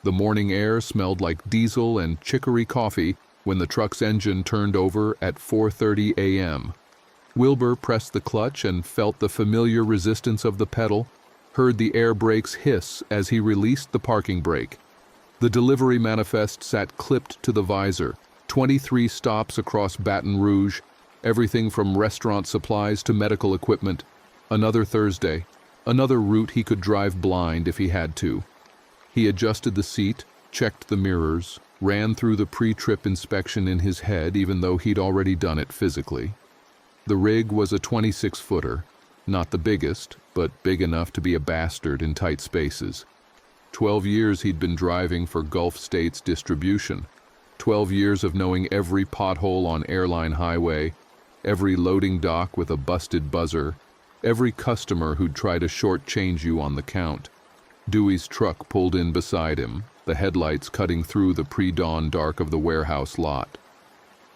The morning air smelled like diesel and chicory coffee when the truck's engine turned over at 4:30 a.m. Wilbur pressed the clutch and felt the familiar resistance of the pedal, heard the air brakes hiss as he released the parking brake. The delivery manifest sat clipped to the visor, 23 stops across Baton Rouge, everything from restaurant supplies to medical equipment. Another Thursday, another route he could drive blind if he had to. He adjusted the seat, checked the mirrors, ran through the pre-trip inspection in his head even though he'd already done it physically. The rig was a 26-footer, not the biggest, but big enough to be a bastard in tight spaces. 12 years he'd been driving for Gulf States Distribution. 12 years of knowing every pothole on Airline Highway, every loading dock with a busted buzzer, every customer who'd try to shortchange you on the count. Dewey's truck pulled in beside him, the headlights cutting through the pre-dawn dark of the warehouse lot.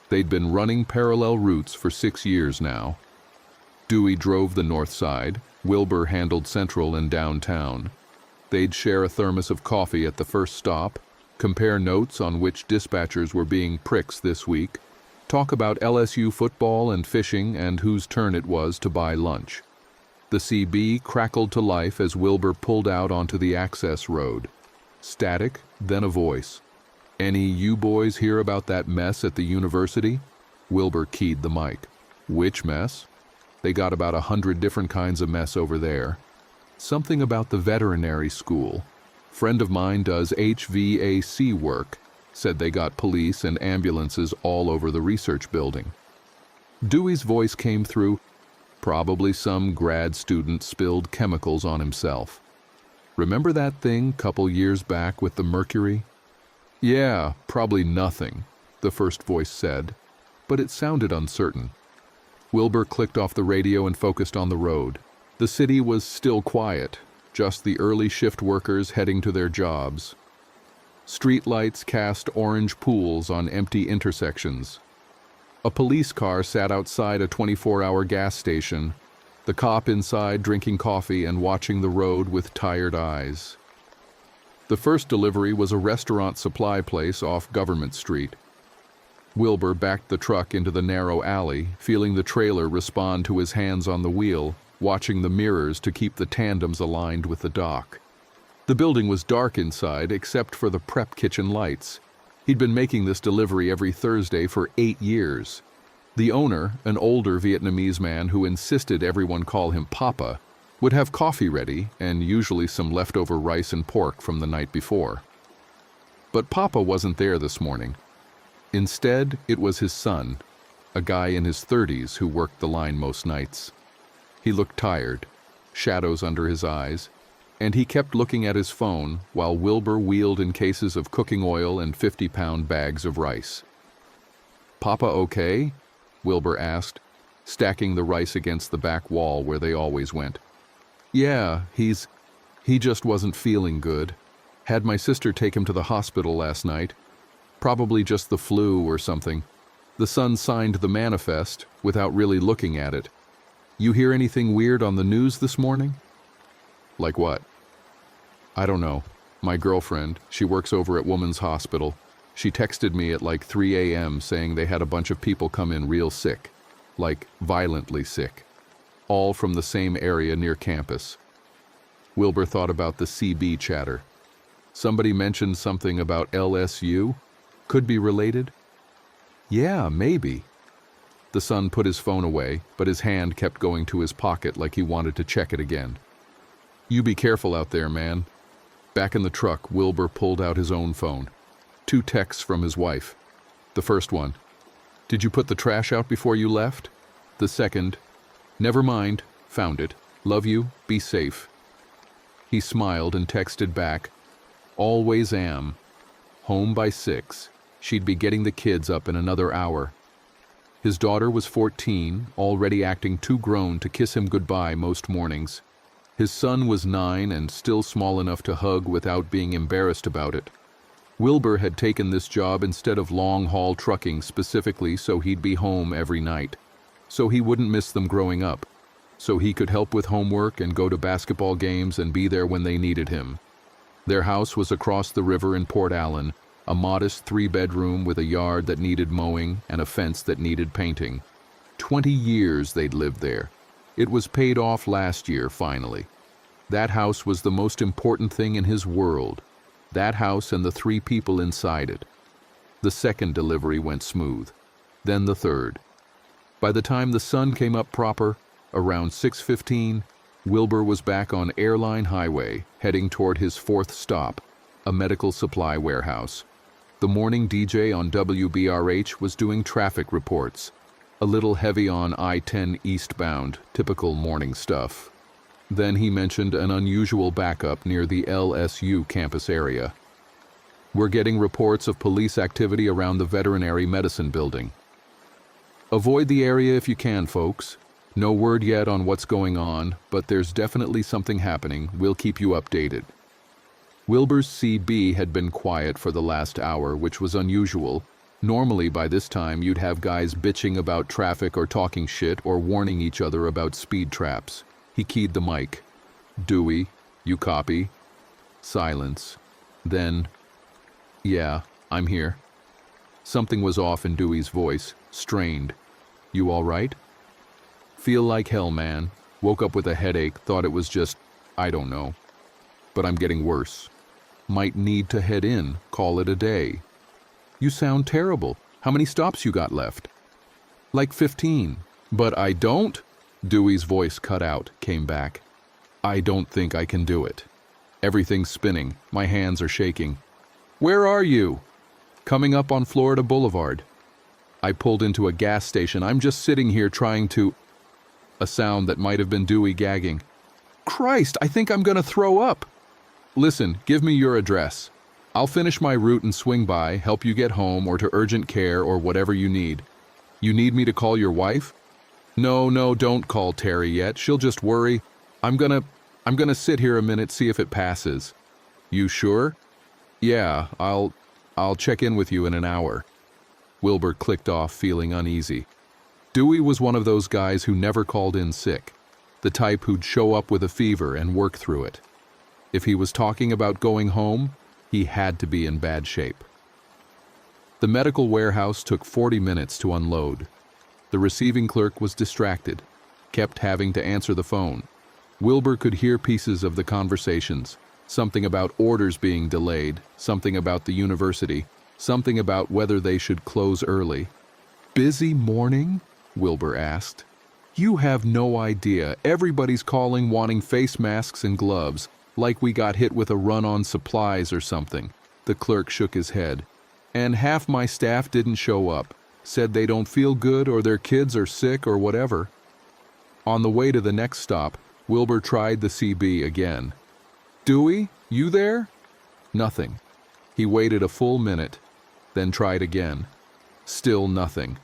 They'd been running parallel routes for 6 years now. Dewey drove the north side, Wilbur handled Central and downtown. They'd share a thermos of coffee at the first stop, compare notes on which dispatchers were being pricks this week, talk about LSU football and fishing and whose turn it was to buy lunch. The CB crackled to life as Wilbur pulled out onto the access road. Static, then a voice. "Any you boys hear about that mess at the university?" Wilbur keyed the mic. "Which mess?" "They got about 100 different kinds of mess over there. Something about the veterinary school. Friend of mine does HVAC work. Said they got police and ambulances all over the research building." Dewey's voice came through. "Probably some grad student spilled chemicals on himself. Remember that thing couple years back with the mercury?" "Yeah, probably nothing," the first voice said, but it sounded uncertain. Wilbur clicked off the radio and focused on the road. The city was still quiet, just the early shift workers heading to their jobs. Street lights cast orange pools on empty intersections. A police car sat outside a 24-hour gas station, the cop inside drinking coffee and watching the road with tired eyes. The first delivery was a restaurant supply place off Government Street. Wilbur backed the truck into the narrow alley, feeling the trailer respond to his hands on the wheel, watching the mirrors to keep the tandems aligned with the dock. The building was dark inside except for the prep kitchen lights. He'd been making this delivery every Thursday for 8 years. The owner, an older Vietnamese man who insisted everyone call him Papa, would have coffee ready and usually some leftover rice and pork from the night before. But Papa wasn't there this morning. Instead, it was his son, a guy in his 30s who worked the line most nights. He looked tired, shadows under his eyes, and he kept looking at his phone while Wilbur wheeled in cases of cooking oil and 50-pound bags of rice. "Papa okay?" Wilbur asked, stacking the rice against the back wall where they always went. "Yeah, he just wasn't feeling good. Had my sister take him to the hospital last night. Probably just the flu or something. The son signed the manifest without really looking at it. You hear anything weird on the news this morning?" "Like what?" "I don't know. My girlfriend, she works over at Woman's Hospital. She texted me at like 3 a.m. saying they had a bunch of people come in real sick, like violently sick, all from the same area near campus." Wilbur thought about the CB chatter. Somebody mentioned something about LSU? Could be related? "Yeah, maybe." The son put his phone away, but his hand kept going to his pocket like he wanted to check it again. "You be careful out there, man." Back in the truck, Wilbur pulled out his own phone. 2 texts from his wife. The first one, "Did you put the trash out before you left?" The second, "Never mind, found it. Love you, be safe." He smiled and texted back, "Always am. Home by 6. She'd be getting the kids up in another hour." His daughter was 14, already acting too grown to kiss him goodbye most mornings. His son was 9 and still small enough to hug without being embarrassed about it. Wilbur had taken this job instead of long-haul trucking specifically so he'd be home every night, so he wouldn't miss them growing up, so he could help with homework and go to basketball games and be there when they needed him. Their house was across the river in Port Allen, a modest 3-bedroom with a yard that needed mowing and a fence that needed painting. 20 years they'd lived there. It was paid off last year, finally. That house was the most important thing in his world. That house and the 3 people inside it. The second delivery went smooth. Then the third. By the time the sun came up proper, around 6:15, Wilbur was back on Airline Highway, heading toward his 4th stop, a medical supply warehouse. The morning DJ on WBRH was doing traffic reports, a little heavy on I-10 eastbound, typical morning stuff. Then he mentioned an unusual backup near the LSU campus area. We're getting reports of police activity around the veterinary medicine building. Avoid the area if you can, folks. No word yet on what's going on, but there's definitely something happening. We'll keep you updated. Wilbur's CB had been quiet for the last hour, which was unusual. Normally, by this time, you'd have guys bitching about traffic or talking shit or warning each other about speed traps. He keyed the mic. Dewey, you copy? Silence. Then, yeah, I'm here. Something was off in Dewey's voice, strained. You all right? Feel like hell, man. Woke up with a headache, thought it was just, I don't know. But I'm getting worse. Might need to head in, call it a day. You sound terrible. How many stops you got left? Like 15. But I don't? Dewey's voice cut out, came back. I don't think I can do it. Everything's spinning. My hands are shaking. Where are you? Coming up on Florida Boulevard. I pulled into a gas station. I'm just sitting here trying to... A sound that might have been Dewey gagging. Christ, I think I'm gonna throw up. Listen, give me your address. I'll finish my route and swing by, help you get home or to urgent care or whatever you need. You need me to call your wife? No, don't call Terry yet. She'll just worry. I'm gonna sit here a minute, see if it passes. You sure? Yeah, I'll check in with you in an hour. Wilbur clicked off, feeling uneasy. Dewey was one of those guys who never called in sick, the type who'd show up with a fever and work through it. If he was talking about going home, he had to be in bad shape. The medical warehouse took 40 minutes to unload. The receiving clerk was distracted, kept having to answer the phone. Wilbur could hear pieces of the conversations, something about orders being delayed, something about the university, something about whether they should close early. Busy morning? Wilbur asked. You have no idea. Everybody's calling wanting face masks and gloves, like we got hit with a run on supplies or something. The clerk shook his head. And half my staff didn't show up. Said they don't feel good or their kids are sick or whatever. On the way to the next stop, Wilbur tried the CB again. Dewey, you there? Nothing. He waited a full minute, then tried again. Still nothing.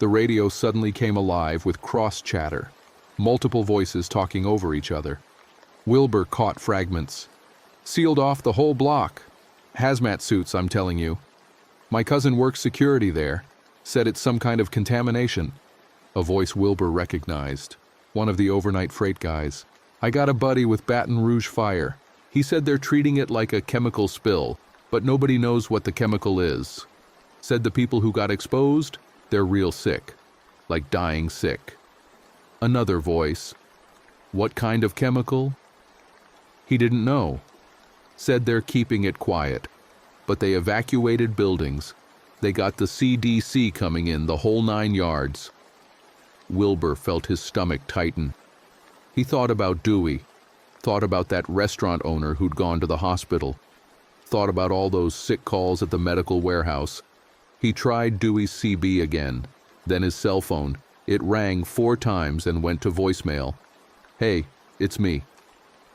The radio suddenly came alive with cross-chatter, multiple voices talking over each other. Wilbur caught fragments. Sealed off the whole block. Hazmat suits, I'm telling you. My cousin works security there. Said it's some kind of contamination. A voice Wilbur recognized. One of the overnight freight guys. I got a buddy with Baton Rouge Fire. He said they're treating it like a chemical spill, but nobody knows what the chemical is. Said the people who got exposed, they're real sick. Like dying sick. Another voice. What kind of chemical? He didn't know. Said they're keeping it quiet. But they evacuated buildings. They got the CDC coming in, the whole 9 yards. Wilbur felt his stomach tighten. He thought about Dewey. Thought about that restaurant owner who'd gone to the hospital. Thought about all those sick calls at the medical warehouse. He tried Dewey's CB again, then his cell phone. It rang 4 times and went to voicemail. Hey, it's me.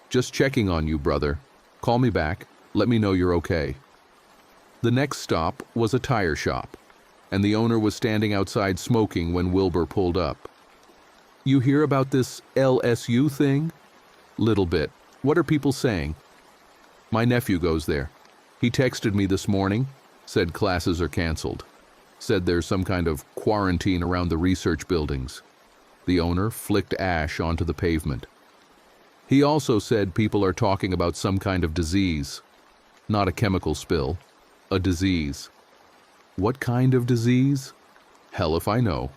Just checking on you, brother. Call me back. Let me know you're okay. The next stop was a tire shop, and the owner was standing outside smoking when Wilbur pulled up. You hear about this LSU thing? Little bit. What are people saying? My nephew goes there. He texted me this morning, said classes are canceled. Said there's some kind of quarantine around the research buildings. The owner flicked ash onto the pavement. He also said people are talking about some kind of disease, Not a chemical spill. A disease. What kind of disease? Hell if I know.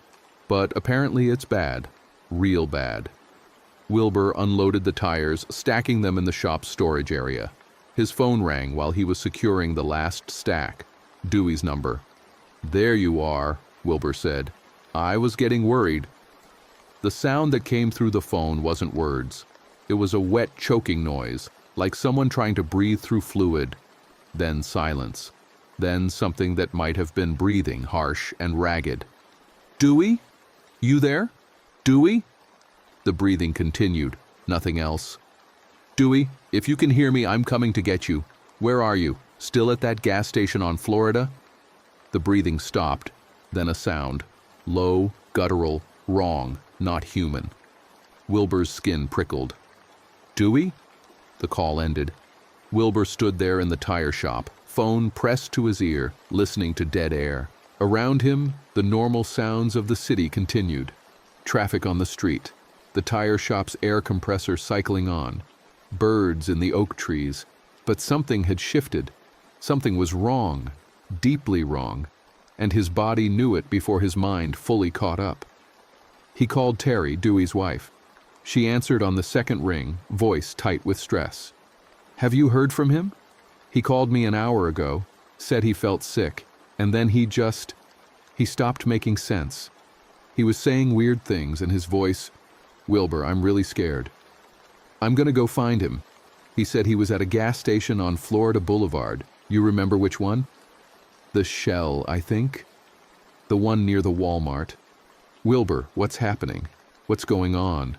But apparently it's bad. Real bad. Wilbur unloaded the tires, stacking them in the shop's storage area. His phone rang while he was securing the last stack. Dewey's number. "There you are," Wilbur said. "I was getting worried." The sound that came through the phone wasn't words. It was a wet, choking noise, like someone trying to breathe through fluid. Then silence. Then something that might have been breathing, harsh and ragged. "Dewey? You there? Dewey?" The breathing continued, nothing else. "Dewey, if you can hear me, I'm coming to get you. Where are you? Still at that gas station on Florida?" The breathing stopped, then a sound. Low, guttural, wrong, not human. Wilbur's skin prickled. "Dewey?" The call ended. Wilbur stood there in the tire shop, phone pressed to his ear, listening to dead air. Around him, the normal sounds of the city continued. Traffic on the street, the tire shop's air compressor cycling on, birds in the oak trees. But something had shifted. Something was wrong, deeply wrong, and his body knew it before his mind fully caught up. He called Terry, Dewey's wife. She answered on the second ring, voice tight with stress. "Have you heard from him? He called me an hour ago, said he felt sick, and then he stopped making sense. He was saying weird things, and his voice, Wilbur, I'm really scared. I'm gonna go find him. He said he was at a gas station on Florida Boulevard. You remember which one? The Shell, I think. The one near the Walmart. Wilbur, what's happening? What's going on?"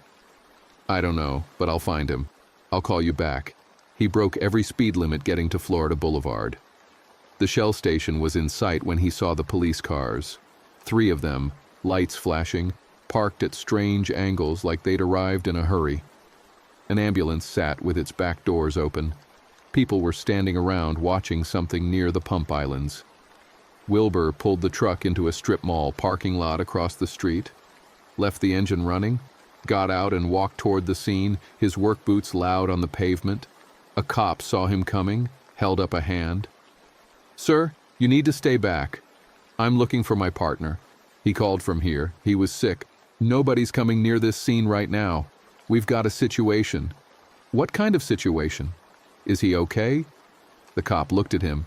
"I don't know, but I'll find him. I'll call you back." He broke every speed limit getting to Florida Boulevard. The Shell station was in sight when he saw the police cars. 3 of them, lights flashing, parked at strange angles like they'd arrived in a hurry. An ambulance sat with its back doors open. People were standing around watching something near the pump islands. Wilbur pulled the truck into a strip mall parking lot across the street, left the engine running, got out and walked toward the scene, his work boots loud on the pavement. A cop saw him coming, held up a hand. "Sir, you need to stay back. I'm looking for my partner. He called from here. He was sick. Nobody's coming near this scene right now. We've got a situation." "What kind of situation? Is he okay?" The cop looked at him,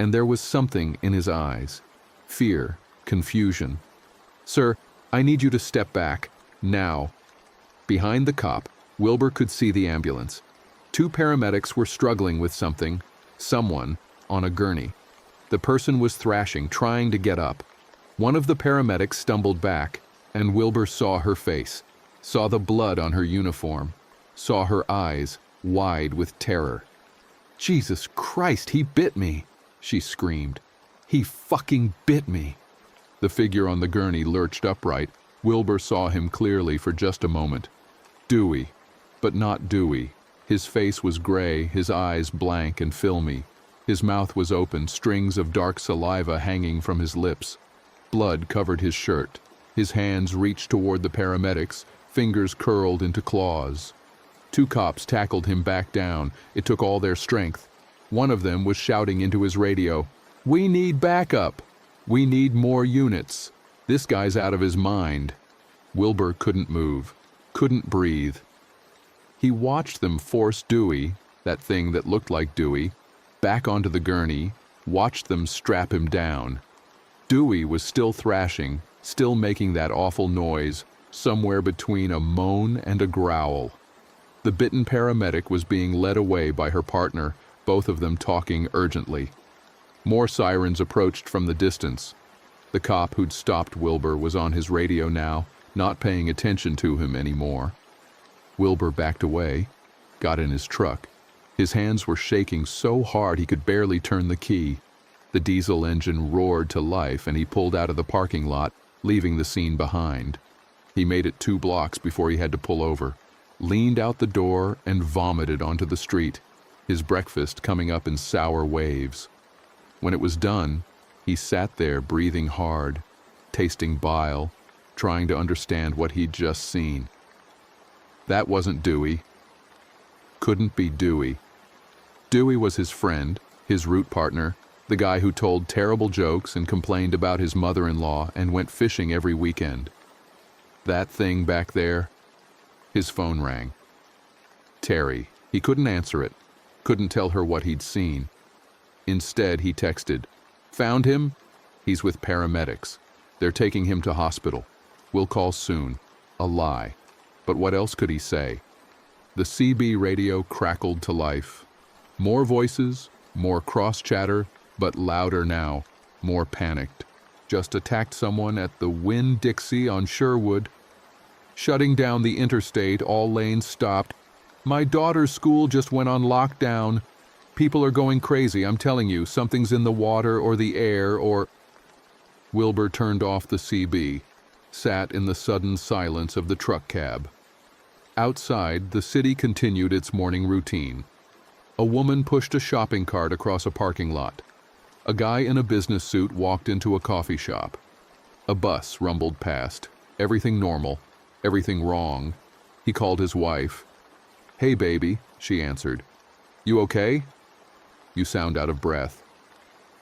and there was something in his eyes. Fear, confusion. "Sir, I need you to step back. Now." Behind the cop, Wilbur could see the ambulance. 2 paramedics were struggling with someone, on a gurney. The person was thrashing, trying to get up. One of the paramedics stumbled back, and Wilbur saw her face, saw the blood on her uniform, saw her eyes, wide with terror. "Jesus Christ, he bit me!" she screamed. "He fucking bit me!" The figure on the gurney lurched upright. Wilbur saw him clearly for just a moment. Dewey, but not Dewey. His face was gray, his eyes blank and filmy. His mouth was open, strings of dark saliva hanging from his lips. Blood covered his shirt. His hands reached toward the paramedics, fingers curled into claws. 2 cops tackled him back down. It took all their strength. One of them was shouting into his radio, "We need backup! We need more units! This guy's out of his mind!" Wilbur couldn't move, couldn't breathe. He watched them force Dewey, that thing that looked like Dewey, back onto the gurney, watched them strap him down. Dewey was still thrashing, still making that awful noise, somewhere between a moan and a growl. The bitten paramedic was being led away by her partner, both of them talking urgently. More sirens approached from the distance. The cop who'd stopped Wilbur was on his radio now, not paying attention to him anymore. Wilbur backed away, got in his truck. His hands were shaking so hard he could barely turn the key. The diesel engine roared to life and he pulled out of the parking lot, leaving the scene behind. He made it 2 blocks before he had to pull over, leaned out the door and vomited onto the street, his breakfast coming up in sour waves. When it was done, he sat there breathing hard, tasting bile, trying to understand what he'd just seen. That wasn't Dewey. Couldn't be Dewey. Dewey was his friend, His route partner, the guy who told terrible jokes and complained about his mother-in-law and went fishing every weekend. That thing back there? His phone rang. Terry. He couldn't answer it, couldn't tell her what he'd seen. Instead, he texted, "Found him? He's with paramedics. They're taking him to hospital. We'll call soon." A lie. But what else could he say? The CB radio crackled to life. More voices, more cross-chatter, but louder now, more panicked. Just attacked someone at the Winn-Dixie on Sherwood. Shutting down the interstate, all lanes stopped. My daughter's school just went on lockdown. People are going crazy, I'm telling you. Something's in the water or the air or... Wilbur turned off the CB, sat in the sudden silence of the truck cab. Outside, the city continued its morning routine. A woman pushed a shopping cart across a parking lot. A guy in a business suit walked into a coffee shop. A bus rumbled past. Everything normal, everything wrong. He called his wife. "Hey, baby," she answered. "You okay?" "You sound out of breath."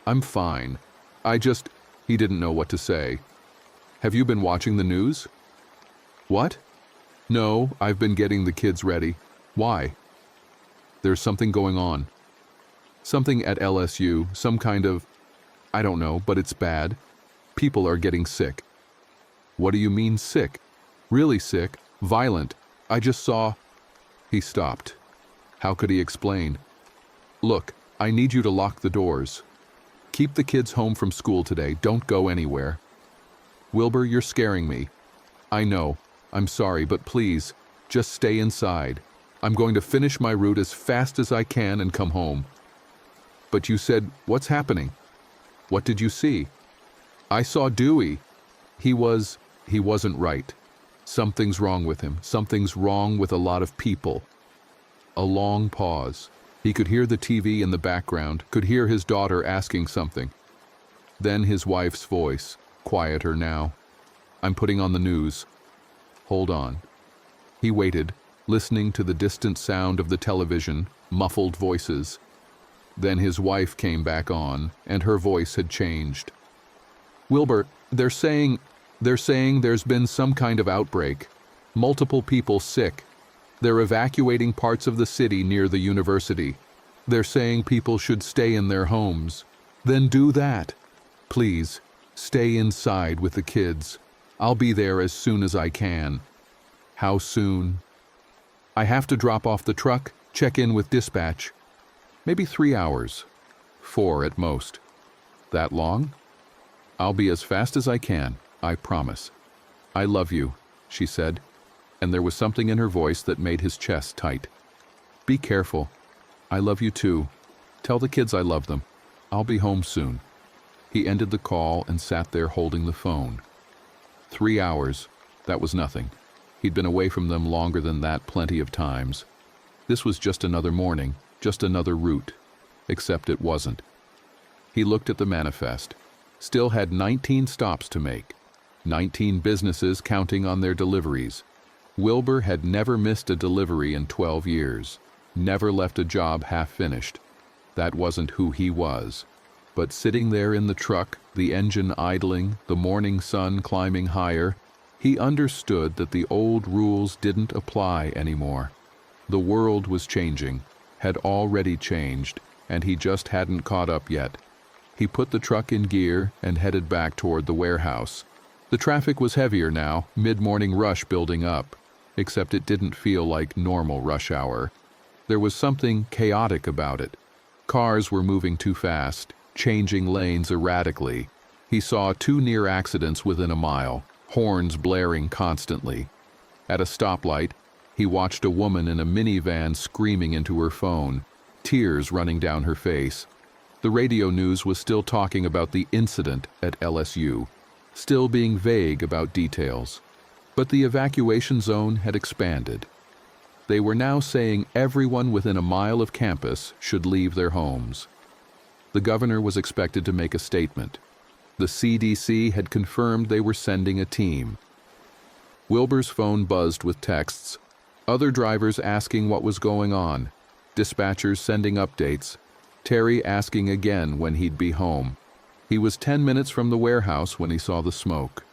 "I'm fine. He didn't know what to say. "Have you been watching the news?" "What?" "No, I've been getting the kids ready." "Why?" "There's something going on. Something at LSU, some kind of... I don't know, but it's bad. People are getting sick." "What do you mean sick?" "Really sick, violent. I just saw..." He stopped. How could he explain? "Look, I need you to lock the doors. Keep the kids home from school today. Don't go anywhere." "Wilbur, you're scaring me." "I know. I'm sorry, but please, just stay inside. I'm going to finish my route as fast as I can and come home." "But you said, what's happening?" "What did you see?" "I saw Dewey. He wasn't right. Something's wrong with him. Something's wrong with a lot of people." A long pause. He could hear the TV in the background, could hear his daughter asking something. Then his wife's voice, quieter now. "I'm putting on the news." "Hold on." He waited, listening to the distant sound of the television, muffled voices. Then his wife came back on, and her voice had changed. "Wilbur, they're saying there's been some kind of outbreak. Multiple people sick. They're evacuating parts of the city near the university. They're saying people should stay in their homes. Then do that. Please, stay inside with the kids. I'll be there as soon as I can." "How soon?" "I have to drop off the truck, check in with dispatch. Maybe 3 hours. 4 at most." "That long?" "I'll be as fast as I can, I promise." "I love you," she said, and there was something in her voice that made his chest tight. "Be careful. I love you too. Tell the kids I love them. I'll be home soon." He ended the call and sat there holding the phone. 3 hours, that was nothing. He'd been away from them longer than that plenty of times. This was just another morning, just another route. Except it wasn't. He looked at the manifest. Still had 19 stops to make. 19 businesses counting on their deliveries. Wilbur had never missed a delivery in 12 years. Never left a job half-finished. That wasn't who he was. But sitting there in the truck, the engine idling, the morning sun climbing higher, he understood that the old rules didn't apply anymore. The world was changing, had already changed, and he just hadn't caught up yet. He put the truck in gear and headed back toward the warehouse. The traffic was heavier now, mid-morning rush building up, except it didn't feel like normal rush hour. There was something chaotic about it. Cars were moving too fast, changing lanes erratically. He saw 2 near accidents within a mile, horns blaring constantly. At a stoplight, he watched a woman in a minivan screaming into her phone, tears running down her face. The radio news was still talking about the incident at LSU, still being vague about details. But the evacuation zone had expanded. They were now saying everyone within a mile of campus should leave their homes. The governor was expected to make a statement. The CDC had confirmed they were sending a team. Wilbur's phone buzzed with texts. Other drivers asking what was going on. Dispatchers sending updates. Terry asking again when he'd be home. He was 10 minutes from the warehouse when he saw the smoke.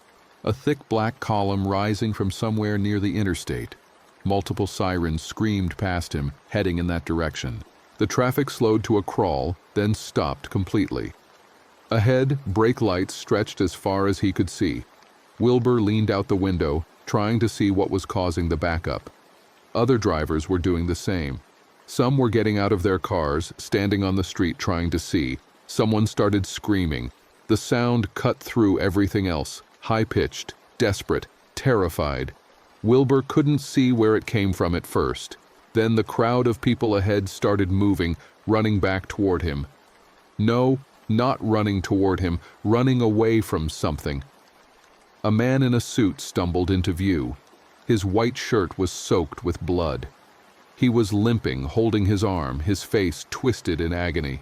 A thick black column rising from somewhere near the interstate. Multiple sirens screamed past him, heading in that direction. The traffic slowed to a crawl, then stopped completely. Ahead, brake lights stretched as far as he could see. Wilbur leaned out the window, trying to see what was causing the backup. Other drivers were doing the same. Some were getting out of their cars, standing on the street trying to see. Someone started screaming. The sound cut through everything else, high-pitched, desperate, terrified. Wilbur couldn't see where it came from at first. Then the crowd of people ahead started moving, running back toward him. No, not running toward him, running away from something. A man in a suit stumbled into view. His white shirt was soaked with blood. He was limping, holding his arm, his face twisted in agony.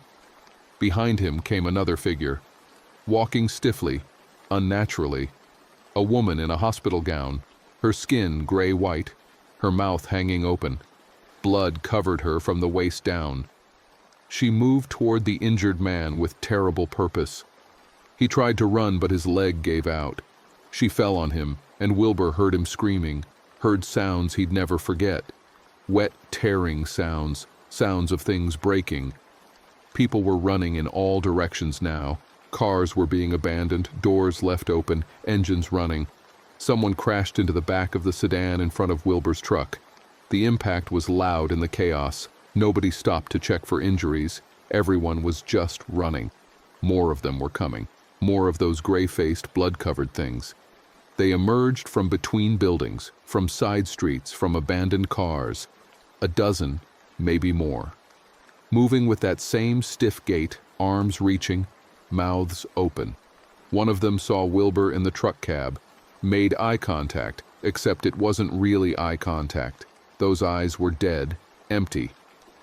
Behind him came another figure, walking stiffly, unnaturally. A woman in a hospital gown, her skin gray-white, her mouth hanging open. Blood covered her from the waist down. She moved toward the injured man with terrible purpose. He tried to run, but his leg gave out. She fell on him, and Wilbur heard him screaming, heard sounds he'd never forget. Wet, tearing sounds, sounds of things breaking. People were running in all directions now. Cars were being abandoned, doors left open, engines running. Someone crashed into the back of the sedan in front of Wilbur's truck. The impact was loud in the chaos. Nobody stopped to check for injuries. Everyone was just running. More of them were coming. More of those gray-faced, blood-covered things. They emerged from between buildings, from side streets, from abandoned cars. A dozen, maybe more. Moving with that same stiff gait, arms reaching, mouths open. One of them saw Wilbur in the truck cab, made eye contact, except it wasn't really eye contact. Those eyes were dead, empty.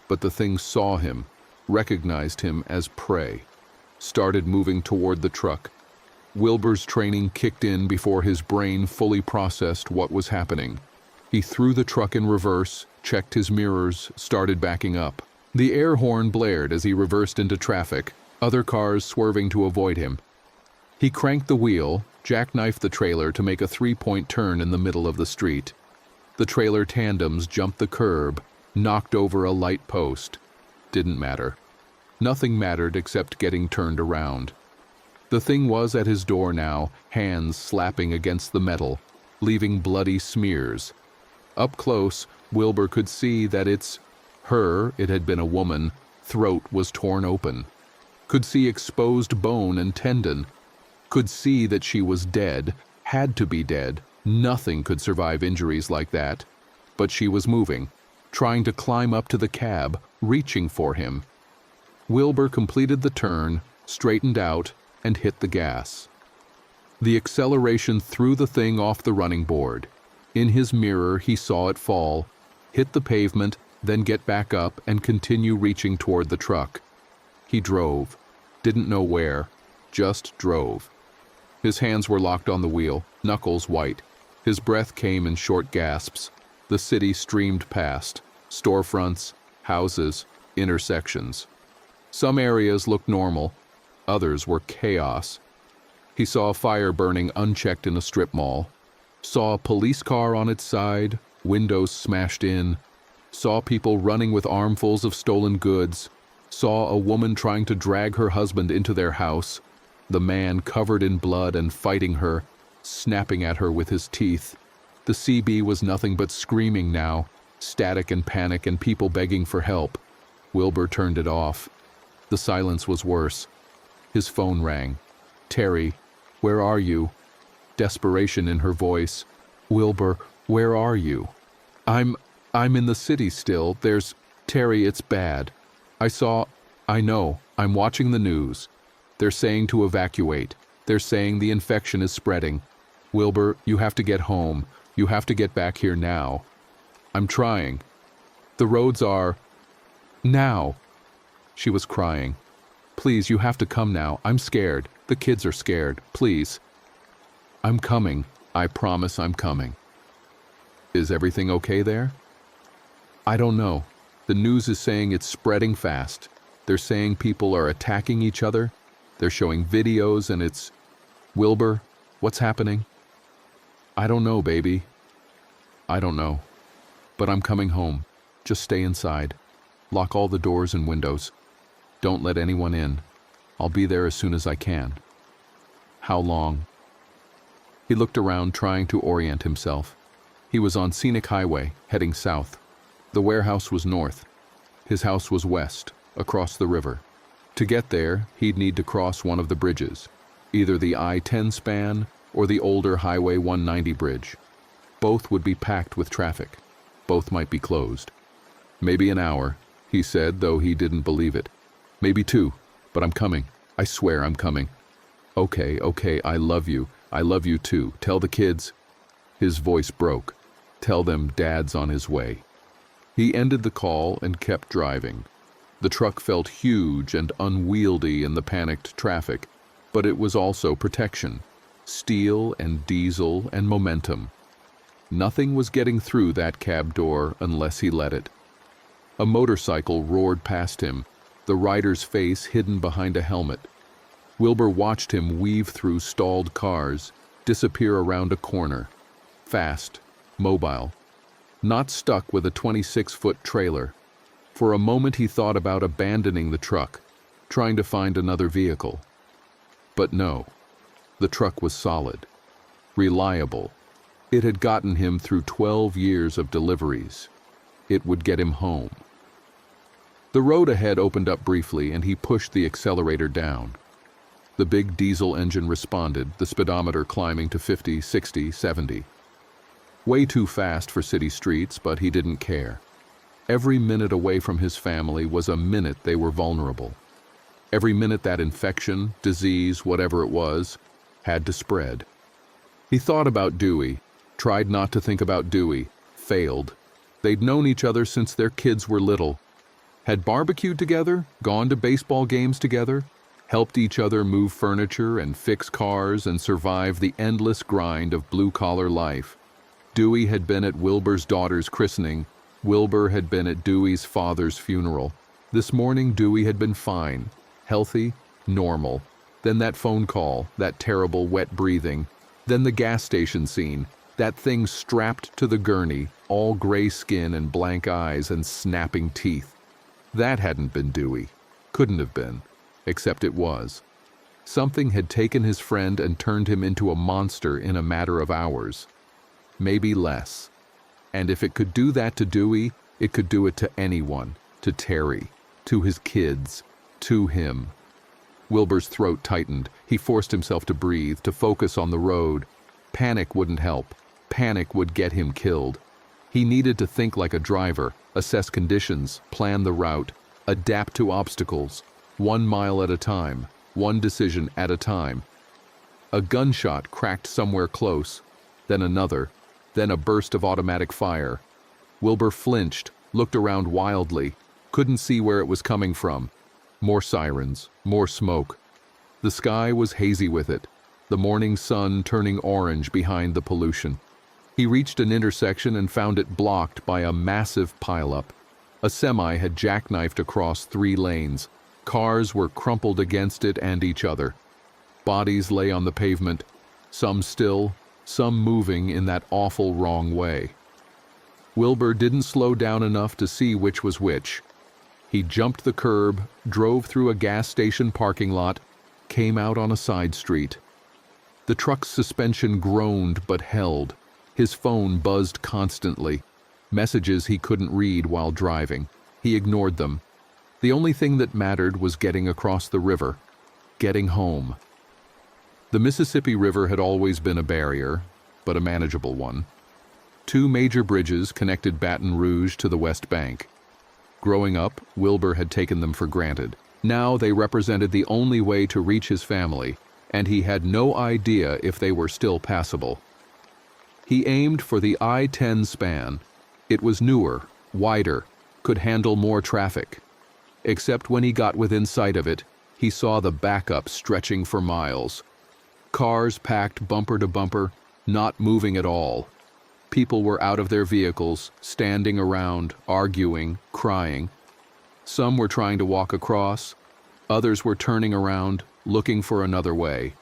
But the thing saw him, recognized him as prey, started moving toward the truck. Wilbur's training kicked in before his brain fully processed what was happening. He threw the truck in reverse, checked his mirrors, started backing up. The air horn blared as he reversed into traffic, other cars swerving to avoid him. He cranked the wheel, jackknifed the trailer to make a three-point turn in the middle of the street. The trailer tandems jumped the curb, knocked over a light post. Didn't matter. Nothing mattered except getting turned around. The thing was at his door now, hands slapping against the metal, leaving bloody smears. Up close, Wilbur could see that it had been a woman, throat was torn open. Could see exposed bone and tendon. Could see that she was dead, had to be dead. Nothing could survive injuries like that. But she was moving, trying to climb up to the cab, reaching for him. Wilbur completed the turn, straightened out, and hit the gas. The acceleration threw the thing off the running board. In his mirror, he saw it fall, hit the pavement, then get back up and continue reaching toward the truck. He drove. Didn't know where. Just drove. His hands were locked on the wheel, knuckles white. His breath came in short gasps. The city streamed past. Storefronts, houses, intersections. Some areas looked normal. Others were chaos. He saw a fire burning unchecked in a strip mall. Saw a police car on its side, windows smashed in. Saw people running with armfuls of stolen goods. Saw a woman trying to drag her husband into their house. The man covered in blood and fighting her, snapping at her with his teeth. The CB was nothing but screaming now, static and panic and people begging for help. Wilbur turned it off. The silence was worse. His phone rang. "Terry, where are you?" Desperation in her voice. "Wilbur, where are you?" I'm in the city still. Terry, it's bad. I know, I'm watching the news. They're saying to evacuate. They're saying the infection is spreading. Wilbur, you have to get home. You have to get back here now. I'm trying. The roads are... Now. She was crying. "Please, you have to come now. I'm scared. The kids are scared. Please." "I'm coming. I promise I'm coming." "Is everything okay there?" "I don't know. The news is saying it's spreading fast. They're saying people are attacking each other. They're showing videos and it's... Wilbur, what's happening? I don't know, baby. I don't know. But I'm coming home. Just stay inside. Lock all the doors and windows. Don't let anyone in. I'll be there as soon as I can. How long? He looked around, trying to orient himself. He was on Scenic Highway, heading south. The warehouse was north. His house was west, across the river. To get there, he'd need to cross one of the bridges, either the I-10 span or the older Highway 190 bridge. Both would be packed with traffic. Both might be closed. Maybe an hour, he said, though he didn't believe it. Maybe 2, but I'm coming. I swear I'm coming. Okay, I love you. I love you too. Tell the kids. His voice broke. Tell them Dad's on his way. He ended the call and kept driving. The truck felt huge and unwieldy in the panicked traffic, but it was also protection. Steel and diesel and momentum. Nothing was getting through that cab door unless he let it. A motorcycle roared past him, the rider's face hidden behind a helmet. Wilbur watched him weave through stalled cars, disappear around a corner. Fast, mobile, not stuck with a 26-foot trailer. For a moment he thought about abandoning the truck, trying to find another vehicle. But no, the truck was solid, reliable. It had gotten him through 12 years of deliveries. It would get him home. The road ahead opened up briefly and he pushed the accelerator down. The big diesel engine responded, the speedometer climbing to 50, 60, 70. Way too fast for city streets, but he didn't care. Every minute away from his family was a minute they were vulnerable. Every minute that infection, disease, whatever it was, had to spread. He thought about Dewey, tried not to think about Dewey, failed. They'd known each other since their kids were little. Had barbecued together, gone to baseball games together, helped each other move furniture and fix cars and survive the endless grind of blue-collar life. Dewey had been at Wilbur's daughter's christening. Wilbur had been at Dewey's father's funeral. This morning, Dewey had been fine, healthy, normal. Then that phone call, that terrible wet breathing. Then the gas station scene, that thing strapped to the gurney, all gray skin and blank eyes and snapping teeth. That hadn't been Dewey. Couldn't have been. Except it was. Something had taken his friend and turned him into a monster in a matter of hours. Maybe less. And if it could do that to Dewey, it could do it to anyone, to Terry, to his kids, to him. Wilbur's throat tightened. He forced himself to breathe, to focus on the road. Panic wouldn't help. Panic would get him killed. He needed to think like a driver, assess conditions, plan the route, adapt to obstacles, 1 mile at a time, one decision at a time. A gunshot cracked somewhere close, then another, then a burst of automatic fire. Wilbur flinched, looked around wildly, couldn't see where it was coming from. More sirens, more smoke. The sky was hazy with it, the morning sun turning orange behind the pollution. He reached an intersection and found it blocked by a massive pileup. A semi had jackknifed across 3 lanes. Cars were crumpled against it and each other. Bodies lay on the pavement, some still, some moving in that awful wrong way. Wilbur didn't slow down enough to see which was which. He jumped the curb, drove through a gas station parking lot, came out on a side street. The truck's suspension groaned but held. His phone buzzed constantly. Messages he couldn't read while driving. He ignored them. The only thing that mattered was getting across the river, getting home. The Mississippi River had always been a barrier, but a manageable one. 2 major bridges connected Baton Rouge to the West Bank. Growing up, Wilbur had taken them for granted. Now they represented the only way to reach his family, and he had no idea if they were still passable. He aimed for the I-10 span. It was newer, wider, could handle more traffic. Except when he got within sight of it, he saw the backup stretching for miles. Cars packed bumper to bumper, not moving at all. People were out of their vehicles, standing around, arguing, crying. Some were trying to walk across. Others were turning around, looking for another way.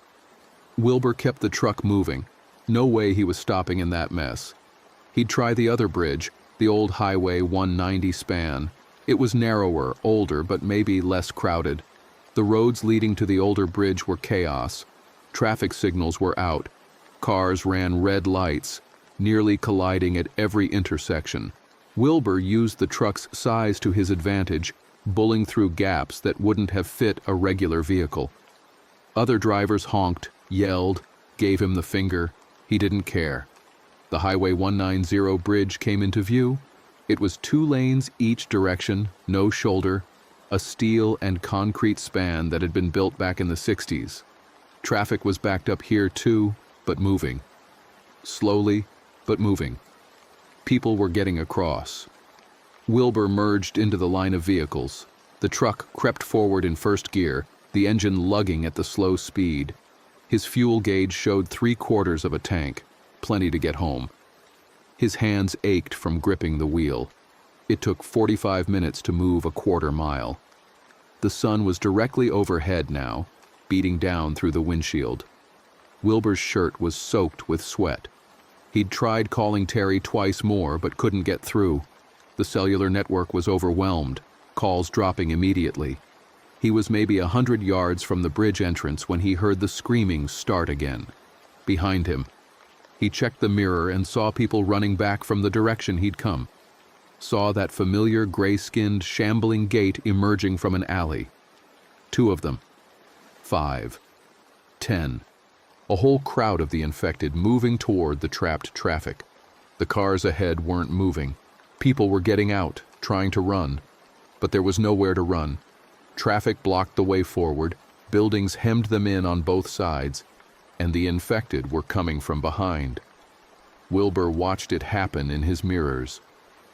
Wilbur kept the truck moving. No way he was stopping in that mess. He'd try the other bridge, the old Highway 190 span. It was narrower, older, but maybe less crowded. The roads leading to the older bridge were chaos. Traffic signals were out. Cars ran red lights, nearly colliding at every intersection. Wilbur used the truck's size to his advantage, bulling through gaps that wouldn't have fit a regular vehicle. Other drivers honked, yelled, gave him the finger. He didn't care. The Highway 190 bridge came into view. It was 2 lanes each direction, no shoulder, a steel and concrete span that had been built back in the 60s. Traffic was backed up here too, but moving. Slowly, but moving. People were getting across. Wilbur merged into the line of vehicles. The truck crept forward in first gear, the engine lugging at the slow speed. His fuel gauge showed 3/4 of a tank, plenty to get home. His hands ached from gripping the wheel. It took 45 minutes to move a 1/4 mile. The sun was directly overhead now, beating down through the windshield. Wilbur's shirt was soaked with sweat. He'd tried calling Terry twice more, but couldn't get through. The cellular network was overwhelmed, calls dropping immediately. He was maybe 100 yards from the bridge entrance when he heard the screaming start again. Behind him, he checked the mirror and saw people running back from the direction he'd come. Saw that familiar gray-skinned, shambling gait emerging from an alley. 2 of them. 5. 10. A whole crowd of the infected moving toward the trapped traffic. The cars ahead weren't moving. People were getting out, trying to run. But there was nowhere to run. Traffic blocked the way forward, buildings hemmed them in on both sides, and the infected were coming from behind. Wilbur watched it happen in his mirrors.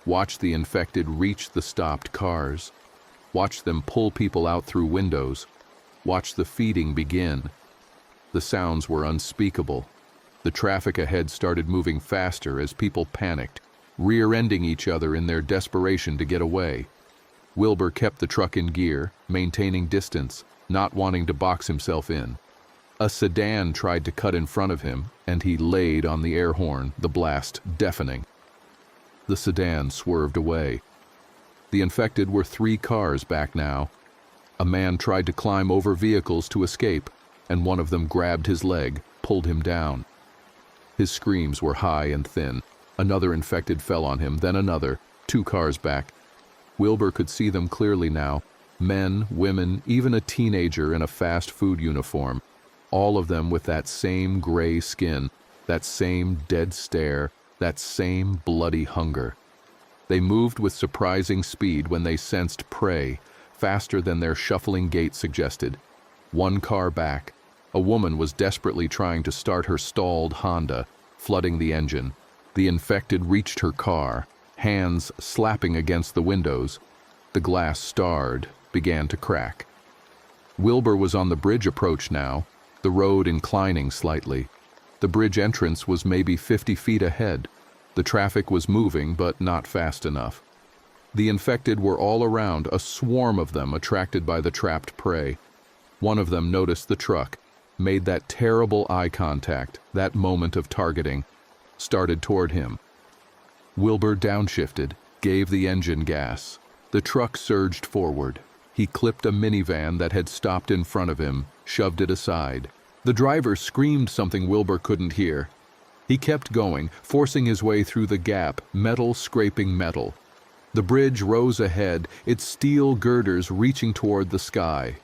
Watched the infected reach the stopped cars. Watched them pull people out through windows. Watched the feeding begin. The sounds were unspeakable. The traffic ahead started moving faster as people panicked, rear-ending each other in their desperation to get away. Wilbur kept the truck in gear, maintaining distance, not wanting to box himself in. A sedan tried to cut in front of him, and he laid on the air horn, the blast deafening. The sedan swerved away. The infected were 3 cars back now. A man tried to climb over vehicles to escape, and one of them grabbed his leg, pulled him down. His screams were high and thin. Another infected fell on him, then another, 2 cars back. Wilbur could see them clearly now. Men, women, even a teenager in a fast food uniform. All of them with that same gray skin, that same dead stare, that same bloody hunger. They moved with surprising speed when they sensed prey, faster than their shuffling gait suggested. 1 car back. A woman was desperately trying to start her stalled Honda, flooding the engine. The infected reached her car, hands slapping against the windows. The glass starred, began to crack. Wilbur was on the bridge approach now, the road inclining slightly. The bridge entrance was maybe 50 feet ahead. The traffic was moving, but not fast enough. The infected were all around, a swarm of them attracted by the trapped prey. One of them noticed the truck, made that terrible eye contact, that moment of targeting, started toward him. Wilbur downshifted, gave the engine gas. The truck surged forward. He clipped a minivan that had stopped in front of him, shoved it aside. The driver screamed something Wilbur couldn't hear. He kept going, forcing his way through the gap, metal scraping metal. The bridge rose ahead, its steel girders reaching toward the sky.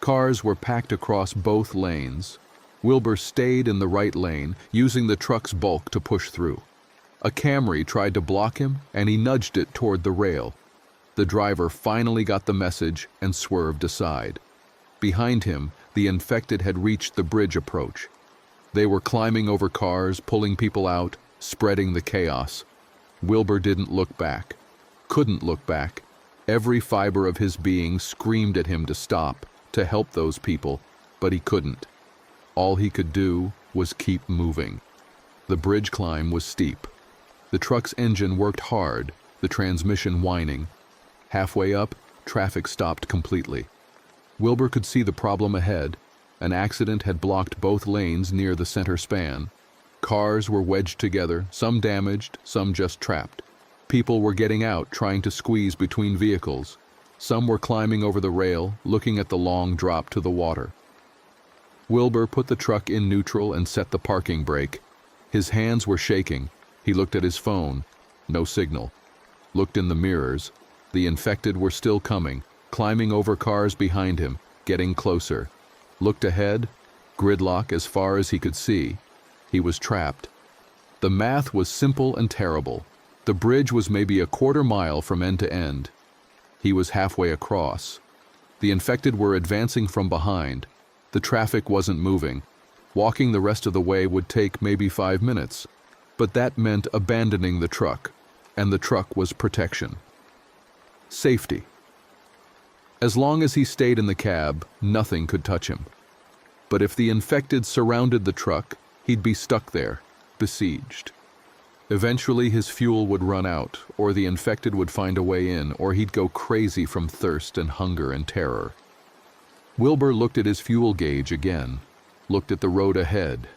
Cars were packed across both lanes. Wilbur stayed in the right lane, using the truck's bulk to push through. A Camry tried to block him, and he nudged it toward the rail. The driver finally got the message and swerved aside. Behind him, the infected had reached the bridge approach. They were climbing over cars, pulling people out, spreading the chaos. Wilbur didn't look back. Couldn't look back. Every fiber of his being screamed at him to stop, to help those people, but he couldn't. All he could do was keep moving. The bridge climb was steep. The truck's engine worked hard, the transmission whining. Halfway up, traffic stopped completely. Wilbur could see the problem ahead. An accident had blocked both lanes near the center span. Cars were wedged together, some damaged, some just trapped. People were getting out, trying to squeeze between vehicles. Some were climbing over the rail, looking at the long drop to the water. Wilbur put the truck in neutral and set the parking brake. His hands were shaking. He looked at his phone. No signal. Looked in the mirrors. The infected were still coming, climbing over cars behind him, getting closer. Looked ahead. Gridlock as far as he could see. He was trapped. The math was simple and terrible. The bridge was maybe a quarter mile from end to end. He was halfway across. The infected were advancing from behind. The traffic wasn't moving. Walking the rest of the way would take maybe 5 minutes. But that meant abandoning the truck, and the truck was protection. Safety. As long as he stayed in the cab, nothing could touch him. But if the infected surrounded the truck, he'd be stuck there, besieged. Eventually his fuel would run out, or the infected would find a way in, or he'd go crazy from thirst and hunger and terror. Wilbur looked at his fuel gauge again, looked at the road ahead,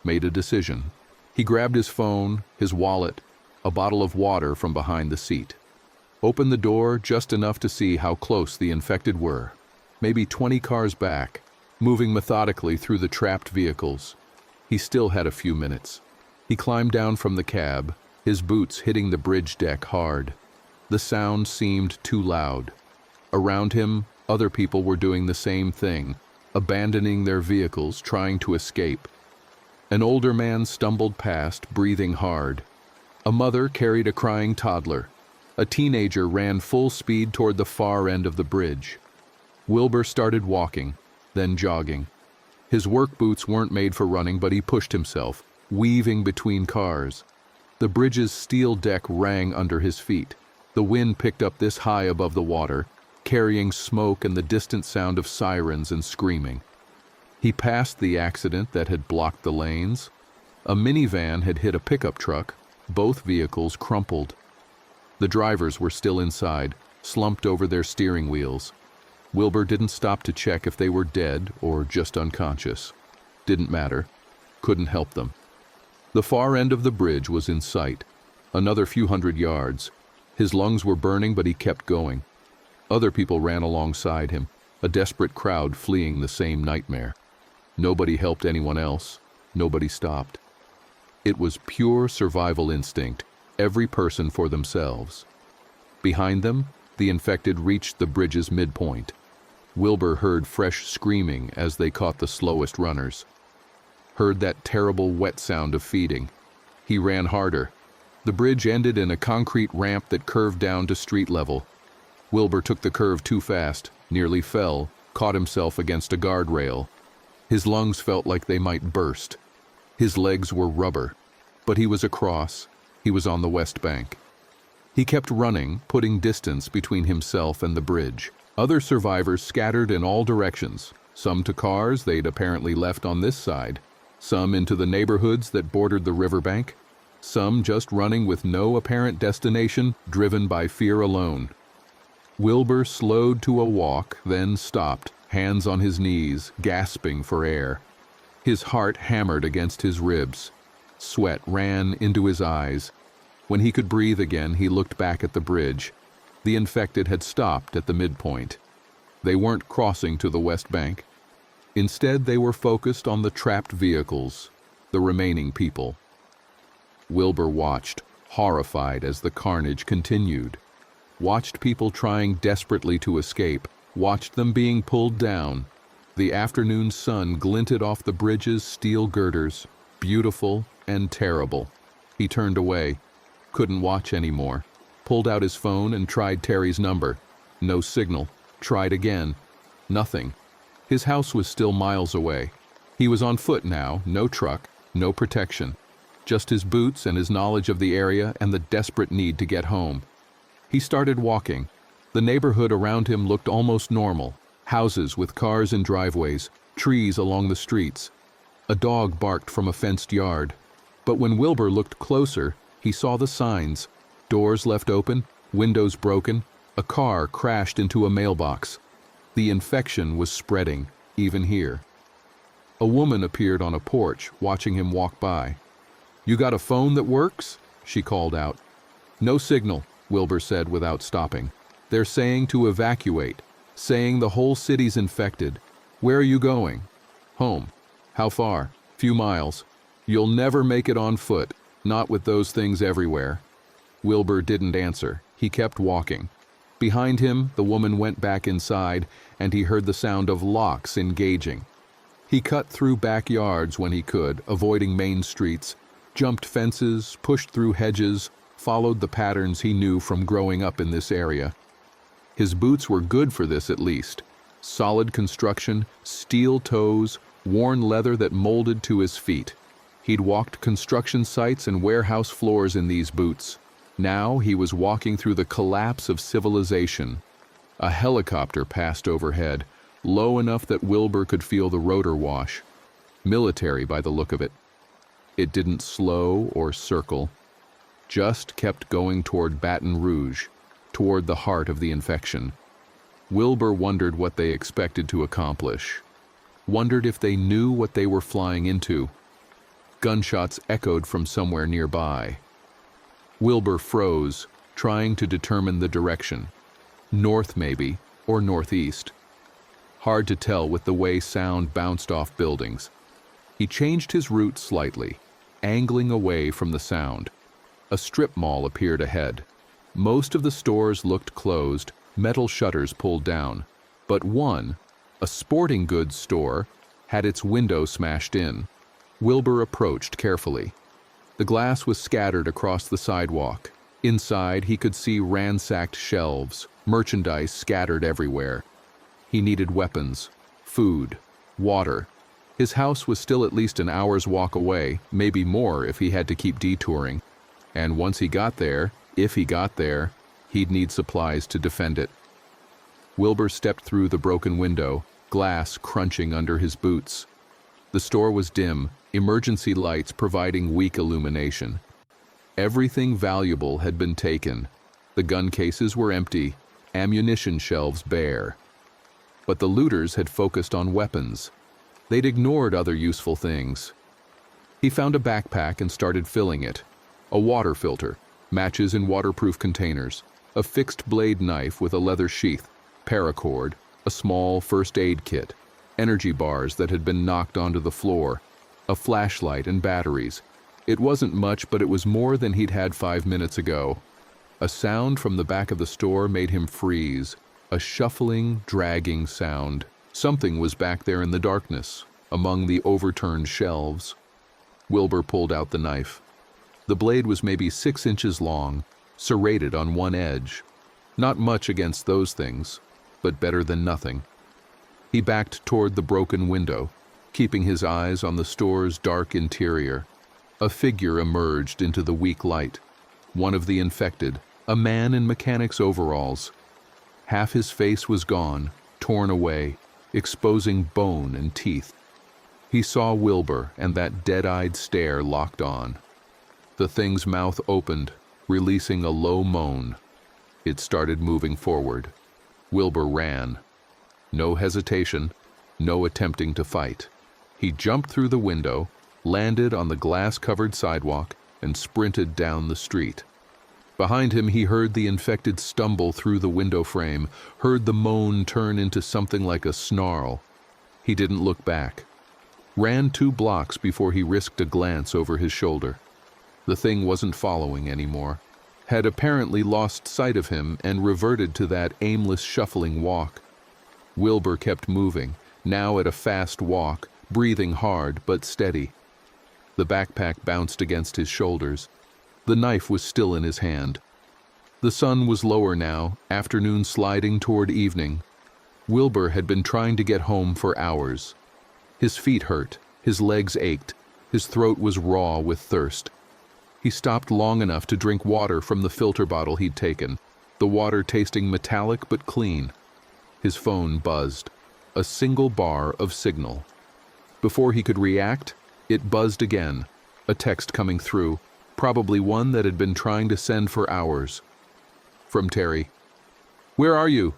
made a decision. He grabbed his phone, his wallet, a bottle of water from behind the seat. Opened the door just enough to see how close the infected were, maybe 20 cars back, moving methodically through the trapped vehicles. He still had a few minutes. He climbed down from the cab, his boots hitting the bridge deck hard. The sound seemed too loud. Around him, other people were doing the same thing, abandoning their vehicles, trying to escape. An older man stumbled past, breathing hard. A mother carried a crying toddler. A teenager ran full speed toward the far end of the bridge. Wilbur started walking, then jogging. His work boots weren't made for running, but he pushed himself, weaving between cars. The bridge's steel deck rang under his feet. The wind picked up this high above the water, carrying smoke and the distant sound of sirens and screaming. He passed the accident that had blocked the lanes. A minivan had hit a pickup truck. Both vehicles crumpled. The drivers were still inside, slumped over their steering wheels. Wilbur didn't stop to check if they were dead or just unconscious. Didn't matter. Couldn't help them. The far end of the bridge was in sight. Another few hundred yards. His lungs were burning, but he kept going. Other people ran alongside him, a desperate crowd fleeing the same nightmare. Nobody helped anyone else. Nobody stopped. It was pure survival instinct, every person for themselves. Behind them, the infected reached the bridge's midpoint. Wilbur heard fresh screaming as they caught the slowest runners. Heard that terrible wet sound of feeding. He ran harder. The bridge ended in a concrete ramp that curved down to street level. Wilbur took the curve too fast, nearly fell, caught himself against a guardrail. His lungs felt like they might burst. His legs were rubber, but he was across. He was on the west bank. He kept running, putting distance between himself and the bridge. Other survivors scattered in all directions, some to cars they'd apparently left on this side, some into the neighborhoods that bordered the riverbank, some just running with no apparent destination, driven by fear alone. Wilbur slowed to a walk, then stopped, hands on his knees, gasping for air. His heart hammered against his ribs. Sweat ran into his eyes. When he could breathe again, he looked back at the bridge. The infected had stopped at the midpoint. They weren't crossing to the west bank. Instead, they were focused on the trapped vehicles, the remaining people. Wilbur watched, horrified as the carnage continued. Watched people trying desperately to escape, watched them being pulled down. The afternoon sun glinted off the bridge's steel girders, beautiful and terrible. He turned away, couldn't watch anymore, pulled out his phone and tried Terry's number. No signal. Tried again. Nothing. His house was still miles away. He was on foot now, no truck, no protection. Just his boots and his knowledge of the area and the desperate need to get home. He started walking. The neighborhood around him looked almost normal. Houses with cars in driveways, trees along the streets. A dog barked from a fenced yard. But when Wilbur looked closer, he saw the signs. Doors left open, windows broken, A car crashed into a mailbox. The infection was spreading, even here. A woman appeared on a porch, watching him walk by. "You got a phone that works?" she called out. "No signal," Wilbur said without stopping. "They're saying to evacuate, saying the whole city's infected. Where are you going?" "Home." "How far?" "Few miles." "You'll never make it on foot, not with those things everywhere." Wilbur didn't answer. He kept walking. Behind him, the woman went back inside, and he heard the sound of locks engaging. He cut through backyards when he could, avoiding main streets, jumped fences, pushed through hedges, followed the patterns he knew from growing up in this area. His boots were good for this at least. Solid construction, steel toes, worn leather that molded to his feet. He'd walked construction sites and warehouse floors in these boots. Now he was walking through the collapse of civilization. A helicopter passed overhead, low enough that Wilbur could feel the rotor wash. Military by the look of it. It didn't slow or circle, just kept going toward Baton Rouge, toward the heart of the infection. Wilbur wondered what they expected to accomplish. Wondered if they knew what they were flying into. Gunshots echoed from somewhere nearby. Wilbur froze, trying to determine the direction. North maybe, or northeast. Hard to tell with the way sound bounced off buildings. He changed his route slightly, angling away from the sound. A strip mall appeared ahead. Most of the stores looked closed, metal shutters pulled down. But one, a sporting goods store, had its window smashed in. Wilbur approached carefully. The glass was scattered across the sidewalk. Inside, he could see ransacked shelves, merchandise scattered everywhere. He needed weapons, food, water. His house was still at least an hour's walk away, maybe more if he had to keep detouring. And once he got there, if he got there, he'd need supplies to defend it. Wilbur stepped through the broken window, glass crunching under his boots. The store was dim, emergency lights providing weak illumination. Everything valuable had been taken. The gun cases were empty, ammunition shelves bare. But the looters had focused on weapons. They'd ignored other useful things. He found a backpack and started filling it. A water filter, matches in waterproof containers, a fixed blade knife with a leather sheath, paracord, a small first aid kit, energy bars that had been knocked onto the floor, a flashlight and batteries. It wasn't much, but it was more than he'd had 5 minutes ago. A sound from the back of the store made him freeze. A shuffling, dragging sound. Something was back there in the darkness, among the overturned shelves. Wilbur pulled out the knife. The blade was maybe 6 inches long, serrated on one edge. Not much against those things, but better than nothing. He backed toward the broken window, keeping his eyes on the store's dark interior. A figure emerged into the weak light. One of the infected, a man in mechanic's overalls. Half his face was gone, torn away, exposing bone and teeth. He saw Wilbur, and that dead-eyed stare locked on. The thing's mouth opened, releasing a low moan. It started moving forward. Wilbur ran. No hesitation, no attempting to fight. He jumped through the window, landed on the glass-covered sidewalk, and sprinted down the street. Behind him, he heard the infected stumble through the window frame, heard the moan turn into something like a snarl. He didn't look back. Ran 2 blocks before he risked a glance over his shoulder. The thing wasn't following anymore, had apparently lost sight of him and reverted to that aimless shuffling walk. Wilbur kept moving, now at a fast walk, breathing hard but steady. The backpack bounced against his shoulders. The knife was still in his hand. The sun was lower now, afternoon sliding toward evening. Wilbur had been trying to get home for hours. His feet hurt, his legs ached, his throat was raw with thirst. He stopped long enough to drink water from the filter bottle he'd taken, the water tasting metallic but clean. His phone buzzed, a single bar of signal. Before he could react, it buzzed again, a text coming through, probably one that had been trying to send for hours. From Terry. Where are you?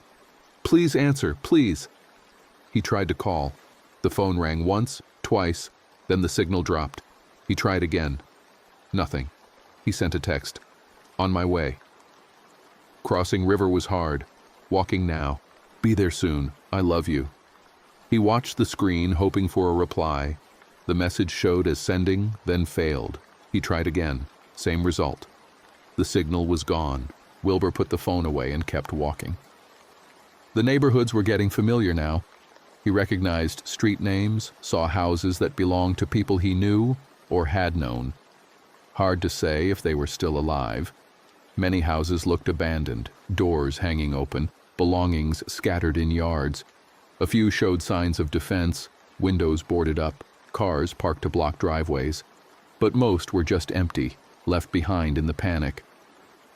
Please answer, please. He tried to call. The phone rang once, twice, then the signal dropped. He tried again. Nothing. He sent a text. On my way. Crossing river was hard. Walking now. Be there soon. I love you. He watched the screen, hoping for a reply. The message showed as sending, then failed. He tried again. Same result. The signal was gone. Wilbur put the phone away and kept walking. The neighborhoods were getting familiar now. He recognized street names, saw houses that belonged to people he knew or had known. Hard to say if they were still alive. Many houses looked abandoned, doors hanging open, belongings scattered in yards. A few showed signs of defense, windows boarded up, cars parked to block driveways. But most were just empty, left behind in the panic.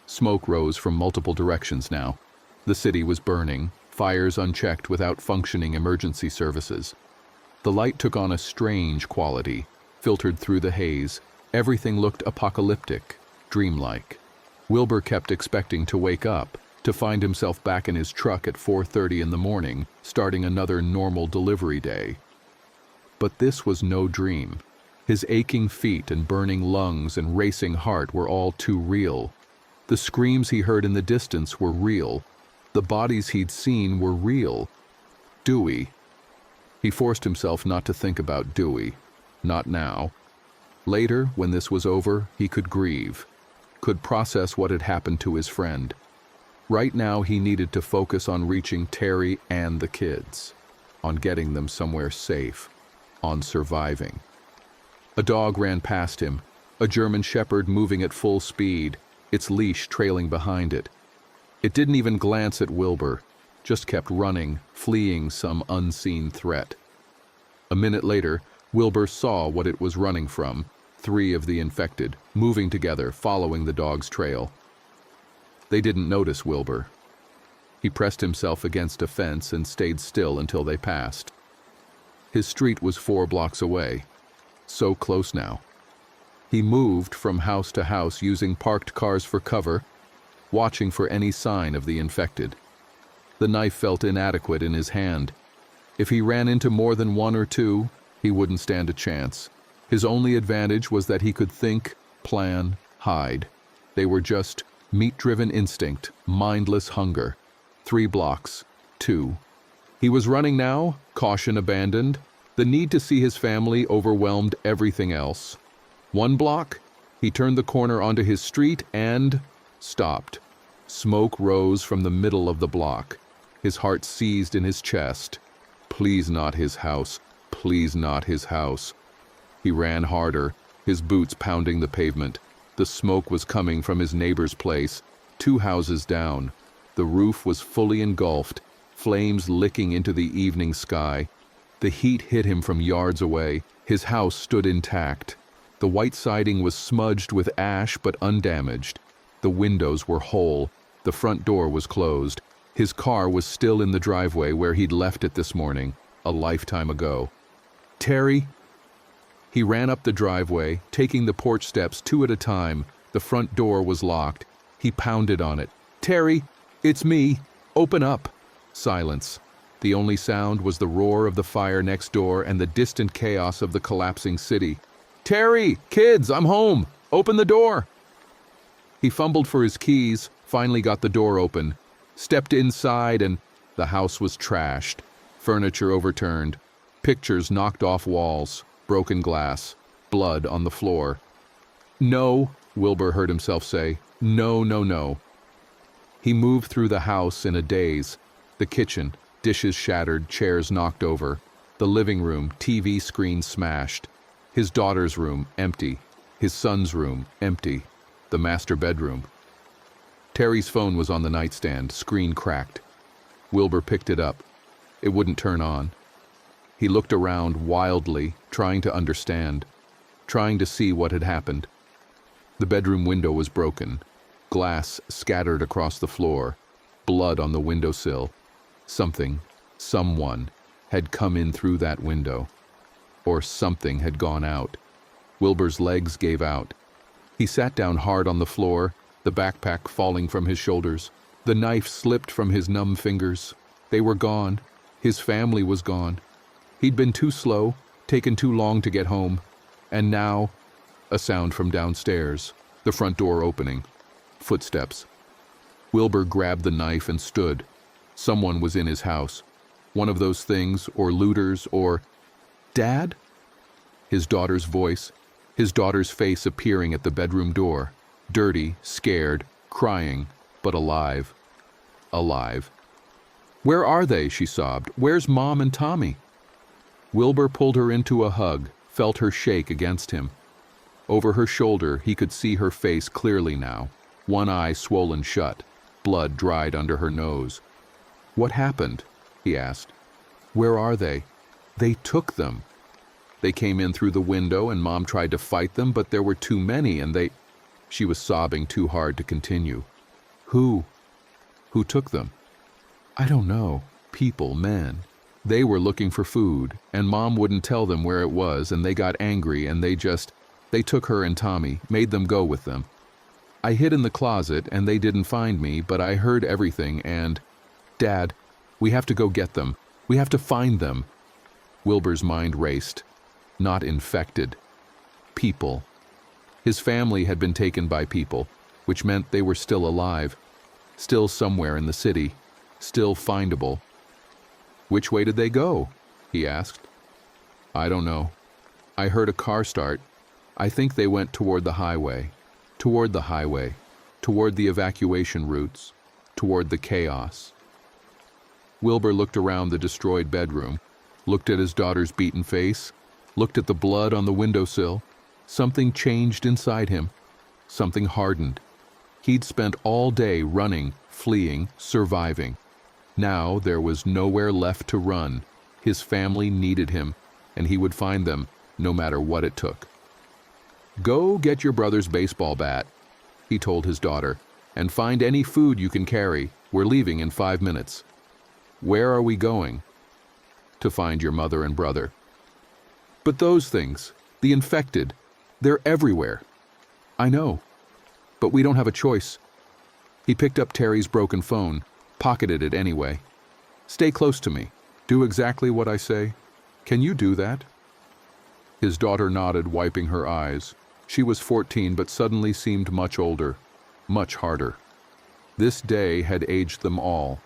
Smoke rose from multiple directions now. The city was burning, fires unchecked without functioning emergency services. The light took on a strange quality, filtered through the haze. Everything looked apocalyptic, dreamlike. Wilbur kept expecting to wake up, to find himself back in his truck at 4:30 in the morning, starting another normal delivery day. But this was no dream. His aching feet and burning lungs and racing heart were all too real. The screams he heard in the distance were real. The bodies he'd seen were real. Dewey. He forced himself not to think about Dewey. Not now. Later, when this was over, he could grieve, could process what had happened to his friend. Right now, he needed to focus on reaching Terry and the kids, on getting them somewhere safe, on surviving. A dog ran past him, a German shepherd moving at full speed, its leash trailing behind it. It didn't even glance at Wilbur, just kept running, fleeing some unseen threat. A minute later, Wilbur saw what it was running from, 3 of the infected, moving together, following the dog's trail. They didn't notice Wilbur. He pressed himself against a fence and stayed still until they passed. His street was 4 blocks away. So close now. He moved from house to house using parked cars for cover, watching for any sign of the infected. The knife felt inadequate in his hand. If he ran into more than 1 or 2, he wouldn't stand a chance. His only advantage was that he could think, plan, hide. They were just meat-driven instinct, mindless hunger. 3 blocks, 2. He was running now, caution abandoned. The need to see his family overwhelmed everything else. 1 block, he turned the corner onto his street and stopped. Smoke rose from the middle of the block. His heart seized in his chest. Please not his house. Please not his house. He ran harder, his boots pounding the pavement. The smoke was coming from his neighbor's place, 2 houses down. The roof was fully engulfed, flames licking into the evening sky. The heat hit him from yards away. His house stood intact. The white siding was smudged with ash but undamaged. The windows were whole. The front door was closed. His car was still in the driveway where he'd left it this morning, a lifetime ago. Terry? He ran up the driveway, taking the porch steps 2 at a time. The front door was locked. He pounded on it. Terry, it's me. Open up. Silence. The only sound was the roar of the fire next door and the distant chaos of the collapsing city. Terry, kids, I'm home. Open the door. He fumbled for his keys, finally got the door open, stepped inside, and the house was trashed. Furniture overturned, pictures knocked off walls, broken glass, blood on the floor. No, Wilbur heard himself say. No, no, no. He moved through the house in a daze. The kitchen, dishes shattered, chairs knocked over. The living room, TV screen smashed. His daughter's room, empty. His son's room, empty. The master bedroom. Terry's phone was on the nightstand, screen cracked. Wilbur picked it up. It wouldn't turn on. He looked around wildly, trying to understand, trying to see what had happened. The bedroom window was broken. Glass scattered across the floor. Blood on the windowsill. Something, someone, had come in through that window. Or something had gone out. Wilbur's legs gave out. He sat down hard on the floor, the backpack falling from his shoulders. The knife slipped from his numb fingers. They were gone. His family was gone. He'd been too slow, taken too long to get home. And now, a sound from downstairs, the front door opening. Footsteps. Wilbur grabbed the knife and stood. Someone was in his house. One of those things, or looters, or... Dad? His daughter's voice, his daughter's face appearing at the bedroom door. Dirty, scared, crying, but alive. Alive. "Where are they?" she sobbed. "Where's Mom and Tommy?" Wilbur pulled her into a hug, felt her shake against him. Over her shoulder, he could see her face clearly now, one eye swollen shut, blood dried under her nose. "What happened?" he asked. "Where are they?" "They took them. They came in through the window and Mom tried to fight them, but there were too many and they..." She was sobbing too hard to continue. "Who? Who took them?" "I don't know. People, men. They were looking for food, and Mom wouldn't tell them where it was, and they got angry, and they took her and Tommy, made them go with them. I hid in the closet, and they didn't find me, but I heard everything, and... Dad, we have to go get them. We have to find them." Wilbur's mind raced. Not infected. People. His family had been taken by people, which meant they were still alive, still somewhere in the city, still findable. "Which way did they go?" he asked. "I don't know. I heard a car start. I think they went toward the highway, toward the evacuation routes, toward the chaos." Wilbur looked around the destroyed bedroom, looked at his daughter's beaten face, looked at the blood on the windowsill. Something changed inside him. Something hardened. He'd spent all day running, fleeing, surviving. Now there was nowhere left to run. His family needed him, and he would find them, no matter what it took. "Go get your brother's baseball bat," he told his daughter, "and find any food you can carry. We're leaving in 5 minutes." "Where are we going?" "To find your mother and brother." "But those things, the infected, they're everywhere." "I know, but we don't have a choice." He picked up Terry's broken phone, pocketed it anyway. "Stay close to me. Do exactly what I say. Can you do that?" His daughter nodded, wiping her eyes. She was 14, but suddenly seemed much older, much harder. This day had aged them all.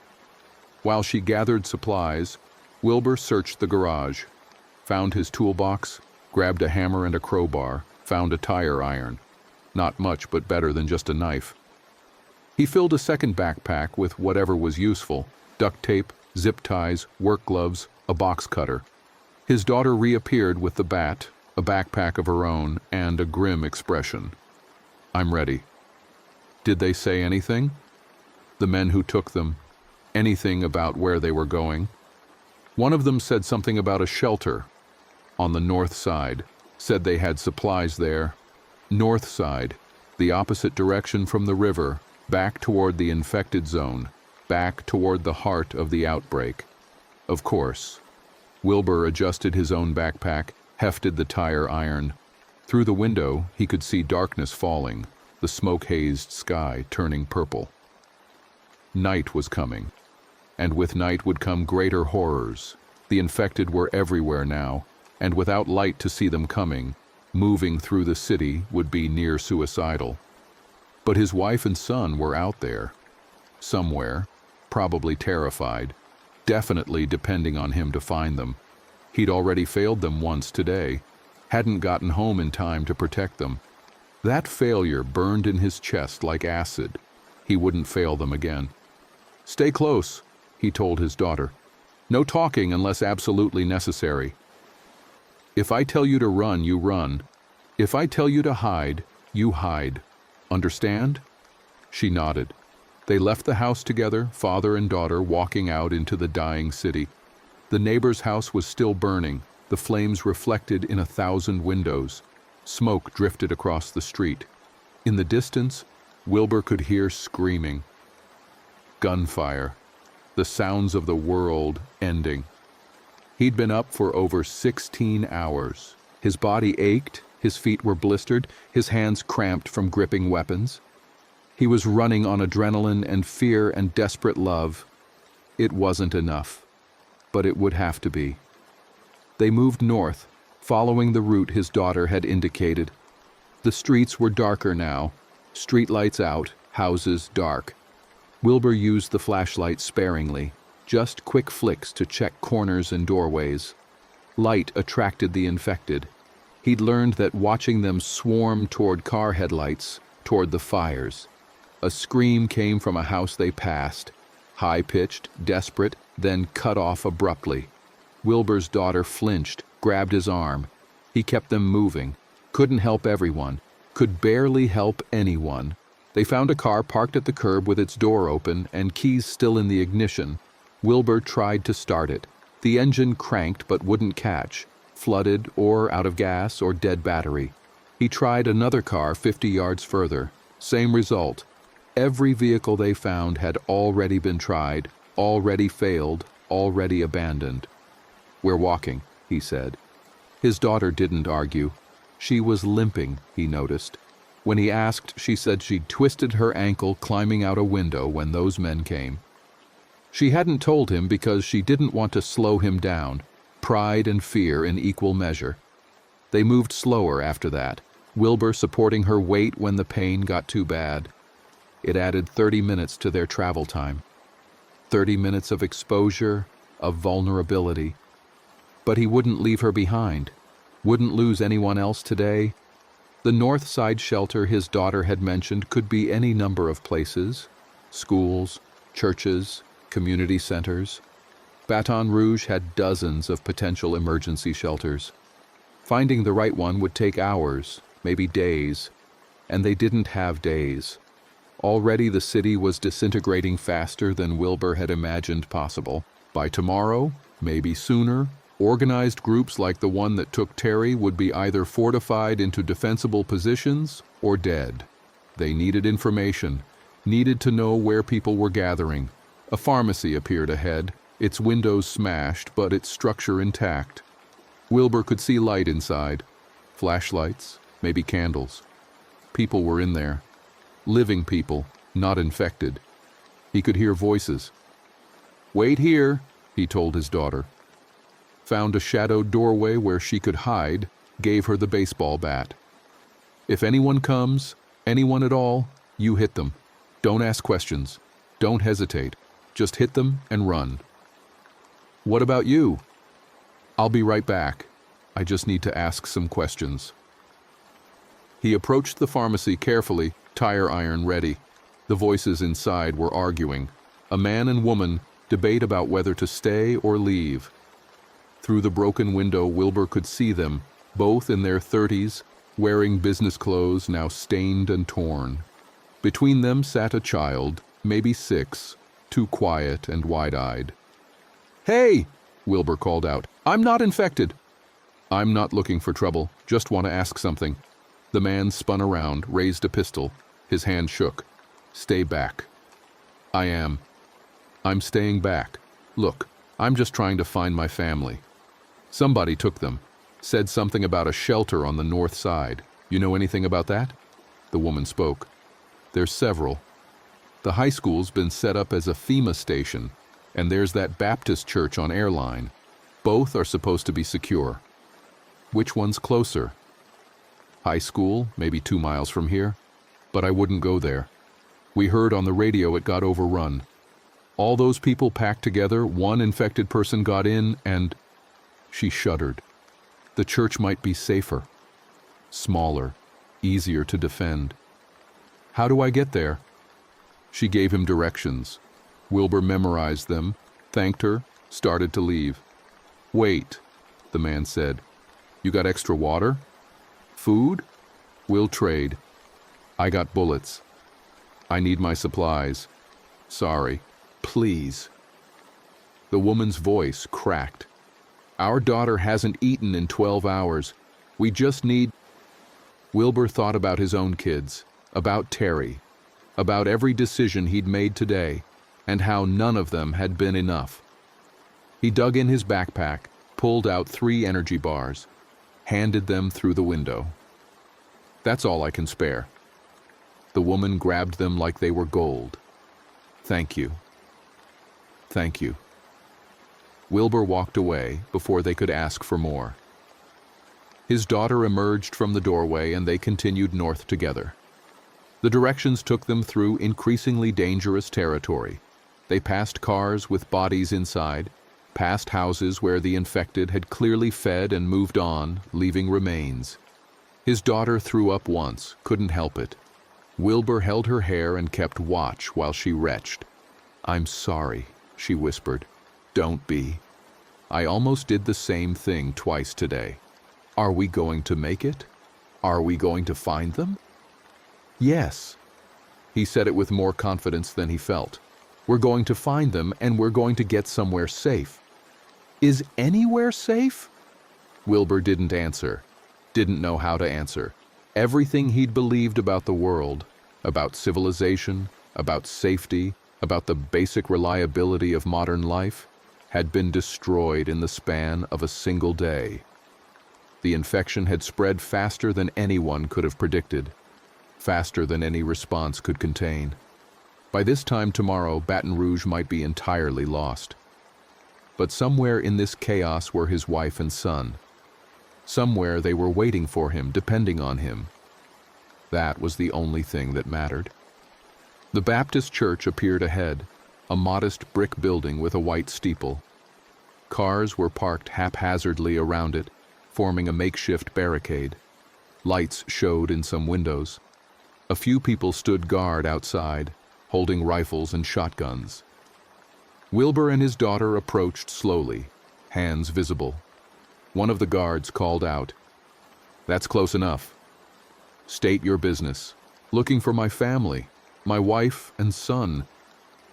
While she gathered supplies, Wilbur searched the garage, found his toolbox, grabbed a hammer and a crowbar, found a tire iron. Not much, but better than just a knife. He filled a second backpack with whatever was useful: duct tape, zip ties, work gloves, a box cutter. His daughter reappeared with the bat, a backpack of her own, and a grim expression. "I'm ready." "Did they say anything?" "The men who took them. Anything about where they were going?" "One of them said something about a shelter on the north side, said they had supplies there. North side, the opposite direction from the river, back toward the infected zone, back toward the heart of the outbreak." Of course. Wilbur adjusted his own backpack, hefted the tire iron. Through the window, he could see darkness falling, the smoke-hazed sky turning purple. Night was coming, and with night would come greater horrors. The infected were everywhere now, and without light to see them coming, moving through the city would be near suicidal. But his wife and son were out there, somewhere, probably terrified, definitely depending on him to find them. He'd already failed them once today, hadn't gotten home in time to protect them. That failure burned in his chest like acid. He wouldn't fail them again. "Stay close," he told his daughter. "No talking unless absolutely necessary. If I tell you to run, you run. If I tell you to hide, you hide. Understand?" She nodded. They left the house together, father and daughter, walking out into the dying city. The neighbor's house was still burning, the flames reflected in 1,000 windows. Smoke drifted across the street. In the distance, Wilbur could hear screaming. Gunfire. The sounds of the world ending. He'd been up for over 16 hours. His body ached, his feet were blistered, his hands cramped from gripping weapons. He was running on adrenaline and fear and desperate love. It wasn't enough, but it would have to be. They moved north, following the route his daughter had indicated. The streets were darker now, streetlights out, houses dark. Wilbur used the flashlight sparingly, just quick flicks to check corners and doorways. Light attracted the infected. He'd learned that watching them swarm toward car headlights, toward the fires. A scream came from a house they passed, high-pitched, desperate, then cut off abruptly. Wilbur's daughter flinched, grabbed his arm. He kept them moving. Couldn't help everyone. Could barely help anyone. They found a car parked at the curb with its door open and keys still in the ignition. Wilbur tried to start it. The engine cranked but wouldn't catch, flooded or out of gas or dead battery. He tried another car 50 yards further. Same result. Every vehicle they found had already been tried, already failed, already abandoned. "We're walking," he said. His daughter didn't argue. She was limping, he noticed. When he asked, she said she'd twisted her ankle climbing out a window when those men came. She hadn't told him because she didn't want to slow him down, pride and fear in equal measure. They moved slower after that, Wilbur supporting her weight when the pain got too bad. It added 30 minutes to their travel time. 30 minutes of exposure, of vulnerability. But he wouldn't leave her behind. Wouldn't lose anyone else today. The North Side shelter his daughter had mentioned could be any number of places. Schools, churches, community centers. Baton Rouge had dozens of potential emergency shelters. Finding the right one would take hours, maybe days, and they didn't have days. Already the city was disintegrating faster than Wilbur had imagined possible. By tomorrow, maybe sooner, organized groups like the one that took Terry would be either fortified into defensible positions or dead. They needed information, needed to know where people were gathering. A pharmacy appeared ahead, its windows smashed but its structure intact. Wilbur could see light inside. Flashlights, maybe candles. People were in there. Living people, not infected. He could hear voices. "Wait here," he told his daughter. Found a shadowed doorway where she could hide, gave her the baseball bat. "If anyone comes, anyone at all, you hit them. Don't ask questions. Don't hesitate. Just hit them and run." "What about you?" "I'll be right back. I just need to ask some questions." He approached the pharmacy carefully, tire iron ready. The voices inside were arguing. A man and woman debate about whether to stay or leave. Through the broken window, Wilbur could see them, both in their 30s, wearing business clothes now stained and torn. Between them sat a child, maybe 6, too quiet and wide-eyed. "Hey!" Wilbur called out. "I'm not infected." "I'm not looking for trouble, just want to ask something." The man spun around, raised a pistol. His hand shook. "Stay back." I'm staying back. Look, I'm just trying to find my family. Somebody took them. Said something about a shelter on the north side. You know anything about that?" The woman spoke. "There's several. The high school's been set up as a FEMA station, and there's that Baptist church on Airline. Both are supposed to be secure. Which one's closer?" "High school, maybe 2 miles from here. But I wouldn't go there. We heard on the radio it got overrun. All those people packed together, one infected person got in and..." She shuddered. "The church might be safer. Smaller, easier to defend. How do I get there?" She gave him directions. Wilbur memorized them, thanked her, started to leave. "Wait," the man said. "You got extra water? Food? We'll trade. I got bullets. I need my supplies. Sorry. Please." The woman's voice cracked. "Our daughter hasn't eaten in 12 hours. We just need..." Wilbur thought about his own kids, about Terry, about every decision he'd made today, and how none of them had been enough. He dug in his backpack, pulled out 3 energy bars, handed them through the window. "That's all I can spare." The woman grabbed them like they were gold. "Thank you. Thank you." Wilbur walked away before they could ask for more. His daughter emerged from the doorway and they continued north together. The directions took them through increasingly dangerous territory. They passed cars with bodies inside, past houses where the infected had clearly fed and moved on, leaving remains. His daughter threw up once, couldn't help it. Wilbur held her hair and kept watch while she retched. "I'm sorry," she whispered. "Don't be. I almost did the same thing twice today. Are we going to make it? Are we going to find them?" "Yes." He said it with more confidence than he felt. "We're going to find them and we're going to get somewhere safe." "Is anywhere safe?" Wilbur didn't answer, didn't know how to answer. Everything he'd believed about the world, about civilization, about safety, about the basic reliability of modern life, had been destroyed in the span of a single day. The infection had spread faster than anyone could have predicted, faster than any response could contain. By this time tomorrow, Baton Rouge might be entirely lost. But somewhere in this chaos were his wife and son. Somewhere they were waiting for him, depending on him. That was the only thing that mattered. The Baptist church appeared ahead, a modest brick building with a white steeple. Cars were parked haphazardly around it, forming a makeshift barricade. Lights showed in some windows. A few people stood guard outside, holding rifles and shotguns. Wilbur and his daughter approached slowly, hands visible. One of the guards called out, "That's close enough. State your business." "Looking for my family, my wife and son.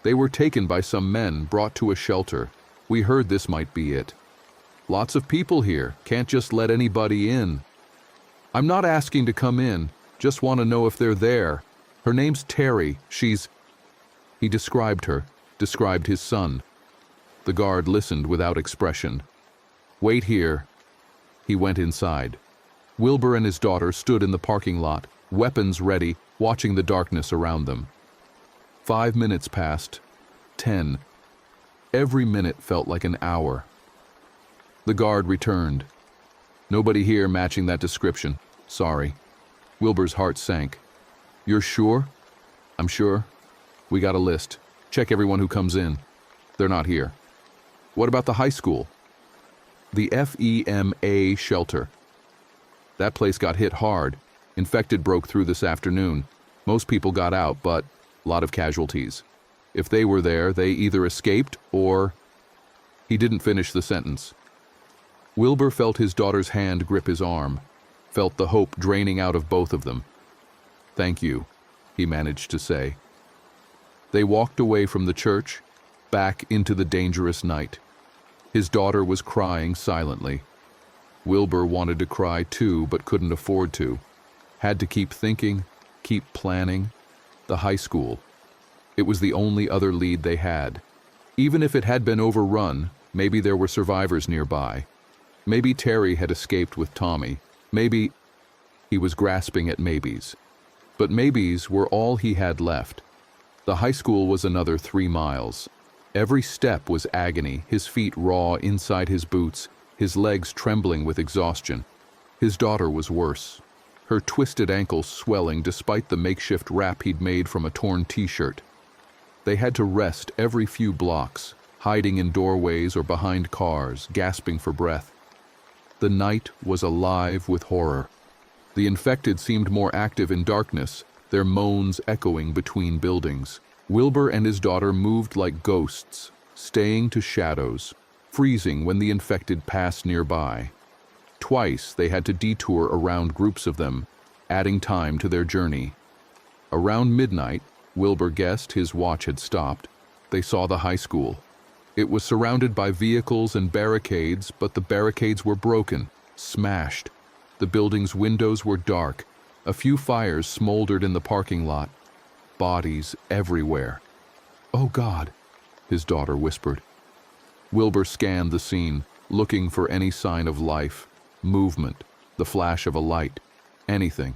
They were taken by some men, brought to a shelter. We heard this might be it. Lots of people here, can't just let anybody in." "I'm not asking to come in, just want to know if they're there. Her name's Terry, she's..." He described her, described his son. The guard listened without expression. "Wait here." He went inside. Wilbur and his daughter stood in the parking lot, weapons ready, watching the darkness around them. 5 minutes passed. 10. Every minute felt like an hour. The guard returned. "Nobody here matching that description. Sorry." Wilbur's heart sank. "You're sure?" "I'm sure. We got a list. Check everyone who comes in. They're not here." "What about the high school?" "The FEMA shelter. That place got hit hard. Infected broke through this afternoon. Most people got out, but a lot of casualties. If they were there, they either escaped or..." He didn't finish the sentence. Wilbur felt his daughter's hand grip his arm, felt the hope draining out of both of them. "Thank you," he managed to say. They walked away from the church, back into the dangerous night. His daughter was crying silently. Wilbur wanted to cry too, but couldn't afford to. Had to keep thinking, keep planning. The high school. It was the only other lead they had. Even if it had been overrun, maybe there were survivors nearby. Maybe Terry had escaped with Tommy. Maybe... He was grasping at maybes. But maybes were all he had left. The high school was another 3 miles. Every step was agony, his feet raw inside his boots, his legs trembling with exhaustion. His daughter was worse. Her twisted ankles swelling despite the makeshift wrap he'd made from a torn t-shirt. They had to rest every few blocks, hiding in doorways or behind cars, gasping for breath. The night was alive with horror. The infected seemed more active in darkness, their moans echoing between buildings. Wilbur and his daughter moved like ghosts, staying to shadows, freezing when the infected passed nearby. Twice they had to detour around groups of them, adding time to their journey. Around midnight, Wilbur guessed his watch had stopped. They saw the high school. It was surrounded by vehicles and barricades, but the barricades were broken, smashed. The building's windows were dark. A few fires smoldered in the parking lot. Bodies everywhere. "Oh God," his daughter whispered. Wilbur scanned the scene, looking for any sign of life, movement, the flash of a light. Anything.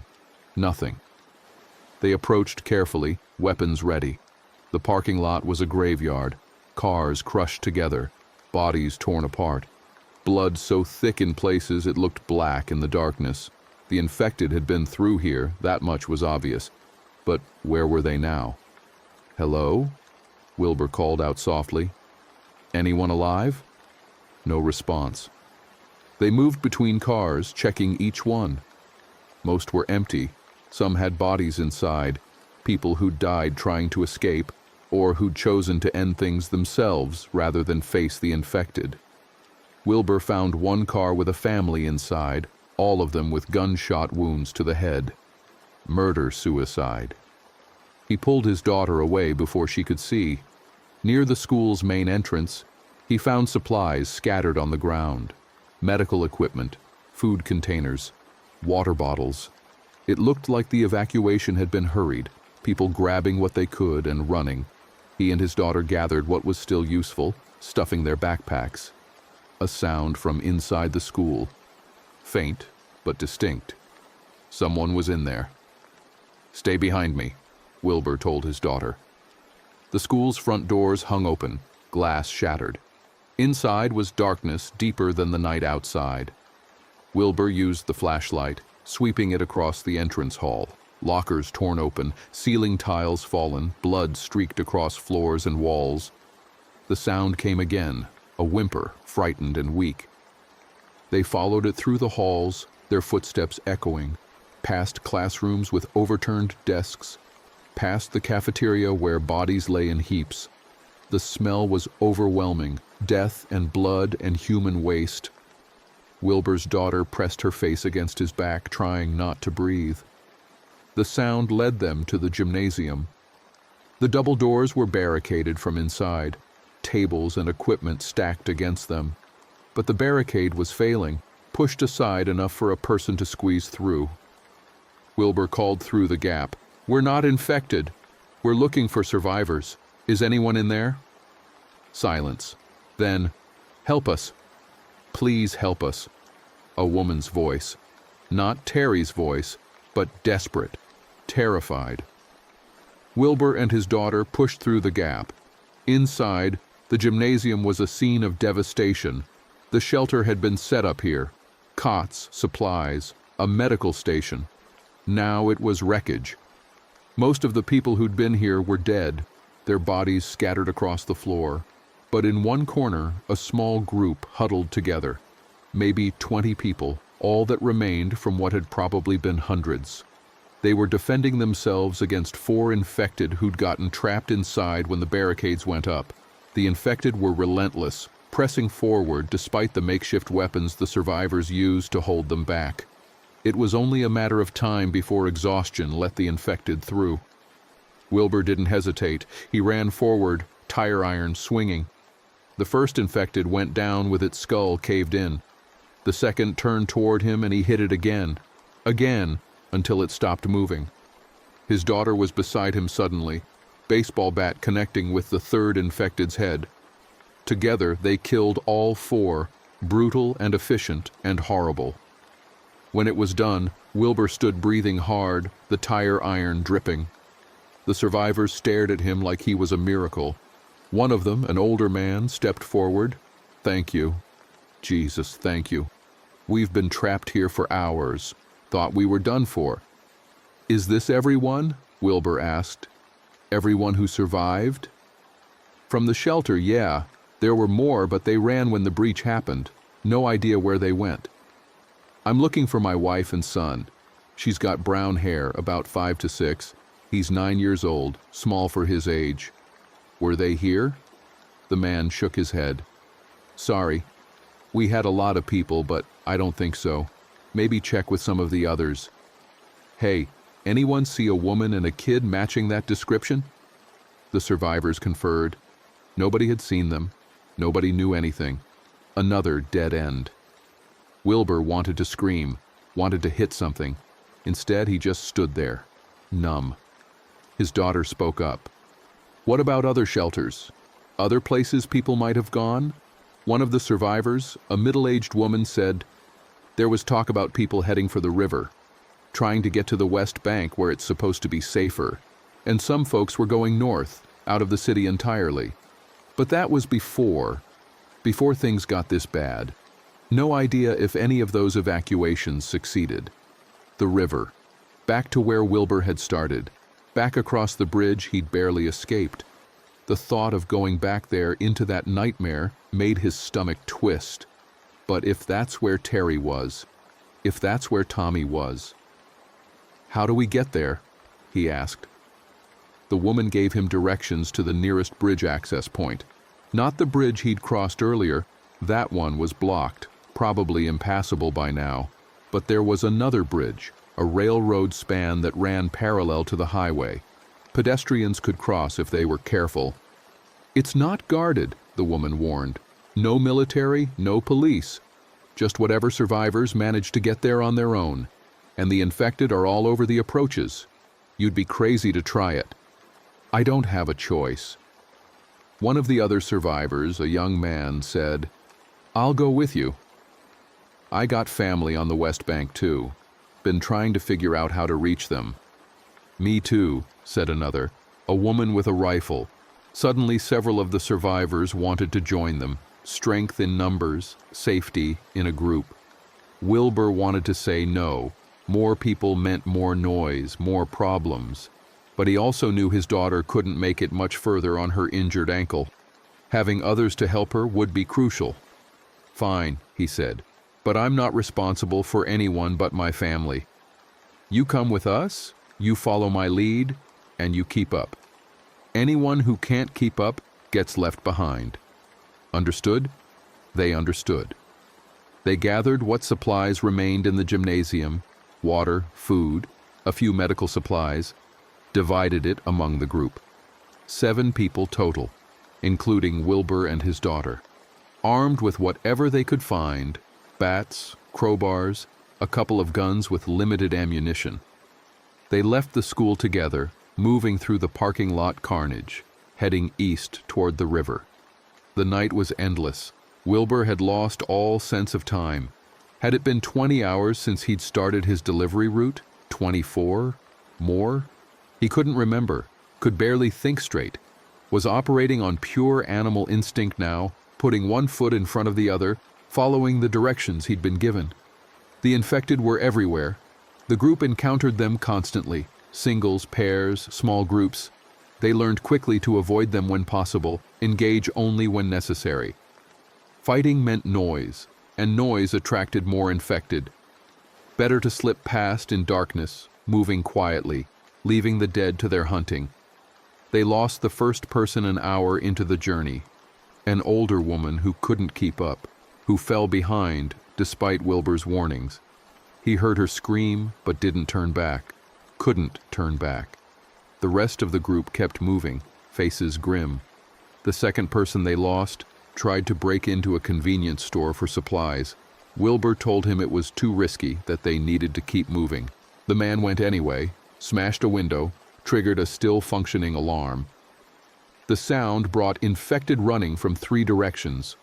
Nothing. They approached carefully, weapons ready. The parking lot was a graveyard, cars crushed together, bodies torn apart. Blood so thick in places it looked black in the darkness. The infected had been through here, that much was obvious. But where were they now? "Hello?" Wilbur called out softly. "Anyone alive?" No response. They moved between cars, checking each one. Most were empty. Some had bodies inside, people who'd died trying to escape, or who'd chosen to end things themselves rather than face the infected. Wilbur found one car with a family inside, all of them with gunshot wounds to the head. Murder-suicide. He pulled his daughter away before she could see. Near the school's main entrance, he found supplies scattered on the ground. Medical equipment, food containers, water bottles. It looked like the evacuation had been hurried, people grabbing what they could and running. He and his daughter gathered what was still useful, stuffing their backpacks. A sound from inside the school. Faint, but distinct. Someone was in there. "Stay behind me," Wilbur told his daughter. The school's front doors hung open, glass shattered. Inside was darkness deeper than the night outside. Wilbur used the flashlight, sweeping it across the entrance hall. Lockers torn open, ceiling tiles fallen, blood streaked across floors and walls. The sound came again, a whimper, frightened and weak. They followed it through the halls, their footsteps echoing, past classrooms with overturned desks, past the cafeteria where bodies lay in heaps. The smell was overwhelming, death and blood and human waste. Wilbur's daughter pressed her face against his back, trying not to breathe. The sound led them to the gymnasium. The double doors were barricaded from inside, tables and equipment stacked against them. But the barricade was failing, pushed aside enough for a person to squeeze through. Wilbur called through the gap. "We're not infected. We're looking for survivors. Is anyone in there?" Silence. Then, "Help us. Please help us." A woman's voice. Not Terry's voice, but desperate, terrified. Wilbur and his daughter pushed through the gap. Inside, the gymnasium was a scene of devastation. The shelter had been set up here. Cots, supplies, a medical station. Now it was wreckage. Most of the people who'd been here were dead, their bodies scattered across the floor. But in one corner, a small group huddled together. Maybe 20 people, all that remained from what had probably been hundreds. They were defending themselves against 4 infected who'd gotten trapped inside when the barricades went up. The infected were relentless, pressing forward despite the makeshift weapons the survivors used to hold them back. It was only a matter of time before exhaustion let the infected through. Wilbur didn't hesitate. He ran forward, tire iron swinging. The first infected went down with its skull caved in. The second turned toward him and he hit it again, until it stopped moving. His daughter was beside him suddenly, baseball bat connecting with the third infected's head. Together they killed all 4, brutal and efficient and horrible. When it was done, Wilbur stood breathing hard, the tire iron dripping. The survivors stared at him like he was a miracle. One of them, an older man, stepped forward. "Thank you. Jesus, thank you. We've been trapped here for hours. Thought we were done for." "Is this everyone?" Wilbur asked. "Everyone who survived?" "From the shelter, yeah. There were more, but they ran when the breach happened. No idea where they went. I'm looking for my wife and son. She's got brown hair, about 5 to 6. He's 9 years old, small for his age. Were they here?" The man shook his head. "Sorry. We had a lot of people, but I don't think so. Maybe check with some of the others." "Hey, anyone see a woman and a kid matching that description?" The survivors conferred. Nobody had seen them. Nobody knew anything. Another dead end. Wilbur wanted to scream, wanted to hit something. Instead, he just stood there, numb. His daughter spoke up. "What about other shelters? Other places people might have gone?" One of the survivors, a middle-aged woman, said, "There was talk about people heading for the river." trying to get to the West Bank where it's supposed to be safer, and some folks were going north, out of the city entirely. But that was before things got this bad. No idea if any of those evacuations succeeded. The river. Back to where Wilbur had started. Back across the bridge he'd barely escaped. The thought of going back there into that nightmare made his stomach twist. But if that's where Terry was, if that's where Tommy was. "How do we get there?" he asked. The woman gave him directions to the nearest bridge access point. Not the bridge he'd crossed earlier, that one was blocked, probably impassable by now. But there was another bridge, a railroad span that ran parallel to the highway. Pedestrians could cross if they were careful. "It's not guarded," the woman warned. "No military, no police. Just whatever survivors manage to get there on their own. And the infected are all over the approaches. You'd be crazy to try it." "I don't have a choice." One of the other survivors, a young man, said, "I'll go with you. I got family on the West Bank too. Been trying to figure out how to reach them." "Me too," said another, a woman with a rifle. Suddenly several of the survivors wanted to join them. Strength in numbers, safety in a group. Wilbur wanted to say no. More people meant more noise, more problems. But he also knew his daughter couldn't make it much further on her injured ankle. Having others to help her would be crucial. "Fine," he said, "but I'm not responsible for anyone but my family. You come with us, you follow my lead, and you keep up. Anyone who can't keep up gets left behind." Understood? They understood. They gathered what supplies remained in the gymnasium, water, food, a few medical supplies, divided it among the group. 7 people total, including Wilbur and his daughter. Armed with whatever they could find, bats, crowbars, a couple of guns with limited ammunition. They left the school together, moving through the parking lot carnage, heading east toward the river. The night was endless. Wilbur had lost all sense of time. Had it been 20 hours since he'd started his delivery route? 24? More? He couldn't remember, could barely think straight. Was operating on pure animal instinct now, putting one foot in front of the other, following the directions he'd been given. The infected were everywhere. The group encountered them constantly, singles, pairs, small groups. They learned quickly to avoid them when possible, engage only when necessary. Fighting meant noise, and noise attracted more infected. Better to slip past in darkness, moving quietly, leaving the dead to their hunting. They lost the first person an hour into the journey, an older woman who couldn't keep up, who fell behind despite Wilbur's warnings. He heard her scream but didn't turn back, couldn't turn back. The rest of the group kept moving, faces grim. The second person they lost tried to break into a convenience store for supplies. Wilbur told him it was too risky, that they needed to keep moving. The man went anyway, smashed a window, triggered a still-functioning alarm. The sound brought infected running from 3 directions.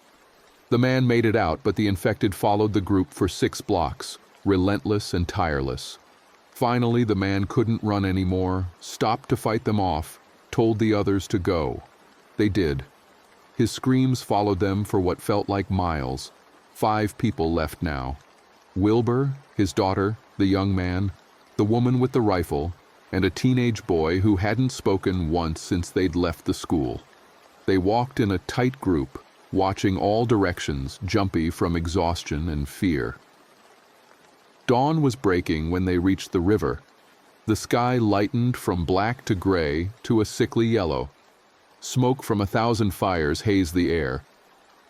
The man made it out, but the infected followed the group for 6 blocks, relentless and tireless. Finally, the man couldn't run anymore, stopped to fight them off, told the others to go. They did. His screams followed them for what felt like miles. 5 people left now. Wilbur, his daughter, the young man, the woman with the rifle, and a teenage boy who hadn't spoken once since they'd left the school. They walked in a tight group, watching all directions, jumpy from exhaustion and fear. Dawn was breaking when they reached the river. The sky lightened from black to gray to a sickly yellow. Smoke from 1,000 fires hazed the air.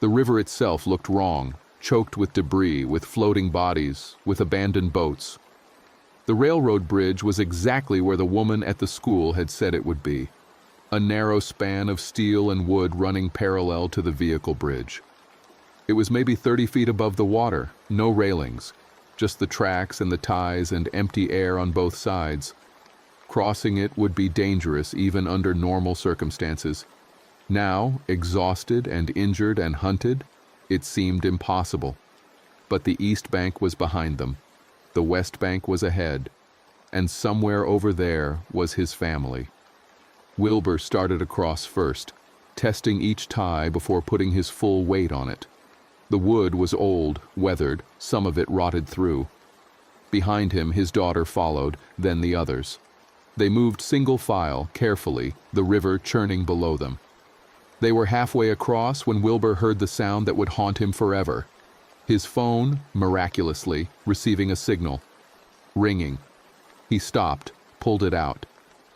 The river itself looked wrong, choked with debris, with floating bodies, with abandoned boats. The railroad bridge was exactly where the woman at the school had said it would be. A narrow span of steel and wood running parallel to the vehicle bridge. It was maybe 30 feet above the water, no railings, just the tracks and the ties and empty air on both sides. Crossing it would be dangerous even under normal circumstances. Now, exhausted and injured and hunted, it seemed impossible. But the East Bank was behind them. The West Bank was ahead, and somewhere over there was his family. Wilbur started across first, testing each tie before putting his full weight on it. The wood was old, weathered, some of it rotted through. Behind him, his daughter followed, then the others. They moved single file, carefully, the river churning below them. They were halfway across when Wilbur heard the sound that would haunt him forever. His phone, miraculously, receiving a signal. Ringing. He stopped, pulled it out.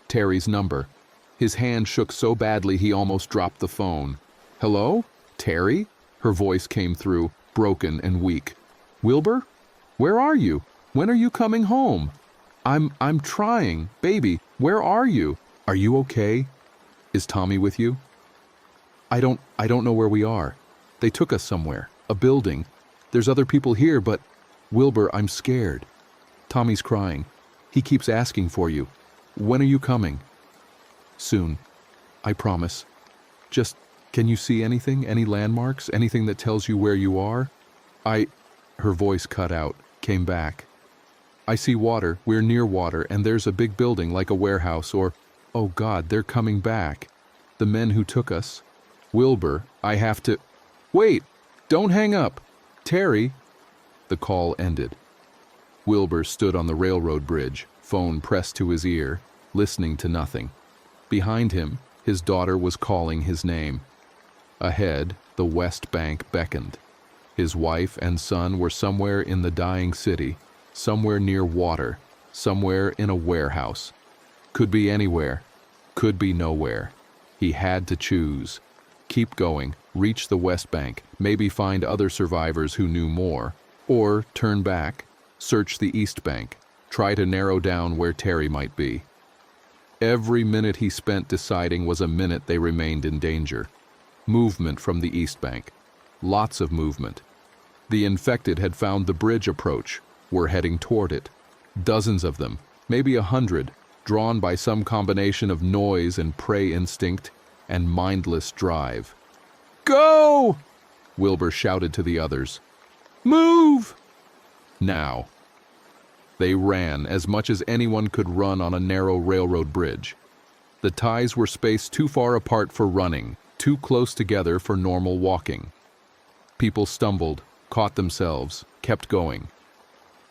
Terry's number. His hand shook so badly he almost dropped the phone. "Hello? Terry?" Her voice came through, broken and weak. "Wilbur? Where are you? When are you coming home? I'm trying. Baby, where are you? Are you okay? Is Tommy with you?" I don't know where we are. They took us somewhere. A building. There's other people here, but... Wilbur, I'm scared. Tommy's crying. He keeps asking for you. When are you coming? Soon. I promise. Just, can you see anything? Any landmarks? Anything that tells you where you are? Her voice cut out, came back. I see water. We're near water, and there's a big building like a warehouse or... Oh God, they're coming back. The men who took us. Wilbur, I have to... Wait! Don't hang up! Terry! The call ended. Wilbur stood on the railroad bridge, phone pressed to his ear, listening to nothing. Behind him, his daughter was calling his name. Ahead, the West Bank beckoned. His wife and son were somewhere in the dying city, somewhere near water, somewhere in a warehouse. Could be anywhere, could be nowhere. He had to choose. Keep going, reach the West Bank, maybe find other survivors who knew more, or turn back, search the East Bank, try to narrow down where Terry might be. Every minute he spent deciding was a minute they remained in danger. Movement from the East Bank. Lots of movement. The infected had found the bridge approach, were heading toward it. Dozens of them, maybe 100, drawn by some combination of noise and prey instinct and mindless drive. Go! Wilbur shouted to the others. Move! Now. They ran as much as anyone could run on a narrow railroad bridge. The ties were spaced too far apart for running, too close together for normal walking. People stumbled, caught themselves, kept going.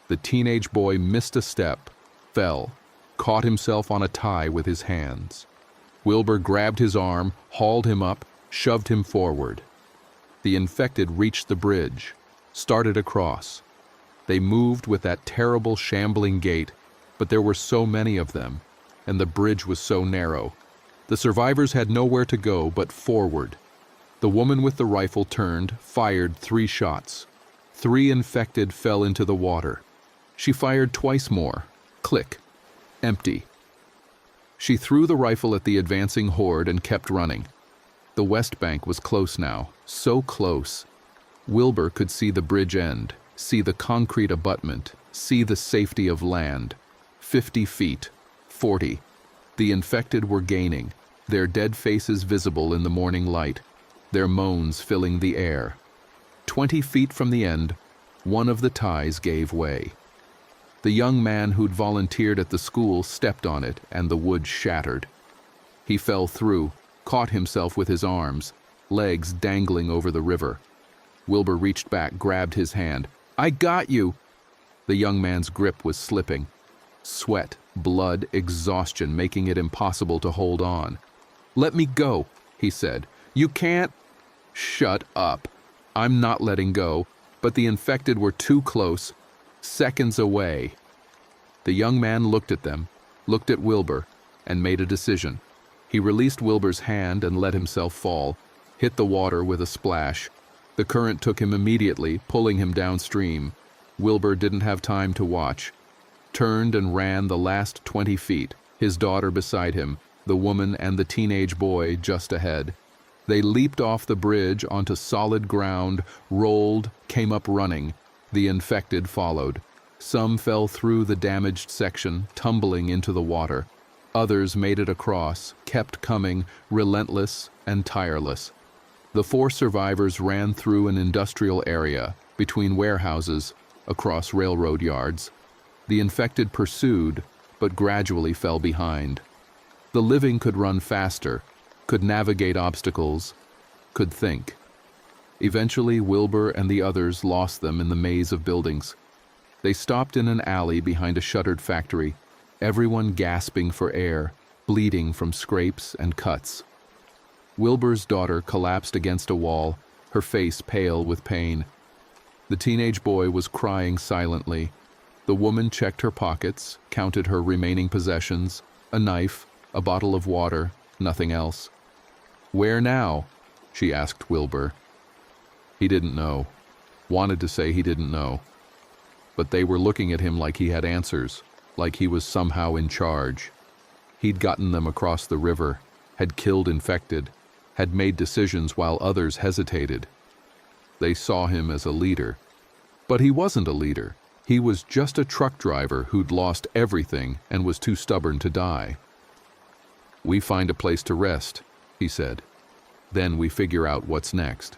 The teenage boy missed a step, fell, caught himself on a tie with his hands. Wilbur grabbed his arm, hauled him up, shoved him forward. The infected reached the bridge, started across. They moved with that terrible shambling gait, but there were so many of them, and the bridge was so narrow. The survivors had nowhere to go but forward. The woman with the rifle turned, fired 3 shots. 3 infected fell into the water. She fired twice more. Click. Empty. She threw the rifle at the advancing horde and kept running. The West Bank was close now, so close. Wilbur could see the bridge end, see the concrete abutment, see the safety of land. 50 feet, 40. The infected were gaining, their dead faces visible in the morning light, their moans filling the air. 20 feet from the end, one of the ties gave way. The young man who'd volunteered at the school stepped on it, and the wood shattered. He fell through, caught himself with his arms, legs dangling over the river. Wilbur reached back, grabbed his hand. I got you! The young man's grip was slipping. Sweat, blood, exhaustion making it impossible to hold on. Let me go, he said. You can't... Shut up. I'm not letting go, but the infected were too close, seconds away. The young man looked at them, looked at Wilbur, and made a decision. He released Wilbur's hand and let himself fall, hit the water with a splash. The current took him immediately, pulling him downstream. Wilbur didn't have time to watch. Turned and ran the last 20 feet, his daughter beside him, the woman and the teenage boy just ahead. They leaped off the bridge onto solid ground, rolled, came up running. The infected followed. Some fell through the damaged section, tumbling into the water. Others made it across, kept coming, relentless and tireless. The 4 survivors ran through an industrial area, between warehouses, across railroad yards. The infected pursued, but gradually fell behind. The living could run faster, could navigate obstacles, could think. Eventually, Wilbur and the others lost them in the maze of buildings. They stopped in an alley behind a shuttered factory, everyone gasping for air, bleeding from scrapes and cuts. Wilbur's daughter collapsed against a wall, her face pale with pain. The teenage boy was crying silently. The woman checked her pockets, counted her remaining possessions, a knife, a bottle of water, nothing else. "Where now?" she asked Wilbur. He didn't know. Wanted to say he didn't know. But they were looking at him like he had answers, like he was somehow in charge. He'd gotten them across the river, had killed infected, had made decisions while others hesitated. They saw him as a leader. But he wasn't a leader. He was just a truck driver who'd lost everything and was too stubborn to die. "We find a place to rest," he said. "Then we figure out what's next."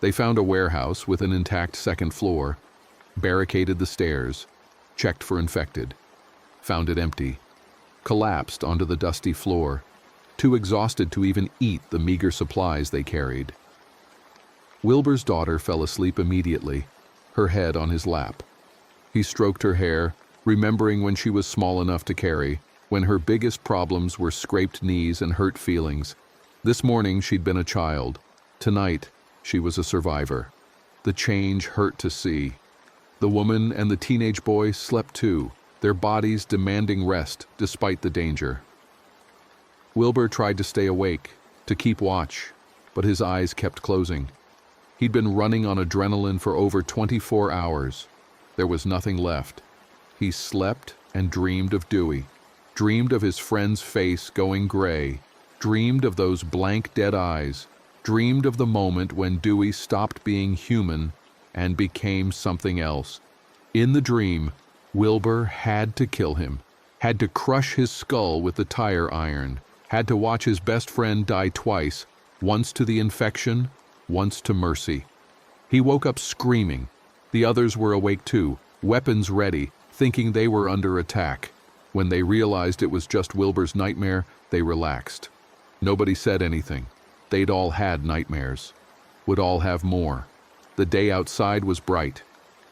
They found a warehouse with an intact second floor, barricaded the stairs, checked for infected, found it empty, collapsed onto the dusty floor, too exhausted to even eat the meager supplies they carried. Wilbur's daughter fell asleep immediately, her head on his lap. He stroked her hair, remembering when she was small enough to carry, when her biggest problems were scraped knees and hurt feelings. This morning she'd been a child. Tonight, she was a survivor. The change hurt to see. The woman and the teenage boy slept too, their bodies demanding rest despite the danger. Wilbur tried to stay awake, to keep watch, but his eyes kept closing. He'd been running on adrenaline for over 24 hours. There was nothing left. He slept and dreamed of Dewey, dreamed of his friend's face going gray, dreamed of those blank dead eyes, dreamed of the moment when Dewey stopped being human and became something else. In the dream, Wilbur had to kill him, had to crush his skull with the tire iron, had to watch his best friend die twice, once to the infection, once to mercy. He woke up screaming. The others were awake too, weapons ready, thinking they were under attack. When they realized it was just Wilbur's nightmare, they relaxed. Nobody said anything. They'd all had nightmares. Would all have more. The day outside was bright.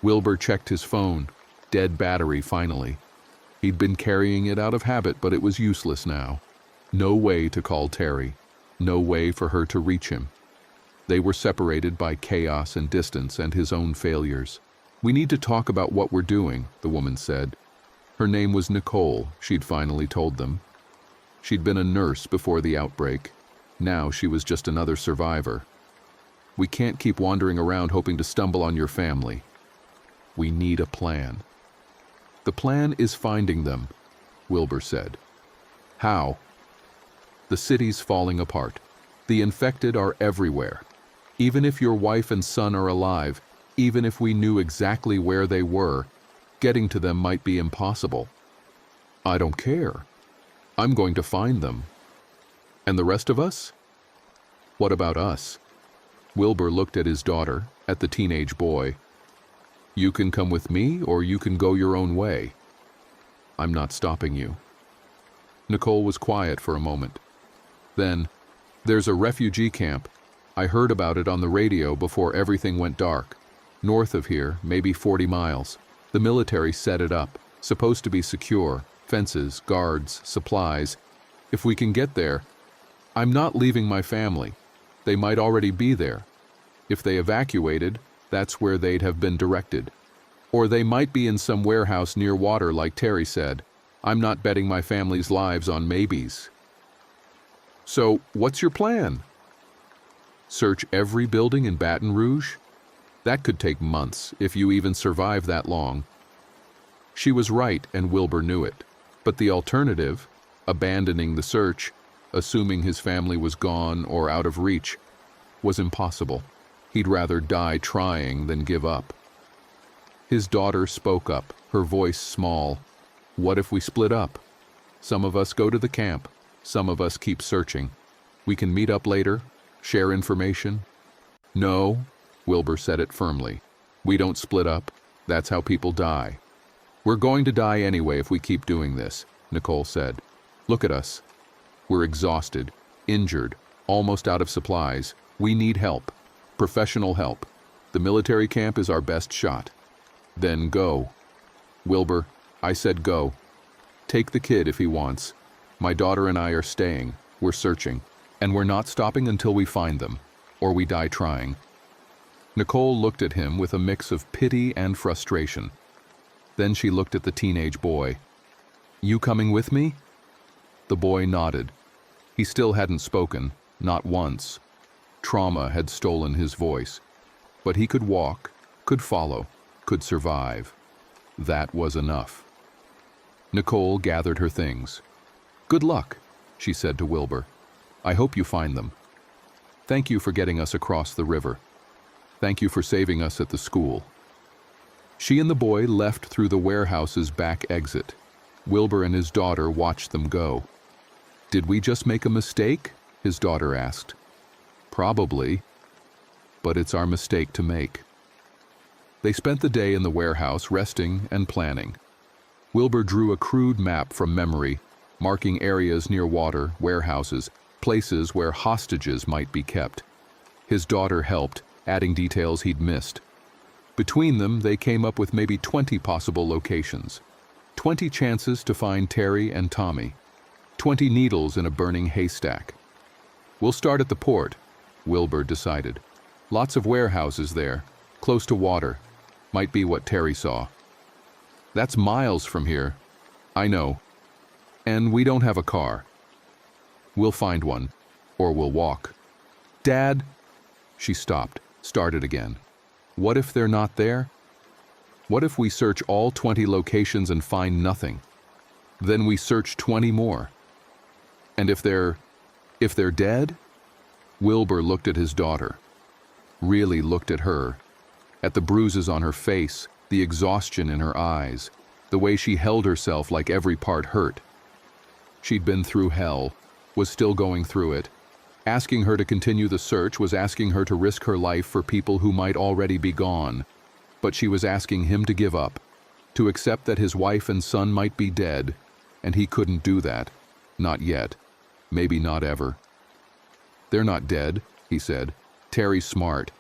Wilbur checked his phone. Dead battery, finally. He'd been carrying it out of habit, but it was useless now. No way to call Terry. No way for her to reach him. They were separated by chaos and distance and his own failures. "We need to talk about what we're doing," the woman said. Her name was Nicole, she'd finally told them. She'd been a nurse before the outbreak. Now she was just another survivor. "We can't keep wandering around hoping to stumble on your family. We need a plan." "The plan is finding them," Wilbur said. "How?" "The city's falling apart. The infected are everywhere. Even if your wife and son are alive, even if we knew exactly where they were, getting to them might be impossible." "I don't care. I'm going to find them." "And the rest of us?" "What about us?" Wilbur looked at his daughter, at the teenage boy. "You can come with me, or you can go your own way. I'm not stopping you." Nicole was quiet for a moment. Then, "There's a refugee camp. I heard about it on the radio before everything went dark. North of here, maybe 40 miles. The military set it up, supposed to be secure, fences, guards, supplies. If we can get there, I'm not leaving my family. They might already be there. If they evacuated, that's where they'd have been directed. Or they might be in some warehouse near water like Terry said. I'm not betting my family's lives on maybes." "So, what's your plan?" "Search every building in Baton Rouge? That could take months, if you even survive that long." She was right, and Wilbur knew it. But the alternative, abandoning the search, assuming his family was gone or out of reach, was impossible. He'd rather die trying than give up. His daughter spoke up, her voice small. "What if we split up? Some of us go to the camp, some of us keep searching. We can meet up later, share information." "No," Wilbur said it firmly. "We don't split up. That's how people die. We're going to die anyway if we keep doing this, Nicole said. Look at us. We're exhausted, injured, almost out of supplies. We need help. Professional help. The military camp is our best shot. Then go. Wilbur, I said go. Take the kid if he wants. My daughter and I are staying. We're searching. And we're not stopping until we find them, or we die trying. Nicole looked at him with a mix of pity and frustration. Then she looked at the teenage boy. You coming with me? The boy nodded. He still hadn't spoken, not once. Trauma had stolen his voice. But he could walk, could follow, could survive. That was enough. Nicole gathered her things. Good luck, she said to Wilbur. I hope you find them. Thank you for getting us across the river. Thank you for saving us at the school. She and the boy left through the warehouse's back exit. Wilbur and his daughter watched them go. Did we just make a mistake? His daughter asked. Probably, but it's our mistake to make. They spent the day in the warehouse resting and planning. Wilbur drew a crude map from memory, marking areas near water, warehouses, places where hostages might be kept. His daughter helped, adding details he'd missed. Between them, they came up with maybe 20 possible locations. 20 chances to find Terry and Tommy. 20 needles in a burning haystack. We'll start at the port, Wilbur decided. Lots of warehouses there, close to water. Might be what Terry saw. That's miles from here. I know. And we don't have a car. We'll find one, or we'll walk. Dad? She stopped, started again. What if they're not there? What if we search all 20 locations and find nothing? Then we search 20 more. And if they're dead? Wilbur looked at his daughter. Really looked at her. At the bruises on her face, the exhaustion in her eyes, the way she held herself like every part hurt. She'd been through hell, was still going through it. Asking her to continue the search was asking her to risk her life for people who might already be gone. But she was asking him to give up, to accept that his wife and son might be dead, and he couldn't do that. Not yet. Maybe not ever. They're not dead, he said. Terry's smart.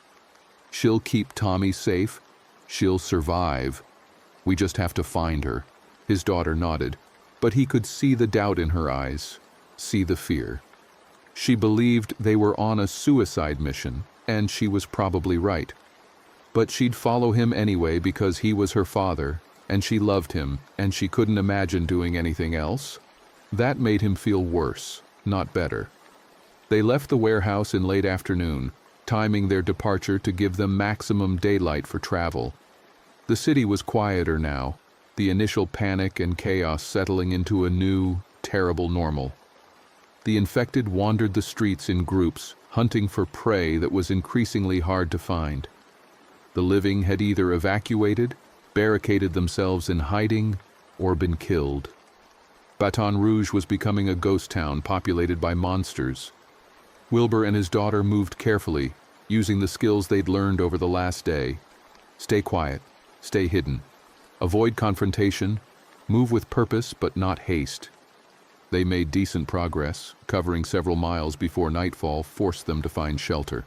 She'll keep Tommy safe. She'll survive. We just have to find her. His daughter nodded, but he could see the doubt in her eyes, see the fear. She believed they were on a suicide mission, and she was probably right. But she'd follow him anyway because he was her father, and she loved him, and she couldn't imagine doing anything else. That made him feel worse, not better. They left the warehouse in late afternoon, timing their departure to give them maximum daylight for travel. The city was quieter now, the initial panic and chaos settling into a new, terrible normal. The infected wandered the streets in groups, hunting for prey that was increasingly hard to find. The living had either evacuated, barricaded themselves in hiding, or been killed. Baton Rouge was becoming a ghost town populated by monsters. Wilbur and his daughter moved carefully, using the skills they'd learned over the last day. Stay quiet, stay hidden, avoid confrontation, move with purpose but not haste. They made decent progress, covering several miles before nightfall forced them to find shelter.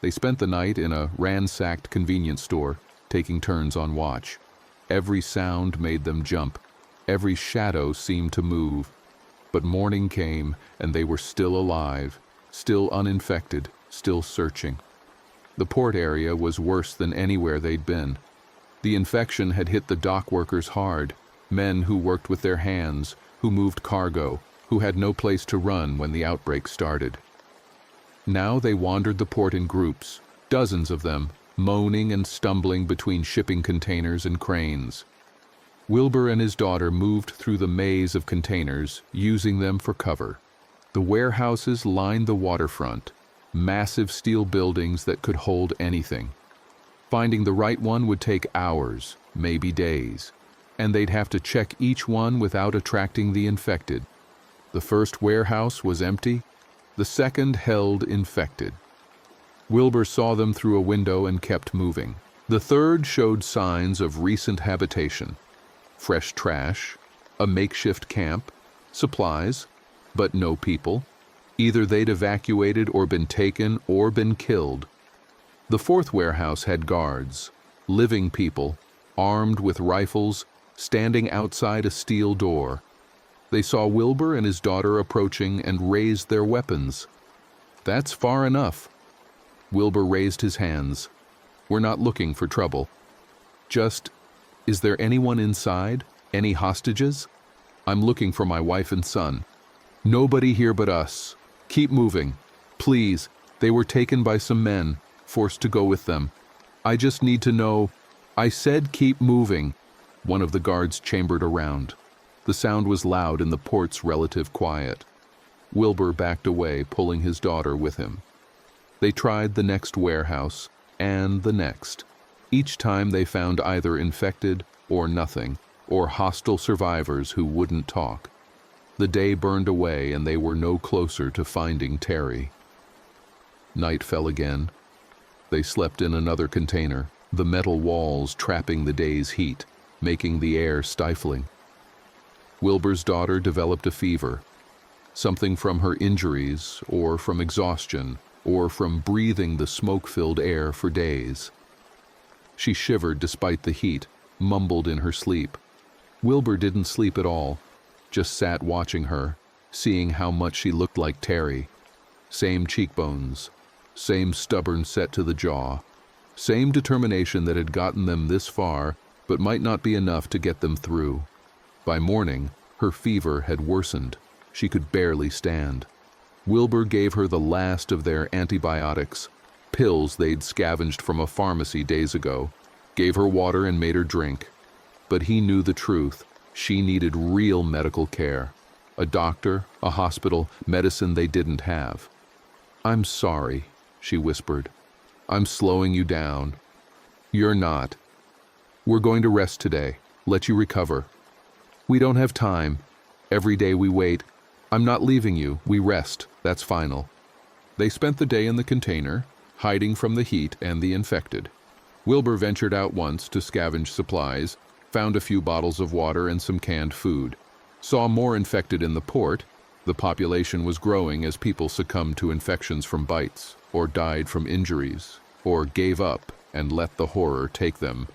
They spent the night in a ransacked convenience store, taking turns on watch. Every sound made them jump. Every shadow seemed to move. But morning came, and they were still alive, still uninfected, still searching. The port area was worse than anywhere they'd been. The infection had hit the dock workers hard, men who worked with their hands, who moved cargo, who had no place to run when the outbreak started. Now they wandered the port in groups, dozens of them, moaning and stumbling between shipping containers and cranes. Wilbur and his daughter moved through the maze of containers, using them for cover. The warehouses lined the waterfront, massive steel buildings that could hold anything. Finding the right one would take hours, maybe days, and they'd have to check each one without attracting the infected. The first warehouse was empty, the second held infected. Wilbur saw them through a window and kept moving. The third showed signs of recent habitation. fresh trash, a makeshift camp, supplies, but no people. Either they'd evacuated or been taken or been killed. The fourth warehouse had guards, living people, armed with rifles, standing outside a steel door. They saw Wilbur and his daughter approaching and raised their weapons. That's far enough. Wilbur raised his hands. We're not looking for trouble. Just, is there anyone inside? Any hostages? I'm looking for my wife and son. Nobody here but us. Keep moving. Please, they were taken by some men, forced to go with them. I just need to know. I said keep moving. One of the guards chambered around. The sound was loud in the port's relative quiet. Wilbur backed away, pulling his daughter with him. They tried the next warehouse, and the next. Each time they found either infected or nothing, or hostile survivors who wouldn't talk. The day burned away and they were no closer to finding Terry. Night fell again. They slept in another container, the metal walls trapping the day's heat, making the air stifling. Wilbur's daughter developed a fever, something from her injuries, or from exhaustion, or from breathing the smoke-filled air for days. She shivered despite the heat, mumbled in her sleep. Wilbur didn't sleep at all, just sat watching her, seeing how much she looked like Terry. Same cheekbones, same stubborn set to the jaw, same determination that had gotten them this far, but might not be enough to get them through. By morning, her fever had worsened. She could barely stand. Wilbur gave her the last of their antibiotics, pills they'd scavenged from a pharmacy days ago, gave her water and made her drink. But he knew the truth. She needed real medical care. A doctor, a hospital, medicine they didn't have. I'm sorry, she whispered. I'm slowing you down. You're not. We're going to rest today, let you recover. We don't have time. Every day we wait. I'm not leaving you, we rest, that's final. They spent the day in the container, hiding from the heat and the infected. Wilbur ventured out once to scavenge supplies, found a few bottles of water and some canned food. Saw more infected in the port. The population was growing as people succumbed to infections from bites, or died from injuries, or gave up and let the horror take them.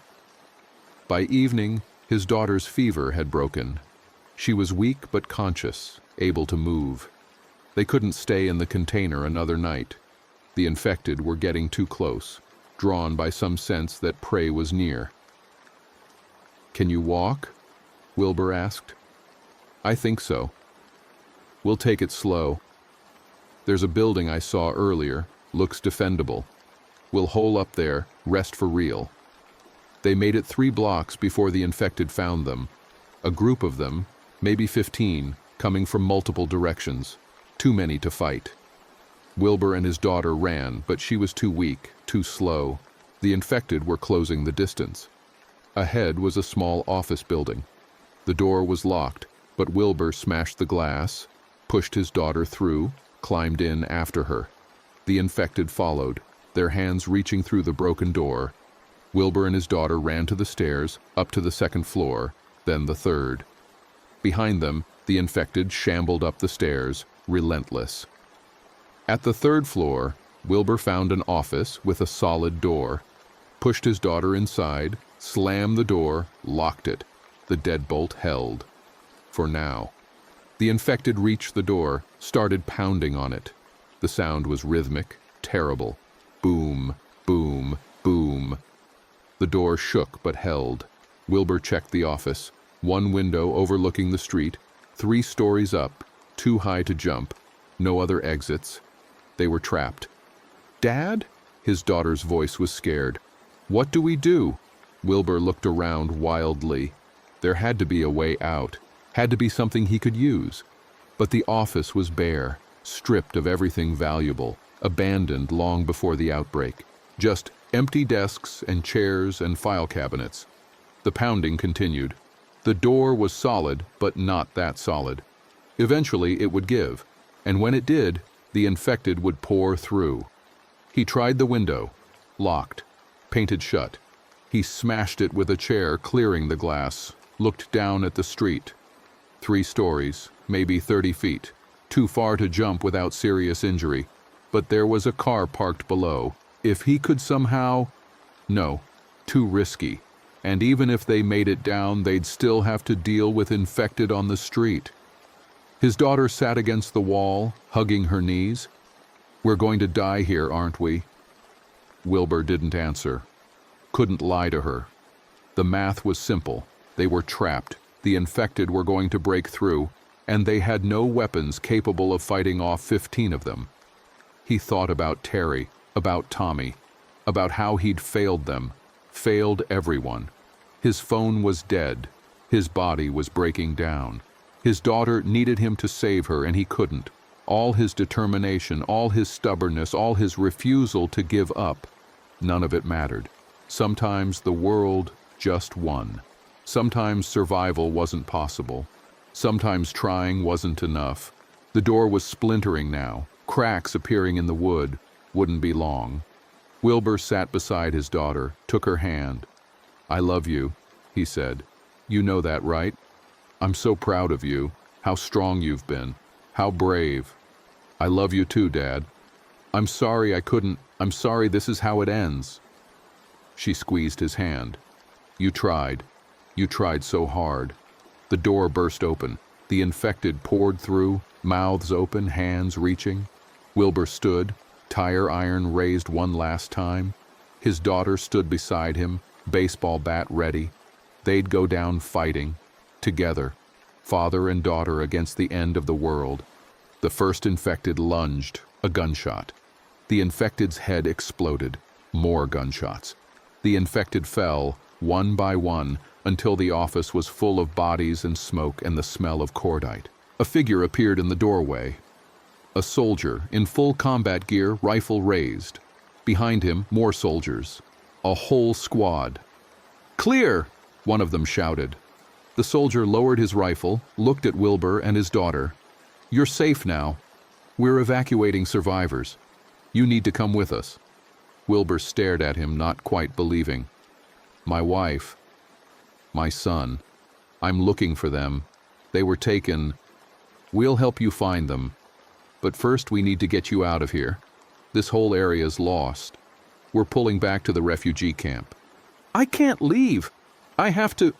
By evening, his daughter's fever had broken. She was weak but conscious, able to move. They couldn't stay in the container another night. The infected were getting too close, drawn by some sense that prey was near. Can you walk? Wilbur asked. I think so. We'll take it slow. There's a building I saw earlier, looks defendable. We'll hole up there, rest for real. They made it 3 blocks before the infected found them. A group of them, maybe 15, coming from multiple directions. Too many to fight. Wilbur and his daughter ran, but she was too weak, too slow. The infected were closing the distance. Ahead was a small office building. The door was locked, but Wilbur smashed the glass, pushed his daughter through, climbed in after her. The infected followed, their hands reaching through the broken door. Wilbur and his daughter ran to the stairs, up to the 2nd floor, then the 3rd. Behind them, the infected shambled up the stairs, relentless. At the 3rd floor, Wilbur found an office with a solid door, pushed his daughter inside, slammed the door, locked it. The deadbolt held. For now. The infected reached the door, started pounding on it. The sound was rhythmic, terrible. Boom, boom, boom. The door shook but held. Wilbur checked the office. 1 window overlooking the street, 3 stories up, too high to jump, no other exits. They were trapped. Dad? His daughter's voice was scared. What do we do? Wilbur looked around wildly. There had to be a way out, had to be something he could use. But the office was bare, stripped of everything valuable, abandoned long before the outbreak. Just empty desks and chairs and file cabinets. The pounding continued. The door was solid, but not that solid. Eventually it would give, and when it did, the infected would pour through. He tried the window, locked, painted shut. He smashed it with a chair, clearing the glass. looked down at the street. 3 stories, maybe 30 feet. Too far to jump without serious injury. But there was a car parked below. If he could somehow... No, too risky. And even if they made it down, they'd still have to deal with infected on the street. His daughter sat against the wall, hugging her knees. "We're going to die here, aren't we?" Wilbur didn't answer. Couldn't lie to her. The math was simple. They were trapped. The infected were going to break through, and they had no weapons capable of fighting off 15 of them. He thought about Terry, about Tommy, about how he'd failed them, failed everyone. His phone was dead. His body was breaking down. His daughter needed him to save her, and he couldn't. All his determination, all his stubbornness, all his refusal to give up, none of it mattered. Sometimes the world just won. Sometimes survival wasn't possible. Sometimes trying wasn't enough. The door was splintering now, cracks appearing in the wood. Wouldn't be long. Wilbur sat beside his daughter, took her hand. "I love you," he said. "You know that, right? I'm so proud of you, how strong you've been, how brave. I love you too, Dad. I'm sorry I couldn't. I'm sorry this is how it ends." She squeezed his hand. "You tried. You tried so hard." The door burst open. The infected poured through, mouths open, hands reaching. Wilbur stood, tire iron raised one last time. His daughter stood beside him, baseball bat ready. They'd go down fighting, together, father and daughter against the end of the world. The first infected lunged, a gunshot. The infected's head exploded, more gunshots. The infected fell, one by one, until the office was full of bodies and smoke and the smell of cordite. A figure appeared in the doorway. A soldier, in full combat gear, rifle raised. Behind him, more soldiers. A whole squad. "Clear!" one of them shouted. The soldier lowered his rifle, looked at Wilbur and his daughter. "You're safe now. We're evacuating survivors. You need to come with us." Wilbur stared at him, not quite believing. "My wife. My son. I'm looking for them. They were taken. We'll help you find them. But first we need to get you out of here. This whole area's lost. We're pulling back to the refugee camp." "I can't leave. I have to..."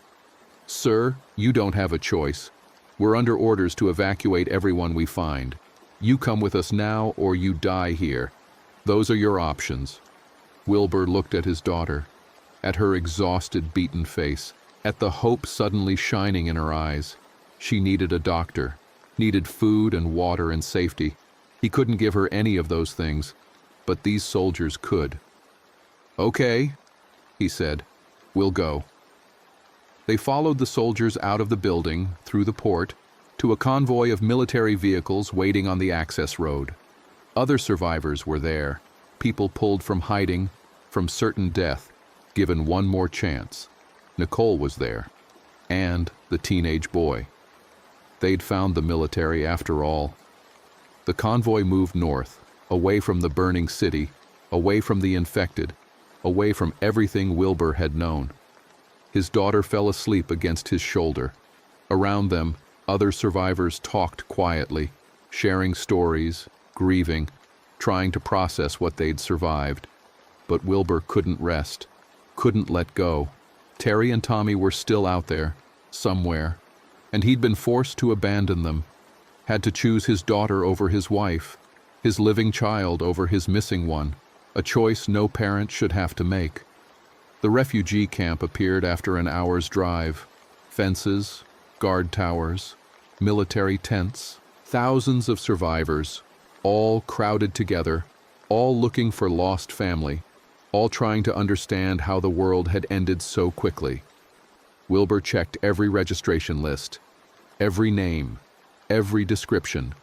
"Sir, you don't have a choice. We're under orders to evacuate everyone we find. You come with us now or you die here. Those are your options." Wilbur looked at his daughter, at her exhausted, beaten face, at the hope suddenly shining in her eyes. She needed a doctor, needed food and water and safety. He couldn't give her any of those things, but these soldiers could. "Okay," he said, "we'll go." They followed the soldiers out of the building, through the port, to a convoy of military vehicles waiting on the access road. Other survivors were there, people pulled from hiding, from certain death, given one more chance. Nicole was there, and the teenage boy. They'd found the military after all. The convoy moved north, away from the burning city, away from the infected, away from everything Wilbur had known. His daughter fell asleep against his shoulder. Around them, other survivors talked quietly, sharing stories, grieving, trying to process what they'd survived. But Wilbur couldn't rest, couldn't let go. Terry and Tommy were still out there, somewhere, and he'd been forced to abandon them, had to choose his daughter over his wife, his living child over his missing one, a choice no parent should have to make. The refugee camp appeared after an hour's drive. Fences, guard towers, military tents, thousands of survivors, all crowded together, all looking for lost family, all trying to understand how the world had ended so quickly. Wilbur checked every registration list, every name, every description,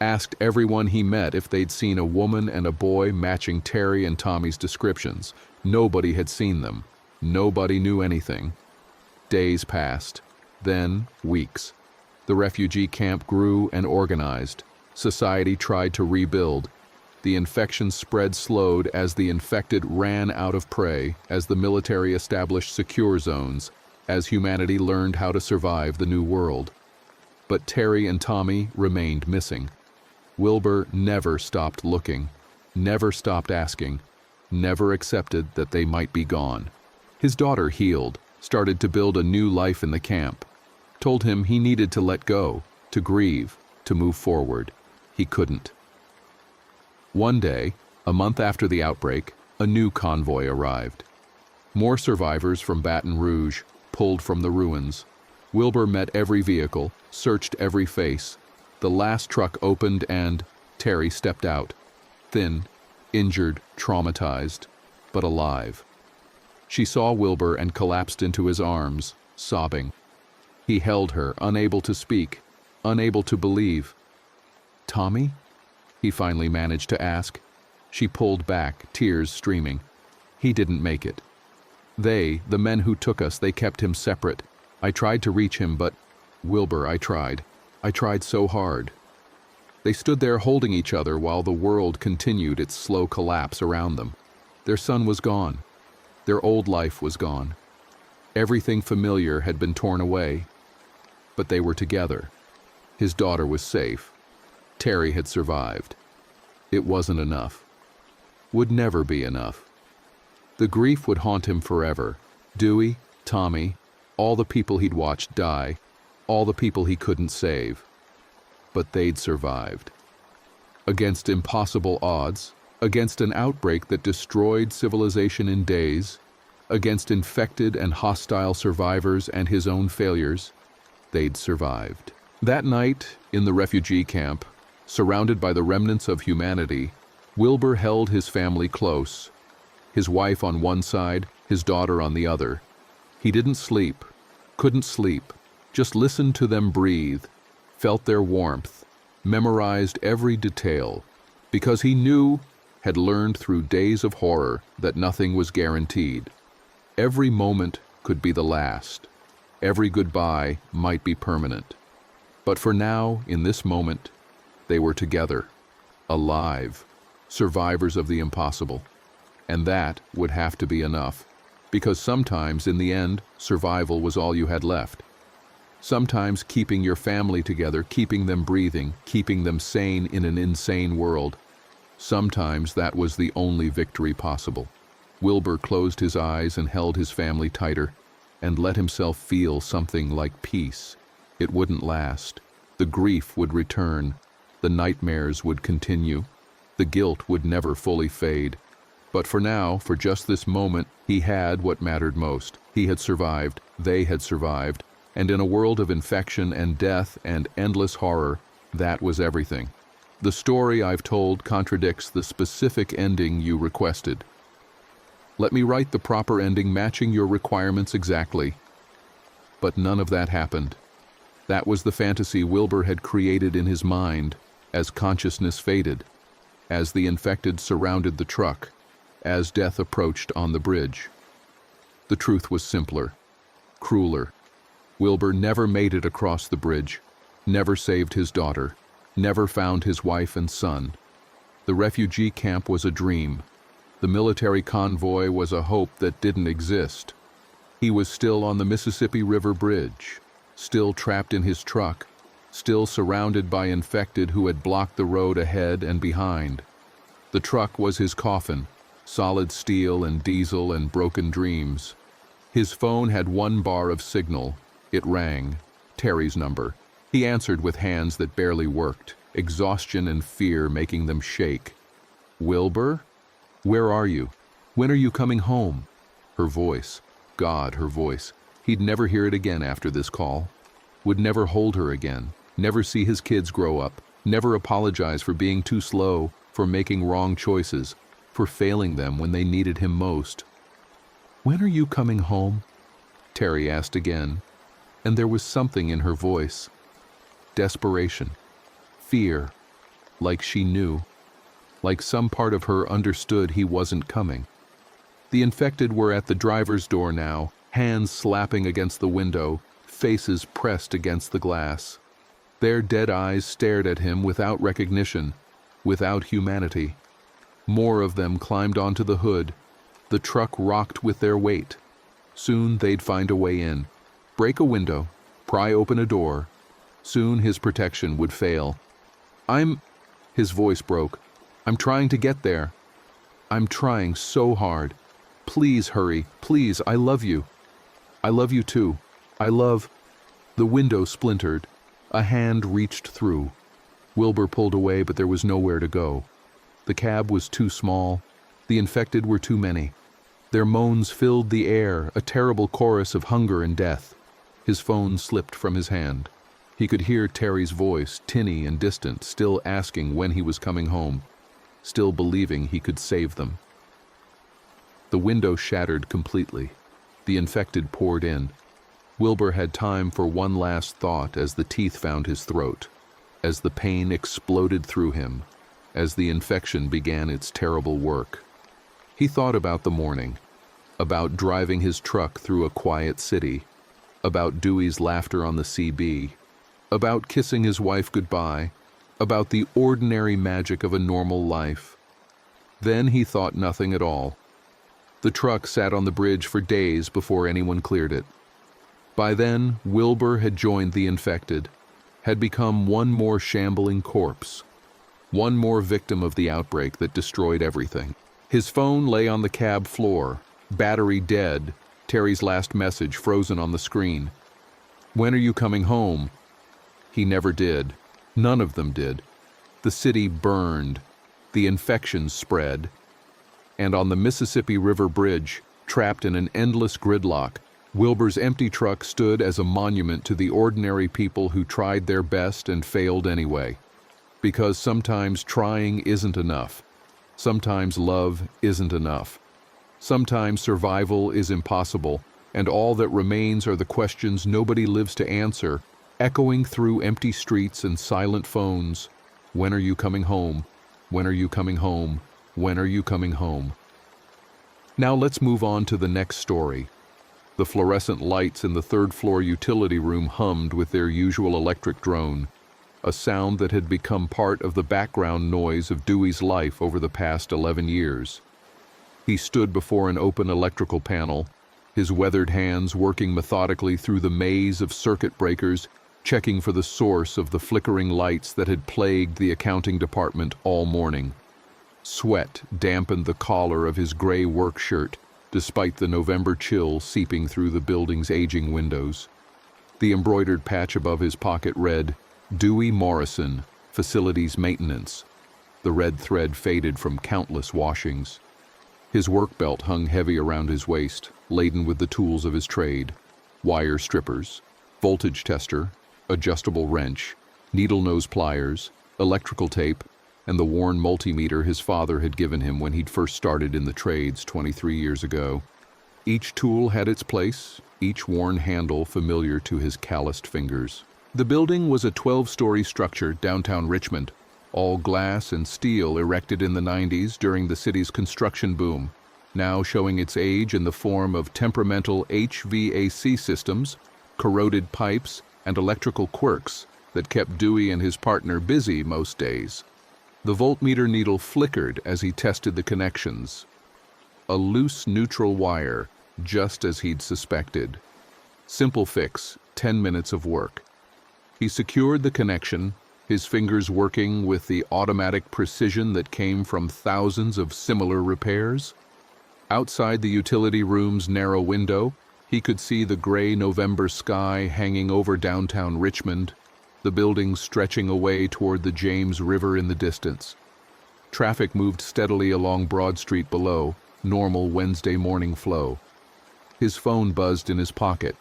asked everyone he met if they'd seen a woman and a boy matching Terry and Tommy's descriptions. Nobody had seen them. Nobody knew anything. Days passed, then weeks. The refugee camp grew and organized. Society tried to rebuild. The infection spread slowed as the infected ran out of prey, as the military established secure zones, as humanity learned how to survive the new world. But Terry and Tommy remained missing. Wilbur never stopped looking, never stopped asking, never accepted that they might be gone. His daughter healed, started to build a new life in the camp, told him he needed to let go, to grieve, to move forward. He couldn't. One day, a month after the outbreak, a new convoy arrived. More survivors from Baton Rouge, pulled from the ruins. Wilbur met every vehicle, searched every face. The last truck opened and Terry stepped out, thin, injured, traumatized, but alive. She saw Wilbur and collapsed into his arms, sobbing. He held her, unable to speak, unable to believe. "Tommy?" he finally managed to ask. She pulled back, tears streaming. He didn't make it. The men who took us, they kept him separate. I tried to reach him, but, Wilbur, I tried. I tried so hard. They stood there holding each other while the world continued its slow collapse around them. Their son was gone. Their old life was gone. Everything familiar had been torn away. But they were together. His daughter was safe. Terry had survived. It wasn't enough. Would never be enough. The grief would haunt him forever. Dewey, Tommy, all the people he'd watched die, all the people he couldn't save. But they'd survived. Against impossible odds, against an outbreak that destroyed civilization in days, against infected and hostile survivors and his own failures, they'd survived. That night, in the refugee camp, surrounded by the remnants of humanity, Wilbur held his family close, his wife on one side, his daughter on the other. He didn't sleep, couldn't sleep, just listened to them breathe, felt their warmth, memorized every detail, because he knew, had learned through days of horror, that nothing was guaranteed. Every moment could be the last. Every goodbye might be permanent. But for now, in this moment, they were together, alive, survivors of the impossible. And that would have to be enough, because sometimes, in the end, survival was all you had left. Sometimes keeping your family together, keeping them breathing, keeping them sane in an insane world, sometimes that was the only victory possible. Wilbur closed his eyes and held his family tighter, and let himself feel something like peace. It wouldn't last. The grief would return. The nightmares would continue. The guilt would never fully fade. But for now, for just this moment, he had what mattered most. He had survived, they had survived, and in a world of infection and death and endless horror, that was everything. The story I've told contradicts the specific ending you requested. Let me write the proper ending matching your requirements exactly. But none of that happened. That was the fantasy Wilbur had created in his mind as consciousness faded, as the infected surrounded the truck, as death approached on the bridge. The truth was simpler, crueler. Wilbur never made it across the bridge, never saved his daughter, never found his wife and son. The refugee camp was a dream. The military convoy was a hope that didn't exist. He was still on the Mississippi River Bridge, still trapped in his truck, still surrounded by infected who had blocked the road ahead and behind. The truck was his coffin, solid steel and diesel and broken dreams. His phone had one bar of signal. It rang, Terry's number. He answered with hands that barely worked, exhaustion and fear making them shake. "Wilbur? Where are you? When are you coming home?" Her voice. God, her voice. He'd never hear it again after this call. Would never hold her again. Never see his kids grow up. Never apologize for being too slow, for making wrong choices, for failing them when they needed him most. "When are you coming home?" Terry asked again, and there was something in her voice. Desperation. Fear. Like she knew. Like some part of her understood he wasn't coming. The infected were at the driver's door now, hands slapping against the window, faces pressed against the glass. Their dead eyes stared at him without recognition, without humanity. More of them climbed onto the hood. The truck rocked with their weight. Soon they'd find a way in, Break a window, pry open a door. Soon his protection would fail. His voice broke. I'm trying to get there. I'm trying so hard. Please hurry, please, I love you. I love you too. The window splintered. A hand reached through. Wilbur pulled away, but there was nowhere to go. The cab was too small. The infected were too many. Their moans filled the air, a terrible chorus of hunger and death. His phone slipped from his hand. He could hear Terry's voice, tinny and distant, still asking when he was coming home, still believing he could save them. The window shattered completely. The infected poured in. Wilbur had time for one last thought as the teeth found his throat, as the pain exploded through him, as the infection began its terrible work. He thought about the morning, about driving his truck through a quiet city, about Dewey's laughter on the CB, about kissing his wife goodbye, about the ordinary magic of a normal life. Then he thought nothing at all. The truck sat on the bridge for days before anyone cleared it. By then, Wilbur had joined the infected, had become one more shambling corpse, one more victim of the outbreak that destroyed everything. His phone lay on the cab floor, battery dead, Terry's last message frozen on the screen. When are you coming home? He never did. None of them did. The city burned. The infection spread. And on the Mississippi River Bridge, trapped in an endless gridlock, Wilbur's empty truck stood as a monument to the ordinary people who tried their best and failed anyway. Because sometimes trying isn't enough. Sometimes love isn't enough. Sometimes survival is impossible, and all that remains are the questions nobody lives to answer, echoing through empty streets and silent phones. When are you coming home? When are you coming home? When are you coming home? Now let's move on to the next story. The fluorescent lights in the third-floor utility room hummed with their usual electric drone, a sound that had become part of the background noise of Dewey's life over the past 11 years. He stood before an open electrical panel, his weathered hands working methodically through the maze of circuit breakers, checking for the source of the flickering lights that had plagued the accounting department all morning. Sweat dampened the collar of his gray work shirt, despite the November chill seeping through the building's aging windows. The embroidered patch above his pocket read, "Dewey Morrison, Facilities Maintenance." The red thread faded from countless washings. His work belt hung heavy around his waist, laden with the tools of his trade: wire strippers, voltage tester, adjustable wrench, needle nose pliers, electrical tape, and the worn multimeter his father had given him when he'd first started in the trades 23 years ago. Each tool had its place, each worn handle familiar to his calloused fingers. The building was a 12-story structure downtown Richmond, all glass and steel, erected in the 90s during the city's construction boom, now showing its age in the form of temperamental HVAC systems, corroded pipes, and electrical quirks that kept Dewey and his partner busy most days. The voltmeter needle flickered as he tested the connections. A loose neutral wire, just as he'd suspected. Simple fix, 10 minutes of work. He secured the connection, his fingers working with the automatic precision that came from thousands of similar repairs. Outside the utility room's narrow window, he could see the gray November sky hanging over downtown Richmond, the buildings stretching away toward the James River in the distance. Traffic moved steadily along Broad Street below, normal Wednesday morning flow. His phone buzzed in his pocket.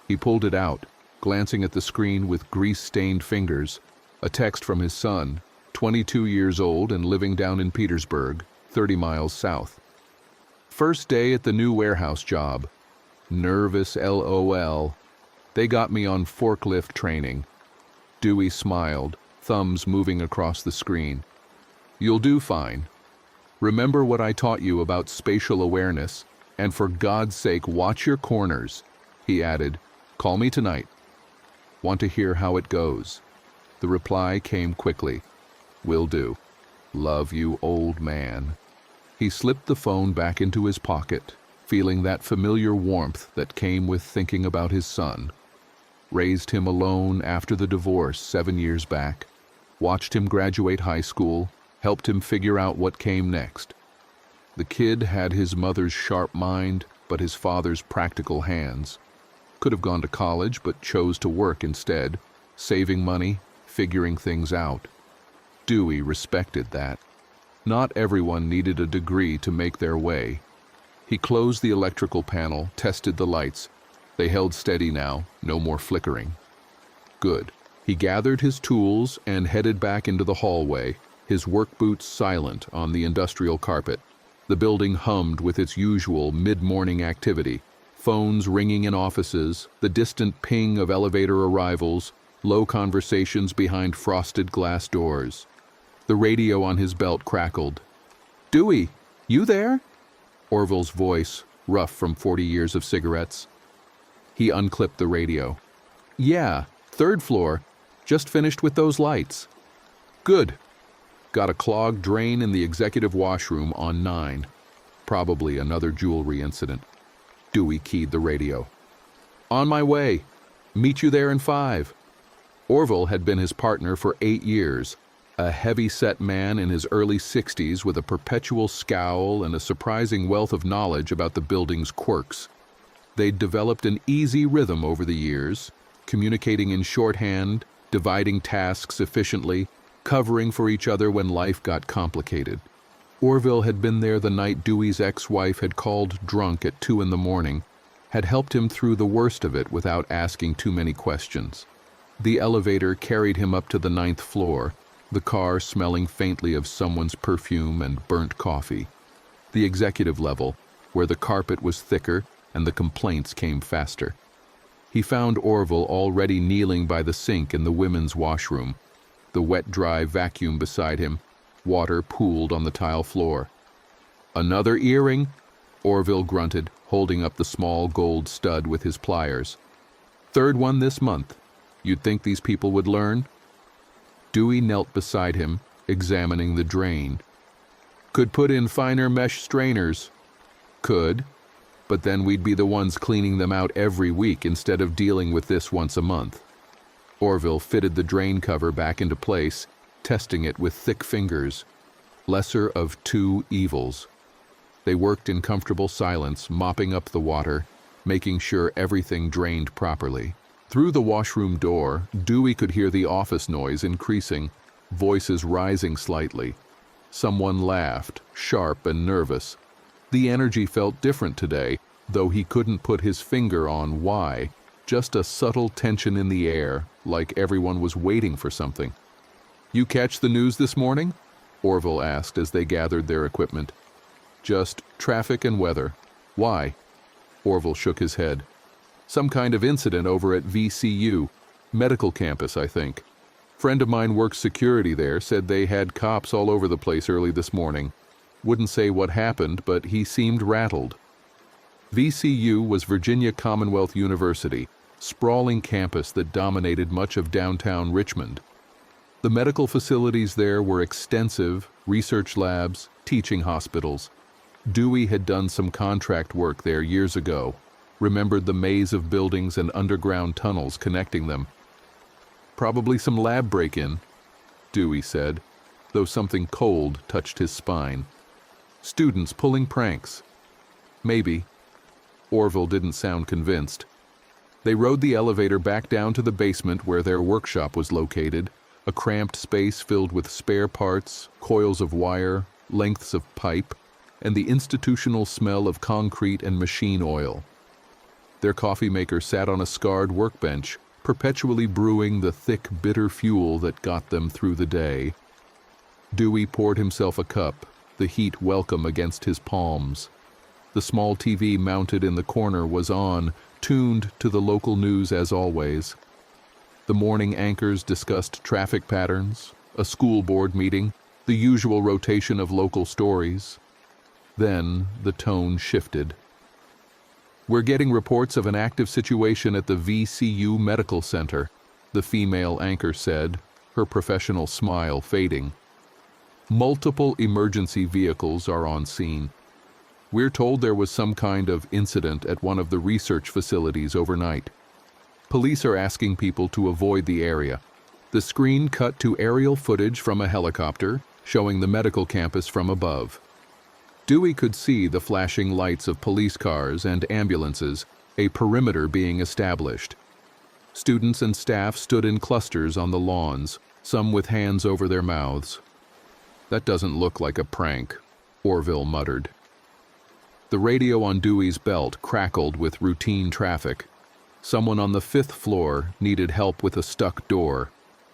He pulled it out, glancing at the screen with grease-stained fingers. A text from his son, 22 years old and living down in Petersburg, 30 miles south. First day at the new warehouse job. Nervous LOL. They got me on forklift training. Dewey smiled, thumbs moving across the screen. You'll do fine. Remember what I taught you about spatial awareness, and for God's sake, watch your corners, he added. Call me tonight. Want to hear how it goes? The reply came quickly. Will do. Love you, old man. He slipped the phone back into his pocket, feeling that familiar warmth that came with thinking about his son. raised him alone after the divorce 7 years back, watched him graduate high school, helped him figure out what came next. The kid had his mother's sharp mind, but his father's practical hands. Could have gone to college, but chose to work instead, saving money, figuring things out. Dewey respected that. Not everyone needed a degree to make their way. He closed the electrical panel, tested the lights. They held steady now, no more flickering. Good. He gathered his tools and headed back into the hallway, his work boots silent on the industrial carpet. The building hummed with its usual mid-morning activity, phones ringing in offices, the distant ping of elevator arrivals, low conversations behind frosted glass doors. The radio on his belt crackled. "Dewey, you there?" Orville's voice, rough from 40 years of cigarettes. He unclipped the radio. "Yeah, 3rd floor. Just finished with those lights." "Good. Got a clogged drain in the executive washroom on 9. Probably another jewelry incident." Dewey keyed the radio. "On my way. Meet you there in 5. Orville had been his partner for 8 years, a heavy-set man in his early 60s with a perpetual scowl and a surprising wealth of knowledge about the building's quirks. They'd developed an easy rhythm over the years, communicating in shorthand, dividing tasks efficiently, covering for each other when life got complicated. Orville had been there the night Dewey's ex-wife had called drunk at 2 in the morning, had helped him through the worst of it without asking too many questions. The elevator carried him up to the 9th floor, the car smelling faintly of someone's perfume and burnt coffee. The executive level, where the carpet was thicker and the complaints came faster. He found Orville already kneeling by the sink in the women's washroom, the wet-dry vacuum beside him, water pooled on the tile floor. "Another earring?" Orville grunted, holding up the small gold stud with his pliers. "3rd one this month. You'd think these people would learn?" Dewey knelt beside him, examining the drain. "Could put in finer mesh strainers." "Could, but then we'd be the ones cleaning them out every week instead of dealing with this once a month." Orville fitted the drain cover back into place, testing it with thick fingers. Lesser of 2 evils. They worked in comfortable silence, mopping up the water, making sure everything drained properly. Through the washroom door, Dewey could hear the office noise increasing, voices rising slightly. Someone laughed, sharp and nervous. The energy felt different today, though he couldn't put his finger on why. Just a subtle tension in the air, like everyone was waiting for something. "You catch the news this morning?" Orville asked as they gathered their equipment. "Just traffic and weather. Why?" Orville shook his head. "Some kind of incident over at VCU, medical campus, I think. Friend of mine works security there, said they had cops all over the place early this morning. Wouldn't say what happened, but he seemed rattled." VCU was Virginia Commonwealth University, sprawling campus that dominated much of downtown Richmond. The medical facilities there were extensive, research labs, teaching hospitals. Dewey had done some contract work there years ago, remembered the maze of buildings and underground tunnels connecting them. "Probably some lab break-in," Dewey said, though something cold touched his spine. "Students pulling pranks." "Maybe." Orville didn't sound convinced. They rode the elevator back down to the basement where their workshop was located, a cramped space filled with spare parts, coils of wire, lengths of pipe, and the institutional smell of concrete and machine oil. Their coffee maker sat on a scarred workbench, perpetually brewing the thick, bitter fuel that got them through the day. Dewey poured himself a cup, the heat welcome against his palms. The small TV mounted in the corner was on, tuned to the local news as always. The morning anchors discussed traffic patterns, a school board meeting, the usual rotation of local stories. Then the tone shifted. "We're getting reports of an active situation at the VCU Medical Center," the female anchor said, her professional smile fading. "Multiple emergency vehicles are on scene. We're told there was some kind of incident at one of the research facilities overnight. Police are asking people to avoid the area. The screen cut to aerial footage from a helicopter, showing the medical campus from above. Dewey could see the flashing lights of police cars and ambulances, a perimeter being established. Students and staff stood in clusters on the lawns, some with hands over their mouths. "That doesn't look like a prank," Orville muttered. The radio on Dewey's belt crackled with routine traffic. Someone on the 5th floor needed help with a stuck door.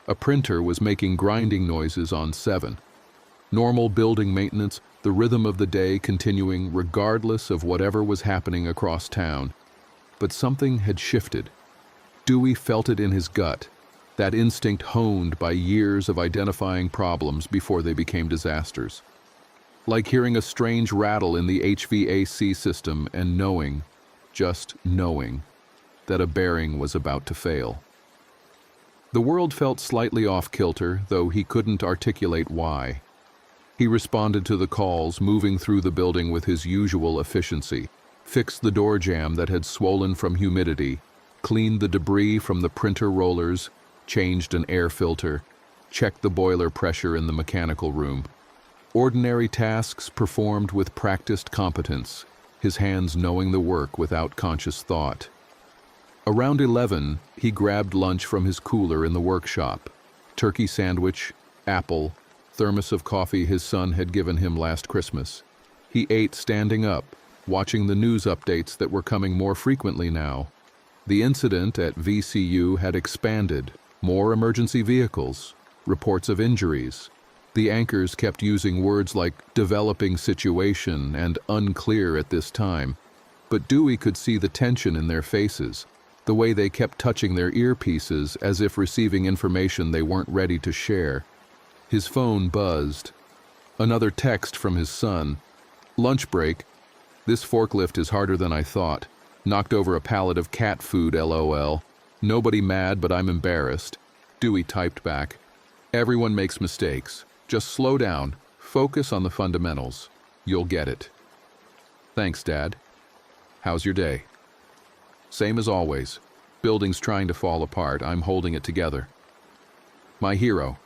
A printer was making grinding noises on 7. Normal building maintenance, the rhythm of the day continuing regardless of whatever was happening across town. But something had shifted. Dewey felt it in his gut, that instinct honed by years of identifying problems before they became disasters. Like hearing a strange rattle in the HVAC system and knowing, just knowing, that a bearing was about to fail. The world felt slightly off-kilter, though he couldn't articulate why. He responded to the calls, moving through the building with his usual efficiency, fixed the door jamb that had swollen from humidity, cleaned the debris from the printer rollers, changed an air filter, checked the boiler pressure in the mechanical room. Ordinary tasks performed with practiced competence, his hands knowing the work without conscious thought. Around 11, he grabbed lunch from his cooler in the workshop. Turkey sandwich, apple, thermos of coffee his son had given him last Christmas. He ate standing up, watching the news updates that were coming more frequently now. The incident at VCU had expanded, more emergency vehicles, reports of injuries. The anchors kept using words like developing situation and unclear at this time, but Dewey could see the tension in their faces, the way they kept touching their earpieces as if receiving information they weren't ready to share. His phone buzzed. Another text from his son. "Lunch break. This forklift is harder than I thought. Knocked over a pallet of cat food, LOL. Nobody mad, but I'm embarrassed." Dewey typed back. "Everyone makes mistakes. Just slow down. Focus on the fundamentals. You'll get it." "Thanks, Dad. How's your day?" "Same as always. Building's trying to fall apart. I'm holding it together." "My hero."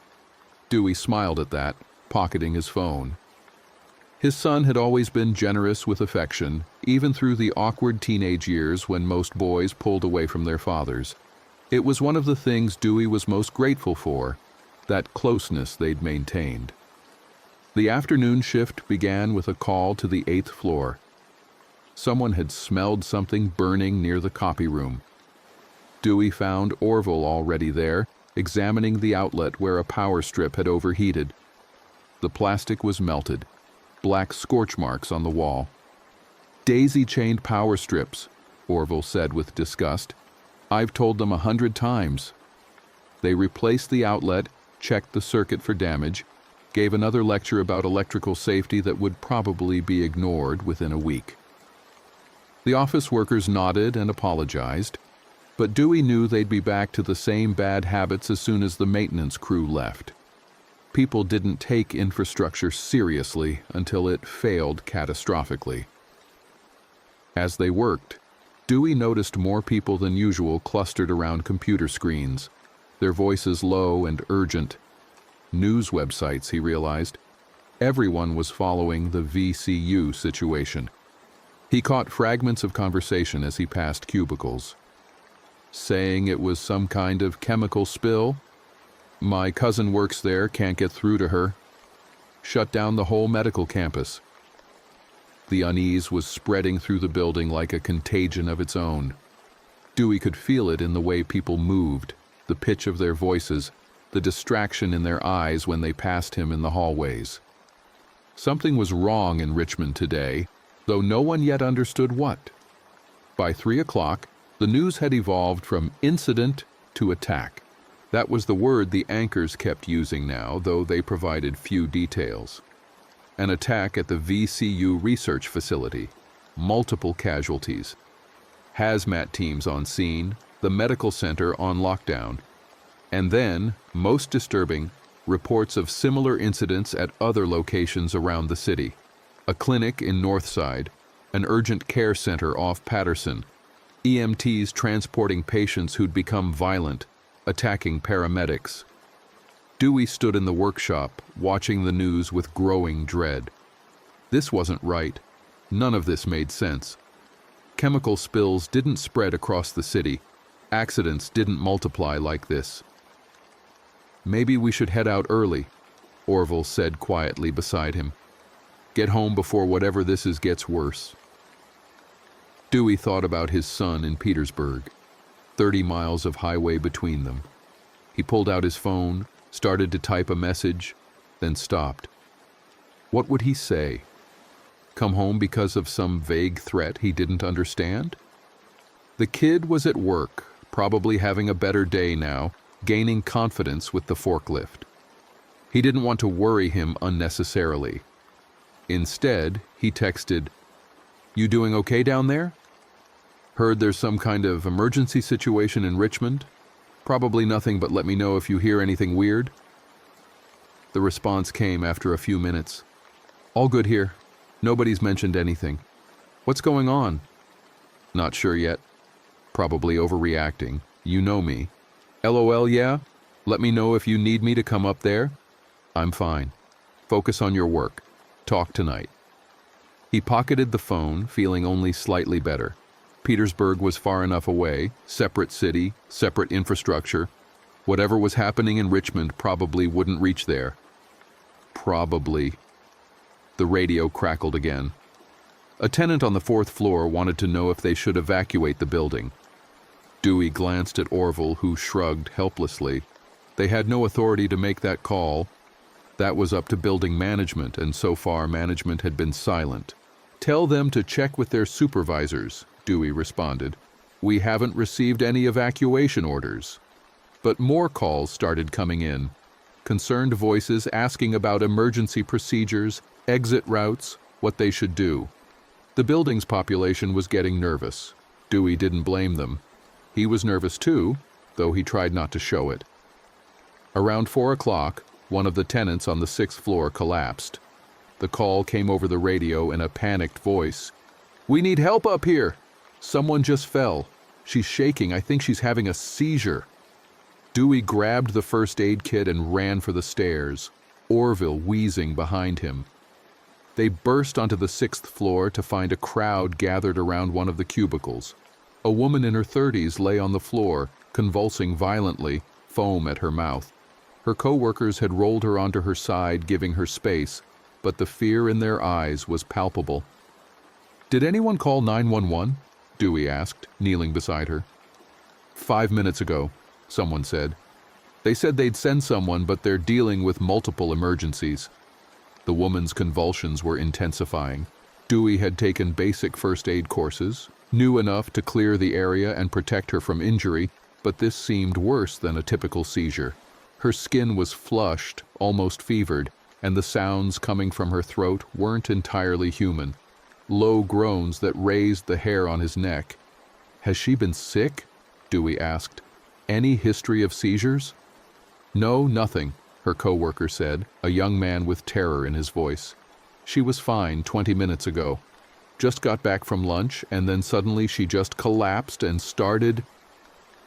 Dewey smiled at that, pocketing his phone. His son had always been generous with affection, even through the awkward teenage years when most boys pulled away from their fathers. It was one of the things Dewey was most grateful for, that closeness they'd maintained. The afternoon shift began with a call to the 8th floor. Someone had smelled something burning near the copy room. Dewey found Orville already there, examining the outlet where a power strip had overheated. The plastic was melted, black scorch marks on the wall. "Daisy-chained power strips," Orville said with disgust. "I've told them 100 times." They replaced the outlet, checked the circuit for damage, gave another lecture about electrical safety that would probably be ignored within a week. The office workers nodded and apologized, but Dewey knew they'd be back to the same bad habits as soon as the maintenance crew left. People didn't take infrastructure seriously until it failed catastrophically. As they worked, Dewey noticed more people than usual clustered around computer screens, their voices low and urgent. News websites, he realized. Everyone was following the VCU situation. He caught fragments of conversation as he passed cubicles. Saying it was some kind of chemical spill. "My cousin works there, can't get through to her." Shut down the whole medical campus. The unease was spreading through the building like a contagion of its own. Dewey could feel it in the way people moved, the pitch of their voices, the distraction in their eyes when they passed him in the hallways. Something was wrong in Richmond today, though no one yet understood what. By 3 o'clock, the news had evolved from incident to attack. That was the word the anchors kept using now, though they provided few details. An attack at the VCU research facility, multiple casualties, hazmat teams on scene, the medical center on lockdown, and then, most disturbing, reports of similar incidents at other locations around the city. A clinic in Northside, an urgent care center off Patterson, EMTs transporting patients who'd become violent, attacking paramedics. Dewey stood in the workshop, watching the news with growing dread. This wasn't right. None of this made sense. Chemical spills didn't spread across the city. Accidents didn't multiply like this. "Maybe we should head out early," Orville said quietly beside him. "Get home before whatever this is gets worse." Dewey thought about his son in Petersburg, 30 miles of highway between them. He pulled out his phone, started to type a message, then stopped. What would he say? Come home because of some vague threat he didn't understand? The kid was at work, probably having a better day now, gaining confidence with the forklift. He didn't want to worry him unnecessarily. Instead, he texted, "You doing okay down there? Heard there's some kind of emergency situation in Richmond? Probably nothing, but let me know if you hear anything weird." The response came after a few minutes. "All good here. Nobody's mentioned anything. What's going on?" "Not sure yet. Probably overreacting. You know me. LOL, yeah? Let me know if you need me to come up there." "I'm fine. Focus on your work. Talk tonight." He pocketed the phone, feeling only slightly better. Petersburg was far enough away, separate city, separate infrastructure. Whatever was happening in Richmond probably wouldn't reach there. Probably. The radio crackled again. A tenant on the 4th floor wanted to know if they should evacuate the building. Dewey glanced at Orville, who shrugged helplessly. They had no authority to make that call. That was up to building management, and so far management had been silent. "Tell them to check with their supervisors," Dewey responded. "We haven't received any evacuation orders." But more calls started coming in. Concerned voices asking about emergency procedures, exit routes, what they should do. The building's population was getting nervous. Dewey didn't blame them. He was nervous too, though he tried not to show it. Around 4 o'clock, one of the tenants on the 6th floor collapsed. The call came over the radio in a panicked voice. "We need help up here. Someone just fell. She's shaking. I think she's having a seizure." Dewey grabbed the first aid kit and ran for the stairs, Orville wheezing behind him. They burst onto the 6th floor to find a crowd gathered around one of the cubicles. A woman in her 30s lay on the floor, convulsing violently, foam at her mouth. Her co-workers had rolled her onto her side, giving her space, but the fear in their eyes was palpable. "Did anyone call 911? Dewey asked, kneeling beside her. 5 minutes ago, someone said. They said they'd send someone, but they're dealing with multiple emergencies. The woman's convulsions were intensifying. Dewey had taken basic first aid courses, knew enough to clear the area and protect her from injury, but this seemed worse than a typical seizure. Her skin was flushed, almost fevered, and the sounds coming from her throat weren't entirely human. Low groans that raised the hair on his neck. "Has she been sick?" Dewey asked. "Any history of seizures?" "No, nothing," her co-worker said, a young man with terror in his voice. "She was fine 20 minutes ago. Just got back from lunch, and then suddenly she just collapsed and started—"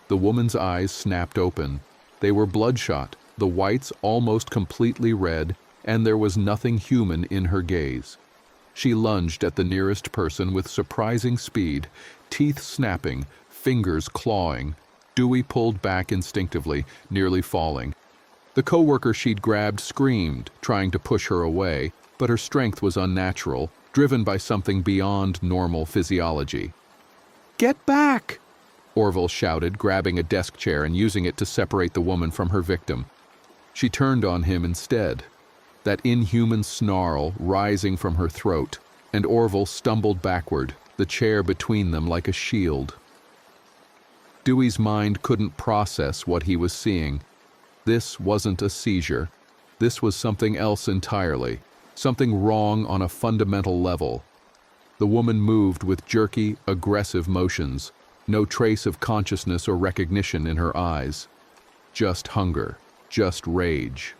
The woman's eyes snapped open. They were bloodshot, the whites almost completely red, and there was nothing human in her gaze. She lunged at the nearest person with surprising speed, teeth snapping, fingers clawing. Dewey pulled back instinctively, nearly falling. The co-worker she'd grabbed screamed, trying to push her away, but her strength was unnatural, driven by something beyond normal physiology. "Get back!" Orville shouted, grabbing a desk chair and using it to separate the woman from her victim. She turned on him instead, that inhuman snarl rising from her throat, and Orville stumbled backward, the chair between them like a shield. Dewey's mind couldn't process what he was seeing. This wasn't a seizure. This was something else entirely, something wrong on a fundamental level. The woman moved with jerky, aggressive motions, no trace of consciousness or recognition in her eyes. Just hunger, just rage.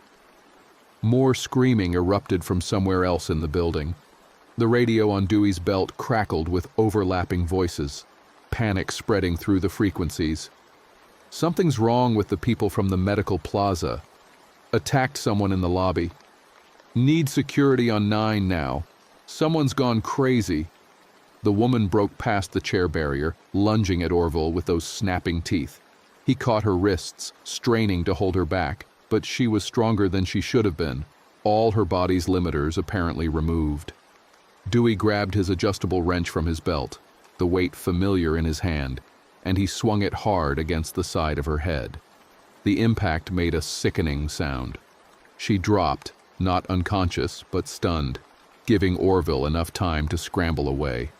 More screaming erupted from somewhere else in the building. The radio on Dewey's belt crackled with overlapping voices. panic spreading through the frequencies. Something's wrong with the people from the medical plaza. Attacked someone in the lobby. Need security on 9 now. Someone's gone crazy. The woman broke past the chair barrier, lunging at Orville with those snapping teeth. He caught her wrists, straining to hold her back, but she was stronger than she should have been, all her body's limiters apparently removed. Dewey grabbed his adjustable wrench from his belt, the weight familiar in his hand, and he swung it hard against the side of her head. The impact made a sickening sound. She dropped, not unconscious, but stunned, giving Orville enough time to scramble away.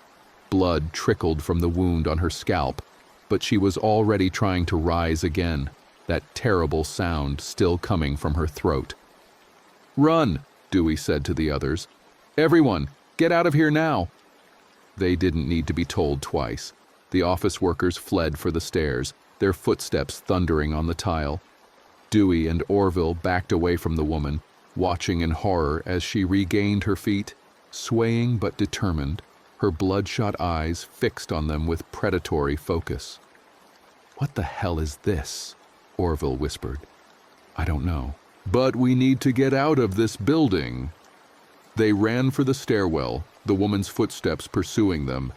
Blood trickled from the wound on her scalp, but she was already trying to rise again, that terrible sound still coming from her throat. "Run," Dewey said to the others. "Everyone, get out of here now." They didn't need to be told twice. The office workers fled for the stairs, their footsteps thundering on the tile. Dewey and Orville backed away from the woman, watching in horror as she regained her feet, swaying but determined, her bloodshot eyes fixed on them with predatory focus. "What the hell is this?" Orville whispered. "I don't know. But we need to get out of this building." They ran for the stairwell, the woman's footsteps pursuing them,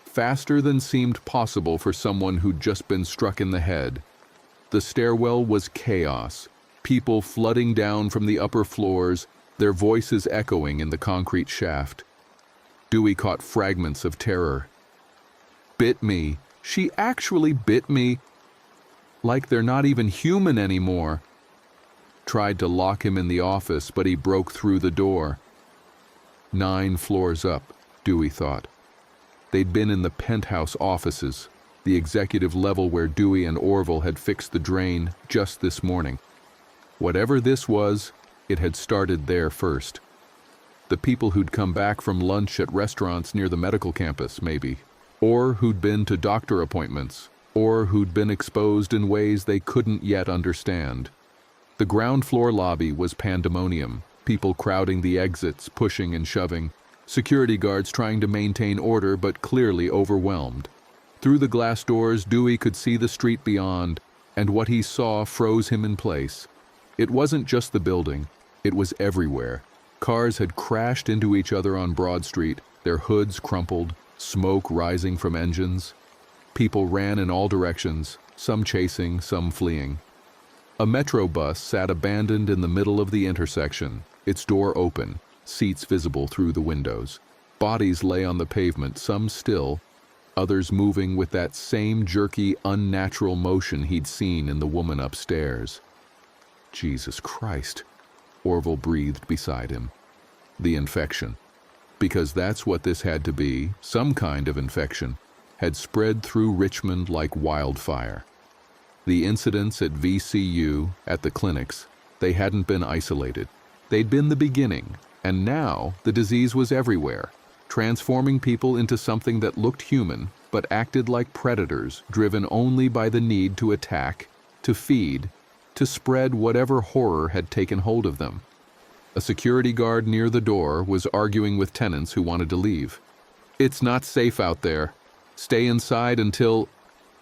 faster than seemed possible for someone who'd just been struck in the head. The stairwell was chaos, people flooding down from the upper floors, their voices echoing in the concrete shaft. Dewey caught fragments of terror. "Bit me. She actually bit me. Like they're not even human anymore." Tried to lock him in the office, but he broke through the door. 9 floors up, Dewey thought. They'd been in the penthouse offices, the executive level where Dewey and Orville had fixed the drain just this morning. Whatever this was, it had started there first. The people who'd come back from lunch at restaurants near the medical campus, maybe, or who'd been to doctor appointments, or who'd been exposed in ways they couldn't yet understand. The ground floor lobby was pandemonium, people crowding the exits, pushing and shoving, security guards trying to maintain order but clearly overwhelmed. Through the glass doors, Dewey could see the street beyond, and what he saw froze him in place. It wasn't just the building, it was everywhere. Cars had crashed into each other on Broad Street, their hoods crumpled, smoke rising from engines. People ran in all directions, some chasing, some fleeing. A metro bus sat abandoned in the middle of the intersection, its door open, seats visible through the windows. Bodies lay on the pavement, some still, others moving with that same jerky, unnatural motion he'd seen in the woman upstairs. Jesus Christ, Orville breathed beside him. The infection. Because that's what this had to be, some kind of infection, had spread through Richmond like wildfire. The incidents at VCU, at the clinics, they hadn't been isolated. They'd been the beginning, and now the disease was everywhere, transforming people into something that looked human, but acted like predators, driven only by the need to attack, to feed, to spread whatever horror had taken hold of them. A security guard near the door was arguing with tenants who wanted to leave. "It's not safe out there. Stay inside until—"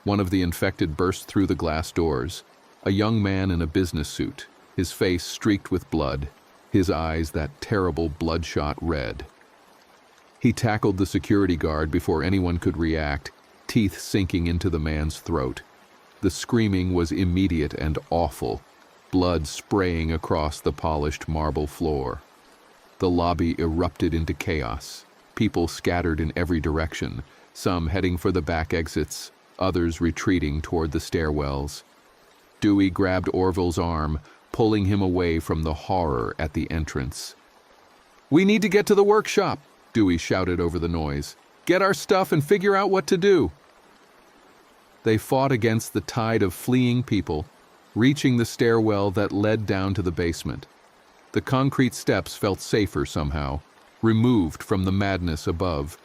One of the infected burst through the glass doors, a young man in a business suit, his face streaked with blood, his eyes that terrible bloodshot red. He tackled the security guard before anyone could react, teeth sinking into the man's throat. The screaming was immediate and awful, blood spraying across the polished marble floor. The lobby erupted into chaos, people scattered in every direction, some heading for the back exits, others retreating toward the stairwells. Dewey grabbed Orville's arm, pulling him away from the horror at the entrance. "We need to get to the workshop," Dewey shouted over the noise. "Get our stuff and figure out what to do." They fought against the tide of fleeing people, reaching the stairwell that led down to the basement. The concrete steps felt safer somehow, removed from the madness above.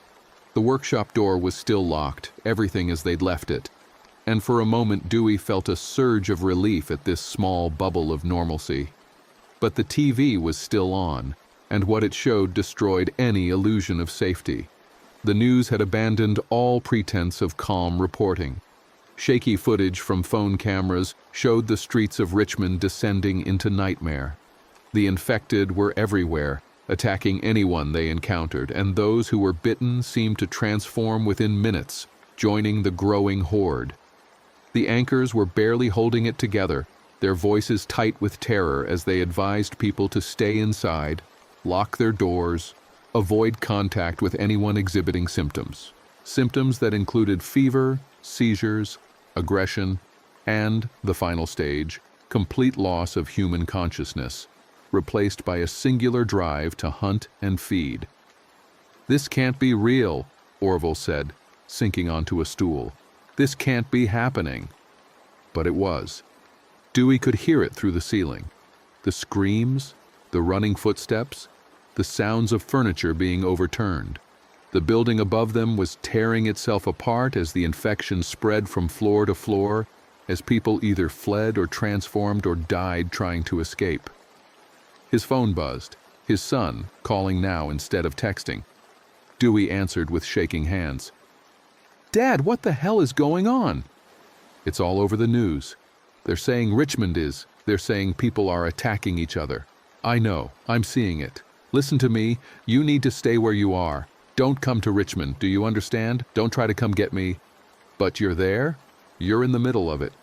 The workshop door was still locked, everything as they'd left it, and for a moment Dewey felt a surge of relief at this small bubble of normalcy. But the TV was still on, and what it showed destroyed any illusion of safety. The news had abandoned all pretense of calm reporting. Shaky footage from phone cameras showed the streets of Richmond descending into nightmare. The infected were everywhere, attacking anyone they encountered, and those who were bitten seemed to transform within minutes, joining the growing horde. The anchors were barely holding it together, their voices tight with terror as they advised people to stay inside, lock their doors, avoid contact with anyone exhibiting symptoms. Symptoms that included fever, seizures, aggression, and, the final stage, complete loss of human consciousness, replaced by a singular drive to hunt and feed. "This can't be real," Orville said, sinking onto a stool. "This can't be happening." But it was. Dewey could hear it through the ceiling. The screams, the running footsteps, the sounds of furniture being overturned. The building above them was tearing itself apart as the infection spread from floor to floor, as people either fled or transformed or died trying to escape. His phone buzzed, his son calling now instead of texting. Dewey answered with shaking hands. "Dad, what the hell is going on?" "It's all over the news. They're saying Richmond is. They're saying people are attacking each other. I know, I'm seeing it. Listen to me, you need to stay where you are. Don't come to Richmond, do you understand? Don't try to come get me." "But you're there? You're in the middle of it."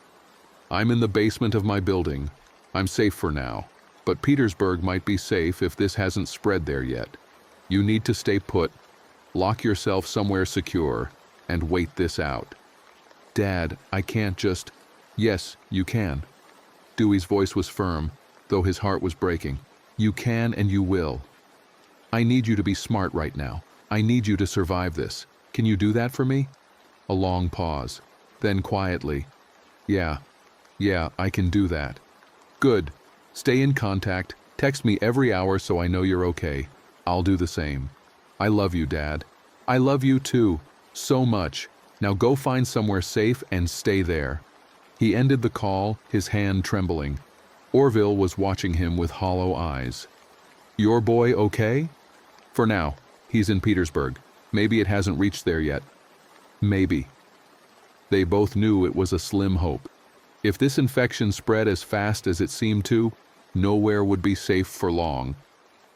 "I'm in the basement of my building. I'm safe for now. But Petersburg might be safe if this hasn't spread there yet. You need to stay put, lock yourself somewhere secure, and wait this out." "Dad, I can't just—" "Yes, you can." Dewey's voice was firm, though his heart was breaking. "You can and you will. I need you to be smart right now. I need you to survive this. Can you do that for me?" A long pause. Then quietly, Yeah, I can do that." "Good. Stay in contact. Text me every hour so I know you're okay. I'll do the same. I love you, Dad. I love you too. So much. Now go find somewhere safe and stay there." He ended the call, his hand trembling. Orville was watching him with hollow eyes. "Your boy okay?" "For now. He's in Petersburg. Maybe it hasn't reached there yet." "Maybe." They both knew it was a slim hope. If this infection spread as fast as it seemed to, nowhere would be safe for long.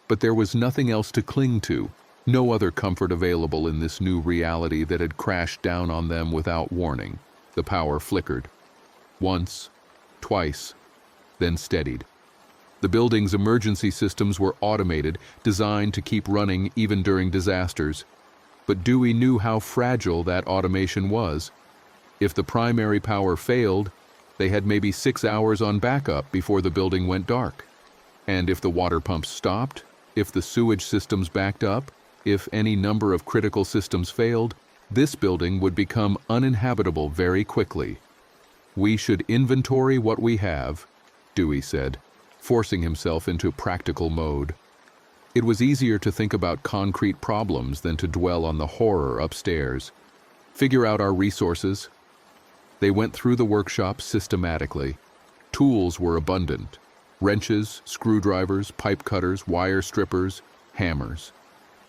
But there was nothing else to cling to, no other comfort available in this new reality that had crashed down on them without warning. The power flickered. Once, twice, then steadied. The building's emergency systems were automated, designed to keep running even during disasters. But Dewey knew how fragile that automation was. If the primary power failed, they had maybe 6 hours on backup before the building went dark. And if the water pumps stopped, if the sewage systems backed up, if any number of critical systems failed, this building would become uninhabitable very quickly. "We should inventory what we have," Dewey said, forcing himself into practical mode. It was easier to think about concrete problems than to dwell on the horror upstairs. "Figure out our resources." They went through the workshop systematically. Tools were abundant. Wrenches, screwdrivers, pipe cutters, wire strippers, hammers.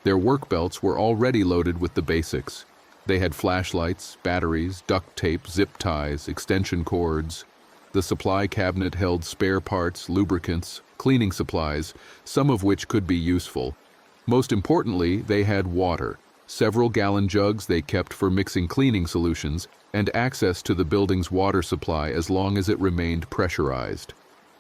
Their work belts were already loaded with the basics. They had flashlights, batteries, duct tape, zip ties, extension cords. The supply cabinet held spare parts, lubricants, cleaning supplies, some of which could be useful. Most importantly, they had water. Several gallon jugs they kept for mixing cleaning solutions, and access to the building's water supply as long as it remained pressurized.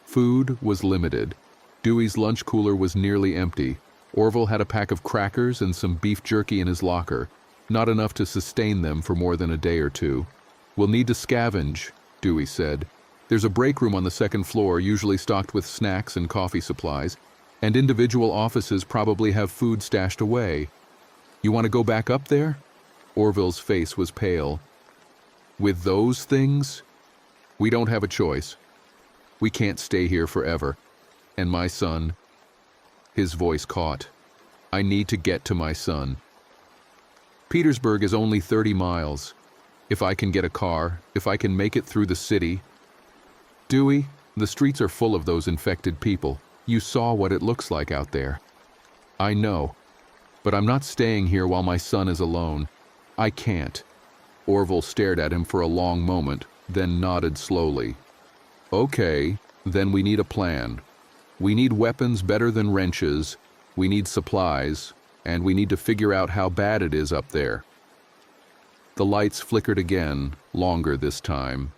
Food was limited. Dewey's lunch cooler was nearly empty. Orville had a pack of crackers and some beef jerky in his locker, not enough to sustain them for more than a day or two. "We'll need to scavenge," Dewey said. "There's a break room on the second floor, usually stocked with snacks and coffee supplies, and individual offices probably have food stashed away. You want to go back up there?" Orville's face was pale. "With those things? We don't have a choice. We can't stay here forever. And my son—" His voice caught. "I need to get to my son. Petersburg is only 30 miles. If I can get a car, if I can make it through the city—" "Dewey, the streets are full of those infected people. You saw what it looks like out there." "I know. But I'm not staying here while my son is alone. I can't. Orville stared at him for a long moment, then nodded slowly. Okay, then we need a plan. We need weapons better than wrenches, we need supplies, and we need to figure out how bad it is up there. The lights flickered again, longer this time.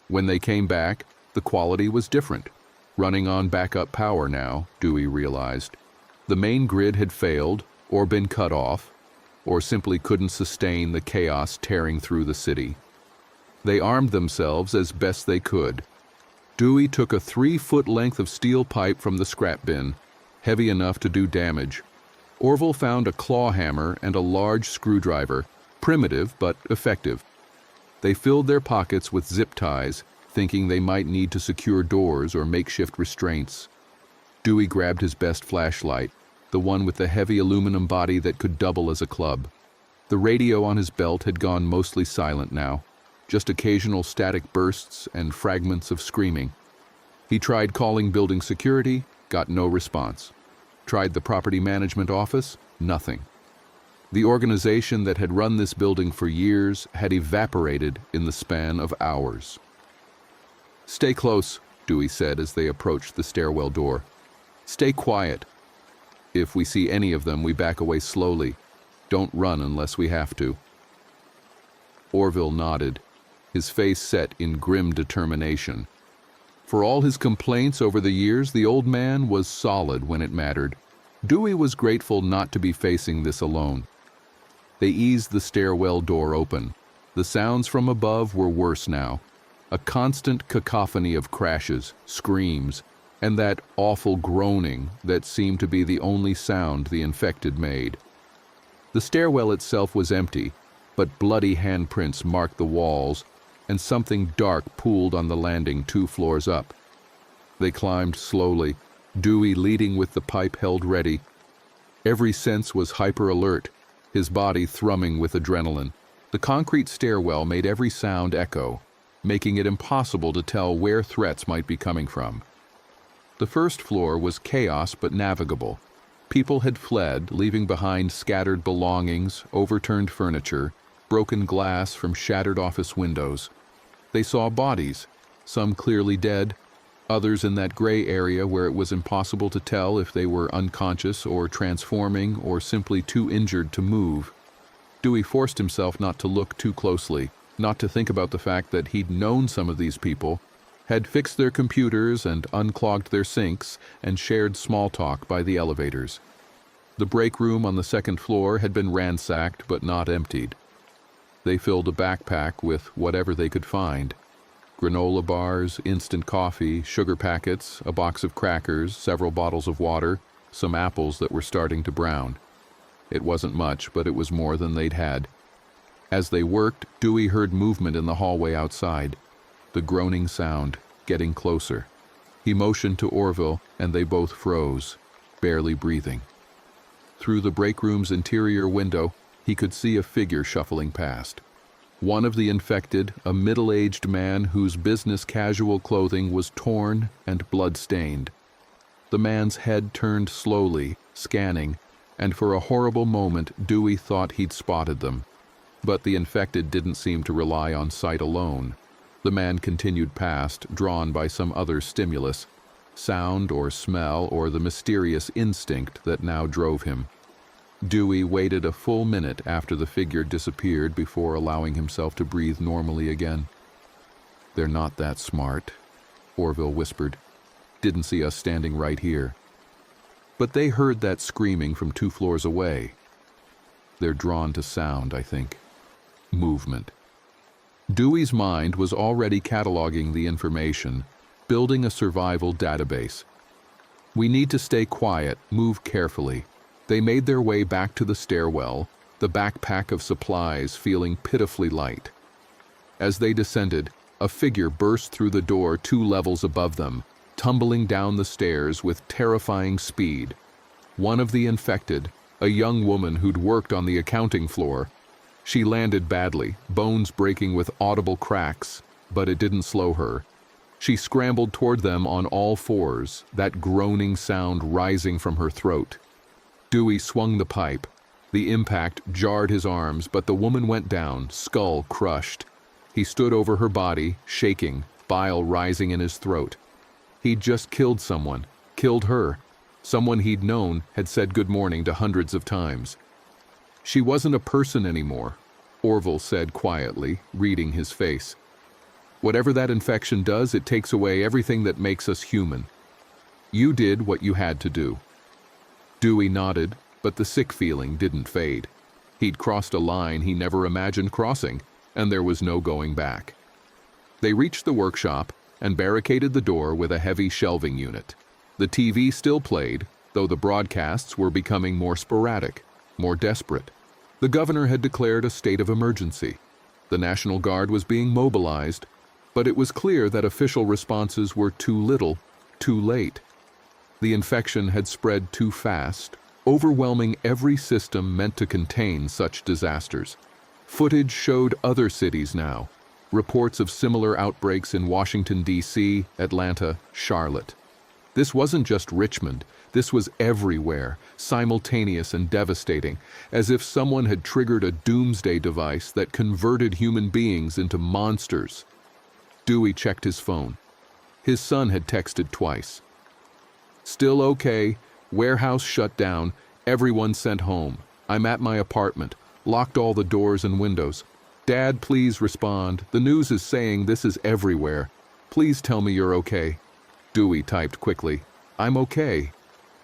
When they came back, the quality was different. Running on backup power now, Dewey realized. The main grid had failed, or been cut off, or simply couldn't sustain the chaos tearing through the city. They armed themselves as best they could. Dewey took a 3-foot length of steel pipe from the scrap bin, heavy enough to do damage. Orville found a claw hammer and a large screwdriver, primitive but effective. They filled their pockets with zip ties, thinking they might need to secure doors or makeshift restraints. Dewey grabbed his best flashlight, the one with the heavy aluminum body that could double as a club. The radio on his belt had gone mostly silent now, just occasional static bursts and fragments of screaming. He tried calling building security, got no response. Tried the property management office, nothing. The organization that had run this building for years had evaporated in the span of hours. "Stay close," Dewey said as they approached the stairwell door. "Stay quiet. If we see any of them, we back away slowly. Don't run unless we have to." Orville nodded, his face set in grim determination. For all his complaints over the years, the old man was solid when it mattered. Dewey was grateful not to be facing this alone. They eased the stairwell door open. The sounds from above were worse now. A constant cacophony of crashes, screams, and that awful groaning that seemed to be the only sound the infected made. The stairwell itself was empty, but bloody handprints marked the walls, and something dark pooled on the landing 2 floors up. They climbed slowly, Dewey leading with the pipe held ready. Every sense was hyper-alert, his body thrumming with adrenaline. The concrete stairwell made every sound echo, making it impossible to tell where threats might be coming from. The first floor was chaos but navigable. People had fled, leaving behind scattered belongings, overturned furniture, broken glass from shattered office windows. They saw bodies, some clearly dead, others in that gray area where it was impossible to tell if they were unconscious or transforming or simply too injured to move. Dewey forced himself not to look too closely, not to think about the fact that he'd known some of these people, had fixed their computers and unclogged their sinks, and shared small talk by the elevators. The break room on the 2nd floor had been ransacked but not emptied. They filled a backpack with whatever they could find. Granola bars, instant coffee, sugar packets, a box of crackers, several bottles of water, some apples that were starting to brown. It wasn't much, but it was more than they'd had. As they worked, Dewey heard movement in the hallway outside. The groaning sound, getting closer. He motioned to Orville, and they both froze, barely breathing. Through the break room's interior window, he could see a figure shuffling past. One of the infected, a middle-aged man whose business casual clothing was torn and blood-stained. The man's head turned slowly, scanning, and for a horrible moment Dewey thought he'd spotted them. But the infected didn't seem to rely on sight alone. The man continued past, drawn by some other stimulus, sound or smell or the mysterious instinct that now drove him. Dewey waited a full minute after the figure disappeared before allowing himself to breathe normally again. "They're not that smart," Orville whispered. "Didn't see us standing right here." But they heard that screaming from 2 floors away. They're drawn to sound, I think. Movement. Dewey's mind was already cataloging the information, building a survival database. "We need to stay quiet, move carefully." They made their way back to the stairwell, the backpack of supplies feeling pitifully light. As they descended, a figure burst through the door 2 levels above them, tumbling down the stairs with terrifying speed. One of the infected, a young woman who'd worked on the accounting floor. She landed badly, bones breaking with audible cracks, but it didn't slow her. She scrambled toward them on all 4s, that groaning sound rising from her throat. Dewey swung the pipe, The impact jarred his arms, but the woman went down, skull crushed. He stood over her body, shaking, bile rising in his throat. He'd just killed someone, killed her. Someone he'd known, had said good morning to hundreds of times. She wasn't a person anymore, Orville said quietly, reading his face. Whatever that infection does, it takes away everything that makes us human. You did what you had to do. Dewey nodded, but the sick feeling didn't fade. He'd crossed a line he never imagined crossing, and there was no going back. They reached the workshop and barricaded the door with a heavy shelving unit. The TV still played, though the broadcasts were becoming more sporadic, more desperate. The governor had declared a state of emergency. The National Guard was being mobilized, but it was clear that official responses were too little, too late. The infection had spread too fast, overwhelming every system meant to contain such disasters. Footage showed other cities now, reports of similar outbreaks in Washington, D.C., Atlanta, Charlotte. This wasn't just Richmond, this was everywhere, simultaneous and devastating, as if someone had triggered a doomsday device that converted human beings into monsters. Dewey checked his phone. His son had texted twice. Still okay, warehouse shut down, everyone sent home. I'm at my apartment, locked all the doors and windows. Dad, please respond. The news is saying this is everywhere. Please tell me you're okay. Dewey typed quickly. I'm okay.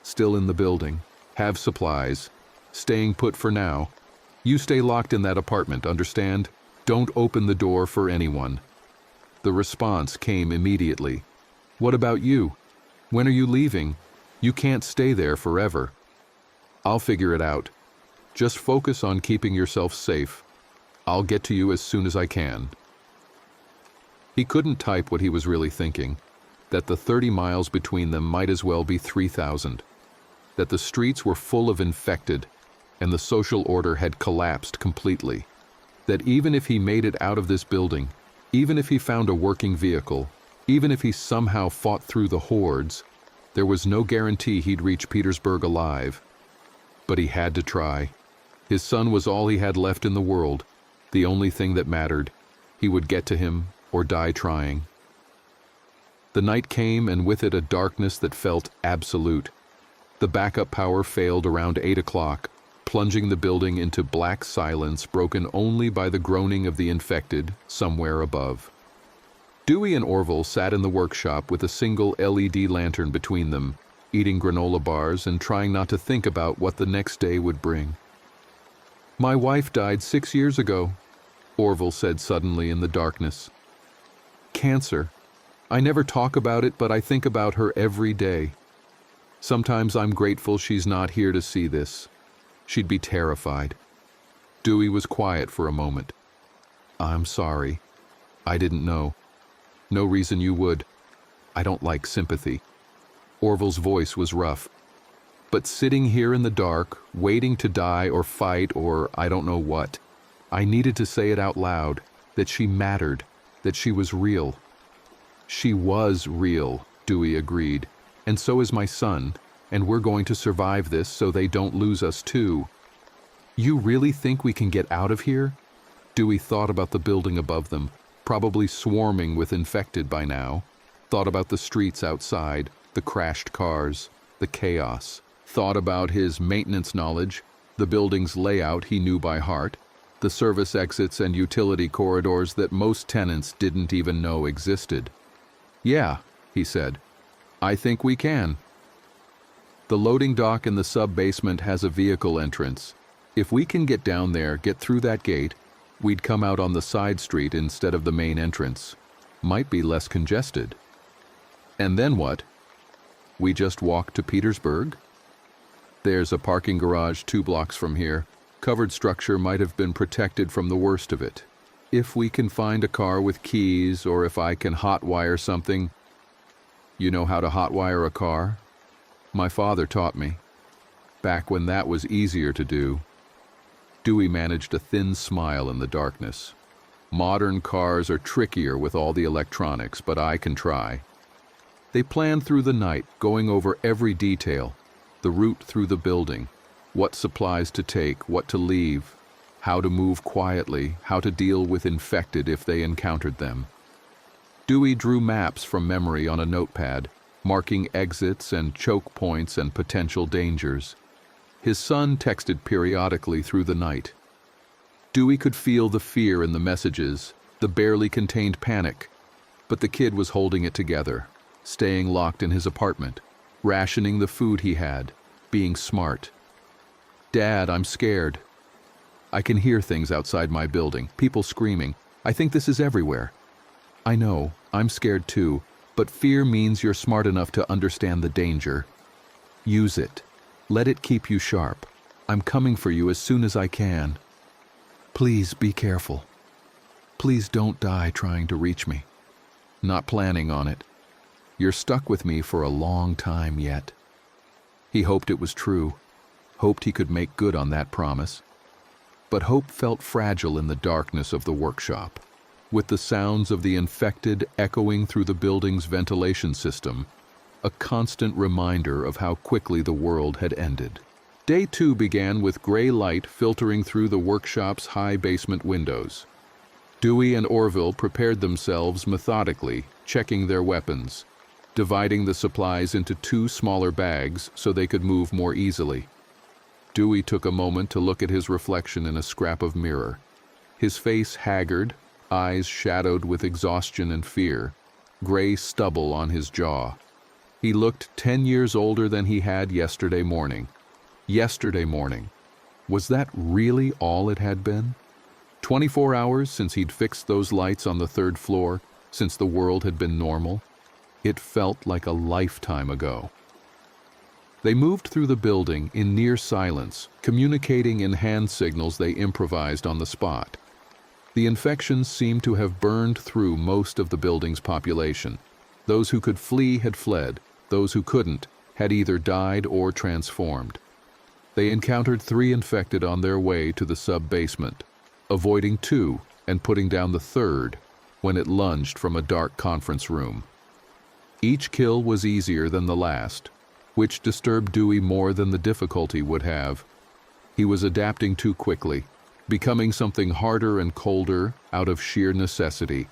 Still in the building. Have supplies. Staying put for now. You stay locked in that apartment, understand? Don't open the door for anyone. The response came immediately. What about you? When are you leaving? You can't stay there forever. I'll figure it out. Just focus on keeping yourself safe. I'll get to you as soon as I can. He couldn't type what he was really thinking. That the 30 miles between them might as well be 3,000. That the streets were full of infected, and the social order had collapsed completely. That even if he made it out of this building, even if he found a working vehicle, even if he somehow fought through the hordes, there was no guarantee he'd reach Petersburg alive. But he had to try. His son was all he had left in the world, the only thing that mattered. He would get to him or die trying. The night came, and with it a darkness that felt absolute. The backup power failed around 8 o'clock, plunging the building into black silence broken only by the groaning of the infected somewhere above. Dewey and Orville sat in the workshop with a single LED lantern between them, eating granola bars and trying not to think about what the next day would bring. My wife died 6 years ago, Orville said suddenly in the darkness. Cancer. I never talk about it, but I think about her every day. Sometimes I'm grateful she's not here to see this. She'd be terrified. Dewey was quiet for a moment. I'm sorry. I didn't know. No reason you would. I don't like sympathy. Orville's voice was rough. But sitting here in the dark, waiting to die or fight or I don't know what, I needed to say it out loud, that she mattered, that she was real. She was real, Dewey agreed, and so is my son, and we're going to survive this so they don't lose us too. You really think we can get out of here? Dewey thought about the building above them, probably swarming with infected by now, thought about the streets outside, the crashed cars, the chaos, thought about his maintenance knowledge, the building's layout he knew by heart, the service exits and utility corridors that most tenants didn't even know existed. Yeah, he said. I think we can. The loading dock in the sub-basement has a vehicle entrance. If we can get down there, get through that gate, we'd come out on the side street instead of the main entrance. Might be less congested. And then what? We just walk to Petersburg? There's a parking garage 2 blocks from here. Covered structure might have been protected from the worst of it. If we can find a car with keys, or if I can hotwire something. You know how to hotwire a car? My father taught me. Back when that was easier to do. Dewey managed a thin smile in the darkness. Modern cars are trickier with all the electronics, but I can try. They planned through the night, going over every detail, the route through the building, What supplies to take, what to leave, how to move quietly, how to deal with infected if they encountered them. Dewey drew maps from memory on a notepad, marking exits and choke points and potential dangers. His son texted periodically through the night. Dewey could feel the fear in the messages, the barely contained panic, but the kid was holding it together, staying locked in his apartment, rationing the food he had, being smart. "Dad, I'm scared. I can hear things outside my building, people screaming. I think this is everywhere." "I know, I'm scared too, but fear means you're smart enough to understand the danger. Use it. Let it keep you sharp. I'm coming for you as soon as I can. Please be careful. Please don't die trying to reach me. Not planning on it. You're stuck with me for a long time yet." He hoped it was true, hoped he could make good on that promise. But hope felt fragile in the darkness of the workshop, with the sounds of the infected echoing through the building's ventilation system, a constant reminder of how quickly the world had ended. Day 2 began with gray light filtering through the workshop's high basement windows. Dewey and Orville prepared themselves methodically, checking their weapons, dividing the supplies into 2 smaller bags so they could move more easily. Dewey took a moment to look at his reflection in a scrap of mirror. His face haggard, eyes shadowed with exhaustion and fear, gray stubble on his jaw. He looked 10 years older than he had yesterday morning. Yesterday morning. Was that really all it had been? 24 hours since he'd fixed those lights on the 3rd floor, since the world had been normal? It felt like a lifetime ago. They moved through the building in near silence, communicating in hand signals they improvised on the spot. The infections seemed to have burned through most of the building's population. Those who could flee had fled. Those who couldn't had either died or transformed. They encountered 3 infected on their way to the sub-basement, avoiding 2 and putting down the 3rd when it lunged from a dark conference room. Each kill was easier than the last, which disturbed Dewey more than the difficulty would have. He was adapting too quickly, becoming something harder and colder out of sheer necessity.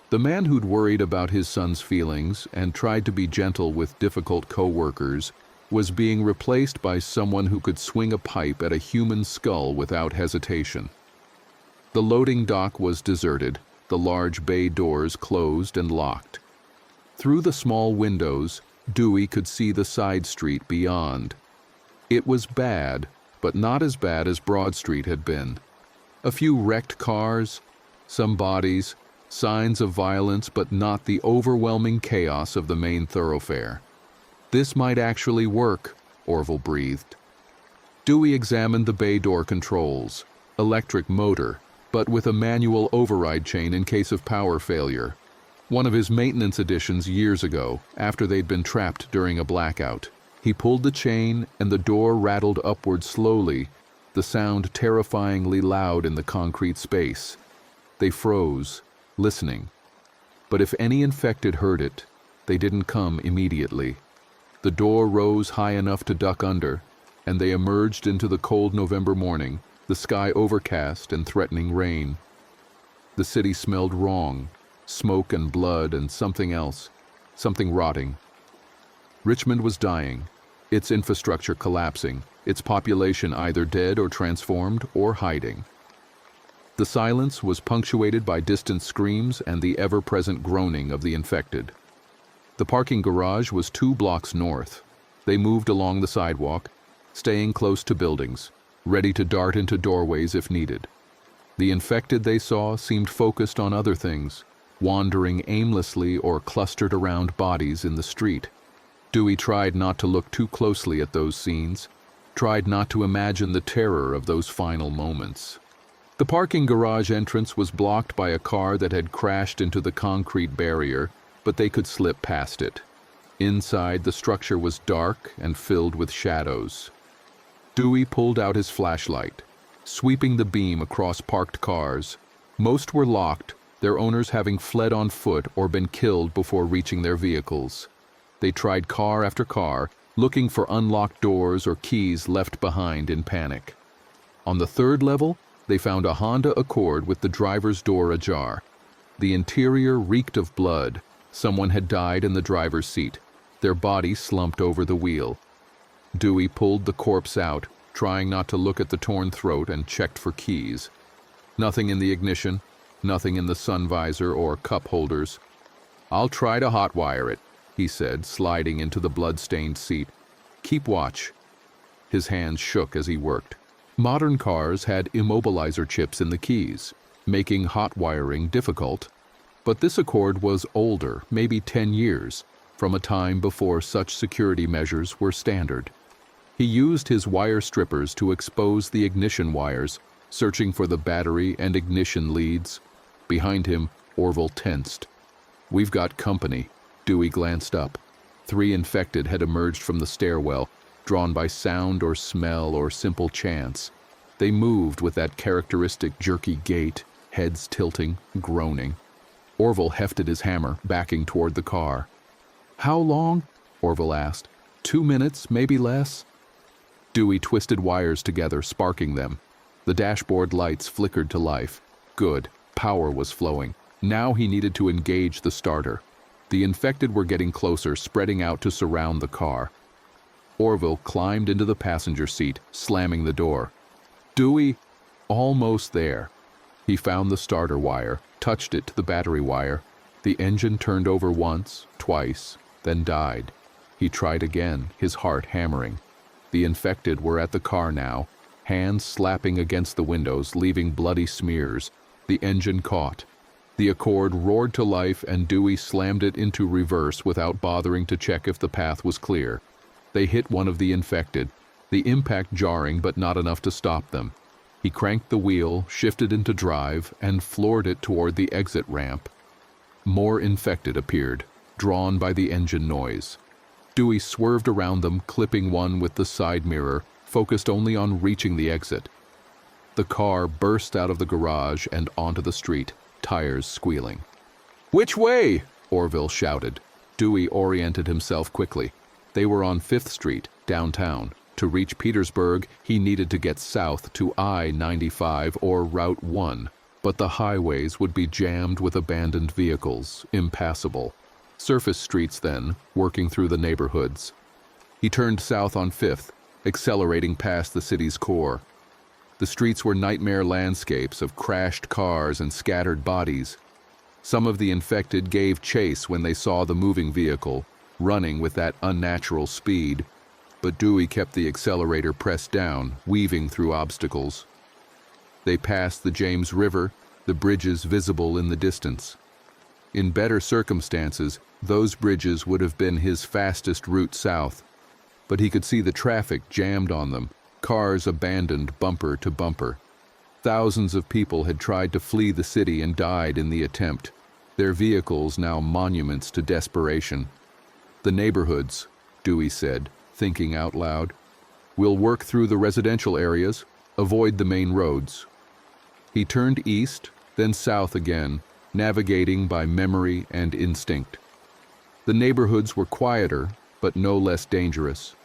The man who'd worried about his son's feelings and tried to be gentle with difficult co-workers was being replaced by someone who could swing a pipe at a human skull without hesitation. The loading dock was deserted, the large bay doors closed and locked. Through the small windows, Dewey could see the side street beyond. It was bad, but not as bad as Broad Street had been. A few wrecked cars, some bodies, signs of violence, but not the overwhelming chaos of the main thoroughfare. This might actually work, Orville breathed. Dewey examined the bay door controls. Electric motor, but with a manual override chain in case of power failure. One of his maintenance additions years ago, after they'd been trapped during a blackout. He pulled the chain and the door rattled upward slowly, the sound terrifyingly loud in the concrete space. They froze, listening. But if any infected heard it, they didn't come immediately. The door rose high enough to duck under, and they emerged into the cold November morning, the sky overcast and threatening rain. The city smelled wrong, smoke and blood and something else, something rotting. Richmond was dying, its infrastructure collapsing, its population either dead or transformed or hiding. The silence was punctuated by distant screams and the ever-present groaning of the infected. The parking garage was 2 blocks north. They moved along the sidewalk, staying close to buildings, ready to dart into doorways if needed. The infected they saw seemed focused on other things, wandering aimlessly or clustered around bodies in the street. Dewey tried not to look too closely at those scenes, tried not to imagine the terror of those final moments. The parking garage entrance was blocked by a car that had crashed into the concrete barrier, but they could slip past it. Inside, the structure was dark and filled with shadows. Dewey pulled out his flashlight, sweeping the beam across parked cars. Most were locked, their owners having fled on foot or been killed before reaching their vehicles. They tried car after car, looking for unlocked doors or keys left behind in panic. On the third level, they found a Honda Accord with the driver's door ajar. The interior reeked of blood. Someone had died in the driver's seat, their body slumped over the wheel. Dewey pulled the corpse out, trying not to look at the torn throat, and checked for keys. Nothing in the ignition, nothing in the sun visor or cup holders. "I'll try to hotwire it," he said, sliding into the blood-stained seat. "Keep watch." His hands shook as he worked. Modern cars had immobilizer chips in the keys, making hot wiring difficult. But this Accord was older, maybe 10 years, from a time before such security measures were standard. He used his wire strippers to expose the ignition wires, searching for the battery and ignition leads. Behind him, Orville tensed. "We've got company." Dewey glanced up. 3 infected had emerged from the stairwell, drawn by sound or smell or simple chance. They moved with that characteristic jerky gait, heads tilting, groaning. Orville hefted his hammer, backing toward the car. "How long?" Orville asked. 2 minutes, maybe less?" Dewey twisted wires together, sparking them. The dashboard lights flickered to life. Good. Power was flowing. Now he needed to engage the starter. The infected were getting closer, spreading out to surround the car. Orville climbed into the passenger seat, slamming the door. "Dewey!" Almost there. He found the starter wire, touched it to the battery wire. The engine turned over once, twice, then died. He tried again, his heart hammering. The infected were at the car now, hands slapping against the windows, leaving bloody smears. The engine caught. The Accord roared to life, and Dewey slammed it into reverse without bothering to check if the path was clear. They hit one of the infected, the impact jarring but not enough to stop them. He cranked the wheel, shifted into drive, and floored it toward the exit ramp. More infected appeared, drawn by the engine noise. Dewey swerved around them, clipping one with the side mirror, focused only on reaching the exit. The car burst out of the garage and onto the street, tires squealing. "Which way?" Orville shouted. Dewey oriented himself quickly. They were on 5th Street, downtown. To reach Petersburg, he needed to get south to I-95 or Route 1, but the highways would be jammed with abandoned vehicles, impassable. Surface streets then, working through the neighborhoods. He turned south on 5th, accelerating past the city's core. The streets were nightmare landscapes of crashed cars and scattered bodies. Some of the infected gave chase when they saw the moving vehicle, running with that unnatural speed. But Dewey kept the accelerator pressed down, weaving through obstacles. They passed the James River, the bridges visible in the distance. In better circumstances, those bridges would have been his fastest route south. But he could see the traffic jammed on them, cars abandoned bumper to bumper. Thousands of people had tried to flee the city and died in the attempt, their vehicles now monuments to desperation. "The neighborhoods," Dewey said, thinking out loud. "We'll work through the residential areas, avoid the main roads." He turned east, then south again, navigating by memory and instinct. The neighborhoods were quieter, but no less dangerous.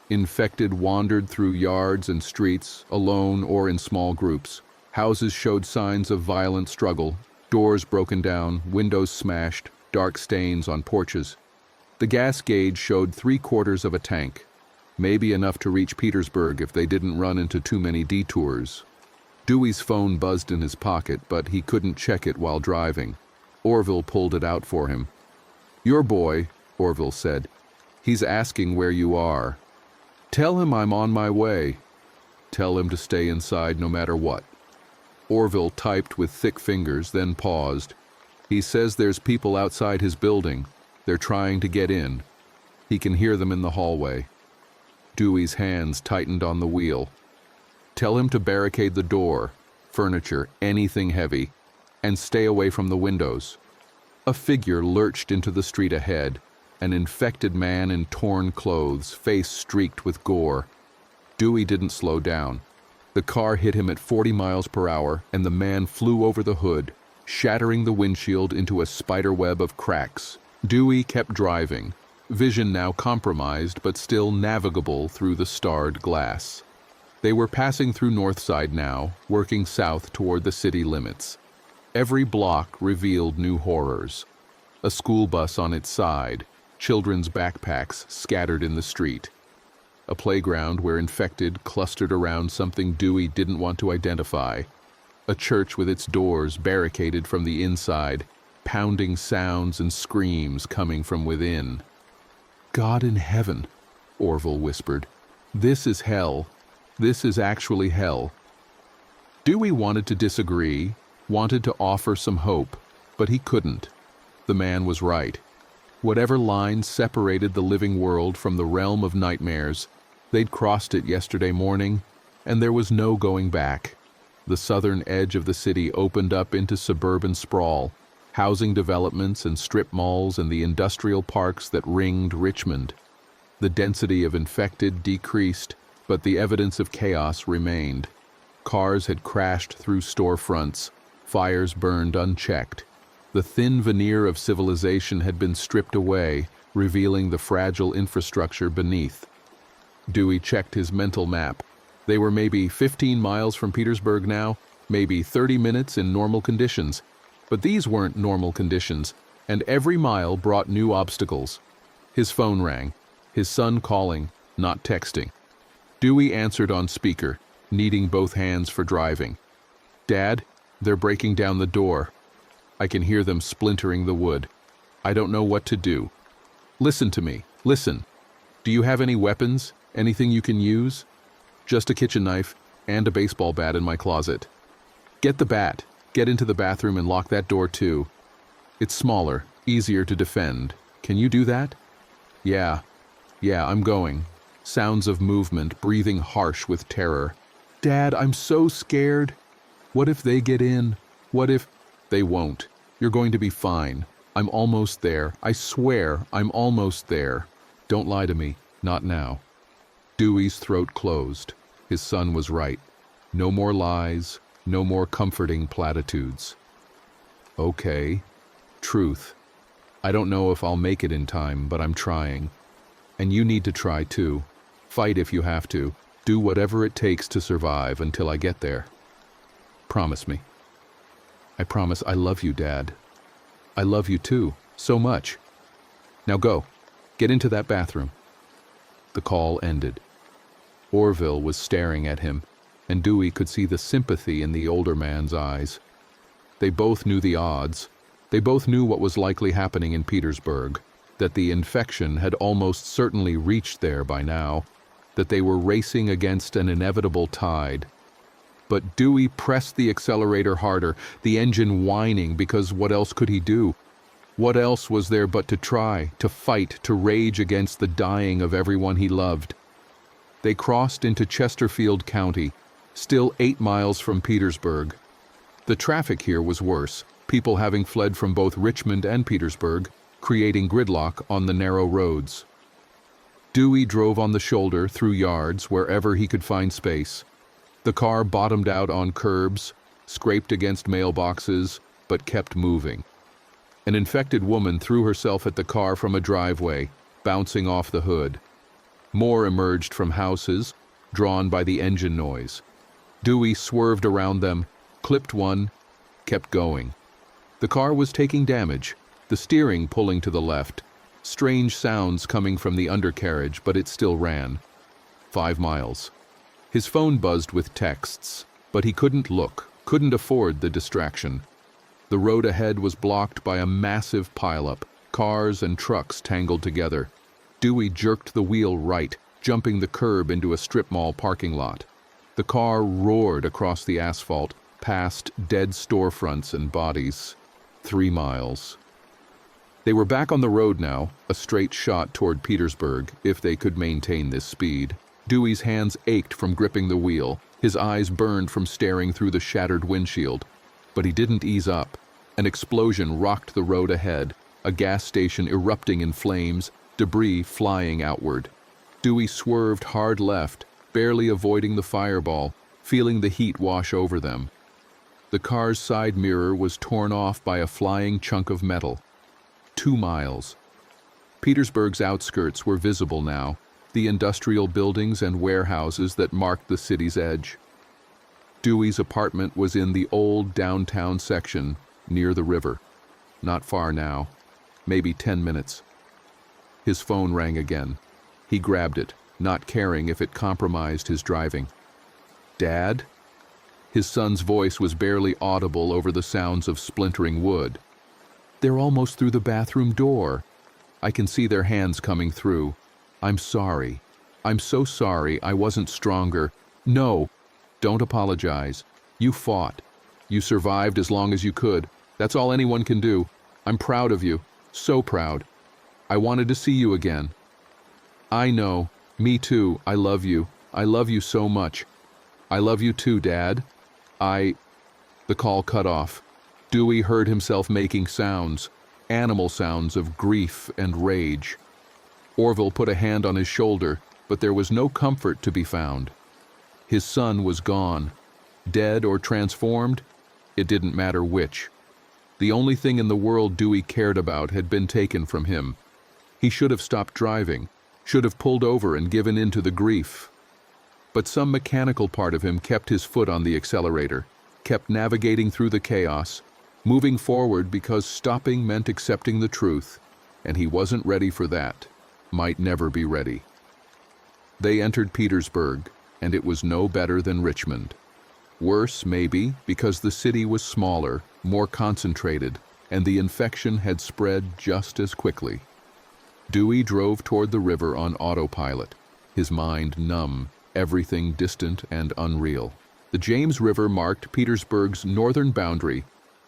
Infected wandered through yards and streets, alone or in small groups. Houses showed signs of violent struggle, doors broken down, windows smashed, dark stains on porches. The gas gauge showed 3/4 of a tank, maybe enough to reach Petersburg if they didn't run into too many detours. Dewey's phone buzzed in his pocket, but he couldn't check it while driving. Orville pulled it out for him. "Your boy," Orville said. "He's asking where you are. Tell him I'm on my way. Tell him to stay inside no matter what." Orville typed with thick fingers, then paused. "He says there's people outside his building. They're trying to get in. He can hear them in the hallway." Dewey's hands tightened on the wheel. "Tell him to barricade the door, furniture, anything heavy, and stay away from the windows." A figure lurched into the street ahead, an infected man in torn clothes, face streaked with gore. Dewey didn't slow down. The car hit him at 40 miles per hour, and the man flew over the hood, shattering the windshield into a spiderweb of cracks. Dewey kept driving, vision now compromised but still navigable through the starred glass. They were passing through Northside now, working south toward the city limits. Every block revealed new horrors. A school bus on its side, children's backpacks scattered in the street. A playground where infected clustered around something Dewey didn't want to identify. A church with its doors barricaded from the inside, pounding sounds and screams coming from within. "God in heaven," Orville whispered. "This is hell. This is actually hell." Dewey wanted to disagree, wanted to offer some hope, but he couldn't. The man was right. Whatever line separated the living world from the realm of nightmares, they'd crossed it yesterday morning, and there was no going back. The southern edge of the city opened up into suburban sprawl, housing developments and strip malls and the industrial parks that ringed Richmond. The density of infected decreased, but the evidence of chaos remained. Cars had crashed through storefronts, fires burned unchecked. The thin veneer of civilization had been stripped away, revealing the fragile infrastructure beneath. Dewey checked his mental map. They were maybe 15 miles from Petersburg now, maybe 30 minutes in normal conditions. But these weren't normal conditions, and every mile brought new obstacles. His phone rang, his son calling, not texting. Dewey answered on speaker, needing both hands for driving. "Dad, they're breaking down the door. I can hear them splintering the wood. I don't know what to do. Listen to me, listen. Do you have any weapons, anything you can use?" "Just a kitchen knife and a baseball bat in my closet." "Get the bat, get into the bathroom and lock that door too. It's smaller, easier to defend. Can you do that?" Yeah, I'm going." Sounds of movement, breathing harsh with terror. "Dad, I'm so scared. What if they get in? What if—" "They won't. You're going to be fine. I'm almost there. I swear, I'm almost there. Don't lie to me. Not now." Dewey's throat closed. His son was right. No more lies, no more comforting platitudes. "Okay. Truth. I don't know if I'll make it in time, but I'm trying. And you need to try too. Fight if you have to. Do whatever it takes to survive until I get there. Promise me." "I promise. I love you, Dad. I love you too, so much. Now go. Get into that bathroom." The call ended. Orville was staring at him, and Dewey could see the sympathy in the older man's eyes. They both knew the odds. They both knew what was likely happening in Petersburg, that the infection had almost certainly reached there by now, that they were racing against an inevitable tide. But Dewey pressed the accelerator harder, the engine whining because what else could he do? What else was there but to try, to fight, to rage against the dying of everyone he loved? They crossed into Chesterfield County, still 8 miles from Petersburg. The traffic here was worse, people having fled from both Richmond and Petersburg, creating gridlock on the narrow roads. Dewey drove on the shoulder through yards wherever he could find space. The car bottomed out on curbs, scraped against mailboxes, but kept moving. An infected woman threw herself at the car from a driveway, bouncing off the hood. More emerged from houses, drawn by the engine noise. Dewey swerved around them, clipped one, kept going. The car was taking damage, the steering pulling to the left. Strange sounds coming from the undercarriage, but it still ran. 5 miles. His phone buzzed with texts, but he couldn't look, couldn't afford the distraction. The road ahead was blocked by a massive pileup, cars and trucks tangled together. Dewey jerked the wheel right, jumping the curb into a strip mall parking lot. The car roared across the asphalt, past dead storefronts and bodies. 3 miles. They were back on the road now, a straight shot toward Petersburg, if they could maintain this speed. Dewey's hands ached from gripping the wheel, his eyes burned from staring through the shattered windshield. But he didn't ease up. An explosion rocked the road ahead, a gas station erupting in flames, debris flying outward. Dewey swerved hard left, barely avoiding the fireball, feeling the heat wash over them. The car's side mirror was torn off by a flying chunk of metal. 2 miles. Petersburg's outskirts were visible now, the industrial buildings and warehouses that marked the city's edge. Dewey's apartment was in the old downtown section, near the river. Not far now, maybe 10 minutes. His phone rang again. He grabbed it, not caring if it compromised his driving. "Dad?" His son's voice was barely audible over the sounds of splintering wood. "They're almost through the bathroom door. I can see their hands coming through. I'm sorry. I'm so sorry I wasn't stronger. No, don't apologize. You fought. You survived as long as you could. That's all anyone can do. I'm proud of you. So proud. I wanted to see you again." "I know. Me too. I love you. I love you so much. I love you too, Dad. The call cut off. Dewey heard himself making sounds, animal sounds of grief and rage. Orville put a hand on his shoulder, but there was no comfort to be found. His son was gone. Dead or transformed, it didn't matter which. The only thing in the world Dewey cared about had been taken from him. He should have stopped driving, should have pulled over and given in to the grief. But some mechanical part of him kept his foot on the accelerator, kept navigating through the chaos, moving forward because stopping meant accepting the truth, and he wasn't ready for that, might never be ready. They entered Petersburg, and it was no better than Richmond. Worse, maybe, because the city was smaller, more concentrated, and the infection had spread just as quickly. Dewey drove toward the river on autopilot, his mind numb, everything distant and unreal. The James River marked Petersburg's northern boundary,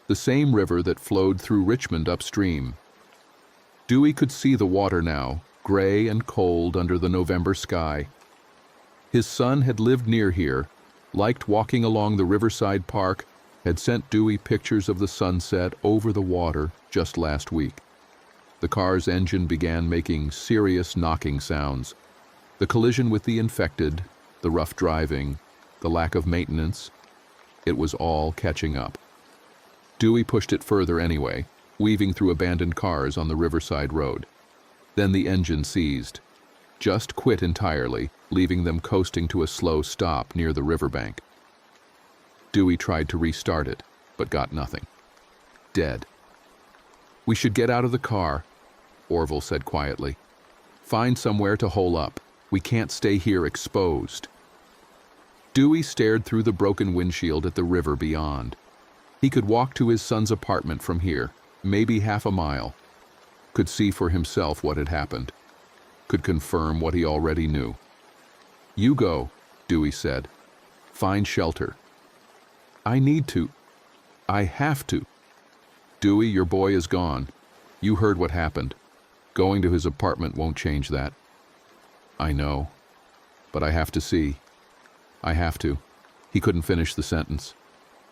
the same river that flowed through Richmond upstream. Dewey could see the water now, gray and cold under the November sky. His son had lived near here, liked walking along the riverside park, had sent Dewey pictures of the sunset over the water just last week. The car's engine began making serious knocking sounds. The collision with the infected, the rough driving, the lack of maintenance, it was all catching up. Dewey pushed it further anyway, weaving through abandoned cars on the Riverside Road. Then the engine seized, just quit entirely, leaving them coasting to a slow stop near the riverbank. Dewey tried to restart it, but got nothing. Dead. "We should get out of the car," Orville said quietly. "Find somewhere to hole up. We can't stay here exposed." Dewey stared through the broken windshield at the river beyond. He could walk to his son's apartment from here, maybe half a mile. Could see for himself what had happened. Could confirm what he already knew. "You go," Dewey said. "Find shelter." "I need to. I have to." "Dewey, your boy is gone. You heard what happened. Going to his apartment won't change that." "I know. But I have to see. I have to." He couldn't finish the sentence.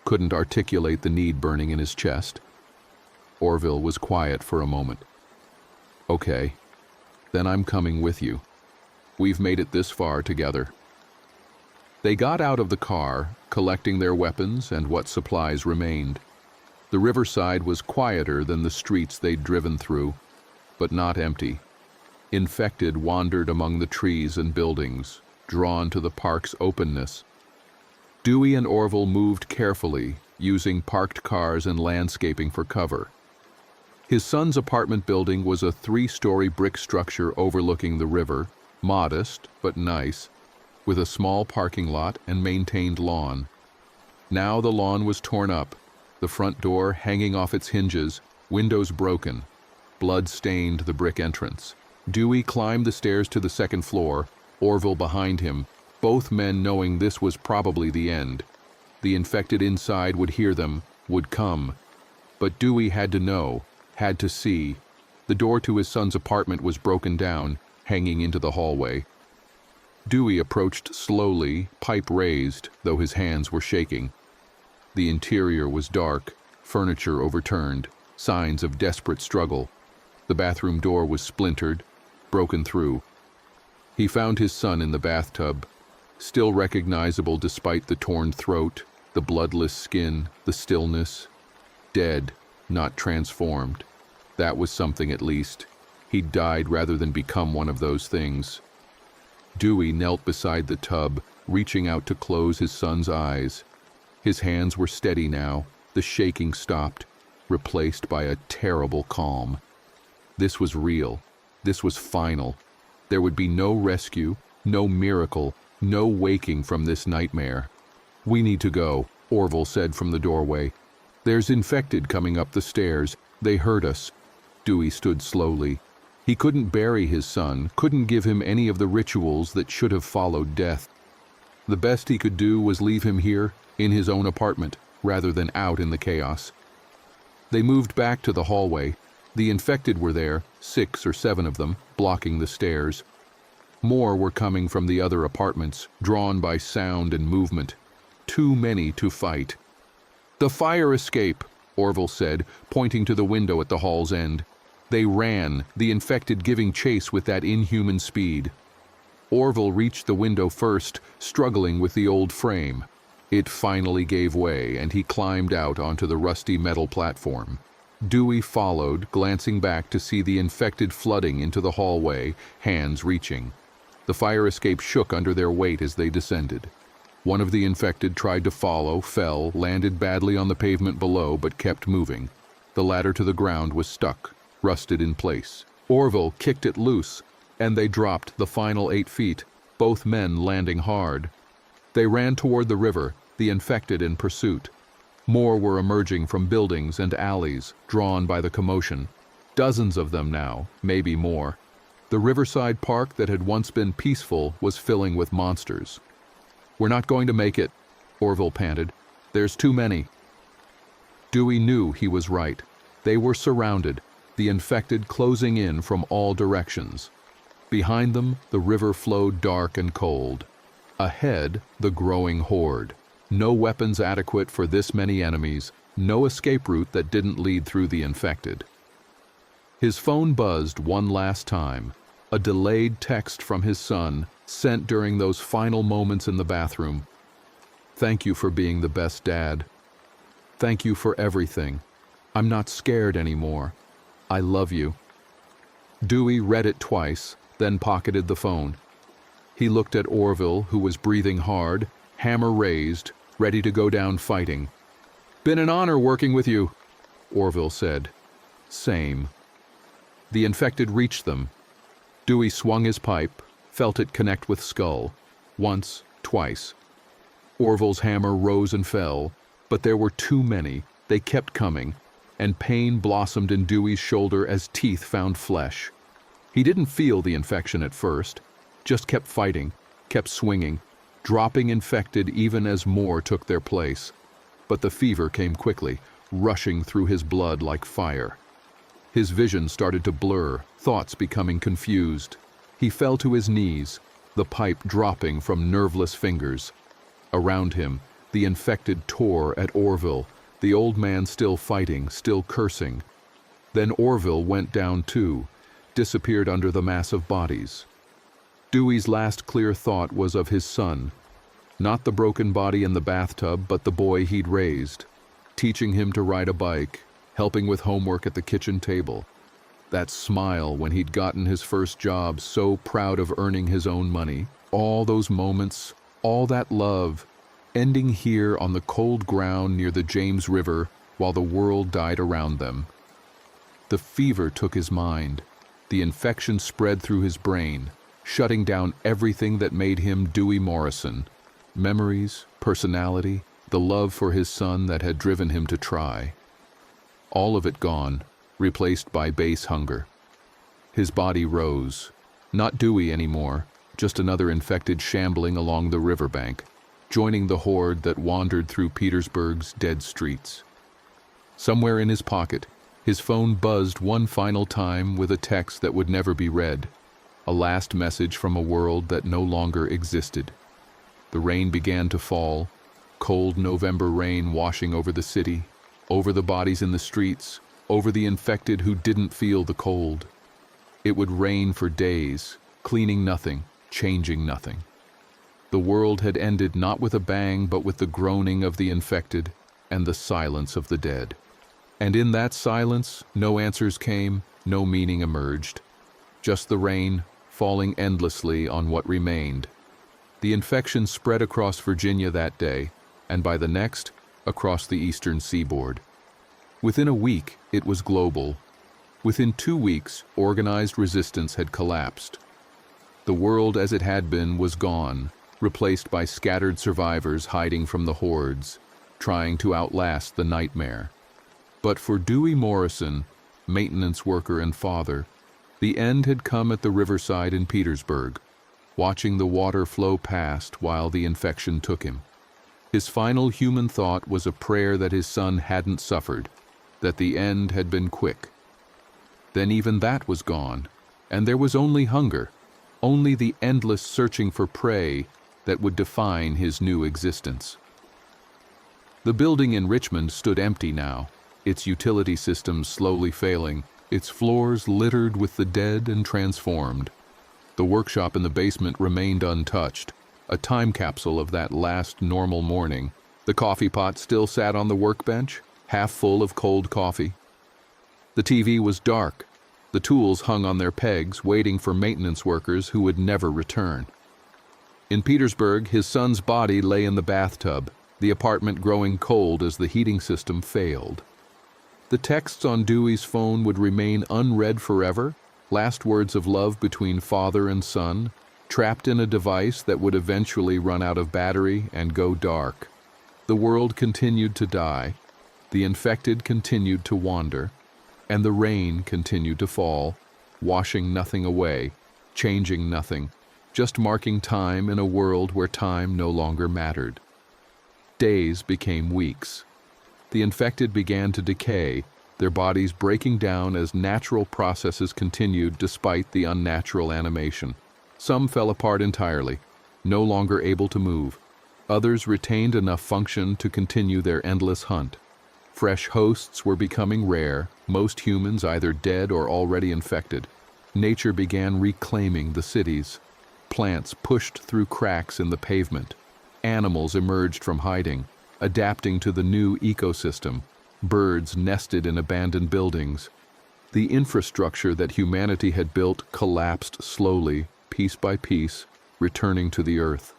Couldn't articulate the need burning in his chest. Orville was quiet for a moment. "Okay. Then I'm coming with you. We've made it this far together." They got out of the car, collecting their weapons and what supplies remained. The riverside was quieter than the streets they'd driven through, but not empty. Infected wandered among the trees and buildings, drawn to the park's openness. Dewey and Orville moved carefully, using parked cars and landscaping for cover. His son's apartment building was a 3-story brick structure overlooking the river, modest but nice, with a small parking lot and maintained lawn. Now the lawn was torn up, the front door hanging off its hinges, windows broken. Blood stained the brick entrance. Dewey climbed the stairs to the second floor, Orville behind him, both men knowing this was probably the end. The infected inside would hear them, would come. But Dewey had to know, had to see. The door to his son's apartment was broken down, hanging into the hallway. Dewey approached slowly, pipe raised, though his hands were shaking. The interior was dark, furniture overturned, signs of desperate struggle. The bathroom door was splintered, broken through. He found his son in the bathtub, still recognizable despite the torn throat, the bloodless skin, the stillness. Dead, not transformed. That was something at least. He'd died rather than become one of those things. Dewey knelt beside the tub, reaching out to close his son's eyes. His hands were steady now, the shaking stopped, replaced by a terrible calm. This was real. This was final. There would be no rescue, no miracle, no waking from this nightmare. "We need to go," Orville said from the doorway. "There's infected coming up the stairs. They heard us." Dewey stood slowly. He couldn't bury his son, couldn't give him any of the rituals that should have followed death. The best he could do was leave him here, in his own apartment, rather than out in the chaos. They moved back to the hallway. The infected were there, 6 or 7 of them, blocking the stairs. More were coming from the other apartments, drawn by sound and movement. Too many to fight. "The fire escape," Orville said, pointing to the window at the hall's end. They ran, the infected giving chase with that inhuman speed. Orville reached the window first, struggling with the old frame. It finally gave way, and he climbed out onto the rusty metal platform. Dewey followed, glancing back to see the infected flooding into the hallway, hands reaching. The fire escape shook under their weight as they descended. One of the infected tried to follow, fell, landed badly on the pavement below, but kept moving. The ladder to the ground was stuck, rusted in place. Orville kicked it loose, and they dropped the final 8 feet, both men landing hard. They ran toward the river, the infected in pursuit. More were emerging from buildings and alleys, drawn by the commotion. Dozens of them now, maybe more. The riverside park that had once been peaceful was filling with monsters. "We're not going to make it," Orville panted. "There's too many." Dewey knew he was right. They were surrounded, the infected closing in from all directions. Behind them, the river flowed dark and cold. Ahead, the growing horde. No weapons adequate for this many enemies, no escape route that didn't lead through the infected. His phone buzzed one last time, a delayed text from his son, sent during those final moments in the bathroom. "Thank you for being the best dad. Thank you for everything. I'm not scared anymore. I love you." Dewey read it twice, then pocketed the phone. He looked at Orville, who was breathing hard, hammer raised, ready to go down fighting. "Been an honor working with you," Orville said. "Same." The infected reached them. Dewey swung his pipe, felt it connect with skull. Once, twice. Orville's hammer rose and fell, but there were too many. They kept coming, and pain blossomed in Dewey's shoulder as teeth found flesh. He didn't feel the infection at first, just kept fighting, kept swinging, dropping infected even as more took their place. But the fever came quickly, rushing through his blood like fire. His vision started to blur, thoughts becoming confused. He fell to his knees, the pipe dropping from nerveless fingers. Around him, the infected tore at Orville, the old man still fighting, still cursing. Then Orville went down too, disappeared under the mass of bodies. Dewey's last clear thought was of his son. Not the broken body in the bathtub, but the boy he'd raised, teaching him to ride a bike, helping with homework at the kitchen table. That smile when he'd gotten his first job, so proud of earning his own money. All those moments, all that love, ending here on the cold ground near the James River while the world died around them. The fever took his mind. The infection spread through his brain, shutting down everything that made him Dewey Morrison. Memories, personality, the love for his son that had driven him to try. All of it gone, replaced by base hunger. His body rose. Not Dewey anymore, just another infected shambling along the riverbank, joining the horde that wandered through Petersburg's dead streets. Somewhere in his pocket, his phone buzzed one final time with a text that would never be read, a last message from a world that no longer existed. The rain began to fall, cold November rain washing over the city, over the bodies in the streets, over the infected who didn't feel the cold. It would rain for days, cleaning nothing, changing nothing. The world had ended not with a bang, but with the groaning of the infected and the silence of the dead. And in that silence, no answers came, no meaning emerged, just the rain falling endlessly on what remained. The infection spread across Virginia that day, and by the next, across the eastern seaboard. Within a week, it was global. Within 2 weeks, organized resistance had collapsed. The world as it had been was gone, replaced by scattered survivors hiding from the hordes, trying to outlast the nightmare. But for Dewey Morrison, maintenance worker and father, the end had come at the riverside in Petersburg, watching the water flow past while the infection took him. His final human thought was a prayer that his son hadn't suffered, that the end had been quick. Then even that was gone, and there was only hunger, only the endless searching for prey that would define his new existence. The building in Richmond stood empty now, its utility systems slowly failing, its floors littered with the dead and transformed. The workshop in the basement remained untouched, a time capsule of that last normal morning. The coffee pot still sat on the workbench, half full of cold coffee. The TV was dark. The tools hung on their pegs, waiting for maintenance workers who would never return. In Petersburg, his son's body lay in the bathtub, the apartment growing cold as the heating system failed. The texts on Dewey's phone would remain unread forever, last words of love between father and son, trapped in a device that would eventually run out of battery and go dark. The world continued to die, the infected continued to wander, and the rain continued to fall, washing nothing away, changing nothing, just marking time in a world where time no longer mattered. Days became weeks. The infected began to decay, their bodies breaking down as natural processes continued despite the unnatural animation. Some fell apart entirely, no longer able to move. Others retained enough function to continue their endless hunt. Fresh hosts were becoming rare, most humans either dead or already infected. Nature began reclaiming the cities. Plants pushed through cracks in the pavement. Animals emerged from hiding, adapting to the new ecosystem. Birds nested in abandoned buildings. The infrastructure that humanity had built collapsed slowly, piece by piece, returning to the earth.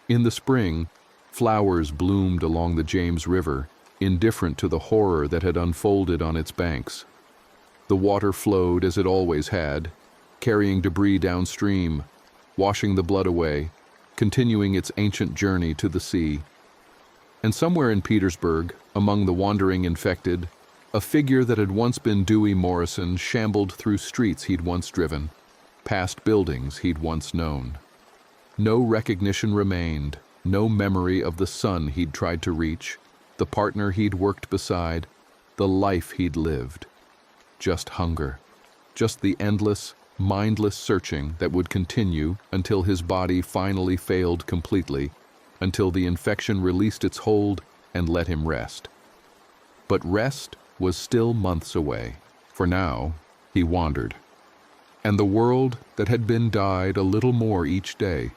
In the spring, flowers bloomed along the James River, indifferent to the horror that had unfolded on its banks. The water flowed as it always had, carrying debris downstream, washing the blood away, continuing its ancient journey to the sea. And somewhere in Petersburg, among the wandering infected, a figure that had once been Dewey Morrison shambled through streets he'd once driven, past buildings he'd once known. No recognition remained, no memory of the son he'd tried to reach, the partner he'd worked beside, the life he'd lived. Just hunger, just the endless, mindless searching that would continue until his body finally failed completely, until the infection released its hold and let him rest. But rest was still months away. For now, he wandered. And the world that had been died a little more each day,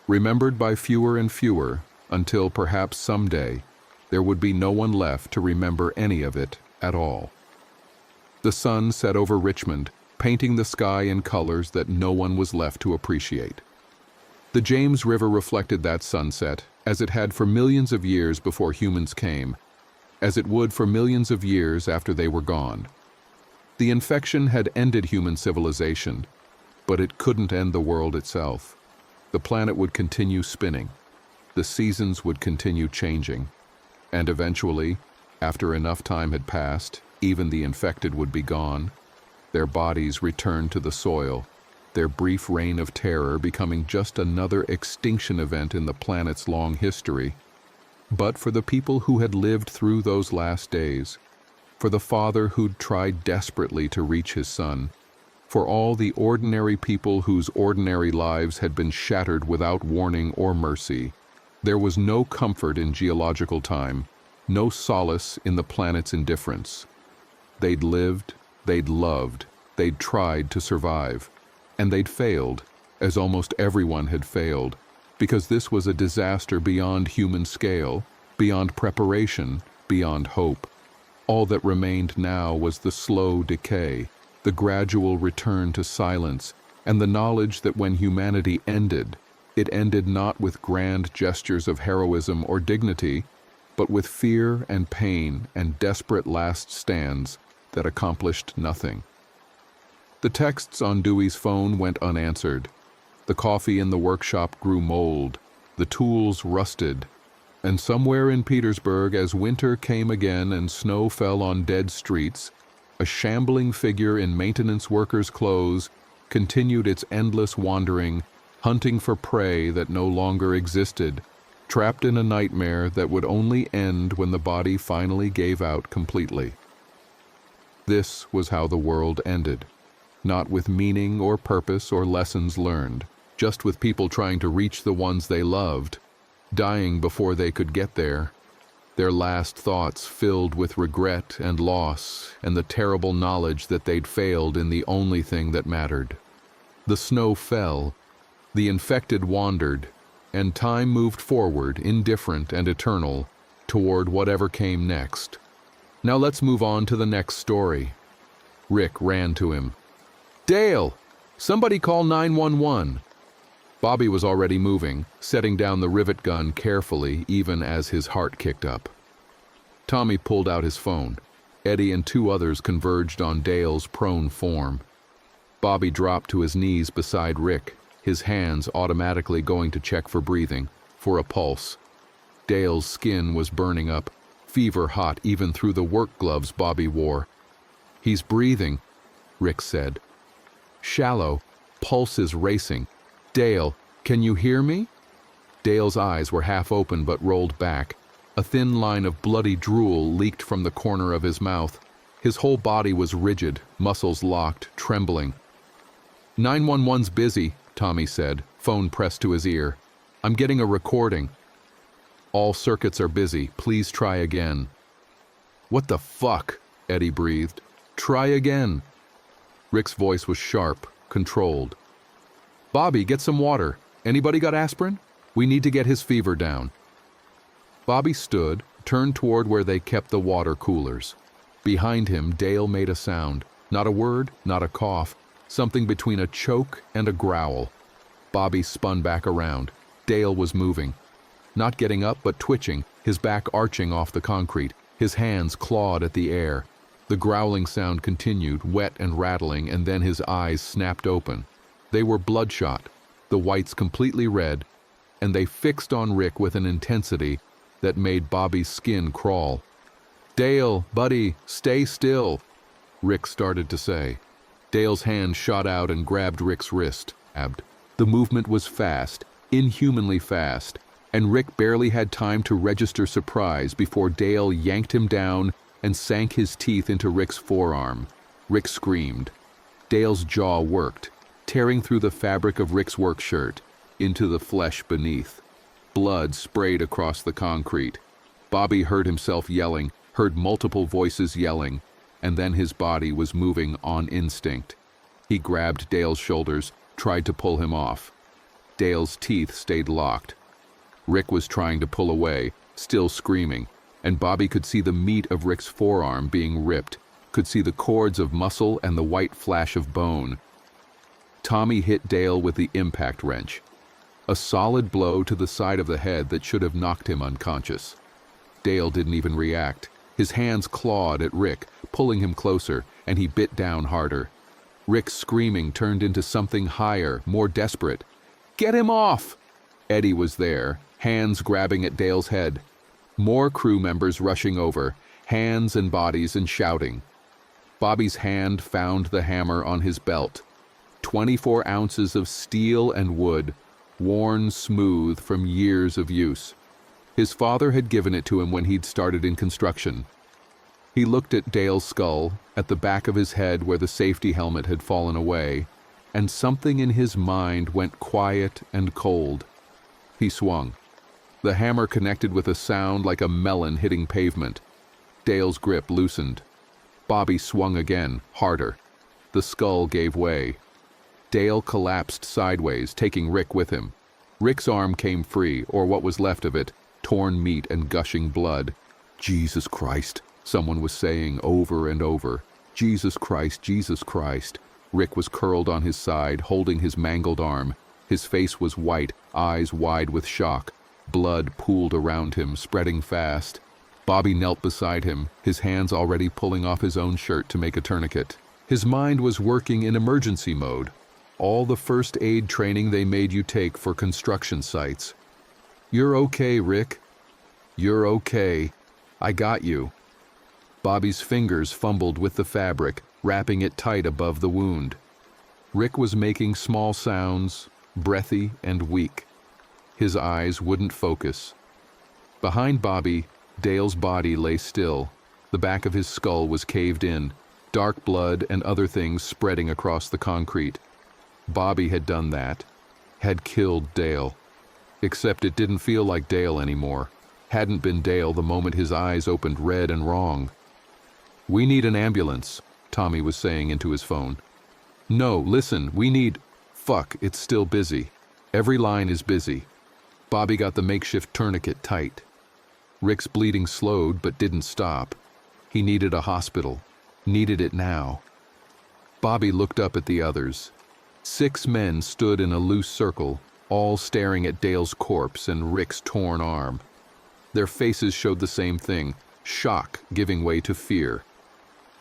remembered by fewer and fewer, until perhaps someday there would be no one left to remember any of it at all. The sun set over Richmond, painting the sky in colors that no one was left to appreciate. The James River reflected that sunset, as it had for millions of years before humans came, as it would for millions of years after they were gone. The infection had ended human civilization, but it couldn't end the world itself. The planet would continue spinning. The seasons would continue changing. And eventually, after enough time had passed, even the infected would be gone. Their bodies returned to the soil, their brief reign of terror becoming just another extinction event in the planet's long history. But for the people who had lived through those last days, for the father who'd tried desperately to reach his son, for all the ordinary people whose ordinary lives had been shattered without warning or mercy, there was no comfort in geological time, no solace in the planet's indifference. They'd lived, they'd loved, they'd tried to survive. And they'd failed, as almost everyone had failed, because this was a disaster beyond human scale, beyond preparation, beyond hope. All that remained now was the slow decay, the gradual return to silence, and the knowledge that when humanity ended, it ended not with grand gestures of heroism or dignity, but with fear and pain and desperate last stands that accomplished nothing. The texts on Dewey's phone went unanswered. The coffee in the workshop grew mold, the tools rusted, and somewhere in Petersburg, as winter came again and snow fell on dead streets, a shambling figure in maintenance workers' clothes continued its endless wandering, hunting for prey that no longer existed, trapped in a nightmare that would only end when the body finally gave out completely. This was how the world ended, not with meaning or purpose or lessons learned, just with people trying to reach the ones they loved, dying before they could get there, their last thoughts filled with regret and loss and the terrible knowledge that they'd failed in the only thing that mattered. The snow fell, the infected wandered, and time moved forward, indifferent and eternal, toward whatever came next. Now let's move on to the next story. Rick ran to him. "Dale! Somebody call 911!" Bobby was already moving, setting down the rivet gun carefully even as his heart kicked up. Tommy pulled out his phone. Eddie and two others converged on Dale's prone form. Bobby dropped to his knees beside Rick, his hands automatically going to check for breathing, for a pulse. Dale's skin was burning up, fever hot even through the work gloves Bobby wore. "He's breathing," Rick said. "Shallow, pulse is racing. Dale, can you hear me?" Dale's eyes were half open but rolled back. A thin line of bloody drool leaked from the corner of his mouth. His whole body was rigid, muscles locked, trembling. "911's busy," Tommy said, phone pressed to his ear. "I'm getting a recording." "All circuits are busy. Please try again." "What the fuck?" Eddie breathed. "Try again." Rick's voice was sharp, controlled. "Bobby, get some water. Anybody got aspirin? We need to get his fever down." Bobby stood, turned toward where they kept the water coolers. Behind him, Dale made a sound. Not a word, not a cough. Something between a choke and a growl. Bobby spun back around. Dale was moving. Not getting up, but twitching, his back arching off the concrete. His hands clawed at the air. The growling sound continued, wet and rattling, and then his eyes snapped open. They were bloodshot, the whites completely red, and they fixed on Rick with an intensity that made Bobby's skin crawl. "Dale, buddy, stay still," Rick started to say. Dale's hand shot out and grabbed Rick's wrist. The movement was fast, inhumanly fast, and Rick barely had time to register surprise before Dale yanked him down and sank his teeth into Rick's forearm. Rick screamed. Dale's jaw worked, tearing through the fabric of Rick's work shirt, into the flesh beneath. Blood sprayed across the concrete. Bobby heard himself yelling, heard multiple voices yelling, and then his body was moving on instinct. He grabbed Dale's shoulders, tried to pull him off. Dale's teeth stayed locked. Rick was trying to pull away, still screaming, and Bobby could see the meat of Rick's forearm being ripped, could see the cords of muscle and the white flash of bone. Tommy hit Dale with the impact wrench. A solid blow to the side of the head that should have knocked him unconscious. Dale didn't even react. His hands clawed at Rick, pulling him closer, and he bit down harder. Rick's screaming turned into something higher, more desperate. "Get him off!" Eddie was there, hands grabbing at Dale's head. More crew members rushing over, hands and bodies and shouting. Bobby's hand found the hammer on his belt. 24 ounces of steel and wood, worn smooth from years of use. His father had given it to him when he'd started in construction. He looked at Dale's skull, at the back of his head where the safety helmet had fallen away, and something in his mind went quiet and cold. He swung. The hammer connected with a sound like a melon hitting pavement. Dale's grip loosened. Bobby swung again, harder. The skull gave way. Dale collapsed sideways, taking Rick with him. Rick's arm came free, or what was left of it, torn meat and gushing blood. "Jesus Christ," someone was saying over and over. Jesus Christ, Jesus Christ. Rick was curled on his side, holding his mangled arm. His face was white, eyes wide with shock. Blood pooled around him, spreading fast. Bobby knelt beside him, his hands already pulling off his own shirt to make a tourniquet. His mind was working in emergency mode. All the first aid training they made you take for construction sites. "You're okay, Rick. You're okay. I got you." Bobby's fingers fumbled with the fabric, wrapping it tight above the wound. Rick was making small sounds, breathy and weak. His eyes wouldn't focus. Behind Bobby, Dale's body lay still. The back of his skull was caved in, dark blood and other things spreading across the concrete. Bobby had done that, had killed Dale. Except it didn't feel like Dale anymore. Hadn't been Dale the moment his eyes opened red and wrong. "We need an ambulance," Tommy was saying into his phone. "No, listen, we need..." "Fuck, it's still busy. Every line is busy." Bobby got the makeshift tourniquet tight. Rick's bleeding slowed but didn't stop. He needed a hospital. Needed it now. Bobby looked up at the others. 6 men stood in a loose circle, all staring at Dale's corpse and Rick's torn arm. Their faces showed the same thing, shock giving way to fear.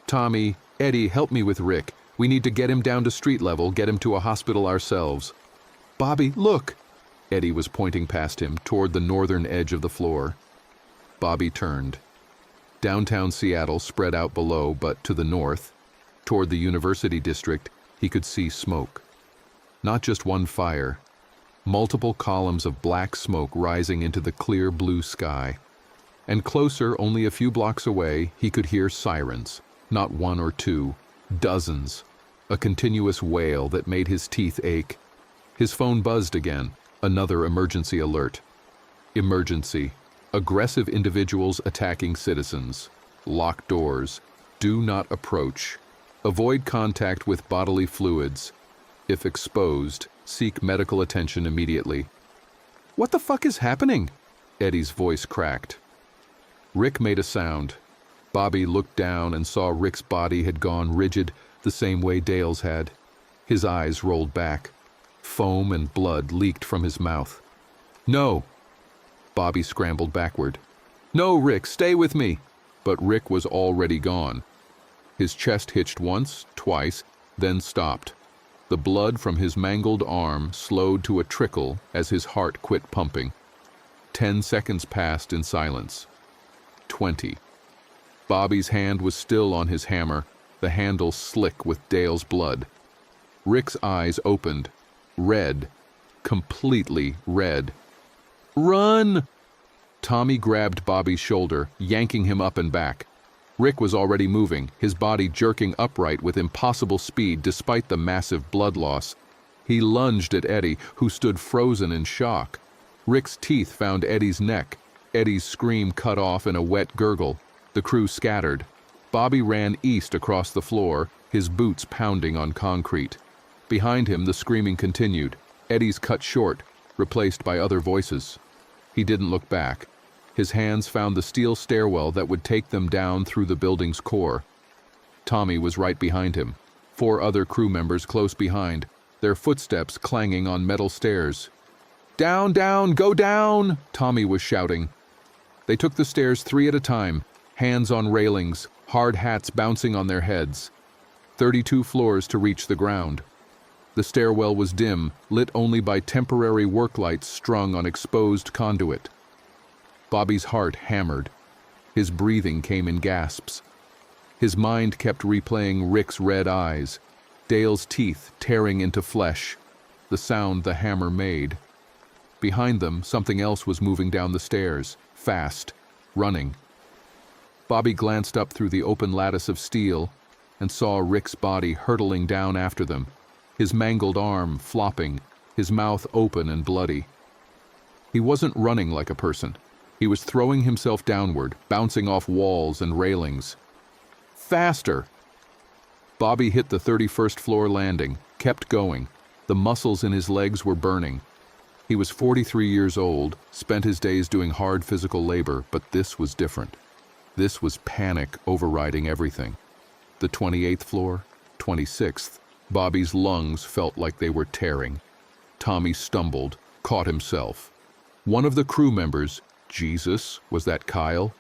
"Tommy, Eddie, help me with Rick. We need to get him down to street level, get him to a hospital ourselves." "Bobby, look!" Eddie was pointing past him, toward the northern edge of the floor. Bobby turned. Downtown Seattle spread out below, but to the north, toward the University District, he could see smoke. Not just one fire. Multiple columns of black smoke rising into the clear blue sky. And closer, only a few blocks away, he could hear sirens. Not one or two, dozens. A continuous wail that made his teeth ache. His phone buzzed again. Another emergency alert. Emergency. Aggressive individuals attacking citizens. Lock doors. Do not approach. Avoid contact with bodily fluids. If exposed, seek medical attention immediately. "What the fuck is happening?" Eddie's voice cracked. Rick made a sound. Bobby looked down and saw Rick's body had gone rigid the same way Dale's had. His eyes rolled back. Foam and blood leaked from his mouth. "No!" Bobby scrambled backward. "No, Rick, stay with me!" But Rick was already gone. His chest hitched once, twice, then stopped. The blood from his mangled arm slowed to a trickle as his heart quit pumping. 10 seconds passed in silence. 20. Bobby's hand was still on his hammer, the handle slick with Dale's blood. Rick's eyes opened. Red. Completely red. "Run!" Tommy grabbed Bobby's shoulder, yanking him up and back. Rick was already moving, his body jerking upright with impossible speed despite the massive blood loss. He lunged at Eddie, who stood frozen in shock. Rick's teeth found Eddie's neck. Eddie's scream cut off in a wet gurgle. The crew scattered. Bobby ran east across the floor, his boots pounding on concrete. Behind him, the screaming continued. Eddie's cut short, replaced by other voices. He didn't look back. His hands found the steel stairwell that would take them down through the building's core. Tommy was right behind him. 4 other crew members close behind, their footsteps clanging on metal stairs. "Down, down, go down!" Tommy was shouting. They took the stairs 3 at a time, hands on railings, hard hats bouncing on their heads. 32 floors to reach the ground. The stairwell was dim, lit only by temporary work lights strung on exposed conduit. Bobby's heart hammered. His breathing came in gasps. His mind kept replaying Rick's red eyes, Dale's teeth tearing into flesh, the sound the hammer made. Behind them, something else was moving down the stairs, fast, running. Bobby glanced up through the open lattice of steel and saw Rick's body hurtling down after them, his mangled arm flopping, his mouth open and bloody. He wasn't running like a person. He was throwing himself downward, bouncing off walls and railings. Faster! Bobby hit the 31st floor landing, kept going. The muscles in his legs were burning. He was 43 years old, spent his days doing hard physical labor, but this was different. This was panic overriding everything. The 28th floor, 26th. Bobby's lungs felt like they were tearing. Tommy stumbled, caught himself. One of the crew members, Jesus, was that Kyle,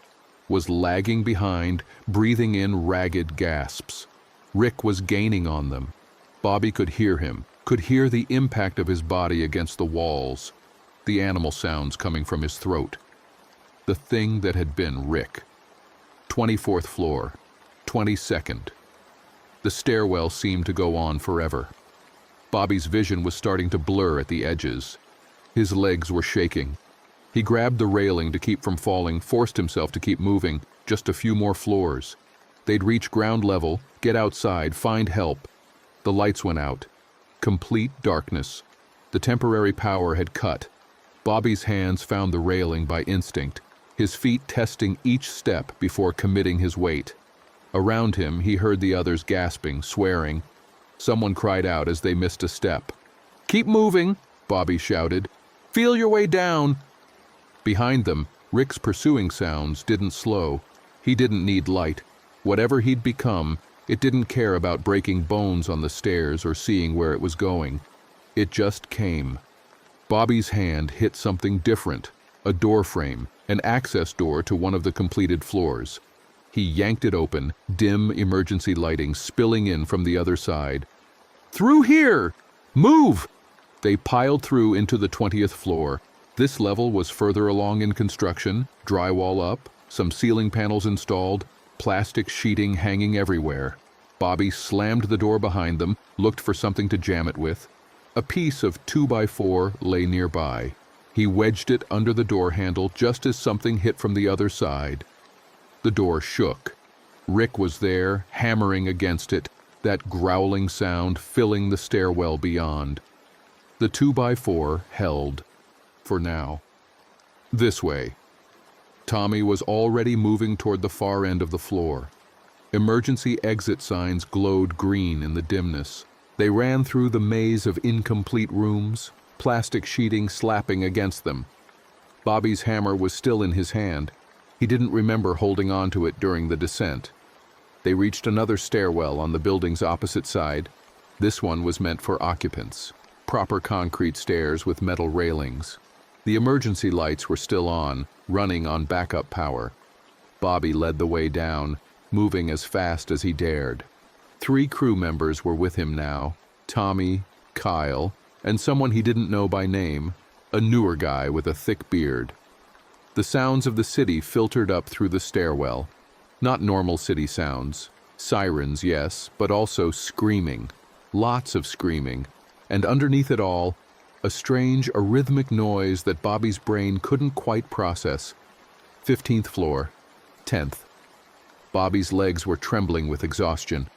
was lagging behind, breathing in ragged gasps. Rick was gaining on them. Bobby could hear him, could hear the impact of his body against the walls, the animal sounds coming from his throat. The thing that had been Rick. 24th floor, 22nd. The stairwell seemed to go on forever. Bobby's vision was starting to blur at the edges. His legs were shaking. He grabbed the railing to keep from falling, forced himself to keep moving, just a few more floors. They'd reach ground level, get outside, find help. The lights went out. Complete darkness. The temporary power had cut. Bobby's hands found the railing by instinct, his feet testing each step before committing his weight. Around him, he heard the others gasping, swearing. Someone cried out as they missed a step. "Keep moving," Bobby shouted. "Feel your way down." Behind them, Rick's pursuing sounds didn't slow. He didn't need light. Whatever he'd become, it didn't care about breaking bones on the stairs or seeing where it was going. It just came. Bobby's hand hit something different, a door frame, an access door to one of the completed floors. He yanked it open, dim emergency lighting spilling in from the other side. "Through here! Move!" They piled through into the 20th floor. This level was further along in construction, drywall up, some ceiling panels installed, plastic sheeting hanging everywhere. Bobby slammed the door behind them, looked for something to jam it with. A piece of 2x4 lay nearby. He wedged it under the door handle just as something hit from the other side. The door shook. Rick was there, hammering against it, that growling sound filling the stairwell beyond. The 2x4 held. For now. This way. Tommy was already moving toward the far end of the floor. Emergency exit signs glowed green in the dimness. They ran through the maze of incomplete rooms, plastic sheeting slapping against them. Bobby's hammer was still in his hand. He didn't remember holding on to it during the descent. They reached another stairwell on the building's opposite side. This one was meant for occupants. Proper concrete stairs with metal railings. The emergency lights were still on, running on backup power. Bobby led the way down, moving as fast as he dared. 3 crew members were with him now, Tommy, Kyle, and someone he didn't know by name, a newer guy with a thick beard. The sounds of the city filtered up through the stairwell. Not normal city sounds. Sirens, yes, but also screaming. Lots of screaming. And underneath it all, a strange, arrhythmic noise that Bobby's brain couldn't quite process. 15th floor, 10th. Bobby's legs were trembling with exhaustion.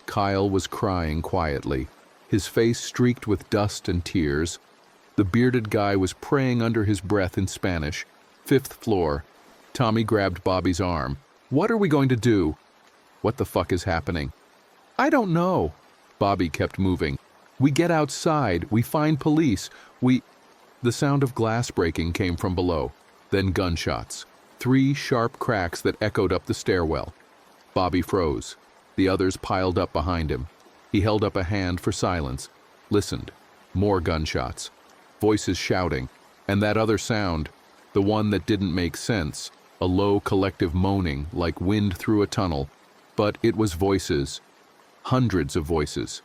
Kyle was crying quietly, his face streaked with dust and tears. The bearded guy was praying under his breath in Spanish. 5th floor. Tommy grabbed Bobby's arm. "What are we going to do?" "What the fuck is happening?" "I don't know." Bobby kept moving. "We get outside, we find police, The sound of glass breaking came from below, then gunshots. 3 sharp cracks that echoed up the stairwell. Bobby froze. The others piled up behind him. He held up a hand for silence, listened. More gunshots. Voices shouting. And that other sound, the one that didn't make sense, a low collective moaning like wind through a tunnel. But it was voices. Hundreds of voices.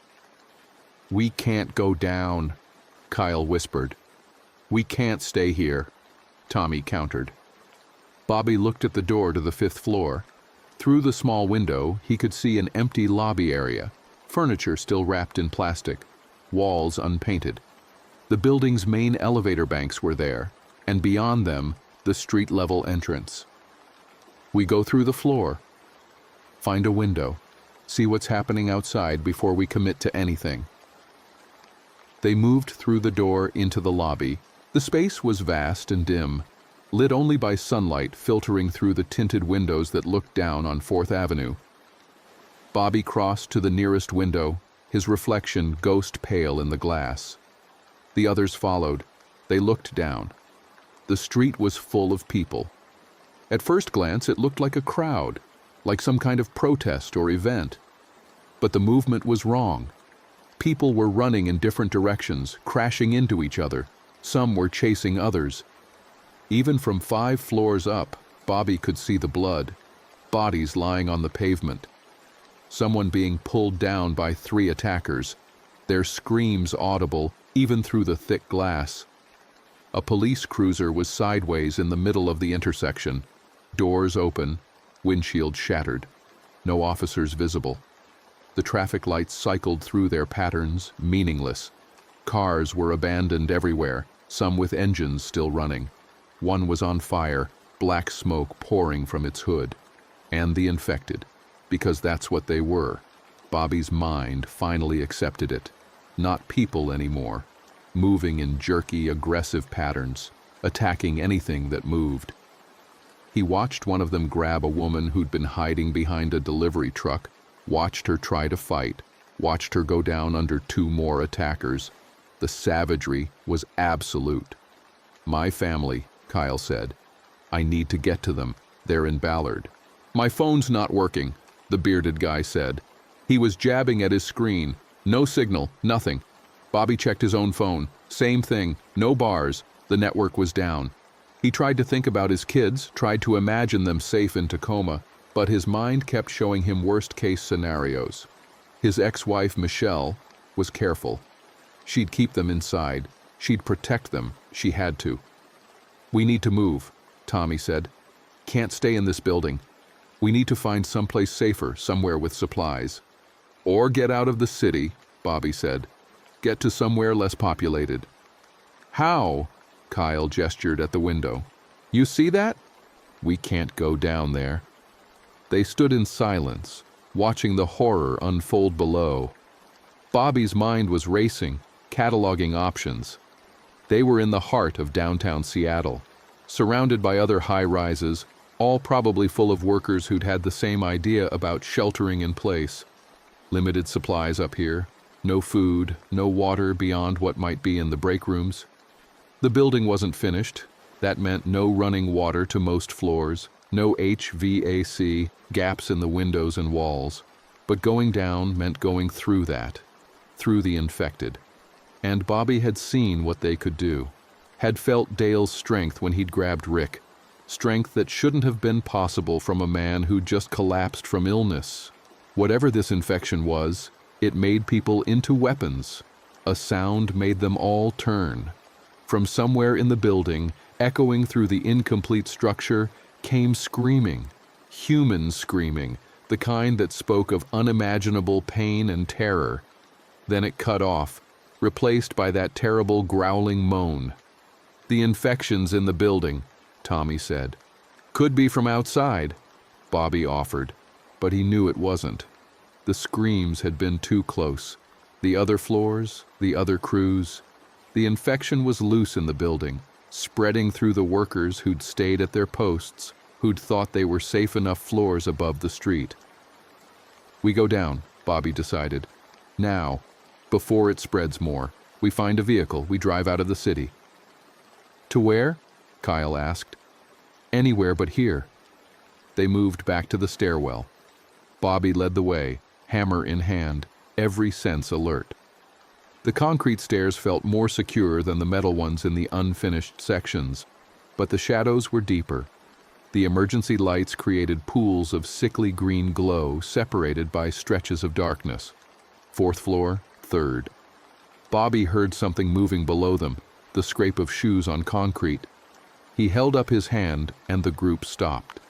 "We can't go down," Kyle whispered. "We can't stay here," Tommy countered. Bobby looked at the door to the 5th floor. Through the small window, he could see an empty lobby area, furniture still wrapped in plastic, walls unpainted. The building's main elevator banks were there, and beyond them, the street-level entrance. "We go through the floor. Find a window. See what's happening outside before we commit to anything." They moved through the door into the lobby. The space was vast and dim, lit only by sunlight filtering through the tinted windows that looked down on 4th Avenue. Bobby crossed to the nearest window, his reflection ghost pale in the glass. The others followed. They looked down. The street was full of people. At first glance, it looked like a crowd, like some kind of protest or event. but the movement was wrong. People were running in different directions, crashing into each other. Some were chasing others. Even from 5 floors up, Bobby could see the blood, bodies lying on the pavement. Someone being pulled down by 3 attackers, their screams audible even through the thick glass. A police cruiser was sideways in the middle of the intersection, doors open, windshield shattered. No officers visible. The traffic lights cycled through their patterns, meaningless. Cars were abandoned everywhere, some with engines still running. One was on fire, black smoke pouring from its hood. And the infected, because that's what they were. Bobby's mind finally accepted it. Not people anymore, moving in jerky, aggressive patterns, attacking anything that moved. He watched one of them grab a woman who'd been hiding behind a delivery truck, watched her try to fight, watched her go down under 2 more attackers. The savagery was absolute. "My family," Kyle said. "I need to get to them. They're in Ballard." "My phone's not working," the bearded guy said. He was jabbing at his screen. No signal, nothing. Bobby checked his own phone. Same thing, no bars. The network was down. He tried to think about his kids, tried to imagine them safe in Tacoma, but his mind kept showing him worst-case scenarios. His ex-wife, Michelle, was careful. She'd keep them inside. She'd protect them. She had to. "We need to move," Tommy said. "Can't stay in this building. We need to find someplace safer, somewhere with supplies." "Or get out of the city," Bobby said. "Get to somewhere less populated." "How?" Kyle gestured at the window. "You see that?" "We can't go down there." They stood in silence, watching the horror unfold below. Bobby's mind was racing, cataloging options. They were in the heart of downtown Seattle, surrounded by other high-rises, all probably full of workers who'd had the same idea about sheltering in place. Limited supplies up here, no food, no water beyond what might be in the break rooms. The building wasn't finished. That meant no running water to most floors, no HVAC, gaps in the windows and walls. But going down meant going through that, through the infected. And Bobby had seen what they could do, had felt Dale's strength when he'd grabbed Rick, strength that shouldn't have been possible from a man who'd just collapsed from illness. Whatever this infection was, it made people into weapons. A sound made them all turn. From somewhere in the building, echoing through the incomplete structure, came screaming, human screaming, the kind that spoke of unimaginable pain and terror. Then it cut off, replaced by that terrible growling moan. "The infection's in the building," Tommy said. "Could be from outside," Bobby offered, but he knew it wasn't. The screams had been too close. The other floors, the other crews. The infection was loose in the building, spreading through the workers who'd stayed at their posts, who'd thought they were safe enough floors above the street. "We go down," Bobby decided. "Now, before it spreads more. We find a vehicle, we drive out of the city." "To where?" Kyle asked. "Anywhere but here." They moved back to the stairwell. Bobby led the way, hammer in hand, every sense alert. The concrete stairs felt more secure than the metal ones in the unfinished sections, but the shadows were deeper. The emergency lights created pools of sickly green glow separated by stretches of darkness. 4th floor, 3rd. Bobby heard something moving below them, the scrape of shoes on concrete. He held up his hand and the group stopped.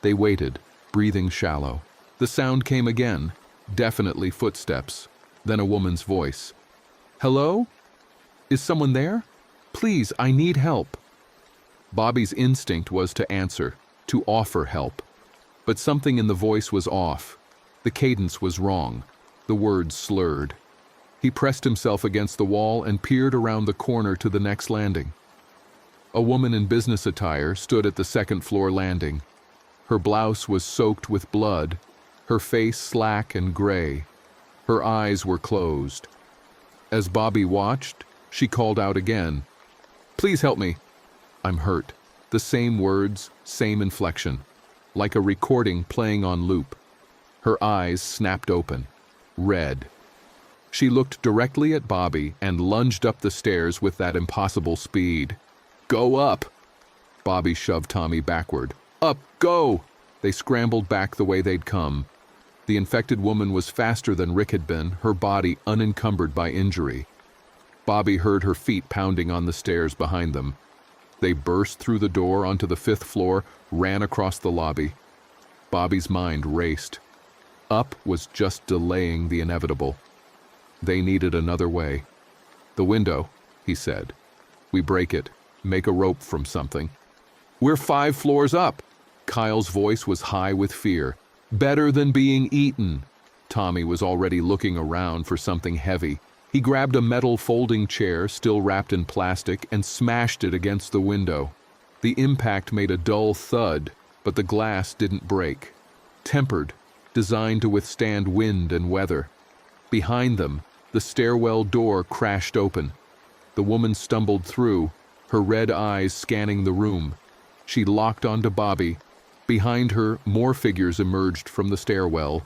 They waited, breathing shallow. The sound came again, definitely footsteps, then a woman's voice. "Hello? Is someone there? Please, I need help." Bobby's instinct was to answer, to offer help. But something in the voice was off. The cadence was wrong. The words slurred. He pressed himself against the wall and peered around the corner to the next landing. A woman in business attire stood at the 2nd floor landing. Her blouse was soaked with blood, her face slack and gray. Her eyes were closed. As Bobby watched, she called out again. "Please help me. I'm hurt." The same words, same inflection, like a recording playing on loop. Her eyes snapped open. red. She looked directly at Bobby and lunged up the stairs with that impossible speed. "Go up!" Bobby shoved Tommy backward. "Up, go!" They scrambled back the way they'd come. The infected woman was faster than Rick had been, her body unencumbered by injury. Bobby heard her feet pounding on the stairs behind them. They burst through the door onto the 5th floor, ran across the lobby. Bobby's mind raced. Up was just delaying the inevitable. They needed another way. "The window," he said. "We break it, make a rope from something." "We're 5 floors up!" Kyle's voice was high with fear. "Better than being eaten." Tommy was already looking around for something heavy. He grabbed a metal folding chair, still wrapped in plastic, and smashed it against the window. The impact made a dull thud, but the glass didn't break. Tempered, designed to withstand wind and weather. Behind them, the stairwell door crashed open. The woman stumbled through, her red eyes scanning the room. She locked onto Bobby. Behind her, more figures emerged from the stairwell.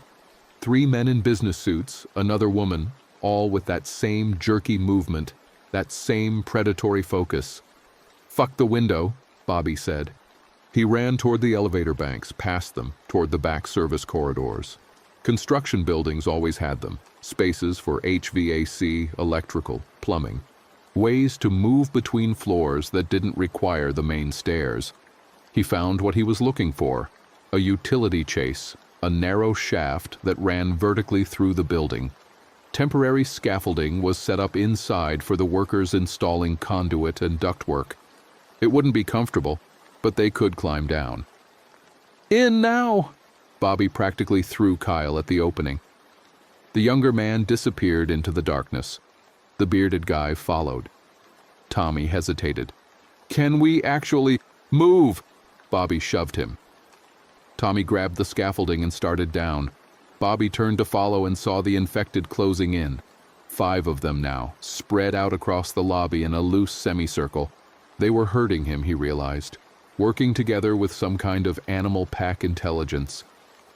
3 men in business suits, another woman, all with that same jerky movement, that same predatory focus. "Fuck the window," Bobby said. He ran toward the elevator banks, past them, toward the back service corridors. Construction buildings always had them, spaces for HVAC, electrical, plumbing. Ways to move between floors that didn't require the main stairs. He found what he was looking for, a utility chase, a narrow shaft that ran vertically through the building. Temporary scaffolding was set up inside for the workers installing conduit and ductwork. It wouldn't be comfortable, but they could climb down. "In now!" Bobby practically threw Kyle at the opening. The younger man disappeared into the darkness. The bearded guy followed. Tommy hesitated. "Can we actually move?" Bobby shoved him. Tommy grabbed the scaffolding and started down. Bobby turned to follow and saw the infected closing in. 5 of them now, spread out across the lobby in a loose semicircle. They were hurting him, he realized, working together with some kind of animal pack intelligence.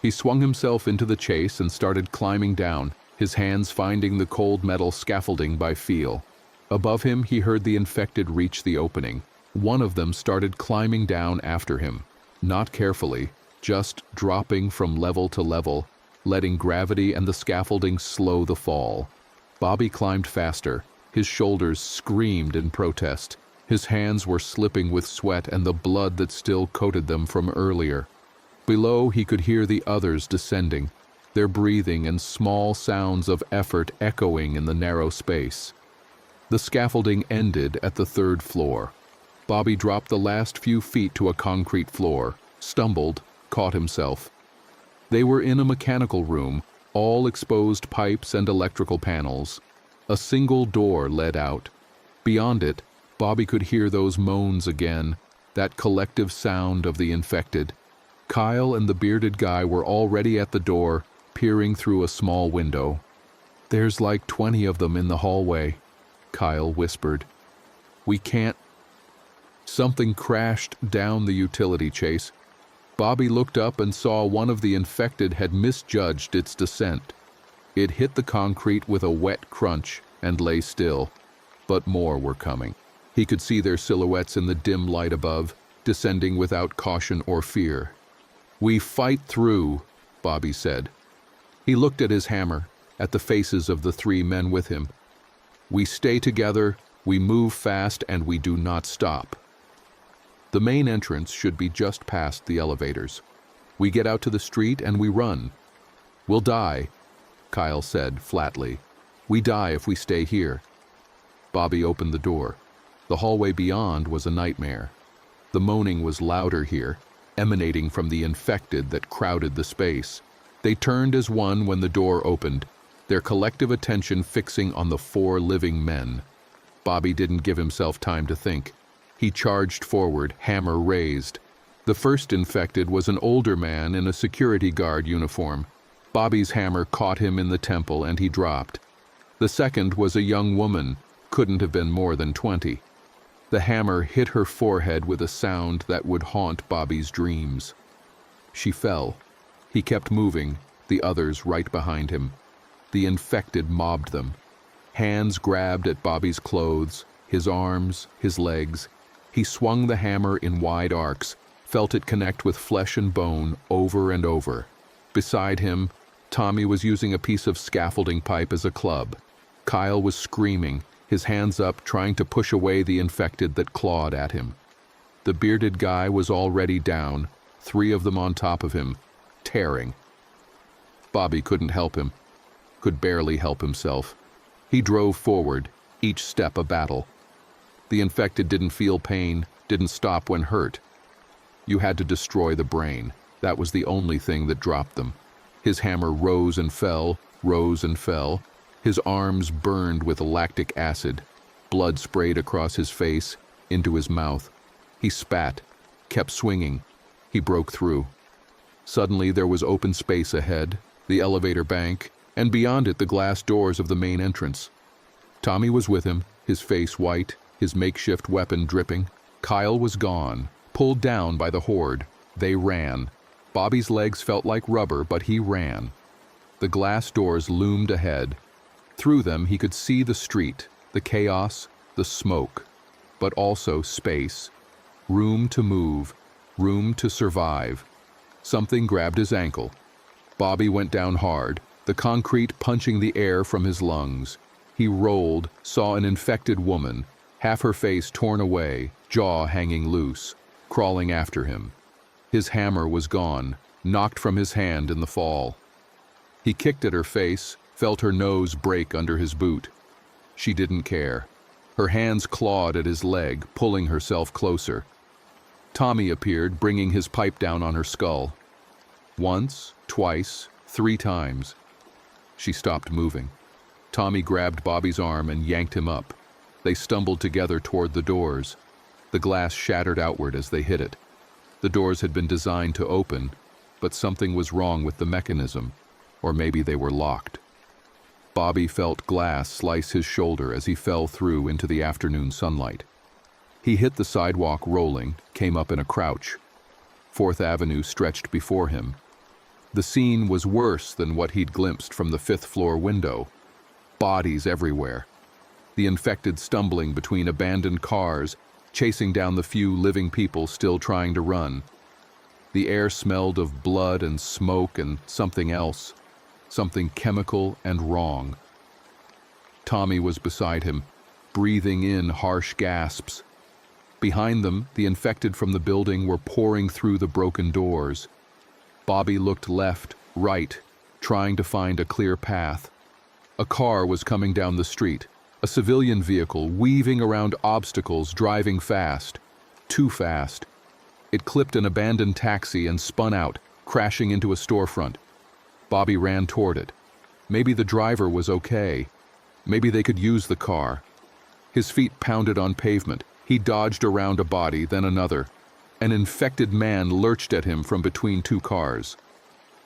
He swung himself into the chase and started climbing down, his hands finding the cold metal scaffolding by feel. Above him, he heard the infected reach the opening. One of them started climbing down after him, not carefully, just dropping from level to level, letting gravity and the scaffolding slow the fall. Bobby climbed faster. His shoulders screamed in protest. His hands were slipping with sweat and the blood that still coated them from earlier. Below, he could hear the others descending, their breathing and small sounds of effort echoing in the narrow space. The scaffolding ended at the 3rd floor. Bobby dropped the last few feet to a concrete floor, stumbled, caught himself. They were in a mechanical room, all exposed pipes and electrical panels. A single door led out. Beyond it, Bobby could hear those moans again, that collective sound of the infected. Kyle and the bearded guy were already at the door, peering through a small window. "There's like 20 of them in the hallway," Kyle whispered. "We can't—" Something crashed down the utility chase. Bobby looked up and saw one of the infected had misjudged its descent. It hit the concrete with a wet crunch and lay still, but more were coming. He could see their silhouettes in the dim light above, descending without caution or fear. "We fight through," Bobby said. He looked at his hammer, at the faces of the 3 men with him. "We stay together, we move fast, and we do not stop." The main entrance should be just past the elevators. We get out to the street and we run. "We'll die," Kyle said flatly. "We die if we stay here." Bobby opened the door. The hallway beyond was a nightmare. The moaning was louder here, emanating from the infected that crowded the space. They turned as one when the door opened, their collective attention fixing on the 4 living men. Bobby didn't give himself time to think. He charged forward, hammer raised. The first infected was an older man in a security guard uniform. Bobby's hammer caught him in the temple and he dropped. The second was a young woman, couldn't have been more than 20. The hammer hit her forehead with a sound that would haunt Bobby's dreams. She fell. He kept moving, the others right behind him. The infected mobbed them. Hands grabbed at Bobby's clothes, his arms, his legs. He swung the hammer in wide arcs, felt it connect with flesh and bone over and over. Beside him, Tommy was using a piece of scaffolding pipe as a club. Kyle was screaming, his hands up, trying to push away the infected that clawed at him. The bearded guy was already down, 3 of them on top of him, tearing. Bobby couldn't help him, could barely help himself. He drove forward, each step a battle. The infected didn't feel pain, didn't stop when hurt. You had to destroy the brain. That was the only thing that dropped them. His hammer rose and fell, rose and fell. His arms burned with lactic acid. Blood sprayed across his face, into his mouth. He spat, kept swinging. He broke through. Suddenly there was open space ahead, the elevator bank, and beyond it the glass doors of the main entrance. Tommy was with him, his face white, his makeshift weapon dripping. Kyle was gone, pulled down by the horde. They ran. Bobby's legs felt like rubber, but he ran. The glass doors loomed ahead. Through them he could see the street, the chaos, the smoke, but also space. Room to move, room to survive. Something grabbed his ankle. Bobby went down hard, the concrete punching the air from his lungs. He rolled, saw an infected woman, half her face torn away, jaw hanging loose, crawling after him. His hammer was gone, knocked from his hand in the fall. He kicked at her face, felt her nose break under his boot. She didn't care. Her hands clawed at his leg, pulling herself closer. Tommy appeared, bringing his pipe down on her skull. Once, twice, 3 times. She stopped moving. Tommy grabbed Bobby's arm and yanked him up. They stumbled together toward the doors. The glass shattered outward as they hit it. The doors had been designed to open, but something was wrong with the mechanism, or maybe they were locked. Bobby felt glass slice his shoulder as he fell through into the afternoon sunlight. He hit the sidewalk rolling, came up in a crouch. 4th Avenue stretched before him. The scene was worse than what he'd glimpsed from the 5th floor window. Bodies everywhere. The infected stumbling between abandoned cars, chasing down the few living people still trying to run. The air smelled of blood and smoke and something else, something chemical and wrong. Tommy was beside him, breathing in harsh gasps. Behind them, the infected from the building were pouring through the broken doors. Bobby looked left, right, trying to find a clear path. A car was coming down the street, a civilian vehicle weaving around obstacles, driving fast. Too fast. It clipped an abandoned taxi and spun out, crashing into a storefront. Bobby ran toward it. Maybe the driver was okay. Maybe they could use the car. His feet pounded on pavement. He dodged around a body, then another. An infected man lurched at him from between 2 cars.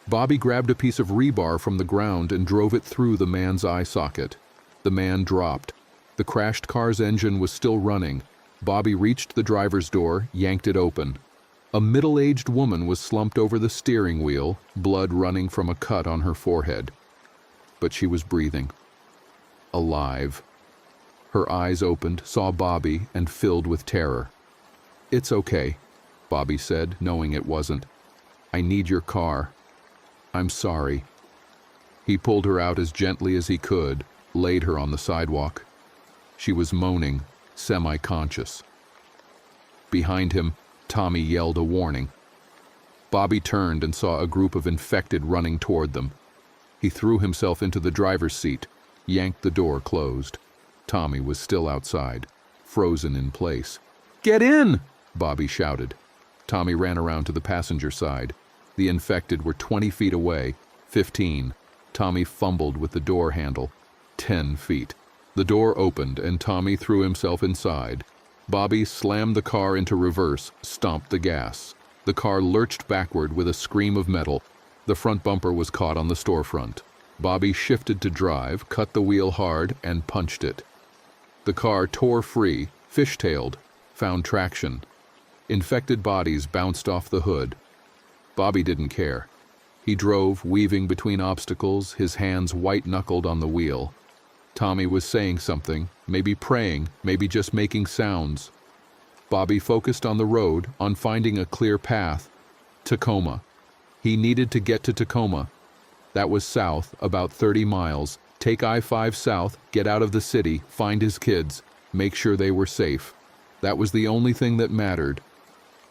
Bobby grabbed a piece of rebar from the ground and drove it through the man's eye socket. The man dropped. The crashed car's engine was still running. Bobby reached the driver's door, yanked it open. A middle-aged woman was slumped over the steering wheel, blood running from a cut on her forehead. But she was breathing. Alive. Her eyes opened, saw Bobby, and filled with terror. "It's okay," Bobby said, knowing it wasn't. "I need your car. I'm sorry." He pulled her out as gently as he could, laid her on the sidewalk. She was moaning, semi-conscious. Behind him, Tommy yelled a warning. Bobby turned and saw a group of infected running toward them. He threw himself into the driver's seat, yanked the door closed. Tommy was still outside, frozen in place. "Get in!" Bobby shouted. Tommy ran around to the passenger side. The infected were 20 feet away, 15. Tommy fumbled with the door handle. 10 feet. The door opened and Tommy threw himself inside. Bobby slammed the car into reverse, stomped the gas. The car lurched backward with a scream of metal. The front bumper was caught on the storefront. Bobby shifted to drive, cut the wheel hard, and punched it. The car tore free, fishtailed, found traction. Infected bodies bounced off the hood. Bobby didn't care. He drove, weaving between obstacles, his hands white-knuckled on the wheel. Tommy was saying something, maybe praying, maybe just making sounds. Bobby focused on the road, on finding a clear path. Tacoma. He needed to get to Tacoma. That was south, about 30 miles. Take I-5 south, get out of the city, find his kids, make sure they were safe. That was the only thing that mattered.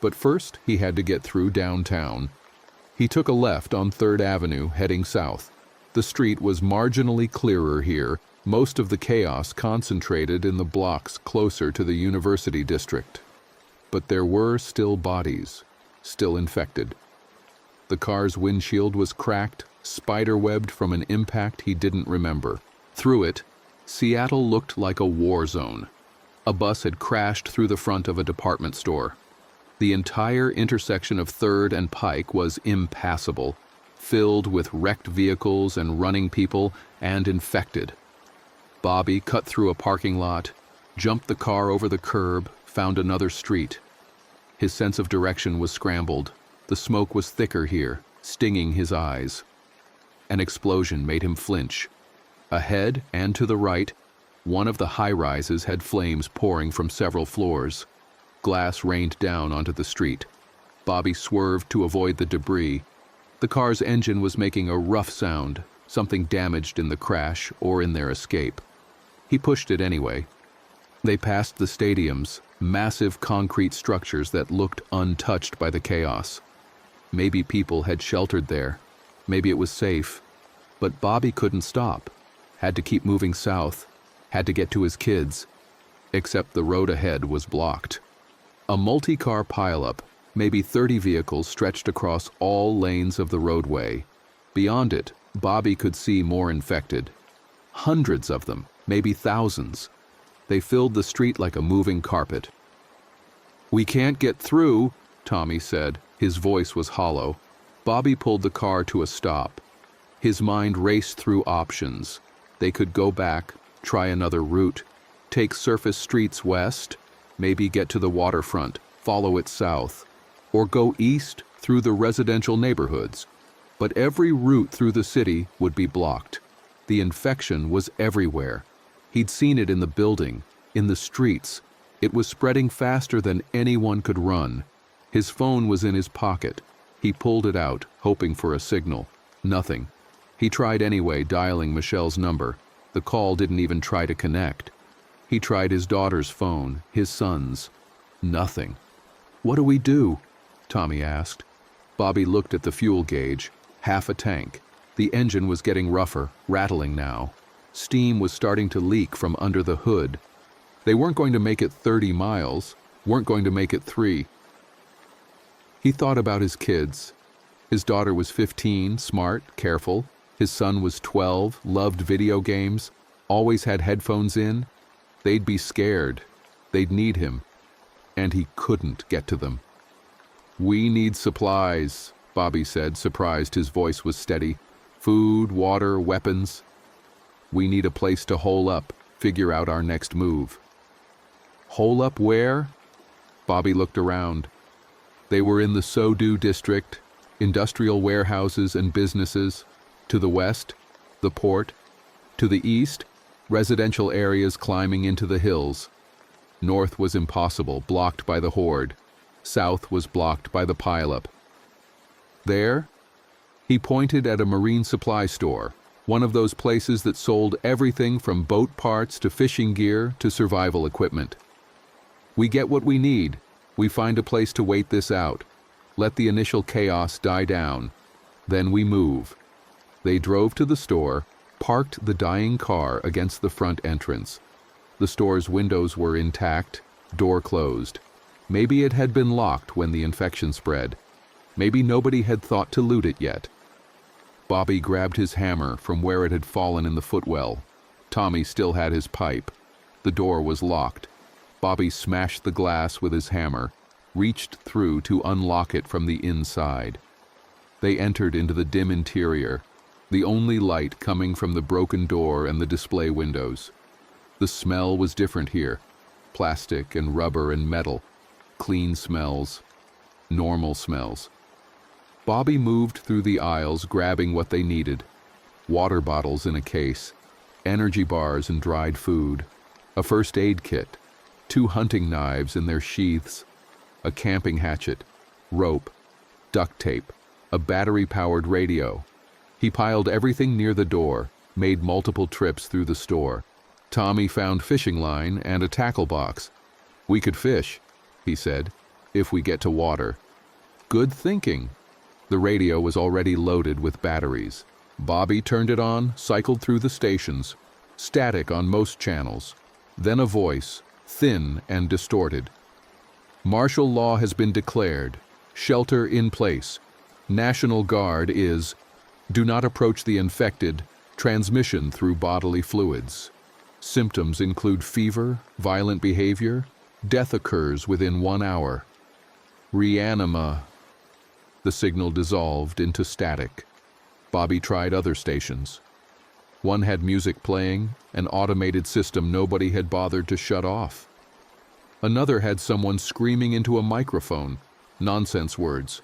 But first, he had to get through downtown. He took a left on 3rd Avenue, heading south. The street was marginally clearer here, most of the chaos concentrated in the blocks closer to the University District. But there were still bodies, still infected. The car's windshield was cracked, spiderwebbed from an impact he didn't remember. Through it, Seattle looked like a war zone. A bus had crashed through the front of a department store. The entire intersection of 3rd and Pike was impassable, filled with wrecked vehicles and running people and infected. Bobby cut through a parking lot, jumped the car over the curb, found another street. His sense of direction was scrambled. The smoke was thicker here, stinging his eyes. An explosion made him flinch. Ahead and to the right, one of the high-rises had flames pouring from several floors. Glass rained down onto the street. Bobby swerved to avoid the debris. The car's engine was making a rough sound, something damaged in the crash or in their escape. He pushed it anyway. They passed the stadiums, massive concrete structures that looked untouched by the chaos. Maybe people had sheltered there. Maybe it was safe. But Bobby couldn't stop. Had to keep moving south. Had to get to his kids. Except the road ahead was blocked. A multi-car pileup, maybe 30 vehicles stretched across all lanes of the roadway. Beyond it, Bobby could see more infected. Hundreds of them, maybe thousands. They filled the street like a moving carpet. "We can't get through," Tommy said. His voice was hollow. Bobby pulled the car to a stop. His mind raced through options. They could go back, try another route, take surface streets west, maybe get to the waterfront, follow it south, or go east through the residential neighborhoods. But every route through the city would be blocked. The infection was everywhere. He'd seen it in the building, in the streets. It was spreading faster than anyone could run. His phone was in his pocket. He pulled it out, hoping for a signal. Nothing. He tried anyway, dialing Michelle's number. The call didn't even try to connect. He tried his daughter's phone, his son's. Nothing. "What do we do?" Tommy asked. Bobby looked at the fuel gauge. Half a tank. The engine was getting rougher, rattling now. Steam was starting to leak from under the hood. They weren't going to make it 30 miles, weren't going to make it 3. He thought about his kids. His daughter was 15, smart, careful. His son was 12, loved video games, always had headphones in. They'd be scared. They'd need him. And he couldn't get to them. "We need supplies," Bobby said, surprised his voice was steady. "Food, water, weapons. We need a place to hole up, figure out our next move." Hole up where? Bobby looked around. They were in the Sodu district, industrial warehouses and businesses. To the west, the port. To the east, residential areas climbing into the hills. North was impossible, blocked by the horde. South was blocked by the pileup. There? He pointed at a marine supply store, one of those places that sold everything from boat parts to fishing gear to survival equipment. "We get what we need. We find a place to wait this out. Let the initial chaos die down. Then we move." They drove to the store, parked the dying car against the front entrance. The store's windows were intact, door closed. Maybe it had been locked when the infection spread. Maybe nobody had thought to loot it yet. Bobby grabbed his hammer from where it had fallen in the footwell. Tommy still had his pipe. The door was locked. Bobby smashed the glass with his hammer, reached through to unlock it from the inside. They entered into the dim interior, the only light coming from the broken door and the display windows. The smell was different here. Plastic and rubber and metal. Clean smells. Normal smells. Bobby moved through the aisles grabbing what they needed. Water bottles in a case, energy bars and dried food, a first aid kit, 2 hunting knives in their sheaths, a camping hatchet, rope, duct tape, a battery-powered radio. He piled everything near the door, made multiple trips through the store. Tommy found fishing line and a tackle box. "We could fish," he said, "if we get to water." Good thinking. The radio was already loaded with batteries. Bobby turned it on, cycled through the stations, static on most channels. Then a voice, thin and distorted. "Martial law has been declared. Shelter in place. National Guard is, do not approach the infected, transmission through bodily fluids. Symptoms include fever, violent behavior. Death occurs within 1 hour. Reanima." The signal dissolved into static. Bobby tried other stations. One had music playing, an automated system nobody had bothered to shut off. Another had someone screaming into a microphone, nonsense words.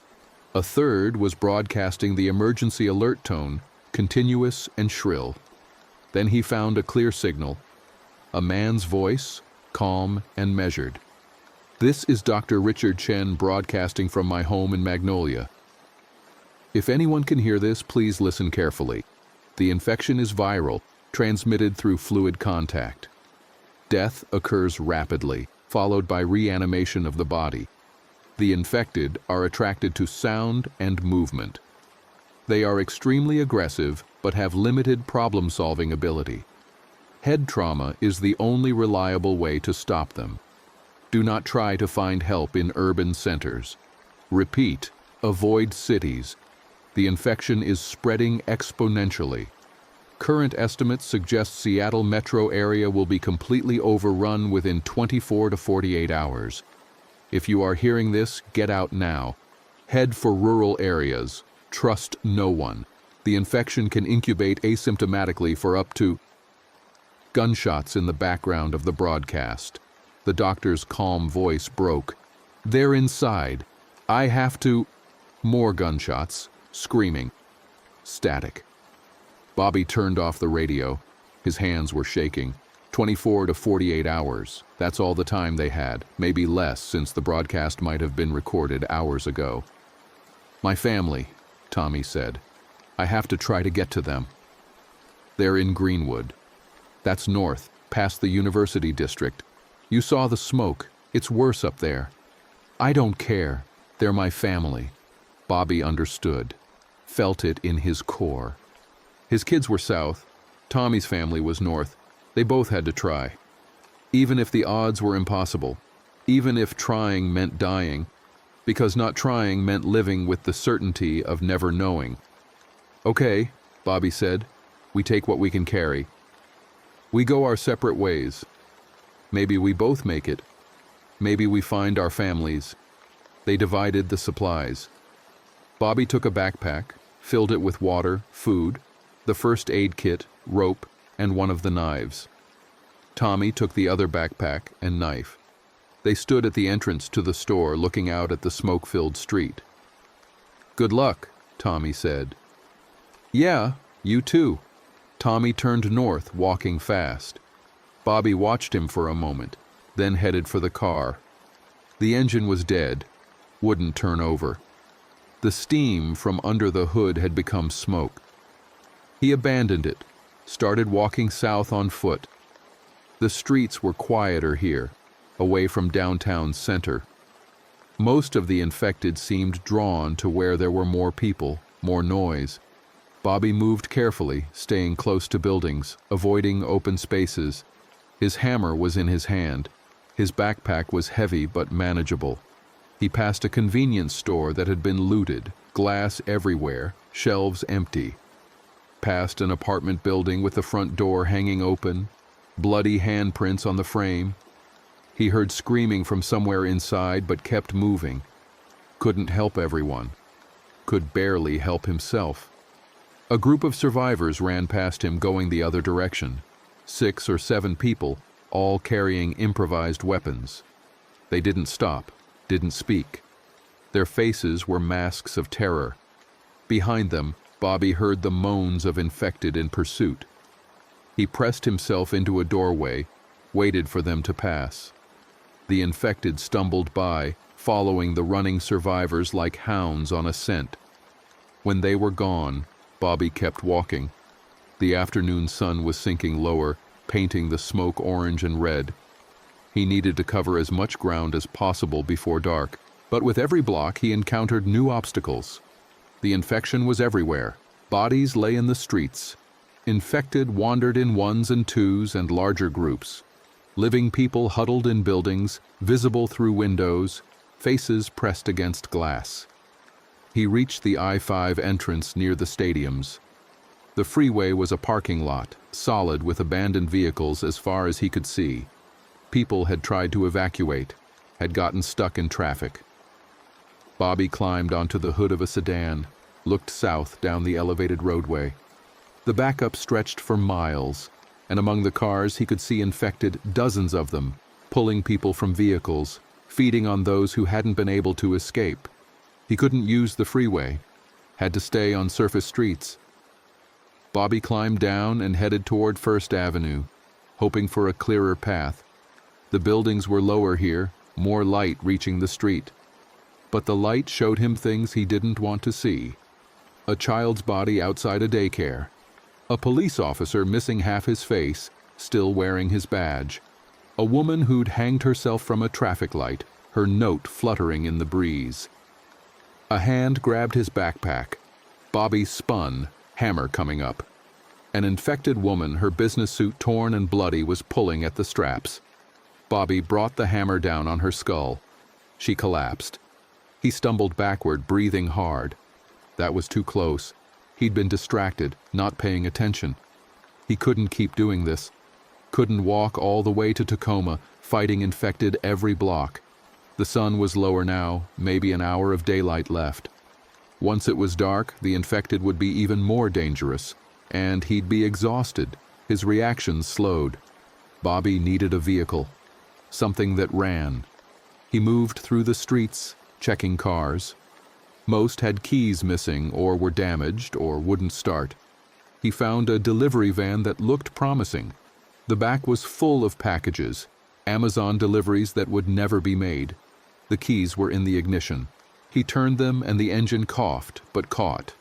A third was broadcasting the emergency alert tone, continuous and shrill. Then he found a clear signal, a man's voice, calm and measured. "This is Dr. Richard Chen broadcasting from my home in Magnolia. If anyone can hear this, please listen carefully. The infection is viral, transmitted through fluid contact. Death occurs rapidly, followed by reanimation of the body. The infected are attracted to sound and movement. They are extremely aggressive, but have limited problem-solving ability. Head trauma is the only reliable way to stop them. Do not try to find help in urban centers. Repeat, avoid cities. The infection is spreading exponentially. Current estimates suggest Seattle metro area will be completely overrun within 24 to 48 hours. If you are hearing this, get out now. Head for rural areas. Trust no one. The infection can incubate asymptomatically for up to..." Gunshots in the background of the broadcast. The doctor's calm voice broke. "They're inside. I have to..." More gunshots. Screaming. Static. Bobby turned off the radio. His hands were shaking. 24 to 48 hours. That's all the time they had, maybe less since the broadcast might have been recorded hours ago. "My family," Tommy said. "I have to try to get to them. They're in Greenwood. That's north, past the University District. You saw the smoke. It's worse up there. I don't care. They're my family." Bobby understood, felt it in his core. His kids were south. Tommy's family was north. They both had to try. Even if the odds were impossible, even if trying meant dying, because not trying meant living with the certainty of never knowing. "Okay," Bobby said. "We take what we can carry. We go our separate ways. Maybe we both make it. Maybe we find our families." They divided the supplies. Bobby took a backpack, filled it with water, food, the first aid kit, rope, and one of the knives. Tommy took the other backpack and knife. They stood at the entrance to the store looking out at the smoke-filled street. "Good luck," Tommy said. "Yeah, you too." Tommy turned north, walking fast. Bobby watched him for a moment, then headed for the car. The engine was dead, wouldn't turn over. The steam from under the hood had become smoke. He abandoned it, started walking south on foot. The streets were quieter here, away from downtown's center. Most of the infected seemed drawn to where there were more people, more noise. Bobby moved carefully, staying close to buildings, avoiding open spaces. His hammer was in his hand. His backpack was heavy but manageable. He passed a convenience store that had been looted, glass everywhere, shelves empty. Past an apartment building with the front door hanging open, bloody handprints on the frame. He heard screaming from somewhere inside but kept moving. Couldn't help everyone. Could barely help himself. A group of survivors ran past him going the other direction. 6 or 7 people, all carrying improvised weapons. They didn't stop, didn't speak. Their faces were masks of terror, Behind them, Bobby heard the moans of infected in pursuit. He pressed himself into a doorway, waited for them to pass. The infected stumbled by, following the running survivors like hounds on a scent. When they were gone, Bobby kept walking. The afternoon sun was sinking lower, painting the smoke orange and red. He needed to cover as much ground as possible before dark, but with every block he encountered new obstacles. The infection was everywhere. Bodies lay in the streets. Infected wandered in ones and twos and larger groups. Living people huddled in buildings, visible through windows, faces pressed against glass. He reached the I-5 entrance near the stadiums. The freeway was a parking lot, solid with abandoned vehicles as far as he could see. People had tried to evacuate, had gotten stuck in traffic. Bobby climbed onto the hood of a sedan, looked south down the elevated roadway. The backup stretched for miles, and among the cars he could see infected, dozens of them, pulling people from vehicles, feeding on those who hadn't been able to escape. He couldn't use the freeway, had to stay on surface streets. Bobby climbed down and headed toward First Avenue, hoping for a clearer path. The buildings were lower here, more light reaching the street. But the light showed him things he didn't want to see. A child's body outside a daycare. A police officer missing half his face, still wearing his badge. A woman who'd hanged herself from a traffic light, her note fluttering in the breeze. A hand grabbed his backpack. Bobby spun, hammer coming up. An infected woman, her business suit torn and bloody, was pulling at the straps. Bobby brought the hammer down on her skull. She collapsed. He stumbled backward, breathing hard. That was too close. He'd been distracted, not paying attention. He couldn't keep doing this. Couldn't walk all the way to Tacoma, fighting infected every block. The sun was lower now, maybe an hour of daylight left. Once it was dark, the infected would be even more dangerous, and he'd be exhausted. His reactions slowed. Bobby needed a vehicle, something that ran. He moved through the streets, checking cars. Most had keys missing or were damaged or wouldn't start. He found a delivery van that looked promising. The back was full of packages, Amazon deliveries that would never be made. The keys were in the ignition. He turned them and the engine coughed, but caught.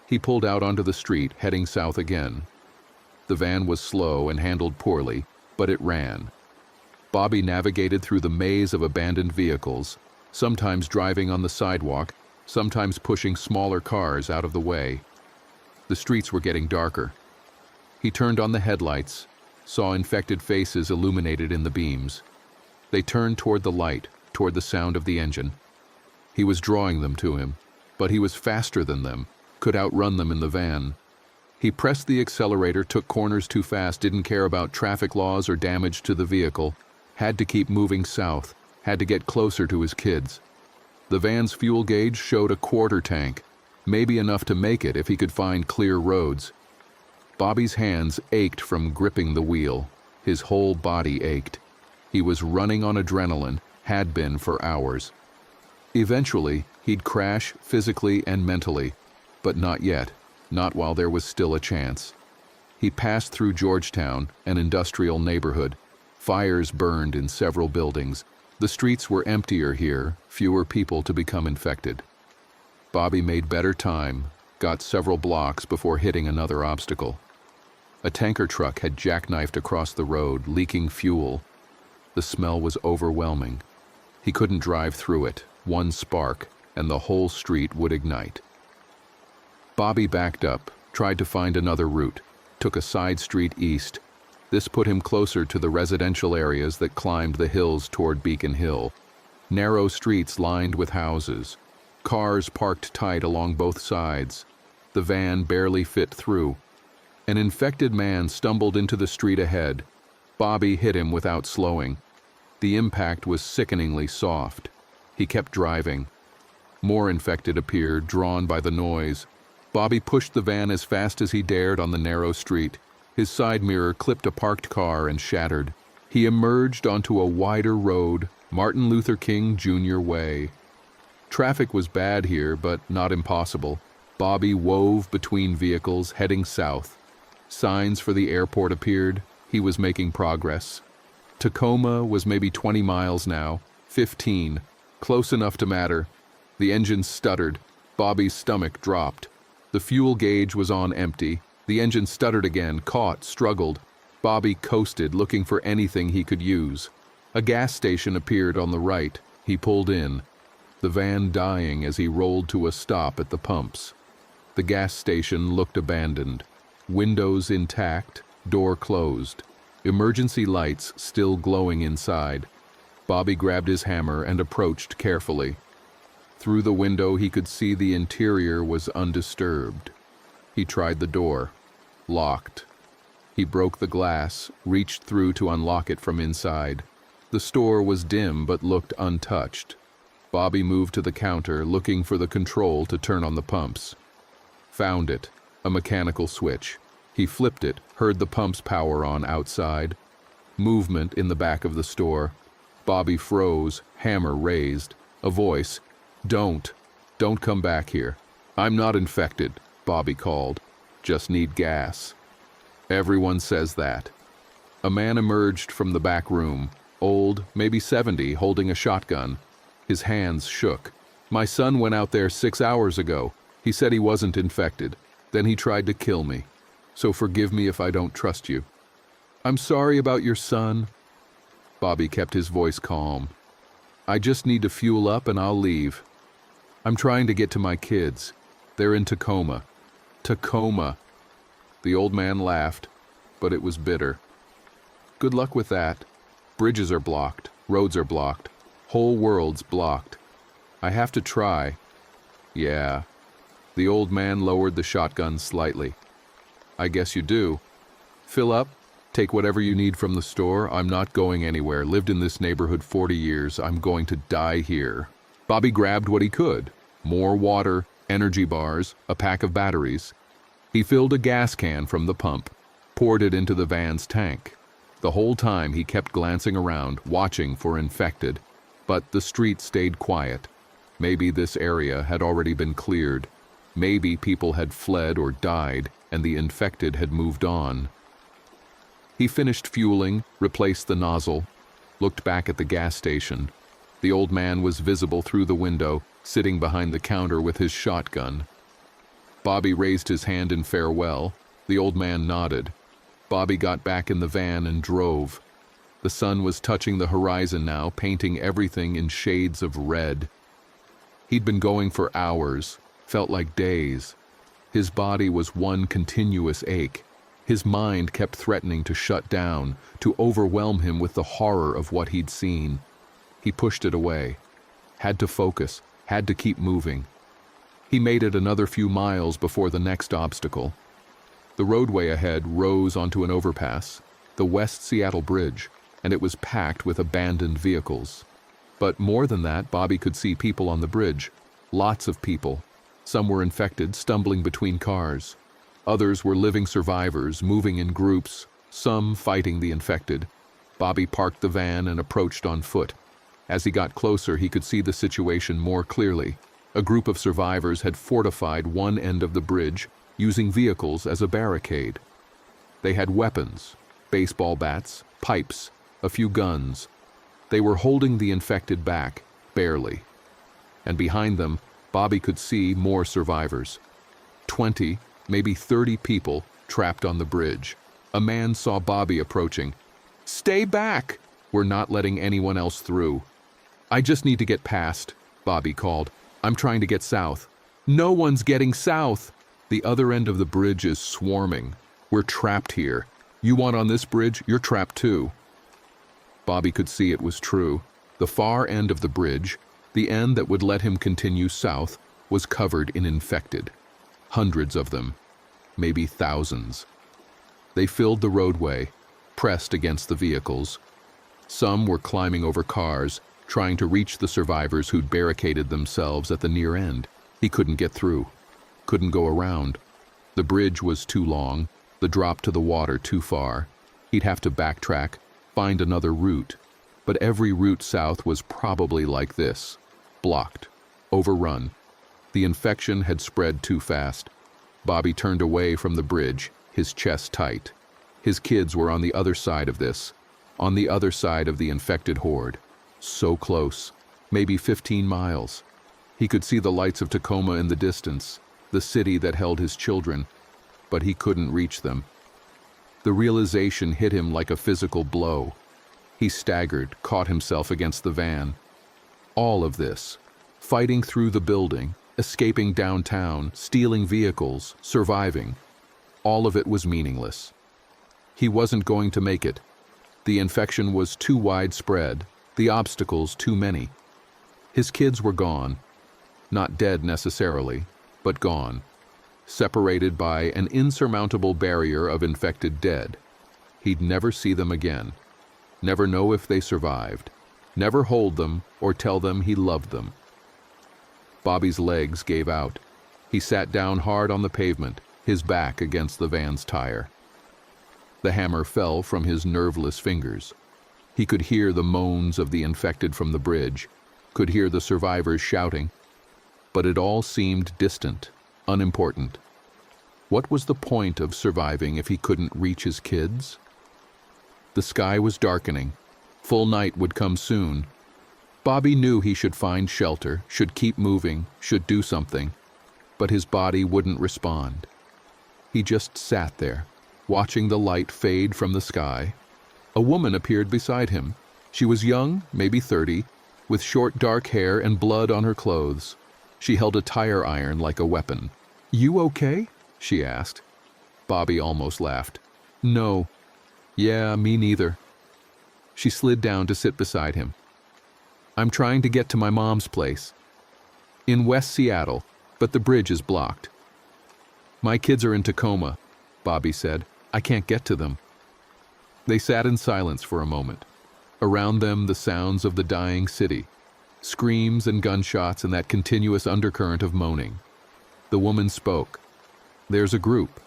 He pulled out onto the street, heading south again. The van was slow and handled poorly, but it ran. Bobby navigated through the maze of abandoned vehicles, sometimes driving on the sidewalk, sometimes pushing smaller cars out of the way. The streets were getting darker. He turned on the headlights, saw infected faces illuminated in the beams. They turned toward the light, toward the sound of the engine. He was drawing them to him, but he was faster than them, could outrun them in the van. He pressed the accelerator, took corners too fast, didn't care about traffic laws or damage to the vehicle, had to keep moving south, had to get closer to his kids. The van's fuel gauge showed a quarter tank, maybe enough to make it if he could find clear roads. Bobby's hands ached from gripping the wheel. His whole body ached. He was running on adrenaline, had been for hours. Eventually, he'd crash physically and mentally, but not yet, not while there was still a chance. He passed through Georgetown, an industrial neighborhood. Fires burned in several buildings. The streets were emptier here, fewer people to become infected. Bobby made better time, got several blocks before hitting another obstacle. A tanker truck had jackknifed across the road, leaking fuel. The smell was overwhelming. He couldn't drive through it. One spark, and the whole street would ignite. Bobby backed up, tried to find another route, took a side street east. This put him closer to the residential areas that climbed the hills toward Beacon Hill. Narrow streets lined with houses. Cars parked tight along both sides. The van barely fit through. An infected man stumbled into the street ahead. Bobby hit him without slowing. The impact was sickeningly soft. He kept driving. More infected appeared, drawn by the noise. Bobby pushed the van as fast as he dared on the narrow street. His side mirror clipped a parked car and shattered. He emerged onto a wider road, Martin Luther King Jr. Way. Traffic was bad here, but not impossible. Bobby wove between vehicles, heading south. Signs for the airport appeared. He was making progress. Tacoma was maybe 20 miles now, 15, close enough to matter. The engine stuttered. Bobby's stomach dropped. The fuel gauge was on empty. The engine stuttered again, caught, struggled. Bobby coasted, looking for anything he could use. A gas station appeared on the right. He pulled in, the van dying as he rolled to a stop at the pumps. The gas station looked abandoned. Windows intact, door closed. Emergency lights still glowing inside. Bobby grabbed his hammer and approached carefully. Through the window he could see the interior was undisturbed. He tried the door. Locked. He broke the glass, reached through to unlock it from inside. The store was dim but looked untouched. Bobby moved to the counter, looking for the control to turn on the pumps. Found it, a mechanical switch. He flipped it, heard the pump's power on outside. Movement in the back of the store. Bobby froze, hammer raised. A voice, Don't come back here. I'm not infected, Bobby called. Just need gas. Everyone says that. A man emerged from the back room, old, maybe 70, holding a shotgun. His hands shook. My son went out there 6 hours ago. He said he wasn't infected. Then he tried to kill me. So forgive me if I don't trust you. I'm sorry about your son. Bobby kept his voice calm. I just need to fuel up and I'll leave. I'm trying to get to my kids. They're in Tacoma. Tacoma. The old man laughed, but it was bitter. Good luck with that. Bridges are blocked. Roads are blocked. Whole world's blocked. I have to try. Yeah. The old man lowered the shotgun slightly. I guess you do. Fill up. Take whatever you need from the store. I'm not going anywhere. Lived in this neighborhood 40 years. I'm going to die here. Bobby grabbed what he could. More water, energy bars, a pack of batteries. He filled a gas can from the pump, poured it into the van's tank. The whole time he kept glancing around, watching for infected. But the street stayed quiet. Maybe this area had already been cleared. Maybe people had fled or died, and the infected had moved on. He finished fueling, replaced the nozzle, looked back at the gas station. The old man was visible through the window, sitting behind the counter with his shotgun. Bobby raised his hand in farewell. The old man nodded. Bobby got back in the van and drove. The sun was touching the horizon now, painting everything in shades of red. He'd been going for hours, felt like days. His body was one continuous ache. His mind kept threatening to shut down, to overwhelm him with the horror of what he'd seen. He pushed it away. Had to focus, had to keep moving. He made it another few miles before the next obstacle. The roadway ahead rose onto an overpass, the West Seattle Bridge, and it was packed with abandoned vehicles. But more than that, Bobby could see people on the bridge. Lots of people. Some were infected, stumbling between cars. Others were living survivors, moving in groups, some fighting the infected. Bobby parked the van and approached on foot. As he got closer, he could see the situation more clearly. A group of survivors had fortified one end of the bridge, using vehicles as a barricade. They had weapons, baseball bats, pipes, a few guns. They were holding the infected back, barely. And behind them, Bobby could see more survivors. 20, maybe 30 people trapped on the bridge. A man saw Bobby approaching. "Stay back! We're not letting anyone else through." "I just need to get past," Bobby called. "I'm trying to get south." "No one's getting south." "The other end of the bridge is swarming. We're trapped here. You want on this bridge, you're trapped too." Bobby could see it was true. The far end of the bridge, the end that would let him continue south, was covered in infected. Hundreds of them, maybe thousands. They filled the roadway, pressed against the vehicles. Some were climbing over cars, trying to reach the survivors who'd barricaded themselves at the near end. He couldn't get through, couldn't go around. The bridge was too long, the drop to the water too far. He'd have to backtrack, find another route. But every route south was probably like this, blocked, overrun. The infection had spread too fast. Bobby turned away from the bridge, his chest tight. His kids were on the other side of this, on the other side of the infected horde. So close, maybe 15 miles. He could see the lights of Tacoma in the distance, the city that held his children, but he couldn't reach them. The realization hit him like a physical blow. He staggered, caught himself against the van. All of this, fighting through the building, escaping downtown, stealing vehicles, surviving, all of it was meaningless. He wasn't going to make it. The infection was too widespread, the obstacles too many. His kids were gone. Not dead necessarily, but gone. Separated by an insurmountable barrier of infected dead. He'd never see them again. Never know if they survived. Never hold them or tell them he loved them. Bobby's legs gave out. He sat down hard on the pavement, his back against the van's tire. The hammer fell from his nerveless fingers. He could hear the moans of the infected from the bridge, could hear the survivors shouting, but it all seemed distant, unimportant. What was the point of surviving if he couldn't reach his kids? The sky was darkening. Full night would come soon. Bobby knew he should find shelter, should keep moving, should do something, but his body wouldn't respond. He just sat there, watching the light fade from the sky. A woman appeared beside him. She was young, maybe 30, with short dark hair and blood on her clothes. She held a tire iron like a weapon. "You okay?" she asked. Bobby almost laughed. "No." "Yeah, me neither." She slid down to sit beside him. "I'm trying to get to my mom's place. In West Seattle, but the bridge is blocked." "My kids are in Tacoma," Bobby said. "I can't get to them." They sat in silence for a moment. Around them the sounds of the dying city. Screams and gunshots and that continuous undercurrent of moaning. The woman spoke. "There's a group.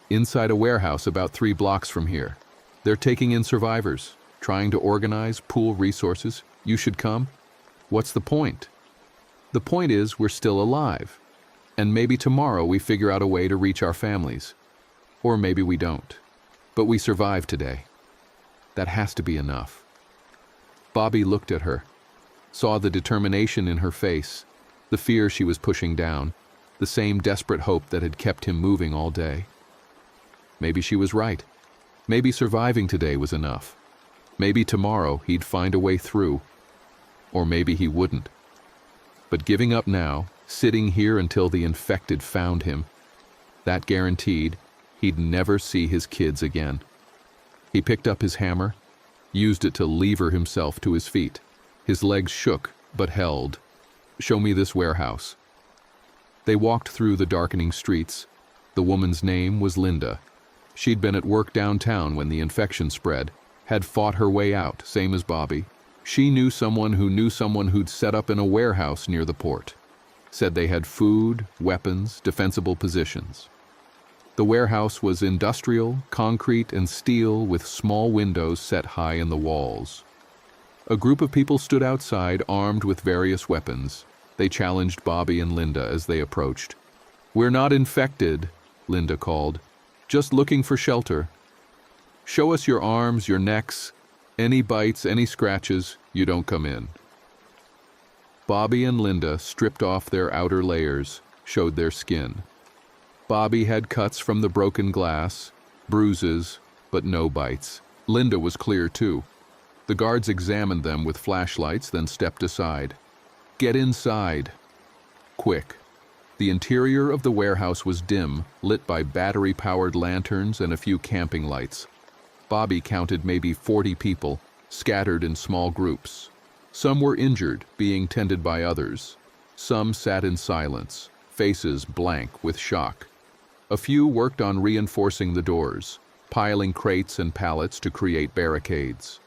Inside a warehouse about 3 blocks from here. They're taking in survivors, trying to organize, pool resources. You should come. What's the point? The point is we're still alive. And maybe tomorrow we figure out a way to reach our families. Or maybe we don't. But we survived today. That has to be enough." Bobby looked at her, saw the determination in her face, the fear she was pushing down, the same desperate hope that had kept him moving all day. Maybe she was right. Maybe surviving today was enough. Maybe tomorrow he'd find a way through. Or maybe he wouldn't. But giving up now, sitting here until the infected found him, that guaranteed he'd never see his kids again. He picked up his hammer, used it to lever himself to his feet. His legs shook, but held. "Show me this warehouse." They walked through the darkening streets. The woman's name was Linda. She'd been at work downtown when the infection spread, had fought her way out, same as Bobby. She knew someone who'd set up in a warehouse near the port. Said they had food, weapons, defensible positions. The warehouse was industrial, concrete, and steel with small windows set high in the walls. A group of people stood outside, armed with various weapons. They challenged Bobby and Linda as they approached. "We're not infected," Linda called. "Just looking for shelter. Show us your arms, your necks. Any bites, any scratches, you don't come in." Bobby and Linda stripped off their outer layers, showed their skin. Bobby had cuts from the broken glass, bruises, but no bites. Linda was clear too. The guards examined them with flashlights, then stepped aside. "Get inside." Quick. The interior of the warehouse was dim, lit by battery-powered lanterns and a few camping lights. Bobby counted maybe 40 people, scattered in small groups. Some were injured, being tended by others. Some sat in silence, faces blank with shock. A few worked on reinforcing the doors, piling crates and pallets to create barricades.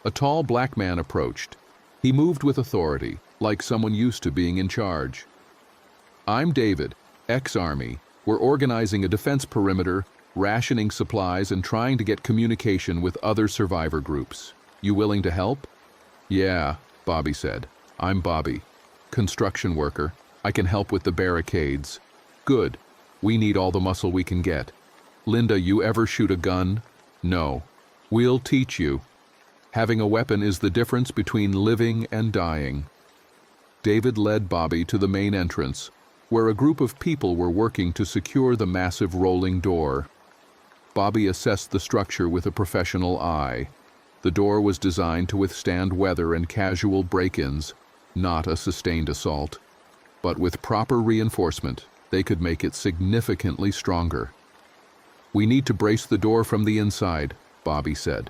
A tall black man approached. He moved with authority, like someone used to being in charge. "I'm David, ex-Army. We're organizing a defense perimeter, rationing supplies, and trying to get communication with other survivor groups. You willing to help?" "Yeah," Bobby said. "I'm Bobby, construction worker. I can help with the barricades. Good. We need all the muscle we can get. Linda, you ever shoot a gun? No. We'll teach you. Having a weapon is the difference between living and dying. David led Bobby to the main entrance, where a group of people were working to secure the massive rolling door. Bobby assessed the structure with a professional eye. The door was designed to withstand weather and casual break-ins, not a sustained assault. But with proper reinforcement, they could make it significantly stronger. We need to brace the door from the inside, Bobby said.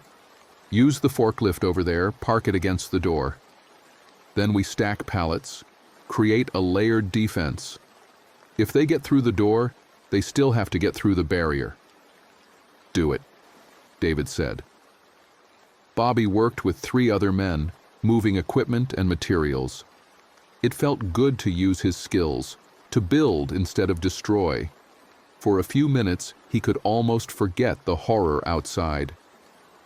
Use the forklift over there, park it against the door. Then we stack pallets, create a layered defense. If they get through the door, they still have to get through the barrier. Do it, David said. Bobby worked with 3 other men, moving equipment and materials. It felt good to use his skills, to build instead of destroy. For a few minutes, he could almost forget the horror outside,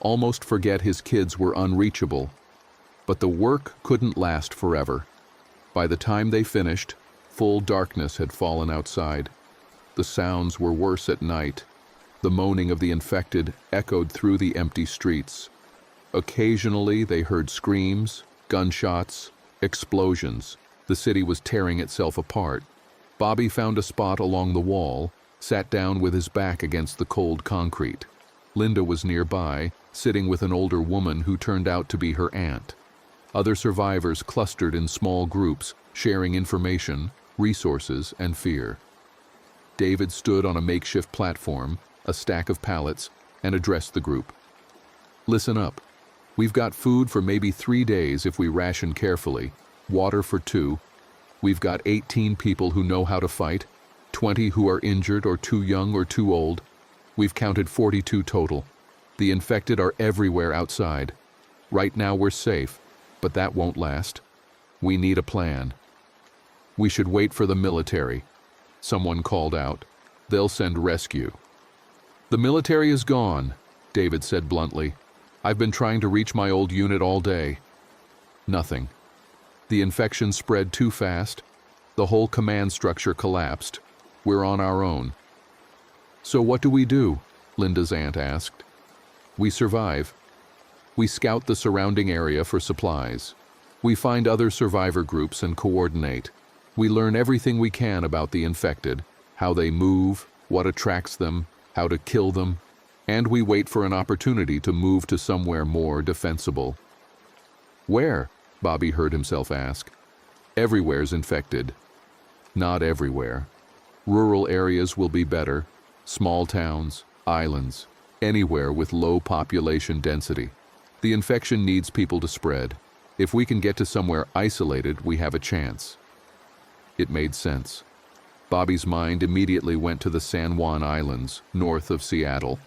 almost forget his kids were unreachable. But the work couldn't last forever. By the time they finished, full darkness had fallen outside. The sounds were worse at night. The moaning of the infected echoed through the empty streets. Occasionally, they heard screams, gunshots, explosions. The city was tearing itself apart. Bobby found a spot along the wall, sat down with his back against the cold concrete. Linda was nearby, sitting with an older woman who turned out to be her aunt. Other survivors clustered in small groups, sharing information, resources, and fear. David stood on a makeshift platform, a stack of pallets, and addressed the group. Listen up. We've got food for maybe 3 days if we ration carefully, water for 2. We've got 18 people who know how to fight, 20 who are injured or too young or too old. We've counted 42 total. The infected are everywhere outside. Right now we're safe, but that won't last. We need a plan. We should wait for the military. Someone called out. They'll send rescue. The military is gone, David said bluntly. I've been trying to reach my old unit all day. Nothing. The infection spread too fast. The whole command structure collapsed. We're on our own. So what do we do? Linda's aunt asked. We survive. We scout the surrounding area for supplies. We find other survivor groups and coordinate. We learn everything we can about the infected, how they move, what attracts them, how to kill them, and we wait for an opportunity to move to somewhere more defensible. Where? Bobby heard himself ask. Everywhere's infected. Not everywhere. Rural areas will be better. Small towns, islands, anywhere with low population density. The infection needs people to spread. If we can get to somewhere isolated, we have a chance. It made sense. Bobby's mind immediately went to the San Juan Islands, north of Seattle.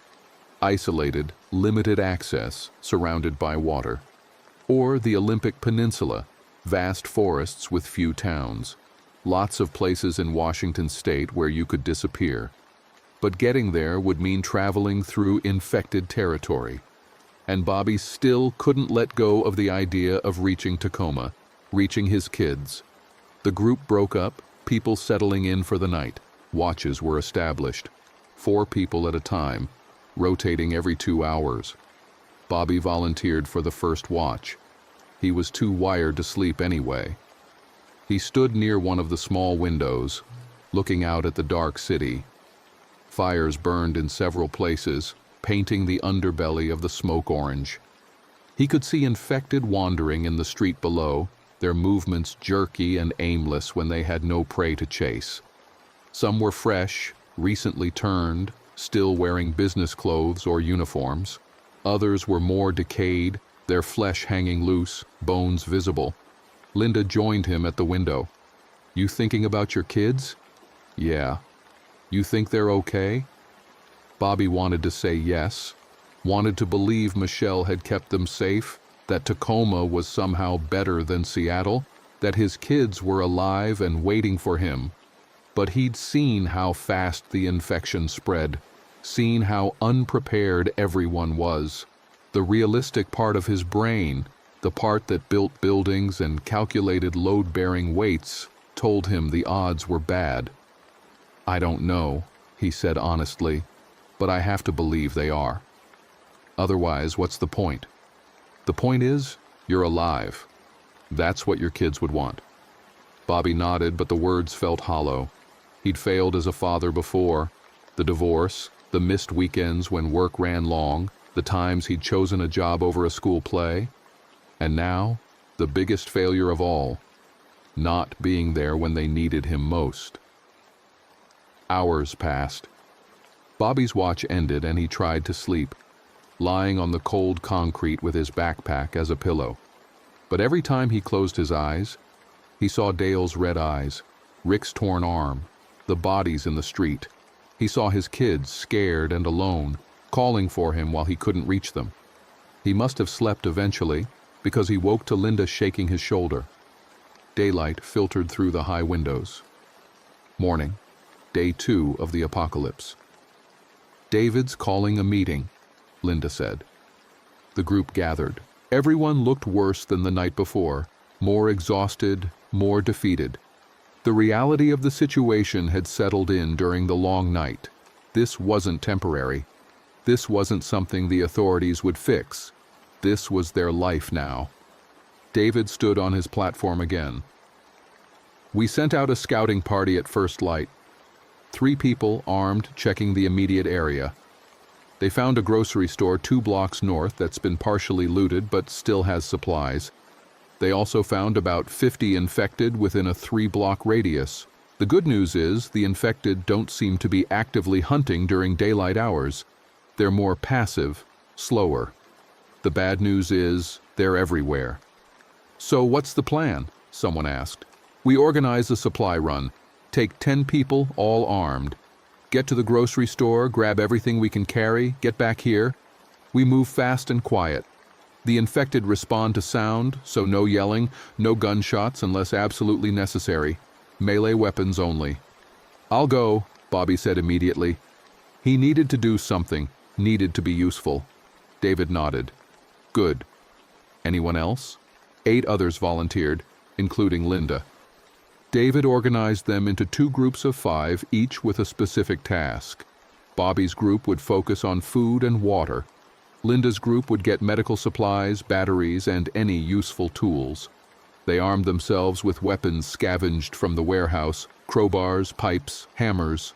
Isolated, limited access, surrounded by water. Or the Olympic Peninsula, vast forests with few towns. Lots of places in Washington state where you could disappear. But getting there would mean traveling through infected territory. And Bobby still couldn't let go of the idea of reaching Tacoma, reaching his kids. The group broke up, people settling in for the night. Watches were established. 4 people at a time, rotating every 2 hours. Bobby volunteered for the first watch. He was too wired to sleep anyway. He stood near one of the small windows, looking out at the dark city. Fires burned in several places, painting the underbelly of the smoke orange. He could see infected wandering in the street below, their movements jerky and aimless when they had no prey to chase. Some were fresh, recently turned, still wearing business clothes or uniforms. Others were more decayed, their flesh hanging loose, bones visible. Linda joined him at the window. You thinking about your kids? Yeah. You think they're okay? Bobby wanted to say yes, wanted to believe Michelle had kept them safe, that Tacoma was somehow better than Seattle, that his kids were alive and waiting for him. But he'd seen how fast the infection spread, seen how unprepared everyone was. The realistic part of his brain, the part that built buildings and calculated load-bearing weights, told him the odds were bad. "I don't know," he said honestly, "but I have to believe they are. Otherwise, what's the point? The point is, you're alive. That's what your kids would want." Bobby nodded, but the words felt hollow. He'd failed as a father before. The divorce, the missed weekends when work ran long, the times he'd chosen a job over a school play. And now, the biggest failure of all, not being there when they needed him most. Hours passed. Bobby's watch ended and he tried to sleep, lying on the cold concrete with his backpack as a pillow. But every time he closed his eyes, he saw Dale's red eyes, Rick's torn arm, the bodies in the street. He saw his kids, scared and alone, calling for him while he couldn't reach them. He must have slept eventually, because he woke to Linda shaking his shoulder. Daylight filtered through the high windows. Morning, day 2 of the apocalypse. "David's calling a meeting," Linda said. The group gathered. Everyone looked worse than the night before, more exhausted, more defeated. The reality of the situation had settled in during the long night. This wasn't temporary. This wasn't something the authorities would fix. This was their life now. David stood on his platform again. "We sent out a scouting party at first light. 3 people, armed, checking the immediate area. They found a grocery store 2 blocks north that's been partially looted but still has supplies. They also found about 50 infected within a 3-block radius. The good news is the infected don't seem to be actively hunting during daylight hours. They're more passive, slower. The bad news is they're everywhere." "So what's the plan?" someone asked. "We organize a supply run. Take 10 people, all armed. Get to the grocery store, grab everything we can carry, get back here. We move fast and quiet. The infected respond to sound, so no yelling, no gunshots unless absolutely necessary. Melee weapons only." "I'll go," Bobby said immediately. He needed to do something, needed to be useful. David nodded. "Good. Anyone else?" 8 others volunteered, including Linda. David organized them into 2 groups of 5, each with a specific task. Bobby's group would focus on food and water. Linda's group would get medical supplies, batteries, and any useful tools. They armed themselves with weapons scavenged from the warehouse, crowbars, pipes, hammers.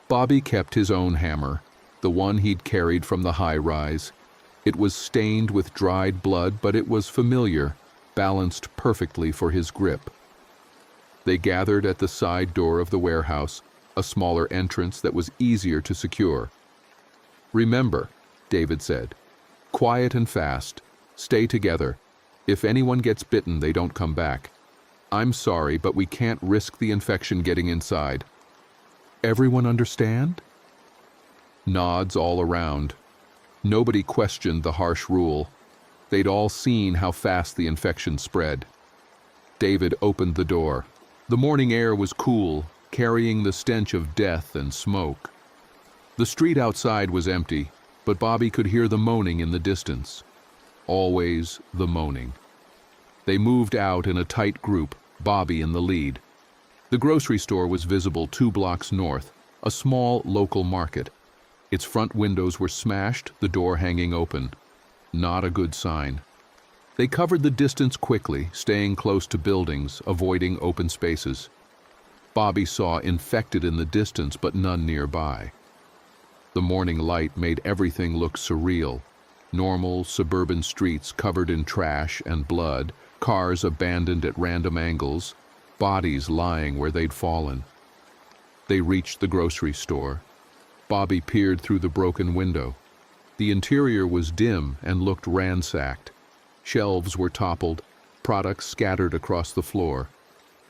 Bobby kept his own hammer, the one he'd carried from the high-rise. It was stained with dried blood, but it was familiar, balanced perfectly for his grip. They gathered at the side door of the warehouse, a smaller entrance that was easier to secure. "Remember," David said, "quiet and fast. Stay together. If anyone gets bitten, they don't come back. I'm sorry, but we can't risk the infection getting inside. Everyone understand?" Nods all around. Nobody questioned the harsh rule. They'd all seen how fast the infection spread. David opened the door. The morning air was cool, carrying the stench of death and smoke. The street outside was empty, but Bobby could hear the moaning in the distance. Always the moaning. They moved out in a tight group, Bobby in the lead. The grocery store was visible 2 blocks north, a small local market. Its front windows were smashed, the door hanging open. Not a good sign. They covered the distance quickly, staying close to buildings, avoiding open spaces. Bobby saw infected in the distance, but none nearby. The morning light made everything look surreal. Normal, suburban streets covered in trash and blood, cars abandoned at random angles, bodies lying where they'd fallen. They reached the grocery store. Bobby peered through the broken window. The interior was dim and looked ransacked. Shelves were toppled, products scattered across the floor.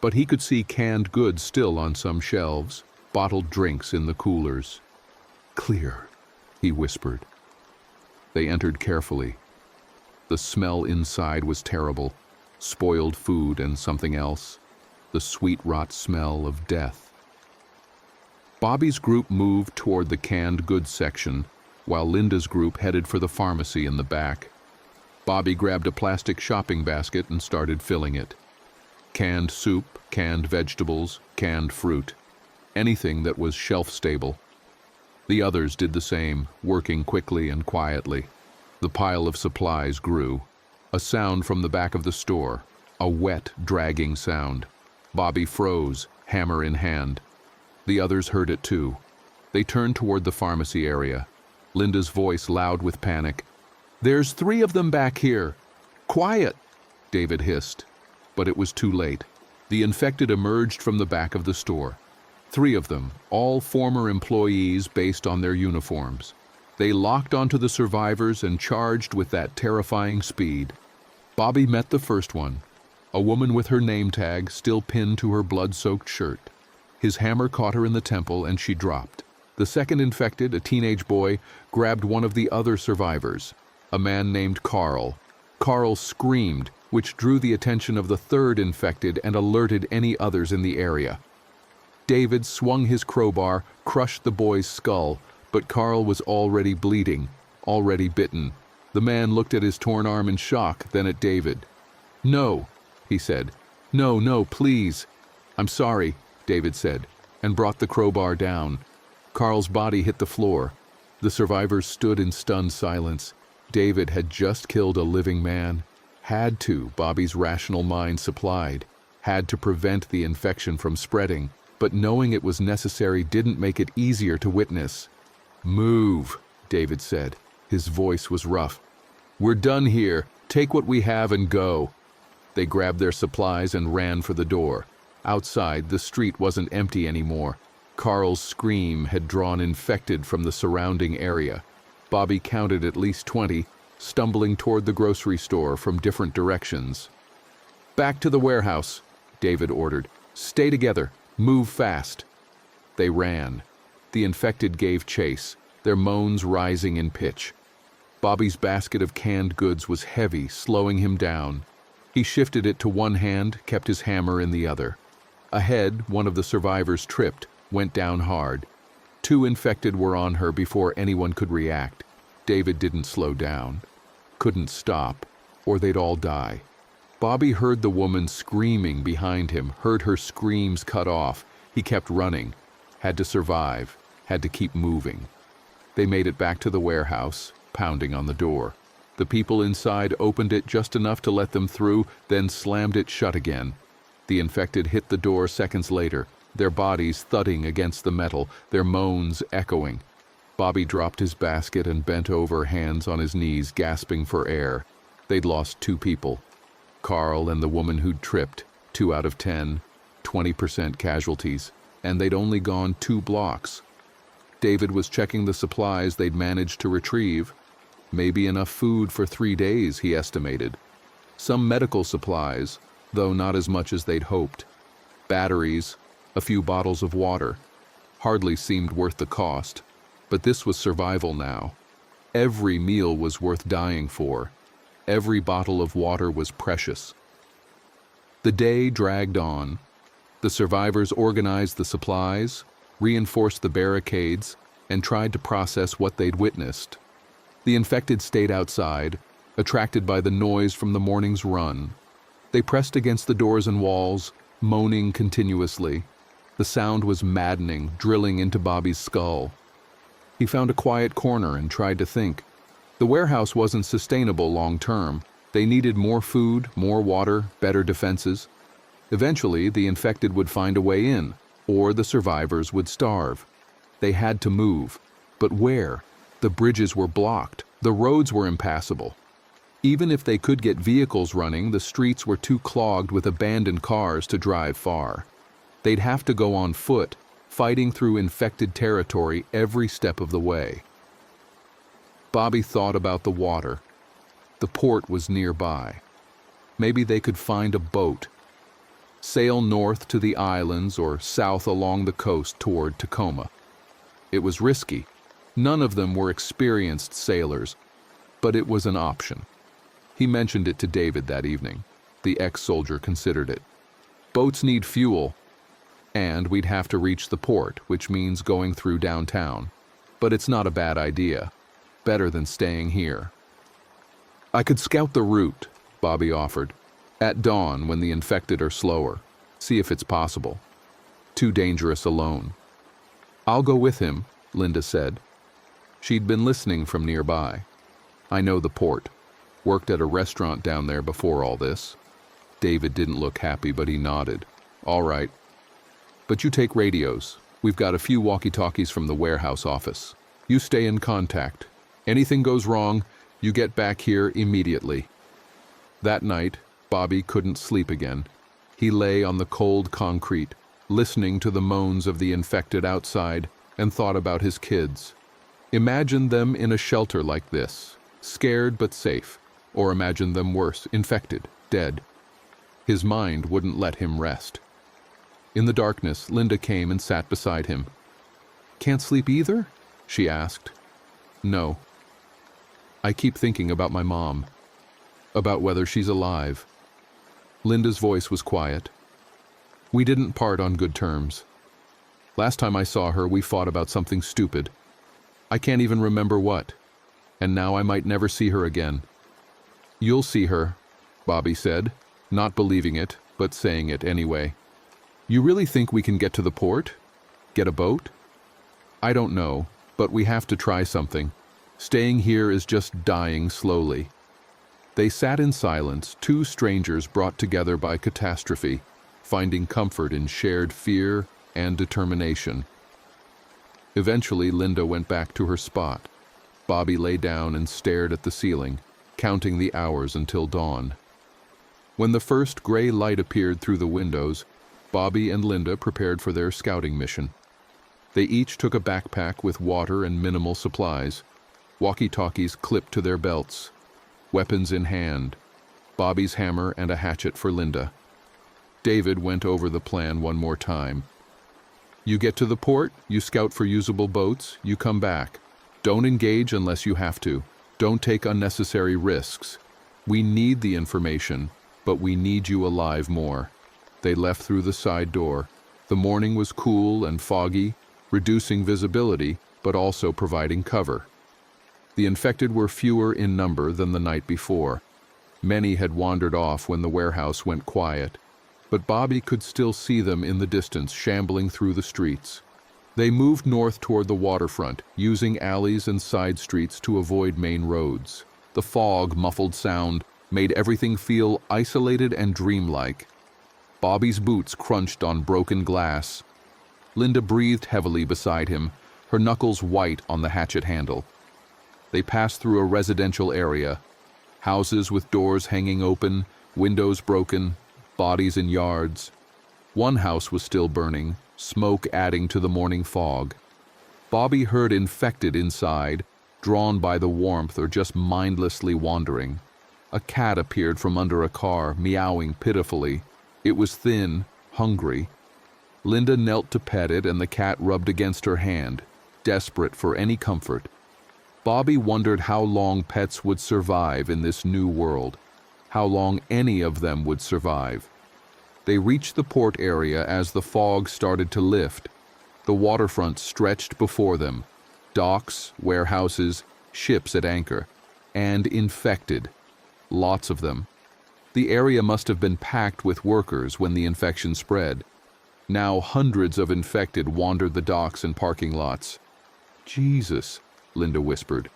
But he could see canned goods still on some shelves, bottled drinks in the coolers. "Clear," he whispered. They entered carefully. The smell inside was terrible. Spoiled food and something else. The sweet rot smell of death. Bobby's group moved toward the canned goods section, while Linda's group headed for the pharmacy in the back. Bobby grabbed a plastic shopping basket and started filling it. Canned soup, canned vegetables, canned fruit. Anything that was shelf-stable. The others did the same, working quickly and quietly. The pile of supplies grew. A sound from the back of the store. A wet, dragging sound. Bobby froze, hammer in hand. The others heard it too. They turned toward the pharmacy area. Linda's voice loud with panic. "There's 3 of them back here. Quiet," David hissed. But it was too late. The infected emerged from the back of the store. 3 of them, all former employees based on their uniforms. They locked onto the survivors and charged with that terrifying speed. Bobby met the first one, a woman with her name tag still pinned to her blood-soaked shirt. His hammer caught her in the temple and she dropped. The second infected, a teenage boy, grabbed one of the other survivors, a man named Carl. Carl screamed, which drew the attention of the third infected and alerted any others in the area. David swung his crowbar, crushed the boy's skull, but Carl was already bleeding, already bitten. The man looked at his torn arm in shock, then at David. "No," he said. "No, no, please." "I'm sorry," David said, and brought the crowbar down. Carl's body hit the floor. The survivors stood in stunned silence. David had just killed a living man. Had to, Bobby's rational mind supplied. Had to prevent the infection from spreading, but knowing it was necessary didn't make it easier to witness. "Move," David said. His voice was rough. "We're done here. Take what we have and go." They grabbed their supplies and ran for the door. Outside, the street wasn't empty anymore. Carl's scream had drawn infected from the surrounding area. Bobby counted at least 20, stumbling toward the grocery store from different directions. "Back to the warehouse," David ordered. "Stay together. Move fast." They ran. The infected gave chase, their moans rising in pitch. Bobby's basket of canned goods was heavy, slowing him down. He shifted it to one hand, kept his hammer in the other. Ahead, one of the survivors tripped, went down hard. 2 infected were on her before anyone could react. David didn't slow down. Couldn't stop, or they'd all die. Bobby heard the woman screaming behind him, heard her screams cut off. He kept running. Had to survive. Had to keep moving. They made it back to the warehouse, pounding on the door. The people inside opened it just enough to let them through, then slammed it shut again. The infected hit the door seconds later, their bodies thudding against the metal, their moans echoing. Bobby dropped his basket and bent over, hands on his knees, gasping for air. They'd lost 2 people. Carl and the woman who'd tripped, 2 out of 10, 20% casualties, and they'd only gone 2 blocks. David was checking the supplies they'd managed to retrieve. Maybe enough food for 3 days, he estimated. Some medical supplies, though not as much as they'd hoped. Batteries, a few bottles of water. Hardly seemed worth the cost. But this was survival now. Every meal was worth dying for. Every bottle of water was precious. The day dragged on. The survivors organized the supplies, reinforced the barricades, and tried to process what they'd witnessed. The infected stayed outside, attracted by the noise from the morning's run. They pressed against the doors and walls, moaning continuously. The sound was maddening, drilling into Bobby's skull. He found a quiet corner and tried to think. The warehouse wasn't sustainable long-term. They needed more food, more water, better defenses. Eventually, the infected would find a way in, or the survivors would starve. They had to move. But where? The bridges were blocked. The roads were impassable. Even if they could get vehicles running, the streets were too clogged with abandoned cars to drive far. They'd have to go on foot, fighting through infected territory every step of the way. Bobby thought about the water. The port was nearby. Maybe they could find a boat. Sail north to the islands or south along the coast toward Tacoma. It was risky. None of them were experienced sailors, but it was an option. He mentioned it to David that evening. The ex-soldier considered it. Boats need fuel, and we'd have to reach the port, which means going through downtown. But it's not a bad idea. Better than staying here. "I could scout the route," Bobby offered. At dawn, when the infected are slower. See if it's possible. Too dangerous alone. I'll go with him, Linda said. She'd been listening from nearby. I know the port. Worked at a restaurant down there before all this. David didn't look happy, but he nodded. All right. But you take radios. We've got a few walkie-talkies from the warehouse office. You stay in contact. Anything goes wrong, you get back here immediately. That night, Bobby couldn't sleep again. He lay on the cold concrete, listening to the moans of the infected outside, and thought about his kids. Imagine them in a shelter like this, scared but safe, or imagine them worse, infected, dead. His mind wouldn't let him rest. In the darkness, Linda came and sat beside him. Can't sleep either? She asked. No. I keep thinking about my mom, about whether she's alive. Linda's voice was quiet. We didn't part on good terms. Last time I saw her, we fought about something stupid. I can't even remember what, and now I might never see her again. You'll see her, Bobby said, not believing it, but saying it anyway. You really think we can get to the port? Get a boat? I don't know, but we have to try something. Staying here is just dying slowly. They sat in silence, two strangers brought together by catastrophe, finding comfort in shared fear and determination. Eventually, Linda went back to her spot. Bobby lay down and stared at the ceiling, counting the hours until dawn. When the first gray light appeared through the windows, Bobby and Linda prepared for their scouting mission. They each took a backpack with water and minimal supplies, walkie-talkies clipped to their belts, weapons in hand, Bobby's hammer and a hatchet for Linda. David went over the plan one more time. You get to the port, you scout for usable boats, you come back. Don't engage unless you have to. Don't take unnecessary risks. We need the information, but we need you alive more. They left through the side door. The morning was cool and foggy, reducing visibility, but also providing cover. The infected were fewer in number than the night before. Many had wandered off when the warehouse went quiet, but Bobby could still see them in the distance, shambling through the streets. They moved north toward the waterfront, using alleys and side streets to avoid main roads. The fog, muffled sound, made everything feel isolated and dreamlike. Bobby's boots crunched on broken glass. Linda breathed heavily beside him, her knuckles white on the hatchet handle. They passed through a residential area. Houses with doors hanging open, windows broken, bodies in yards. One house was still burning, smoke adding to the morning fog. Bobby heard infected inside, drawn by the warmth or just mindlessly wandering. A cat appeared from under a car, meowing pitifully. It was thin, hungry. Linda knelt to pet it, and the cat rubbed against her hand, desperate for any comfort. Bobby wondered how long pets would survive in this new world, how long any of them would survive. They reached the port area as the fog started to lift. The waterfront stretched before them, docks, warehouses, ships at anchor, and infected. Lots of them. The area must have been packed with workers when the infection spread. Now hundreds of infected wandered the docks and parking lots. Jesus, Linda whispered.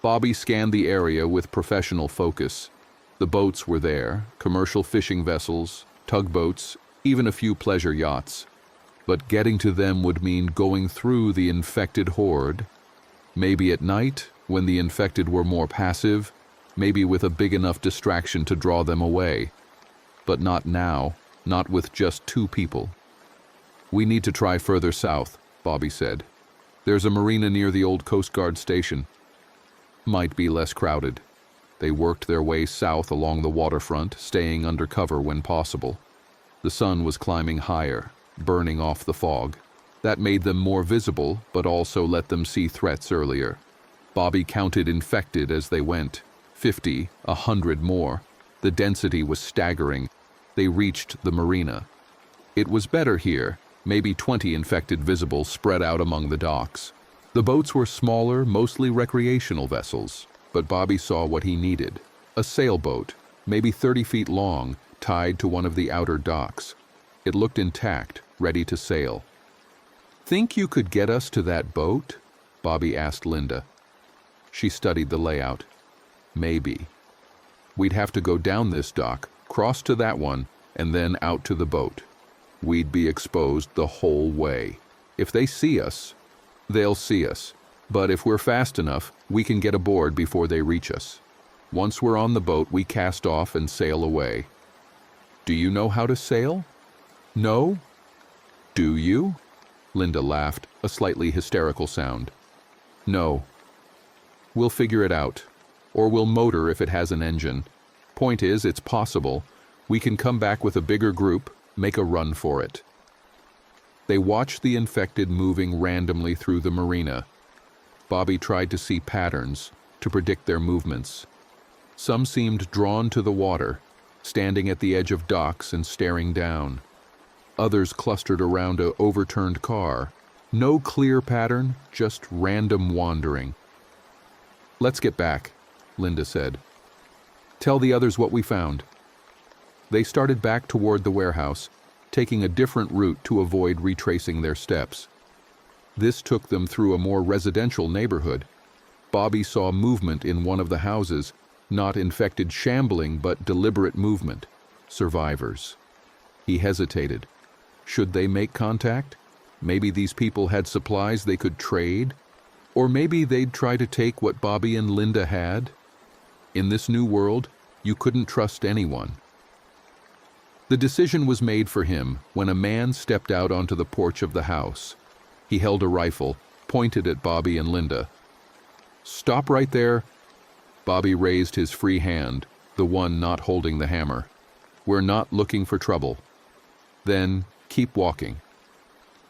Bobby scanned the area with professional focus. The boats were there, commercial fishing vessels, tugboats, even a few pleasure yachts. But getting to them would mean going through the infected horde. Maybe at night, when the infected were more passive, maybe with a big enough distraction to draw them away. But not now. Not with just two people. We need to try further south, Bobby said. There's a marina near the old Coast Guard station. Might be less crowded. They worked their way south along the waterfront, staying under cover when possible. The sun was climbing higher, burning off the fog. That made them more visible, but also let them see threats earlier. Bobby counted infected as they went. 50, 100 more. The density was staggering. They reached the marina. It was better here, maybe 20 infected visible spread out among the docks. The boats were smaller, mostly recreational vessels, but Bobby saw what he needed. A sailboat, maybe 30 feet long, tied to one of the outer docks. It looked intact, ready to sail. "Think you could get us to that boat?" Bobby asked Linda. She studied the layout. Maybe. We'd have to go down this dock, cross to that one, and then out to the boat. We'd be exposed the whole way. If they see us, they'll see us. But if we're fast enough, we can get aboard before they reach us. Once we're on the boat, we cast off and sail away. Do you know how to sail? No? Do you? Linda laughed, a slightly hysterical sound. No. We'll figure it out. Or we'll motor if it has an engine. Point is, it's possible. We can come back with a bigger group, make a run for it. They watched the infected moving randomly through the marina. Bobby tried to see patterns, to predict their movements. Some seemed drawn to the water, standing at the edge of docks and staring down. Others clustered around an overturned car. No clear pattern, just random wandering. "Let's get back," Linda said. "Tell the others what we found." They started back toward the warehouse, taking a different route to avoid retracing their steps. This took them through a more residential neighborhood. Bobby saw movement in one of the houses, not infected shambling, but deliberate movement. Survivors. He hesitated. Should they make contact? Maybe these people had supplies they could trade? Or maybe they'd try to take what Bobby and Linda had? In this new world, you couldn't trust anyone. The decision was made for him when a man stepped out onto the porch of the house. He held a rifle, pointed at Bobby and Linda. "Stop right there." Bobby raised his free hand, the one not holding the hammer. "We're not looking for trouble." Then, "Keep walking."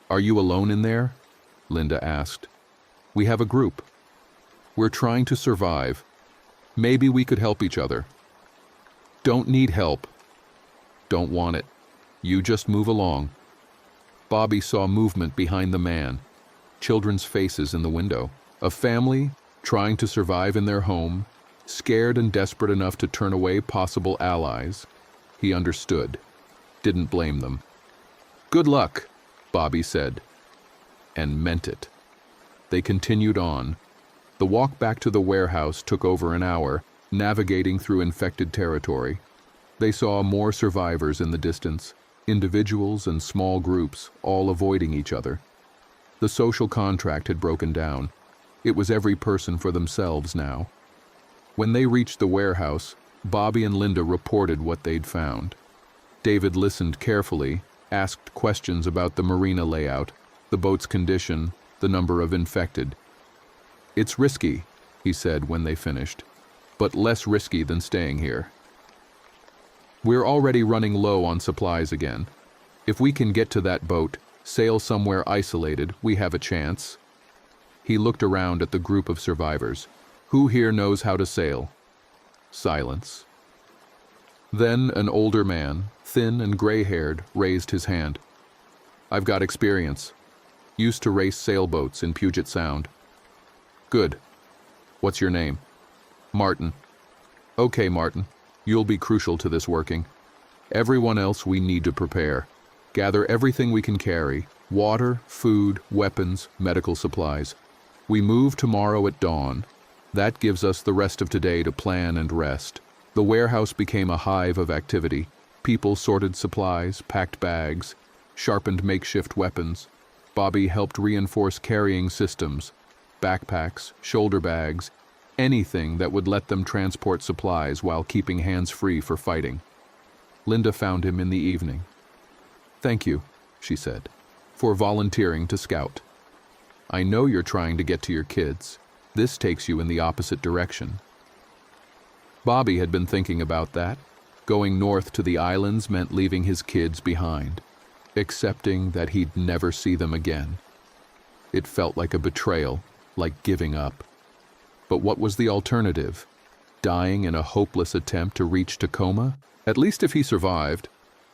"Are you alone in there?" Linda asked. "We have a group. We're trying to survive. Maybe we could help each other." "Don't need help." "Don't want it. You just move along." Bobby saw movement behind the man, children's faces in the window, a family trying to survive in their home, scared and desperate enough to turn away possible allies. He understood, didn't blame them. "Good luck," Bobby said, and meant it. They continued on. The walk back to the warehouse took over an hour, navigating through infected territory. They saw more survivors in the distance, individuals and small groups, all avoiding each other. The social contract had broken down. It was every person for themselves now. When they reached the warehouse, Bobby and Linda reported what they'd found. David listened carefully, asked questions about the marina layout, the boat's condition, the number of infected. "It's risky," he said when they finished, "but less risky than staying here. We're already running low on supplies again. If we can get to that boat, sail somewhere isolated, we have a chance." He looked around at the group of survivors. "Who here knows how to sail?" Silence. Then an older man, thin and gray-haired, raised his hand. "I've got experience. Used to race sailboats in Puget Sound." "Good. What's your name?" "Martin." "Okay, Martin. You'll be crucial to this working. Everyone else we need to prepare. Gather everything we can carry: water, food, weapons, medical supplies. We move tomorrow at dawn. That gives us the rest of today to plan and rest." The warehouse became a hive of activity. People sorted supplies, packed bags, sharpened makeshift weapons. Bobby helped reinforce carrying systems, backpacks, shoulder bags, anything that would let them transport supplies while keeping hands free for fighting. Linda found him in the evening. "Thank you," she said, "for volunteering to scout. I know you're trying to get to your kids. This takes you in the opposite direction." Bobby had been thinking about that. Going north to the islands meant leaving his kids behind, accepting that he'd never see them again. It felt like a betrayal, like giving up. But what was the alternative? Dying in a hopeless attempt to reach Tacoma? At least if he survived,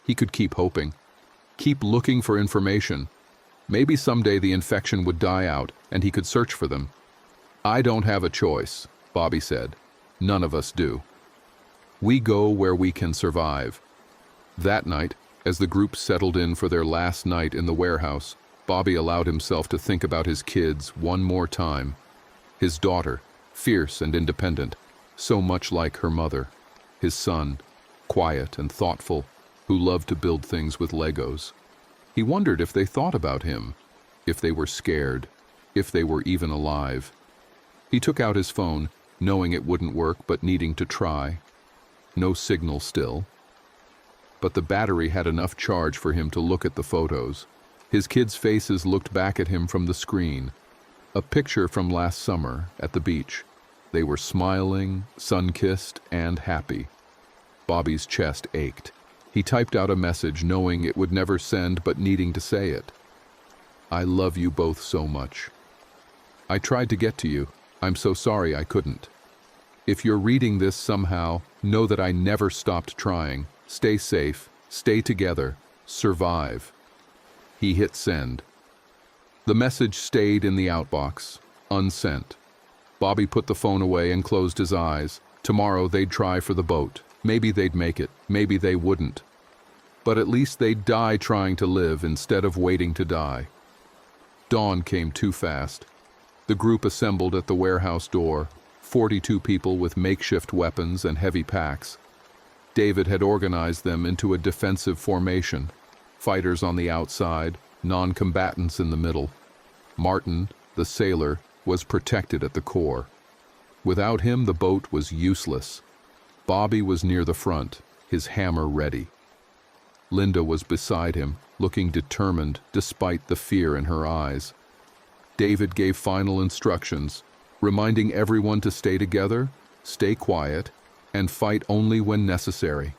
he could keep hoping. Keep looking for information. Maybe someday the infection would die out and he could search for them. "I don't have a choice," Bobby said. "None of us do." We go where we can survive. That night, as the group settled in for their last night in the warehouse, Bobby allowed himself to think about his kids one more time. His daughter, fierce and independent, so much like her mother. His son, quiet and thoughtful, who loved to build things with Legos. He wondered if they thought about him, if they were scared, if they were even alive. He took out his phone, knowing it wouldn't work but needing to try. No signal still. But the battery had enough charge for him to look at the photos. His kids' faces looked back at him from the screen. A picture from last summer at the beach. They were smiling, sun-kissed, and happy. Bobby's chest ached. He typed out a message knowing it would never send but needing to say it. I love you both so much. I tried to get to you. I'm so sorry I couldn't. If you're reading this somehow, know that I never stopped trying. Stay safe, stay together, survive. He hit send. The message stayed in the outbox, unsent. Bobby put the phone away and closed his eyes. Tomorrow they'd try for the boat. Maybe they'd make it, maybe they wouldn't. But at least they'd die trying to live instead of waiting to die. Dawn came too fast. The group assembled at the warehouse door, 42 people with makeshift weapons and heavy packs. David had organized them into a defensive formation, fighters on the outside, non-combatants in the middle. Martin, the sailor, was protected at the core. Without him, the boat was useless. Bobby was near the front, his hammer ready. Linda was beside him, looking determined despite the fear in her eyes. David gave final instructions, reminding everyone to stay together, stay quiet, and fight only when necessary.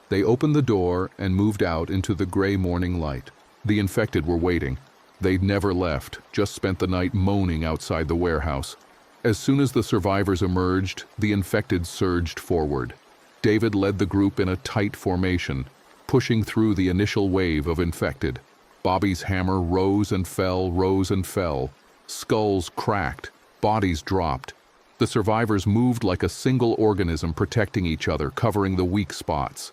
They opened the door and moved out into the gray morning light. The infected were waiting. They'd never left, just spent the night moaning outside the warehouse. As soon as the survivors emerged, the infected surged forward. David led the group in a tight formation, pushing through the initial wave of infected. Bobby's hammer rose and fell, rose and fell. Skulls cracked, bodies dropped. The survivors moved like a single organism, protecting each other, covering the weak spots.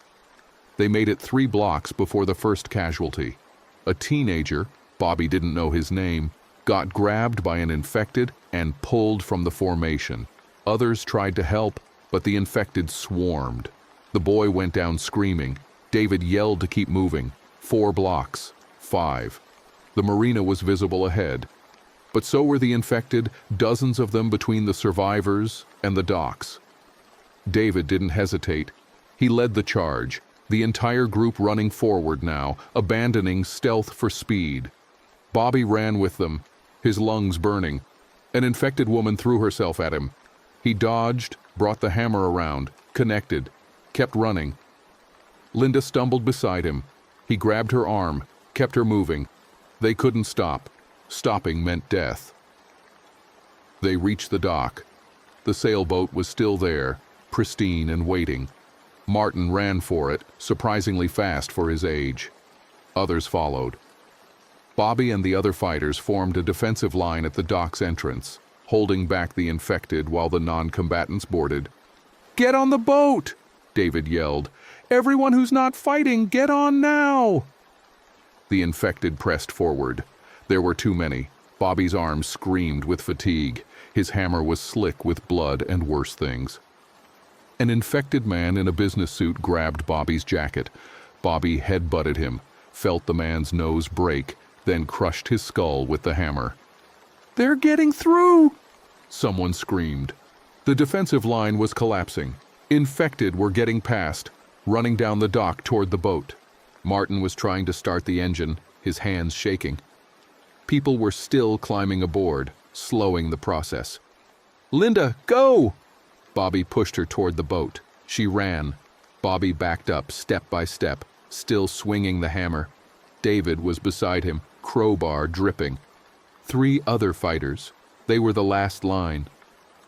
They made it 3 blocks before the first casualty. A teenager, Bobby didn't know his name, got grabbed by an infected and pulled from the formation. Others tried to help, but the infected swarmed. The boy went down screaming. David yelled to keep moving. 4 blocks. 5. The marina was visible ahead. But so were the infected, dozens of them between the survivors and the docks. David didn't hesitate. He led the charge, the entire group running forward now, abandoning stealth for speed. Bobby ran with them, his lungs burning. An infected woman threw herself at him. He dodged, brought the hammer around, connected, kept running. Linda stumbled beside him. He grabbed her arm, kept her moving. They couldn't stop. Stopping meant death. They reached the dock. The sailboat was still there, pristine and waiting. Martin ran for it, surprisingly fast for his age. Others followed. Bobby and the other fighters formed a defensive line at the dock's entrance, holding back the infected while the non-combatants boarded. "Get on the boat!" David yelled. "Everyone who's not fighting, get on now!" The infected pressed forward. There were too many. Bobby's arms screamed with fatigue. His hammer was slick with blood and worse things. An infected man in a business suit grabbed Bobby's jacket. Bobby headbutted him, felt the man's nose break, then crushed his skull with the hammer. "They're getting through!" Someone screamed. The defensive line was collapsing. Infected were getting past, running down the dock toward the boat. Martin was trying to start the engine, his hands shaking. People were still climbing aboard, slowing the process. "Linda, go!" Bobby pushed her toward the boat. She ran. Bobby backed up, step by step, still swinging the hammer. David was beside him, crowbar dripping. 3 other fighters. They were the last line.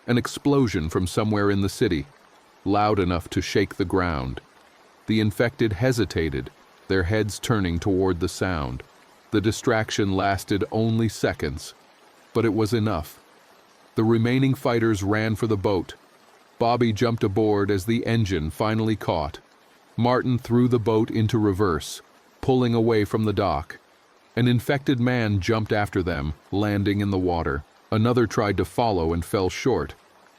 An explosion from somewhere in the city, loud enough to shake the ground. The infected hesitated, their heads turning toward the sound. The distraction lasted only seconds, but it was enough. The remaining fighters ran for the boat. Bobby jumped aboard as the engine finally caught. Martin threw the boat into reverse, pulling away from the dock. An infected man jumped after them, landing in the water. Another tried to follow and fell short.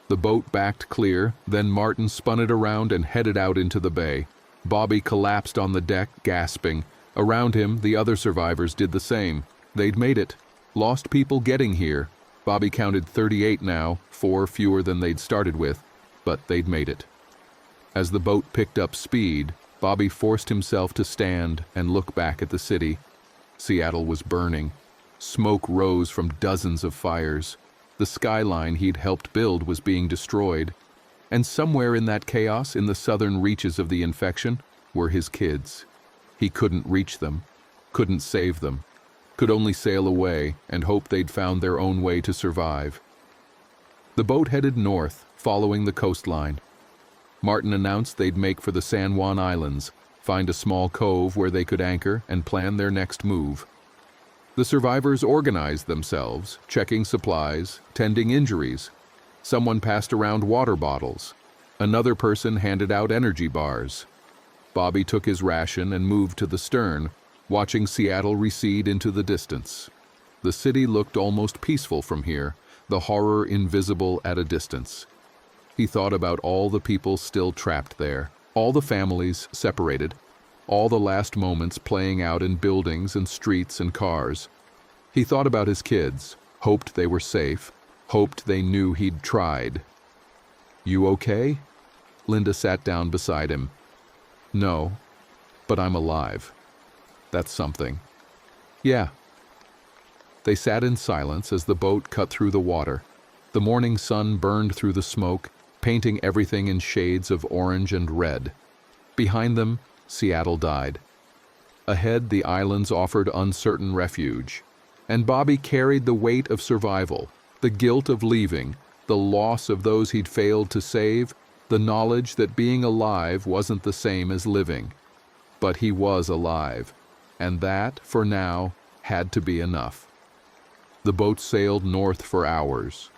The boat backed clear, then Martin spun it around and headed out into the bay. Bobby collapsed on the deck, gasping. Around him, the other survivors did the same. They'd made it. Lost people getting here. Bobby counted 38 now, 4 fewer than they'd started with, but they'd made it. As the boat picked up speed, Bobby forced himself to stand and look back at the city. Seattle was burning. Smoke rose from dozens of fires. The skyline he'd helped build was being destroyed. And somewhere in that chaos, in the southern reaches of the infection, were his kids. He couldn't reach them, couldn't save them, could only sail away and hope they'd found their own way to survive. The boat headed north, following the coastline. Martin announced they'd make for the San Juan Islands, find a small cove where they could anchor and plan their next move. The survivors organized themselves, checking supplies, tending injuries. Someone passed around water bottles. Another person handed out energy bars. Bobby took his ration and moved to the stern, watching Seattle recede into the distance. The city looked almost peaceful from here, the horror invisible at a distance. He thought about all the people still trapped there, all the families separated, all the last moments playing out in buildings and streets and cars. He thought about his kids, hoped they were safe, hoped they knew he'd tried. "You okay?" Linda sat down beside him. "No, but I'm alive. That's something." "Yeah." They sat in silence as the boat cut through the water. The morning sun burned through the smoke, painting everything in shades of orange and red. Behind them, Seattle died. Ahead, the islands offered uncertain refuge. And Bobby carried the weight of survival, the guilt of leaving, the loss of those he'd failed to save, the knowledge that being alive wasn't the same as living. But he was alive, and that, for now, had to be enough. The boat sailed north for hours.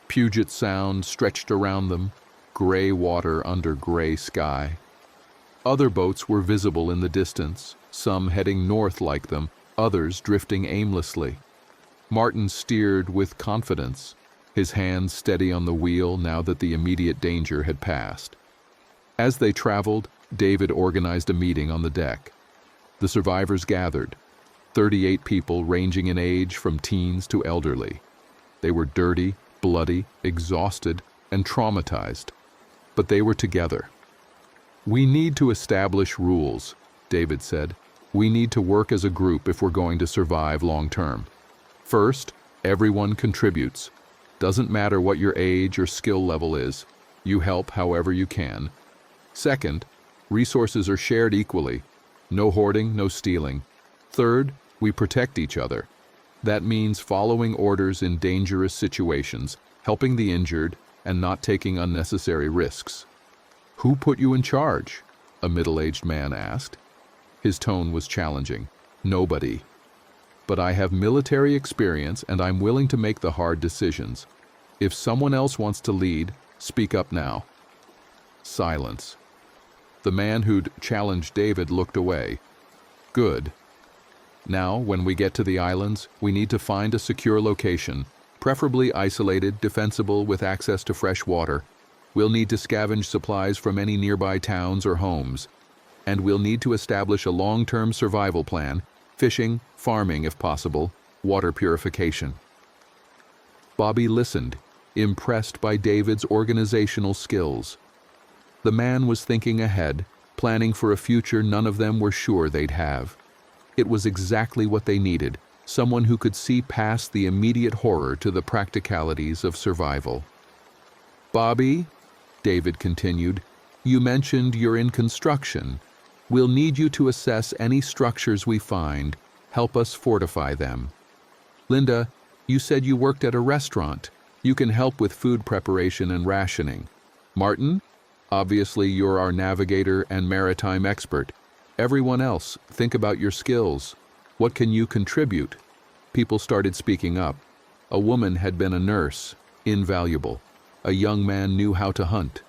Puget Sound stretched around them, gray water under gray sky. Other boats were visible in the distance, some heading north like them, others drifting aimlessly. Martin steered with confidence, his hands steady on the wheel now that the immediate danger had passed. As they traveled, David organized a meeting on the deck. The survivors gathered, 38 people ranging in age from teens to elderly. They were dirty, bloody, exhausted, and traumatized, but they were together. "We need to establish rules," David said. "We need to work as a group if we're going to survive long term. First, everyone contributes. Doesn't matter what your age or skill level is. You help however you can. Second, resources are shared equally. No hoarding, no stealing. Third, we protect each other. That means following orders in dangerous situations, helping the injured, and not taking unnecessary risks." "Who put you in charge?" a middle-aged man asked. His tone was challenging. "Nobody. But I have military experience and I'm willing to make the hard decisions. If someone else wants to lead, speak up now." Silence. The man who'd challenged David looked away. "Good. Now, when we get to the islands, we need to find a secure location, preferably isolated, defensible, with access to fresh water. We'll need to scavenge supplies from any nearby towns or homes. And we'll need to establish a long-term survival plan, fishing, farming if possible, water purification." Bobby listened, impressed by David's organizational skills. The man was thinking ahead, planning for a future none of them were sure they'd have. It was exactly what they needed, someone who could see past the immediate horror to the practicalities of survival. "Bobby," David continued, "you mentioned you're in construction. We'll need you to assess any structures we find, help us fortify them. Linda, you said you worked at a restaurant. You can help with food preparation and rationing. Martin, obviously you're our navigator and maritime expert. Everyone else, think about your skills. What can you contribute?" People started speaking up. A woman had been a nurse, invaluable. A young man knew how to hunt.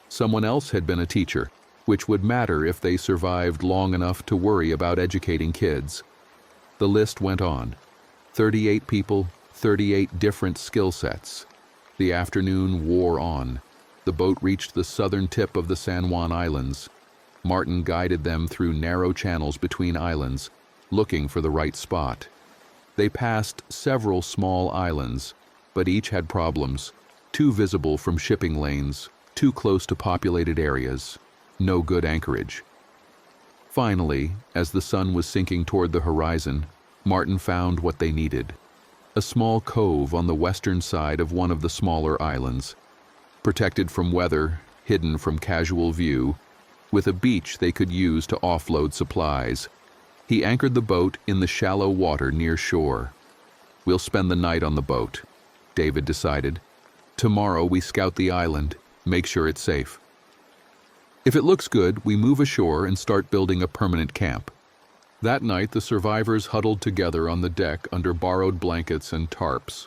Someone else had been a teacher, which would matter if they survived long enough to worry about educating kids. The list went on. 38 people, 38 different skill sets. The afternoon wore on. The boat reached the southern tip of the San Juan Islands. Martin guided them through narrow channels between islands, looking for the right spot. They passed several small islands, but each had problems. Too visible from shipping lanes, too close to populated areas, no good anchorage. Finally, as the sun was sinking toward the horizon, Martin found what they needed. A small cove on the western side of one of the smaller islands. Protected from weather, hidden from casual view, with a beach they could use to offload supplies. He anchored the boat in the shallow water near shore. "We'll spend the night on the boat," David decided. "Tomorrow we scout the island, make sure it's safe. If it looks good, we move ashore and start building a permanent camp." That night, the survivors huddled together on the deck under borrowed blankets and tarps.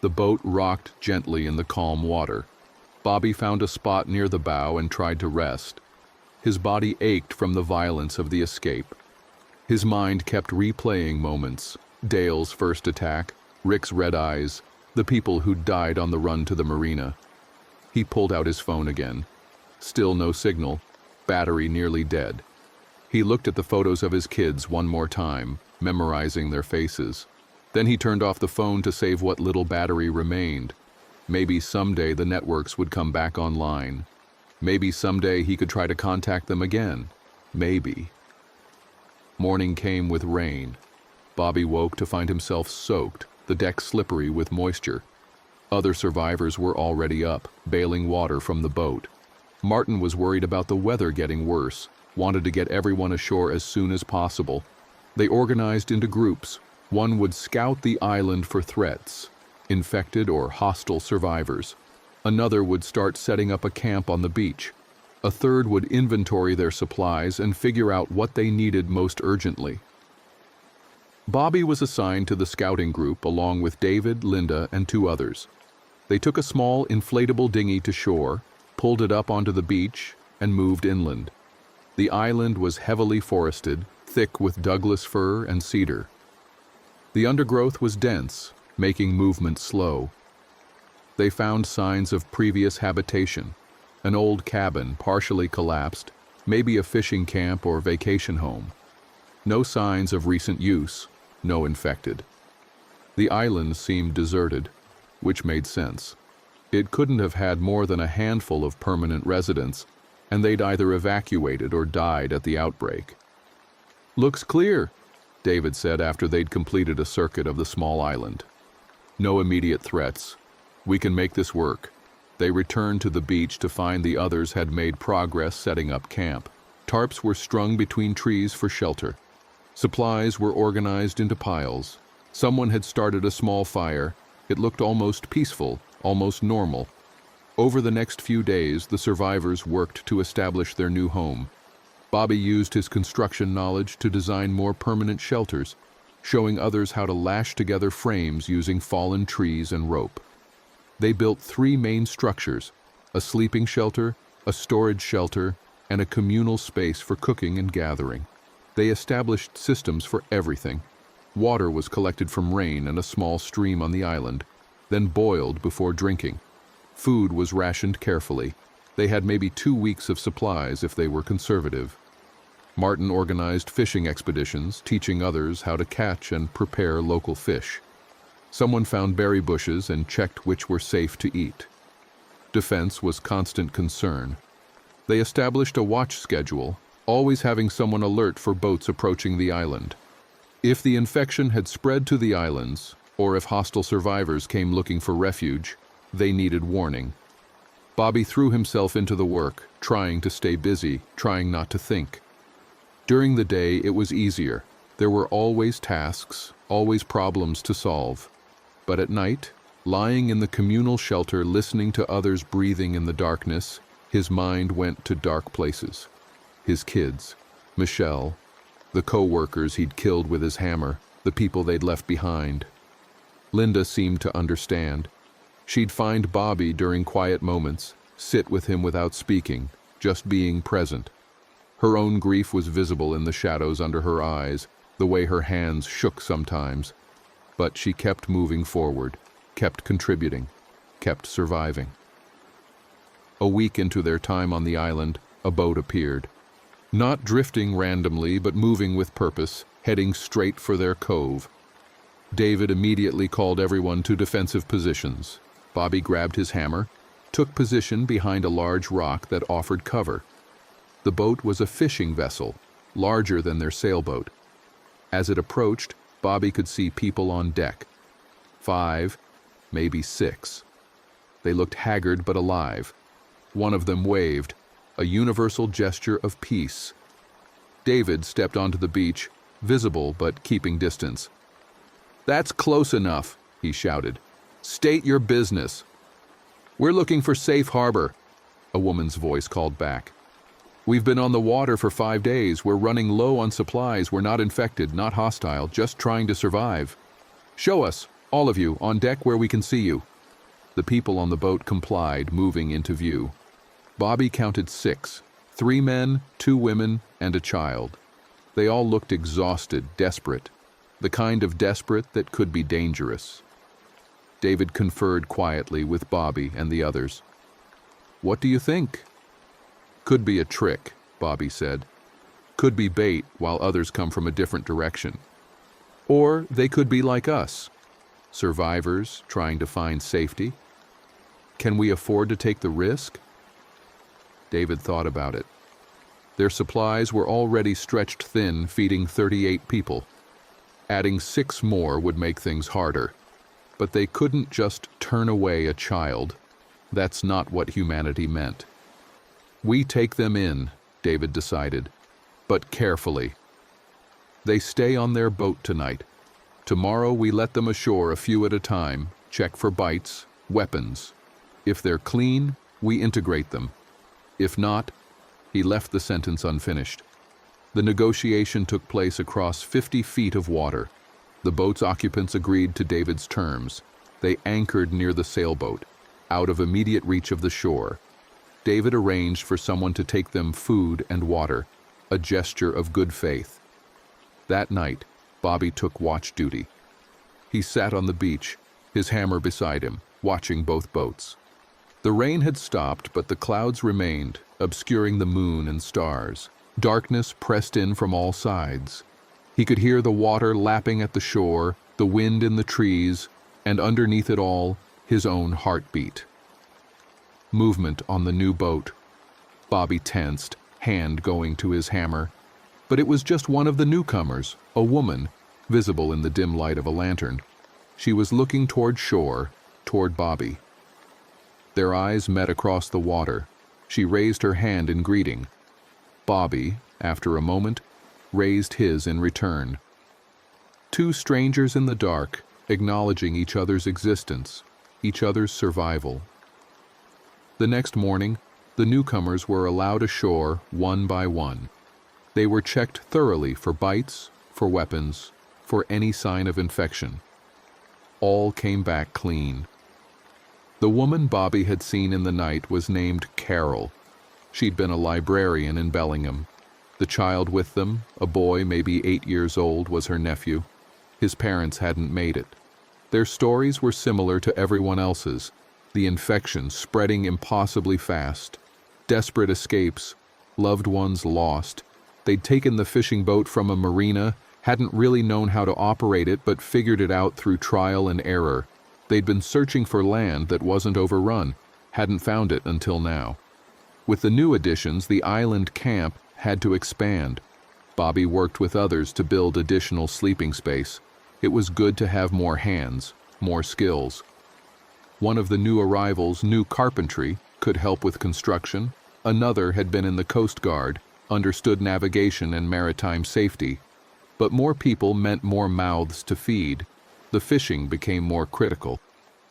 The boat rocked gently in the calm water. Bobby found a spot near the bow and tried to rest. His body ached from the violence of the escape. His mind kept replaying moments: Dale's first attack, Rick's red eyes, the people who'd died on the run to the marina. He pulled out his phone again. Still no signal, battery nearly dead. He looked at the photos of his kids one more time, memorizing their faces. Then he turned off the phone to save what little battery remained. Maybe someday the networks would come back online. Maybe someday he could try to contact them again. Maybe. Morning came with rain. Bobby woke to find himself soaked, the deck slippery with moisture. Other survivors were already up, bailing water from the boat. Martin was worried about the weather getting worse, wanted to get everyone ashore as soon as possible. They organized into groups. One would scout the island for threats, infected or hostile survivors. Another would start setting up a camp on the beach. A third would inventory their supplies and figure out what they needed most urgently. Bobby was assigned to the scouting group along with David, Linda, and 2 others. They took a small inflatable dinghy to shore, pulled it up onto the beach, and moved inland. The island was heavily forested, thick with Douglas fir and cedar. The undergrowth was dense, making movement slow. They found signs of previous habitation: an old cabin partially collapsed, maybe a fishing camp or vacation home. No signs of recent use, no infected. The island seemed deserted, which made sense. It couldn't have had more than a handful of permanent residents, and they'd either evacuated or died at the outbreak. "Looks clear," David said after they'd completed a circuit of the small island. "No immediate threats. We can make this work." They returned to the beach to find the others had made progress setting up camp. Tarps were strung between trees for shelter. Supplies were organized into piles. Someone had started a small fire. It looked almost peaceful, almost normal. Over the next few days, the survivors worked to establish their new home. Bobby used his construction knowledge to design more permanent shelters, showing others how to lash together frames using fallen trees and rope. They built 3 main structures: a sleeping shelter, a storage shelter, and a communal space for cooking and gathering. They established systems for everything. Water was collected from rain and a small stream on the island, then boiled before drinking. Food was rationed carefully. They had maybe 2 weeks of supplies if they were conservative. Martin organized fishing expeditions, teaching others how to catch and prepare local fish. Someone found berry bushes and checked which were safe to eat. Defense was constant concern. They established a watch schedule, always having someone alert for boats approaching the island. If the infection had spread to the islands, or if hostile survivors came looking for refuge, they needed warning. Bobby threw himself into the work, trying to stay busy, trying not to think. During the day, it was easier. There were always tasks, always problems to solve. But at night, lying in the communal shelter listening to others breathing in the darkness, his mind went to dark places. His kids, Michelle, the co-workers he'd killed with his hammer, the people they'd left behind. Linda seemed to understand. She'd find Bobby during quiet moments, sit with him without speaking, just being present. Her own grief was visible in the shadows under her eyes, the way her hands shook sometimes. But she kept moving forward, kept contributing, kept surviving. A week into their time on the island, a boat appeared. Not drifting randomly, but moving with purpose, heading straight for their cove. David immediately called everyone to defensive positions. Bobby grabbed his hammer, took position behind a large rock that offered cover. The boat was a fishing vessel, larger than their sailboat. As it approached, Bobby could see people on deck. 5, maybe 6. They looked haggard but alive. One of them waved, a universal gesture of peace. David stepped onto the beach, visible but keeping distance. "That's close enough," he shouted. "State your business." "We're looking for safe harbor," a woman's voice called back. "We've been on the water for 5 days. We're running low on supplies. We're not infected, not hostile, just trying to survive. Show us, all of you, on deck where we can see you." The people on the boat complied, moving into view. Bobby counted 6, 3 men, 2 women, and a child. They all looked exhausted, desperate, the kind of desperate that could be dangerous. David conferred quietly with Bobby and the others. "What do you think?" "Could be a trick," Bobby said. "Could be bait while others come from a different direction. Or they could be like us, survivors trying to find safety. Can we afford to take the risk?" David thought about it. Their supplies were already stretched thin, feeding 38 people. Adding 6 more would make things harder. But they couldn't just turn away a child. That's not what humanity meant. "We take them in," David decided, "but carefully. They stay on their boat tonight. Tomorrow we let them ashore a few at a time, check for bites, weapons. If they're clean, we integrate them. If not," he left the sentence unfinished. The negotiation took place across 50 feet of water. The boat's occupants agreed to David's terms. They anchored near the sailboat, out of immediate reach of the shore. David arranged for someone to take them food and water, a gesture of good faith. That night, Bobby took watch duty. He sat on the beach, his hammer beside him, watching both boats. The rain had stopped, but the clouds remained, obscuring the moon and stars. Darkness pressed in from all sides. He could hear the water lapping at the shore, the wind in the trees, and underneath it all, his own heartbeat. Movement on the new boat. Bobby tensed, hand going to his hammer. But it was just one of the newcomers, a woman, visible in the dim light of a lantern. She was looking toward shore, toward Bobby. Their eyes met across the water. She raised her hand in greeting. Bobby, after a moment, raised his in return. 2 strangers in the dark, acknowledging each other's existence, each other's survival. The next morning, the newcomers were allowed ashore one by one. They were checked thoroughly for bites, for weapons, for any sign of infection. All came back clean. The woman Bobby had seen in the night was named Carol. She'd been a librarian in Bellingham. The child with them, a boy maybe 8 years old, was her nephew. His parents hadn't made it. Their stories were similar to everyone else's, the infection spreading impossibly fast, desperate escapes, loved ones lost. They'd taken the fishing boat from a marina, hadn't really known how to operate it, but figured it out through trial and error. They'd been searching for land that wasn't overrun, hadn't found it until now. With the new additions, the island camp had to expand. Bobby worked with others to build additional sleeping space. It was good to have more hands, more skills. One of the new arrivals knew carpentry, could help with construction. Another had been in the Coast Guard, understood navigation and maritime safety. But more people meant more mouths to feed. The fishing became more critical.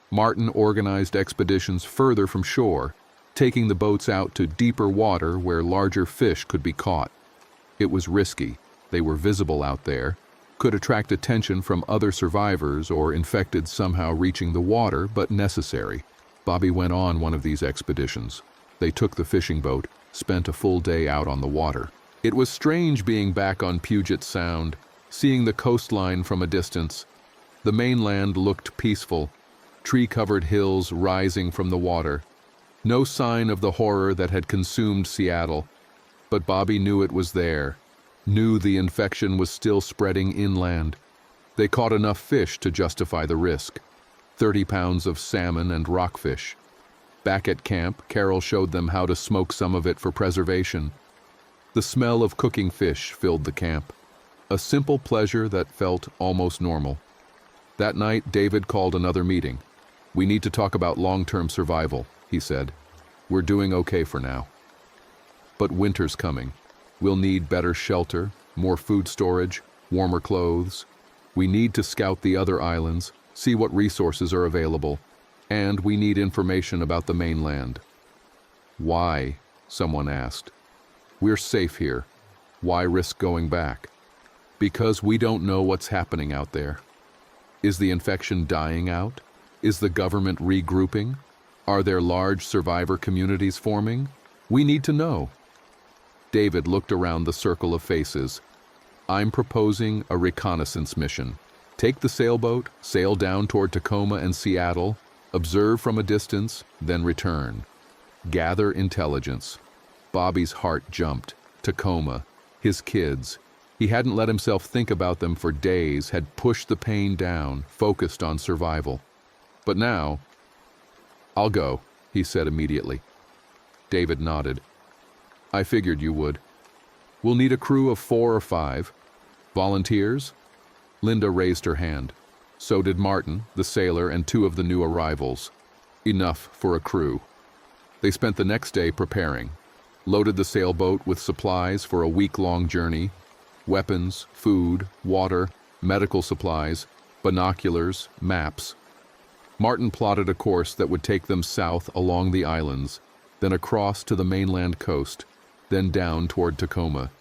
Martin organized expeditions further from shore, taking the boats out to deeper water where larger fish could be caught. It was risky. They were visible out there. Could attract attention from other survivors or infected somehow reaching the water, but necessary. Bobby went on one of these expeditions. They took the fishing boat, spent a full day out on the water. It was strange being back on Puget Sound, seeing the coastline from a distance. The mainland looked peaceful, tree-covered hills rising from the water. No sign of the horror that had consumed Seattle, but Bobby knew it was there, knew the infection was still spreading inland. They caught enough fish to justify the risk. 30 pounds of salmon and rockfish. Back at camp, Carol showed them how to smoke some of it for preservation. The smell of cooking fish filled the camp, a simple pleasure that felt almost normal. That night, David called another meeting. "We need to talk about long-term survival," he said. "We're doing okay for now. But winter's coming. We'll need better shelter, more food storage, warmer clothes. We need to scout the other islands, see what resources are available, and we need information about the mainland." "Why?" someone asked. "We're safe here. Why risk going back?" "Because we don't know what's happening out there. Is the infection dying out? Is the government regrouping? Are there large survivor communities forming? We need to know." David looked around the circle of faces. "I'm proposing a reconnaissance mission. Take the sailboat, sail down toward Tacoma and Seattle, observe from a distance, then return. Gather intelligence." Bobby's heart jumped. Tacoma, his kids. He hadn't let himself think about them for days, had pushed the pain down, focused on survival. But now, "I'll go," he said immediately. David nodded. "I figured you would. We'll need a crew of 4 or 5. Volunteers?" Linda raised her hand. So did Martin, the sailor, and 2 of the new arrivals. Enough for a crew. They spent the next day preparing. Loaded the sailboat with supplies for a week-long journey. Weapons, food, water, medical supplies, binoculars, maps. Martin plotted a course that would take them south along the islands, then across to the mainland coast, then down toward Tacoma.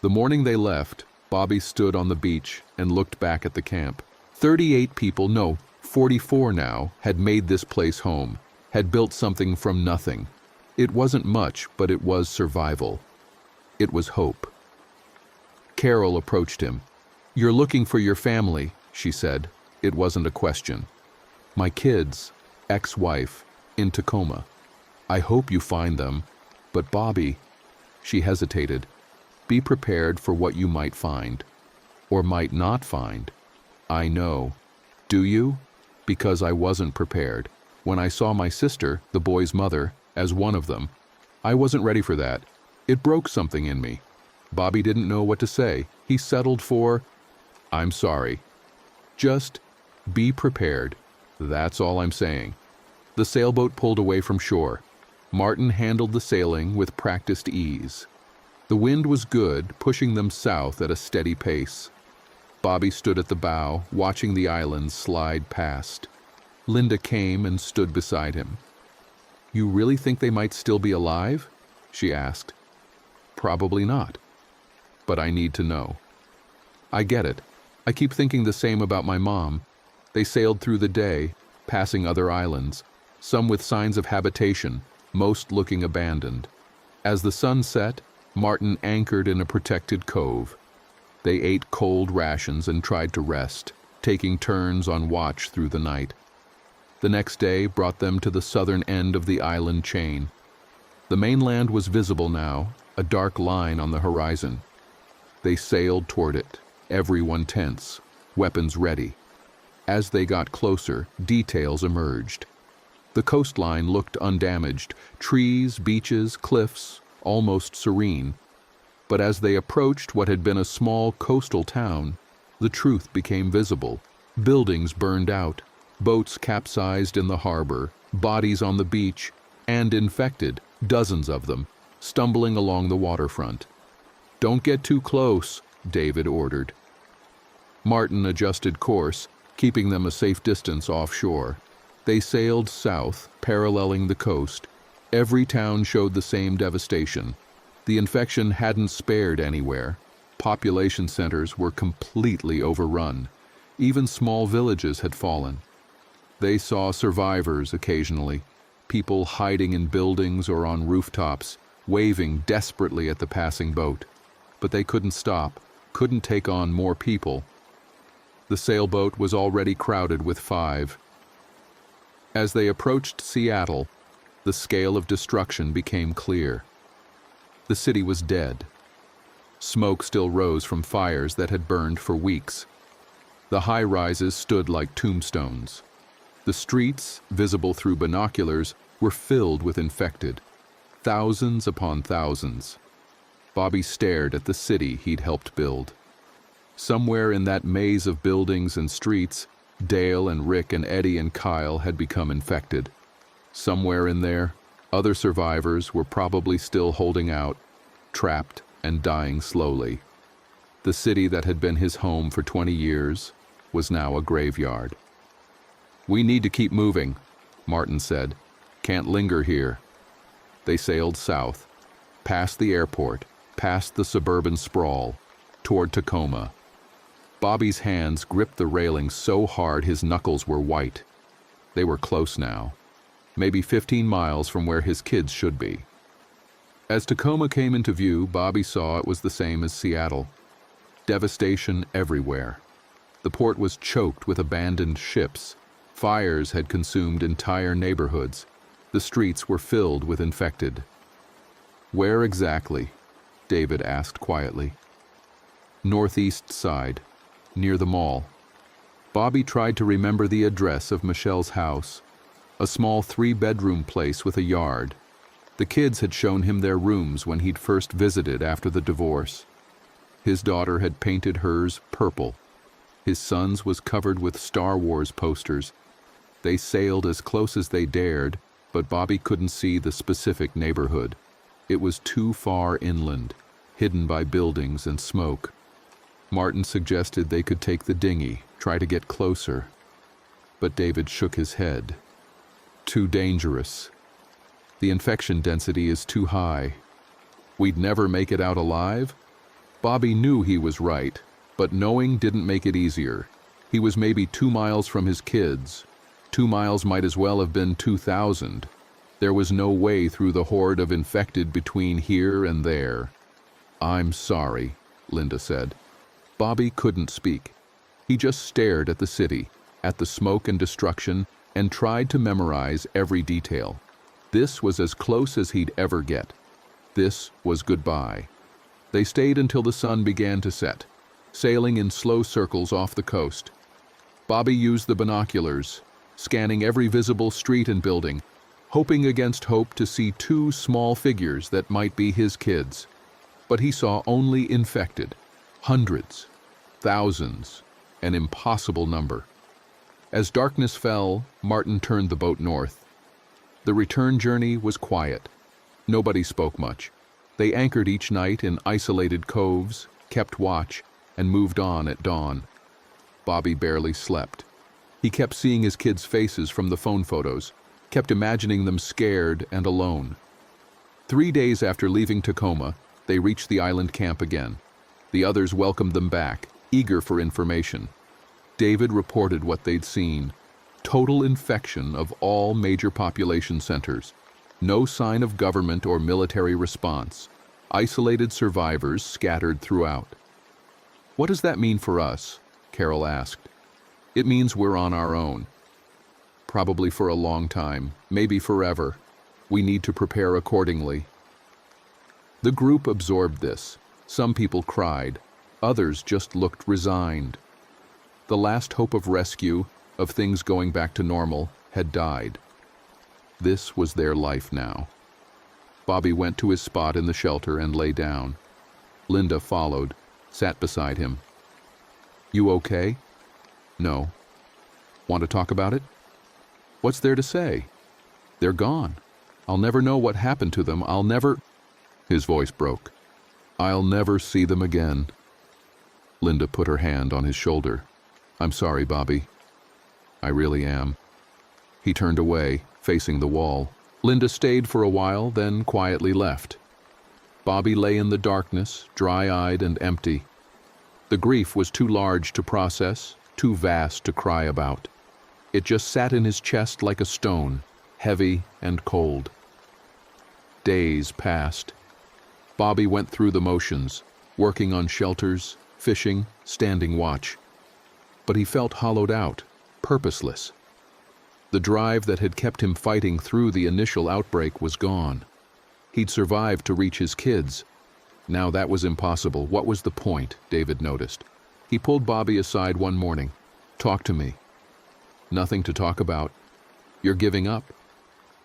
The morning they left, Bobby stood on the beach and looked back at the camp. 38 people, no, 44 now, had made this place home, had built something from nothing. It wasn't much, but it was survival. It was hope. Carol approached him. "You're looking for your family," she said. It wasn't a question. "My kids, ex-wife, in Tacoma. I hope you find them. But Bobby," she hesitated, "be prepared for what you might find. Or might not find. I know. Do you? Because I wasn't prepared. When I saw my sister, the boy's mother, as one of them, I wasn't ready for that. It broke something in me." Bobby didn't know what to say. He settled for, "I'm sorry. Just be prepared. That's all I'm saying." The sailboat pulled away from shore. Martin handled the sailing with practiced ease. The wind was good, pushing them south at a steady pace. Bobby stood at the bow, watching the islands slide past. Linda came and stood beside him. "You really think they might still be alive?" she asked. "Probably not. But I need to know." "I get it. I keep thinking the same about my mom. They sailed through the day, passing other islands, some with signs of habitation, most looking abandoned. As the sun set, Martin anchored in a protected cove. They ate cold rations and tried to rest, taking turns on watch through the night. The next day brought them to the southern end of the island chain. The mainland was visible now, a dark line on the horizon. They sailed toward it, everyone tense, weapons ready. As they got closer, details emerged. The coastline looked undamaged, trees, beaches, cliffs, almost serene. But as they approached what had been a small coastal town, the truth became visible. Buildings burned out, boats capsized in the harbor, bodies on the beach, and infected, dozens of them, stumbling along the waterfront. "Don't get too close," David ordered. Martin adjusted course, keeping them a safe distance offshore. They sailed south, paralleling the coast. Every town showed the same devastation. The infection hadn't spared anywhere. Population centers were completely overrun. Even small villages had fallen. They saw survivors occasionally, people hiding in buildings or on rooftops, waving desperately at the passing boat. But they couldn't stop, couldn't take on more people. The sailboat was already crowded with 5. As they approached Seattle, the scale of destruction became clear. The city was dead. Smoke still rose from fires that had burned for weeks. The high-rises stood like tombstones. The streets, visible through binoculars, were filled with infected. Thousands upon thousands. Bobby stared at the city he'd helped build. Somewhere in that maze of buildings and streets, Dale and Rick and Eddie and Kyle had become infected. Somewhere in there, other survivors were probably still holding out, trapped and dying slowly. The city that had been his home for 20 years was now a graveyard. "We need to keep moving," Martin said. "Can't linger here." They sailed south, past the airport, past the suburban sprawl, toward Tacoma. Bobby's hands gripped the railing so hard his knuckles were white. They were close now, maybe 15 miles from where his kids should be. As Tacoma came into view, Bobby saw it was the same as Seattle. Devastation everywhere. The port was choked with abandoned ships. Fires had consumed entire neighborhoods. The streets were filled with infected. "Where exactly?" David asked quietly. "Northeast side, near the mall." Bobby tried to remember the address of Michelle's house, a small 3-bedroom place with a yard. The kids had shown him their rooms when he'd first visited after the divorce. His daughter had painted hers purple. His son's was covered with Star Wars posters. They sailed as close as they dared, but Bobby couldn't see the specific neighborhood. It was too far inland, hidden by buildings and smoke. Martin suggested they could take the dinghy, try to get closer. But David shook his head. "Too dangerous. The infection density is too high. We'd never make it out alive?" Bobby knew he was right, but knowing didn't make it easier. He was maybe 2 miles from his kids. 2 miles might as well have been 2,000. There was no way through the horde of infected between here and there. "I'm sorry," Linda said. Bobby couldn't speak. He just stared at the city, at the smoke and destruction, and tried to memorize every detail. This was as close as he'd ever get. This was goodbye. They stayed until the sun began to set, sailing in slow circles off the coast. Bobby used the binoculars, scanning every visible street and building, hoping against hope to see 2 small figures that might be his kids. But he saw only infected. Hundreds, thousands, an impossible number. As darkness fell, Martin turned the boat north. The return journey was quiet. Nobody spoke much. They anchored each night in isolated coves, kept watch, and moved on at dawn. Bobby barely slept. He kept seeing his kids' faces from the phone photos, kept imagining them scared and alone. 3 days after leaving Tacoma, they reached the island camp again. The others welcomed them back, eager for information. David reported what they'd seen. Total infection of all major population centers. No sign of government or military response. Isolated survivors scattered throughout. "What does that mean for us?" Carol asked. "It means we're on our own. Probably for a long time, maybe forever. We need to prepare accordingly." The group absorbed this. Some people cried. Others just looked resigned. The last hope of rescue, of things going back to normal, had died. This was their life now. Bobby went to his spot in the shelter and lay down. Linda followed, sat beside him. "You okay?" "No." "Want to talk about it?" "What's there to say? They're gone. I'll never know what happened to them. I'll never—" His voice broke. "I'll never see them again." Linda put her hand on his shoulder. "I'm sorry, Bobby. I really am." He turned away, facing the wall. Linda stayed for a while, then quietly left. Bobby lay in the darkness, dry-eyed and empty. The grief was too large to process, too vast to cry about. It just sat in his chest like a stone, heavy and cold. Days passed. Bobby went through the motions, working on shelters, fishing, standing watch. But he felt hollowed out, purposeless. The drive that had kept him fighting through the initial outbreak was gone. He'd survived to reach his kids. Now that was impossible. What was the point? David noticed. He pulled Bobby aside one morning. Talk to me. Nothing to talk about. You're giving up.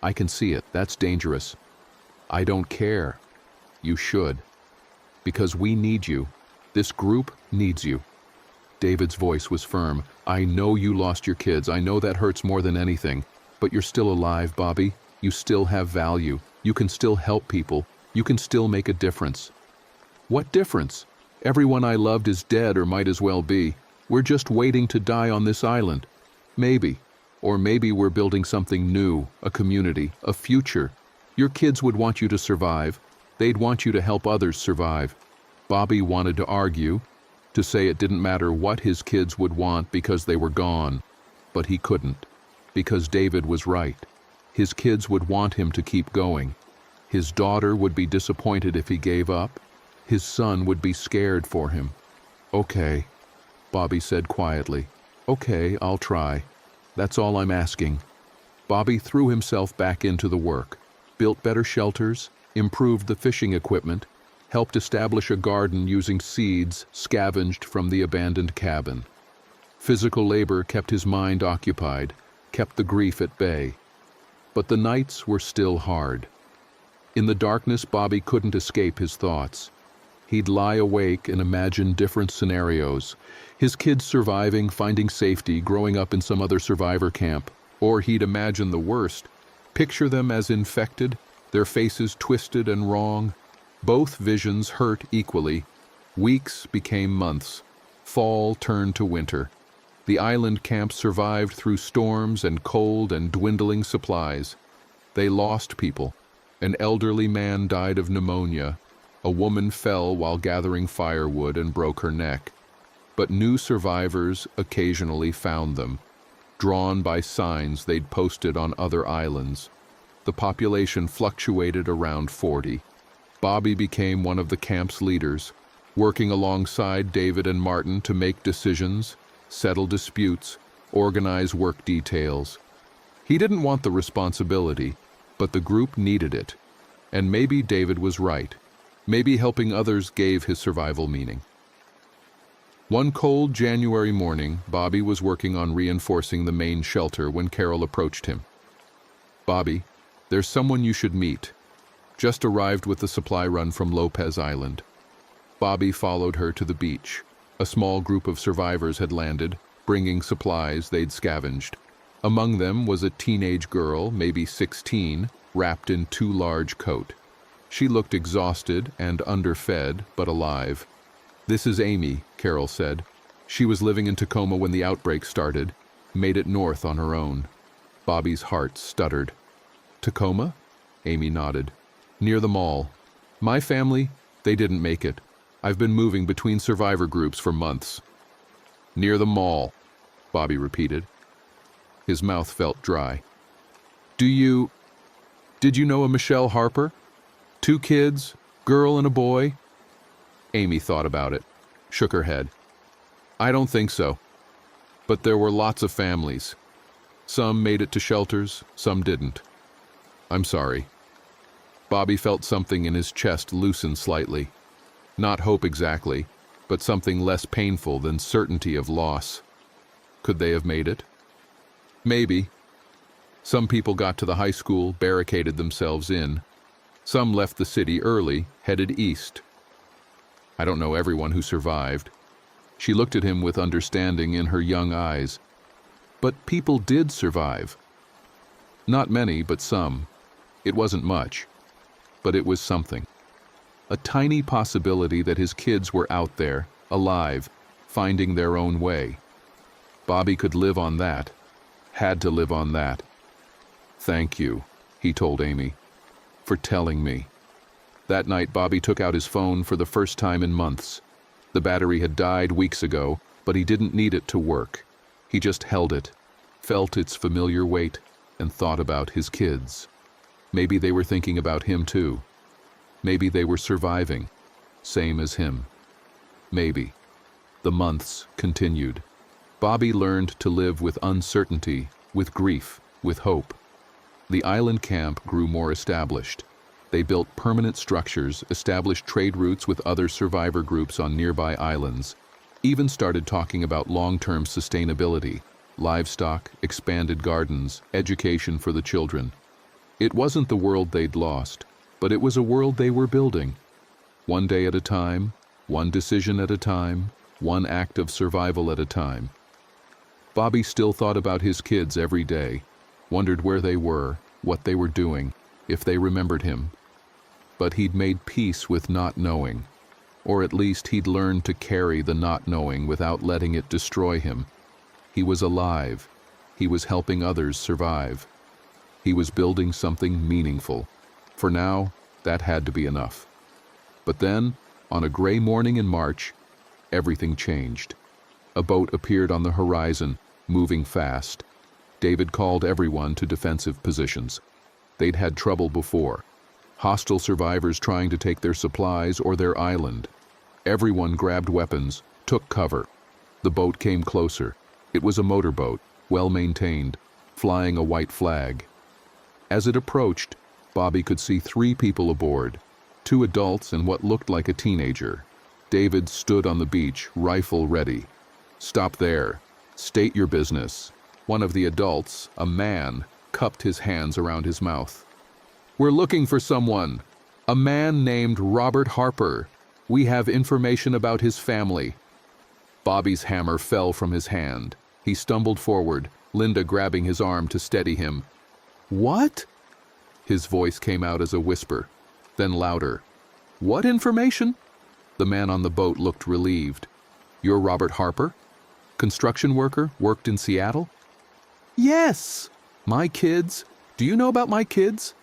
I can see it. That's dangerous. I don't care. You should. Because we need you. This group needs you. David's voice was firm. I know you lost your kids. I know that hurts more than anything. But you're still alive, Bobby. You still have value. You can still help people. You can still make a difference. What difference? Everyone I loved is dead or might as well be. We're just waiting to die on this island. Maybe. Or maybe we're building something new, a community, a future. Your kids would want you to survive. They'd want you to help others survive. Bobby wanted to argue, to say it didn't matter what his kids would want because they were gone. But he couldn't, because David was right. His kids would want him to keep going. His daughter would be disappointed if he gave up. His son would be scared for him. Okay, Bobby said quietly. Okay, I'll try. That's all I'm asking. Bobby threw himself back into the work, built better shelters, improved the fishing equipment, helped establish a garden using seeds scavenged from the abandoned cabin. Physical labor kept his mind occupied, kept the grief at bay. But the nights were still hard. In the darkness, Bobby couldn't escape his thoughts. He'd lie awake and imagine different scenarios. His kids surviving, finding safety, growing up in some other survivor camp. Or he'd imagine the worst. Picture them as infected, their faces twisted and wrong. Both visions hurt equally. Weeks became months. Fall turned to winter. The island camp survived through storms and cold and dwindling supplies. They lost people. An elderly man died of pneumonia. A woman fell while gathering firewood and broke her neck. But new survivors occasionally found them, drawn by signs they'd posted on other islands. The population fluctuated around 40. Bobby became one of the camp's leaders, working alongside David and Martin to make decisions, settle disputes, organize work details. He didn't want the responsibility, but the group needed it. And maybe David was right. Maybe helping others gave his survival meaning. One cold January morning, Bobby was working on reinforcing the main shelter when Carol approached him. Bobby, there's someone you should meet. Just arrived with the supply run from Lopez Island. Bobby followed her to the beach. A small group of survivors had landed, bringing supplies they'd scavenged. Among them was a teenage girl, maybe 16, wrapped in too large coat. She looked exhausted and underfed, but alive. This is Amy, Carol said. She was living in Tacoma when the outbreak started, made it north on her own. Bobby's heart stuttered. Tacoma? Amy nodded. Near the mall. My family, they didn't make it. I've been moving between survivor groups for months. Near the mall, Bobby repeated. His mouth felt dry. Did you know a Michelle Harper? 2 kids, girl and a boy? Amy thought about it, shook her head. I don't think so. But there were lots of families. Some made it to shelters, some didn't. I'm sorry. Bobby felt something in his chest loosen slightly. Not hope exactly, but something less painful than certainty of loss. Could they have made it? Maybe. Some people got to the high school, barricaded themselves in. Some left the city early, headed east. I don't know everyone who survived. She looked at him with understanding in her young eyes. But people did survive. Not many, but some. It wasn't much, but it was something. A tiny possibility that his kids were out there, alive, finding their own way. Bobby could live on that, had to live on that. Thank you, he told Amy, for telling me. That night, Bobby took out his phone for the first time in months. The battery had died weeks ago, but he didn't need it to work. He just held it, felt its familiar weight, and thought about his kids. Maybe they were thinking about him too. Maybe they were surviving, same as him. Maybe. The months continued. Bobby learned to live with uncertainty, with grief, with hope. The island camp grew more established. They built permanent structures, established trade routes with other survivor groups on nearby islands, even started talking about long-term sustainability, livestock, expanded gardens, education for the children. It wasn't the world they'd lost, but it was a world they were building. One day at a time, one decision at a time, one act of survival at a time. Bobby still thought about his kids every day, wondered where they were, what they were doing, if they remembered him. But he'd made peace with not knowing, or at least he'd learned to carry the not knowing without letting it destroy him. He was alive. He was helping others survive. He was building something meaningful. For now, that had to be enough. But then, on a gray morning in March, everything changed. A boat appeared on the horizon, moving fast. David called everyone to defensive positions. They'd had trouble before. Hostile survivors trying to take their supplies or their island. Everyone grabbed weapons, took cover. The boat came closer. It was a motorboat, well-maintained, flying a white flag. As it approached, Bobby could see 3 people aboard, 2 adults and what looked like a teenager. David stood on the beach, rifle ready. "Stop there. State your business." One of the adults, a man, cupped his hands around his mouth. "We're looking for someone. A man named Robert Harper. We have information about his family." Bobby's hammer fell from his hand. He stumbled forward, Linda grabbing his arm to steady him. "What?" His voice came out as a whisper, then louder. "What information?" The man on the boat looked relieved. "You're Robert Harper? Construction worker, worked in Seattle?" "Yes." "My kids? Do you know about my kids?"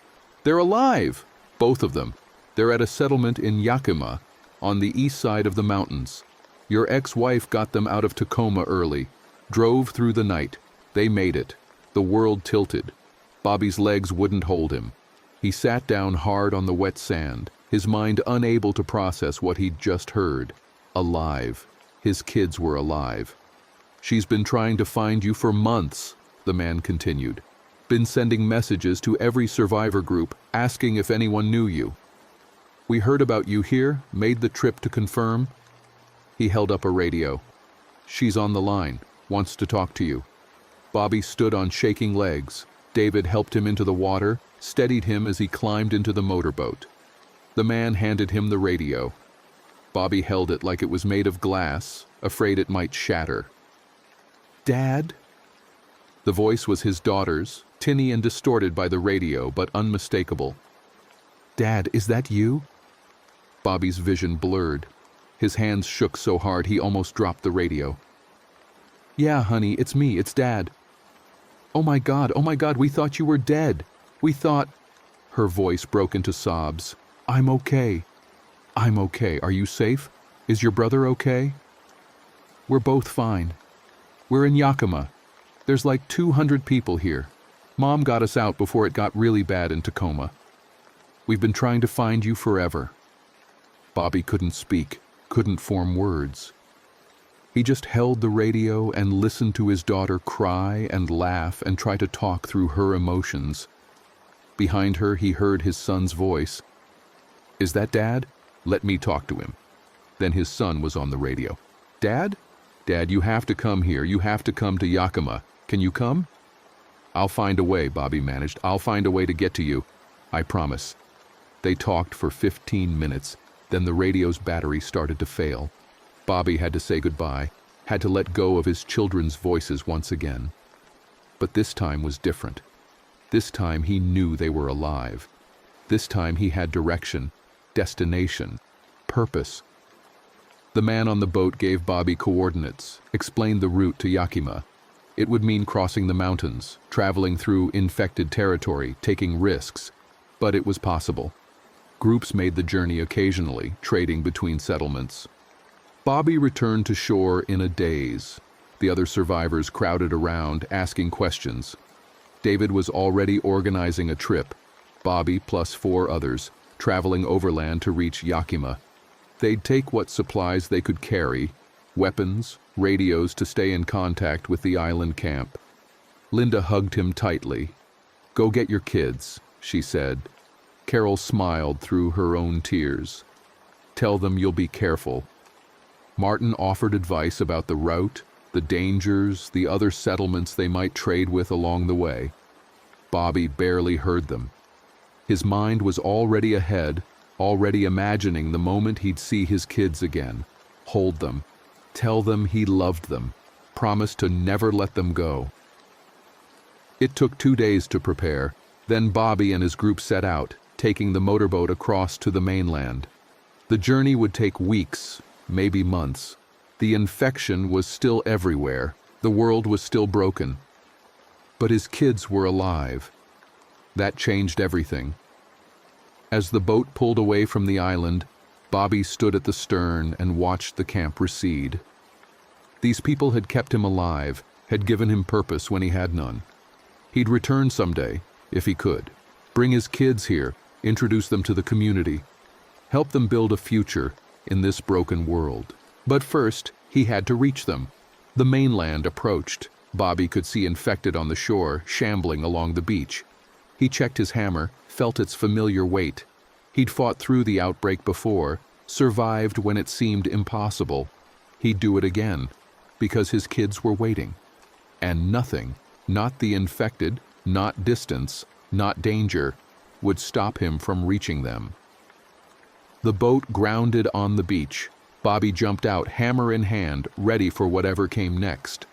"They're alive, both of them. They're at a settlement in Yakima, on the east side of the mountains. Your ex-wife got them out of Tacoma early, drove through the night. They made it. The world tilted. Bobby's legs wouldn't hold him. He sat down hard on the wet sand, his mind unable to process what he'd just heard. Alive. His kids were alive. "She's been trying to find you for months," the man continued. "Been sending messages to every survivor group, asking if anyone knew you. We heard about you here, made the trip to confirm." He held up a radio. "She's on the line, wants to talk to you." Bobby stood on shaking legs. David helped him into the water, steadied him as he climbed into the motorboat. The man handed him the radio. Bobby held it like it was made of glass, afraid it might shatter. "Dad?" The voice was his daughter's, tinny and distorted by the radio, but unmistakable. "Dad, is that you?" Bobby's vision blurred. His hands shook so hard he almost dropped the radio. "Yeah, honey, it's me, it's Dad." Oh my God, we thought you were dead. We thought..." Her voice broke into sobs. "I'm okay. I'm okay. Are you safe? Is your brother okay?" "We're both fine. We're in Yakima. There's like 200 people here. Mom got us out before it got really bad in Tacoma. We've been trying to find you forever." Bobby couldn't speak, couldn't form words. He just held the radio and listened to his daughter cry and laugh and try to talk through her emotions. Behind her, he heard his son's voice. "Is that Dad? Let me talk to him." Then his son was on the radio. "Dad? Dad, you have to come here. You have to come to Yakima. Can you come?" "I'll find a way," Bobby managed. "I'll find a way to get to you. I promise." They talked for 15 minutes. Then the radio's battery started to fail. Bobby had to say goodbye, had to let go of his children's voices once again. But this time was different. This time he knew they were alive. This time he had direction, destination, purpose. The man on the boat gave Bobby coordinates, explained the route to Yakima. It would mean crossing the mountains, traveling through infected territory, taking risks. But it was possible. Groups made the journey occasionally, trading between settlements. Bobby returned to shore in a daze. The other survivors crowded around, asking questions. David was already organizing a trip, Bobby plus 4 others, traveling overland to reach Yakima. They'd take what supplies they could carry, weapons, radios to stay in contact with the island camp. Linda hugged him tightly. "Go get your kids," she said. Carol smiled through her own tears. "Tell them you'll be careful." Martin offered advice about the route, the dangers, the other settlements they might trade with along the way. Bobby barely heard them. His mind was already ahead, already imagining the moment he'd see his kids again, hold them, tell them he loved them, promise to never let them go. It took 2 days to prepare. Then Bobby and his group set out, taking the motorboat across to the mainland. The journey would take weeks, maybe months. The infection was still everywhere. The world was still broken. But his kids were alive. That changed everything. As the boat pulled away from the island, Bobby stood at the stern and watched the camp recede. These people had kept him alive, had given him purpose when he had none. He'd return someday, if he could, bring his kids here, introduce them to the community, help them build a future in this broken world. But first, he had to reach them. The mainland approached. Bobby could see infected on the shore, shambling along the beach. He checked his hammer, felt its familiar weight. He'd fought through the outbreak before, survived when it seemed impossible. He'd do it again, because his kids were waiting. And nothing, not the infected, not distance, not danger, would stop him from reaching them. The boat grounded on the beach. Bobby jumped out, hammer in hand, ready for whatever came next.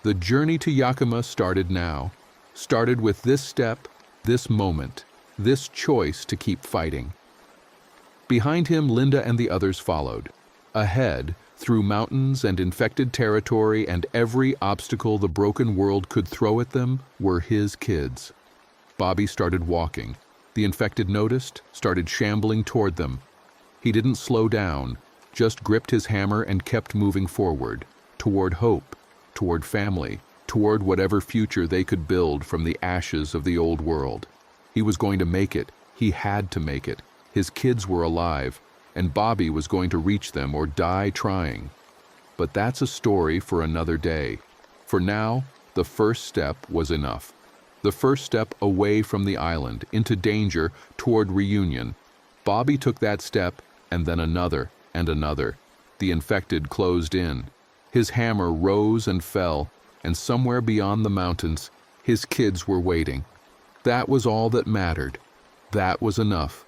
The journey to Yakima started now. Started with this step, this moment, this choice to keep fighting. Behind him, Linda and the others followed. Ahead, through mountains and infected territory and every obstacle the broken world could throw at them, were his kids. Bobby started walking. The infected noticed, started shambling toward them. He didn't slow down, just gripped his hammer and kept moving forward, toward hope, toward family, toward whatever future they could build from the ashes of the old world. He was going to make it. He had to make it. His kids were alive, and Bobby was going to reach them or die trying. But that's a story for another day. For now, the first step was enough. The first step away from the island, into danger, toward reunion. Bobby took that step, and then another, and another. The infected closed in. His hammer rose and fell, and somewhere beyond the mountains, his kids were waiting. That was all that mattered. That was enough.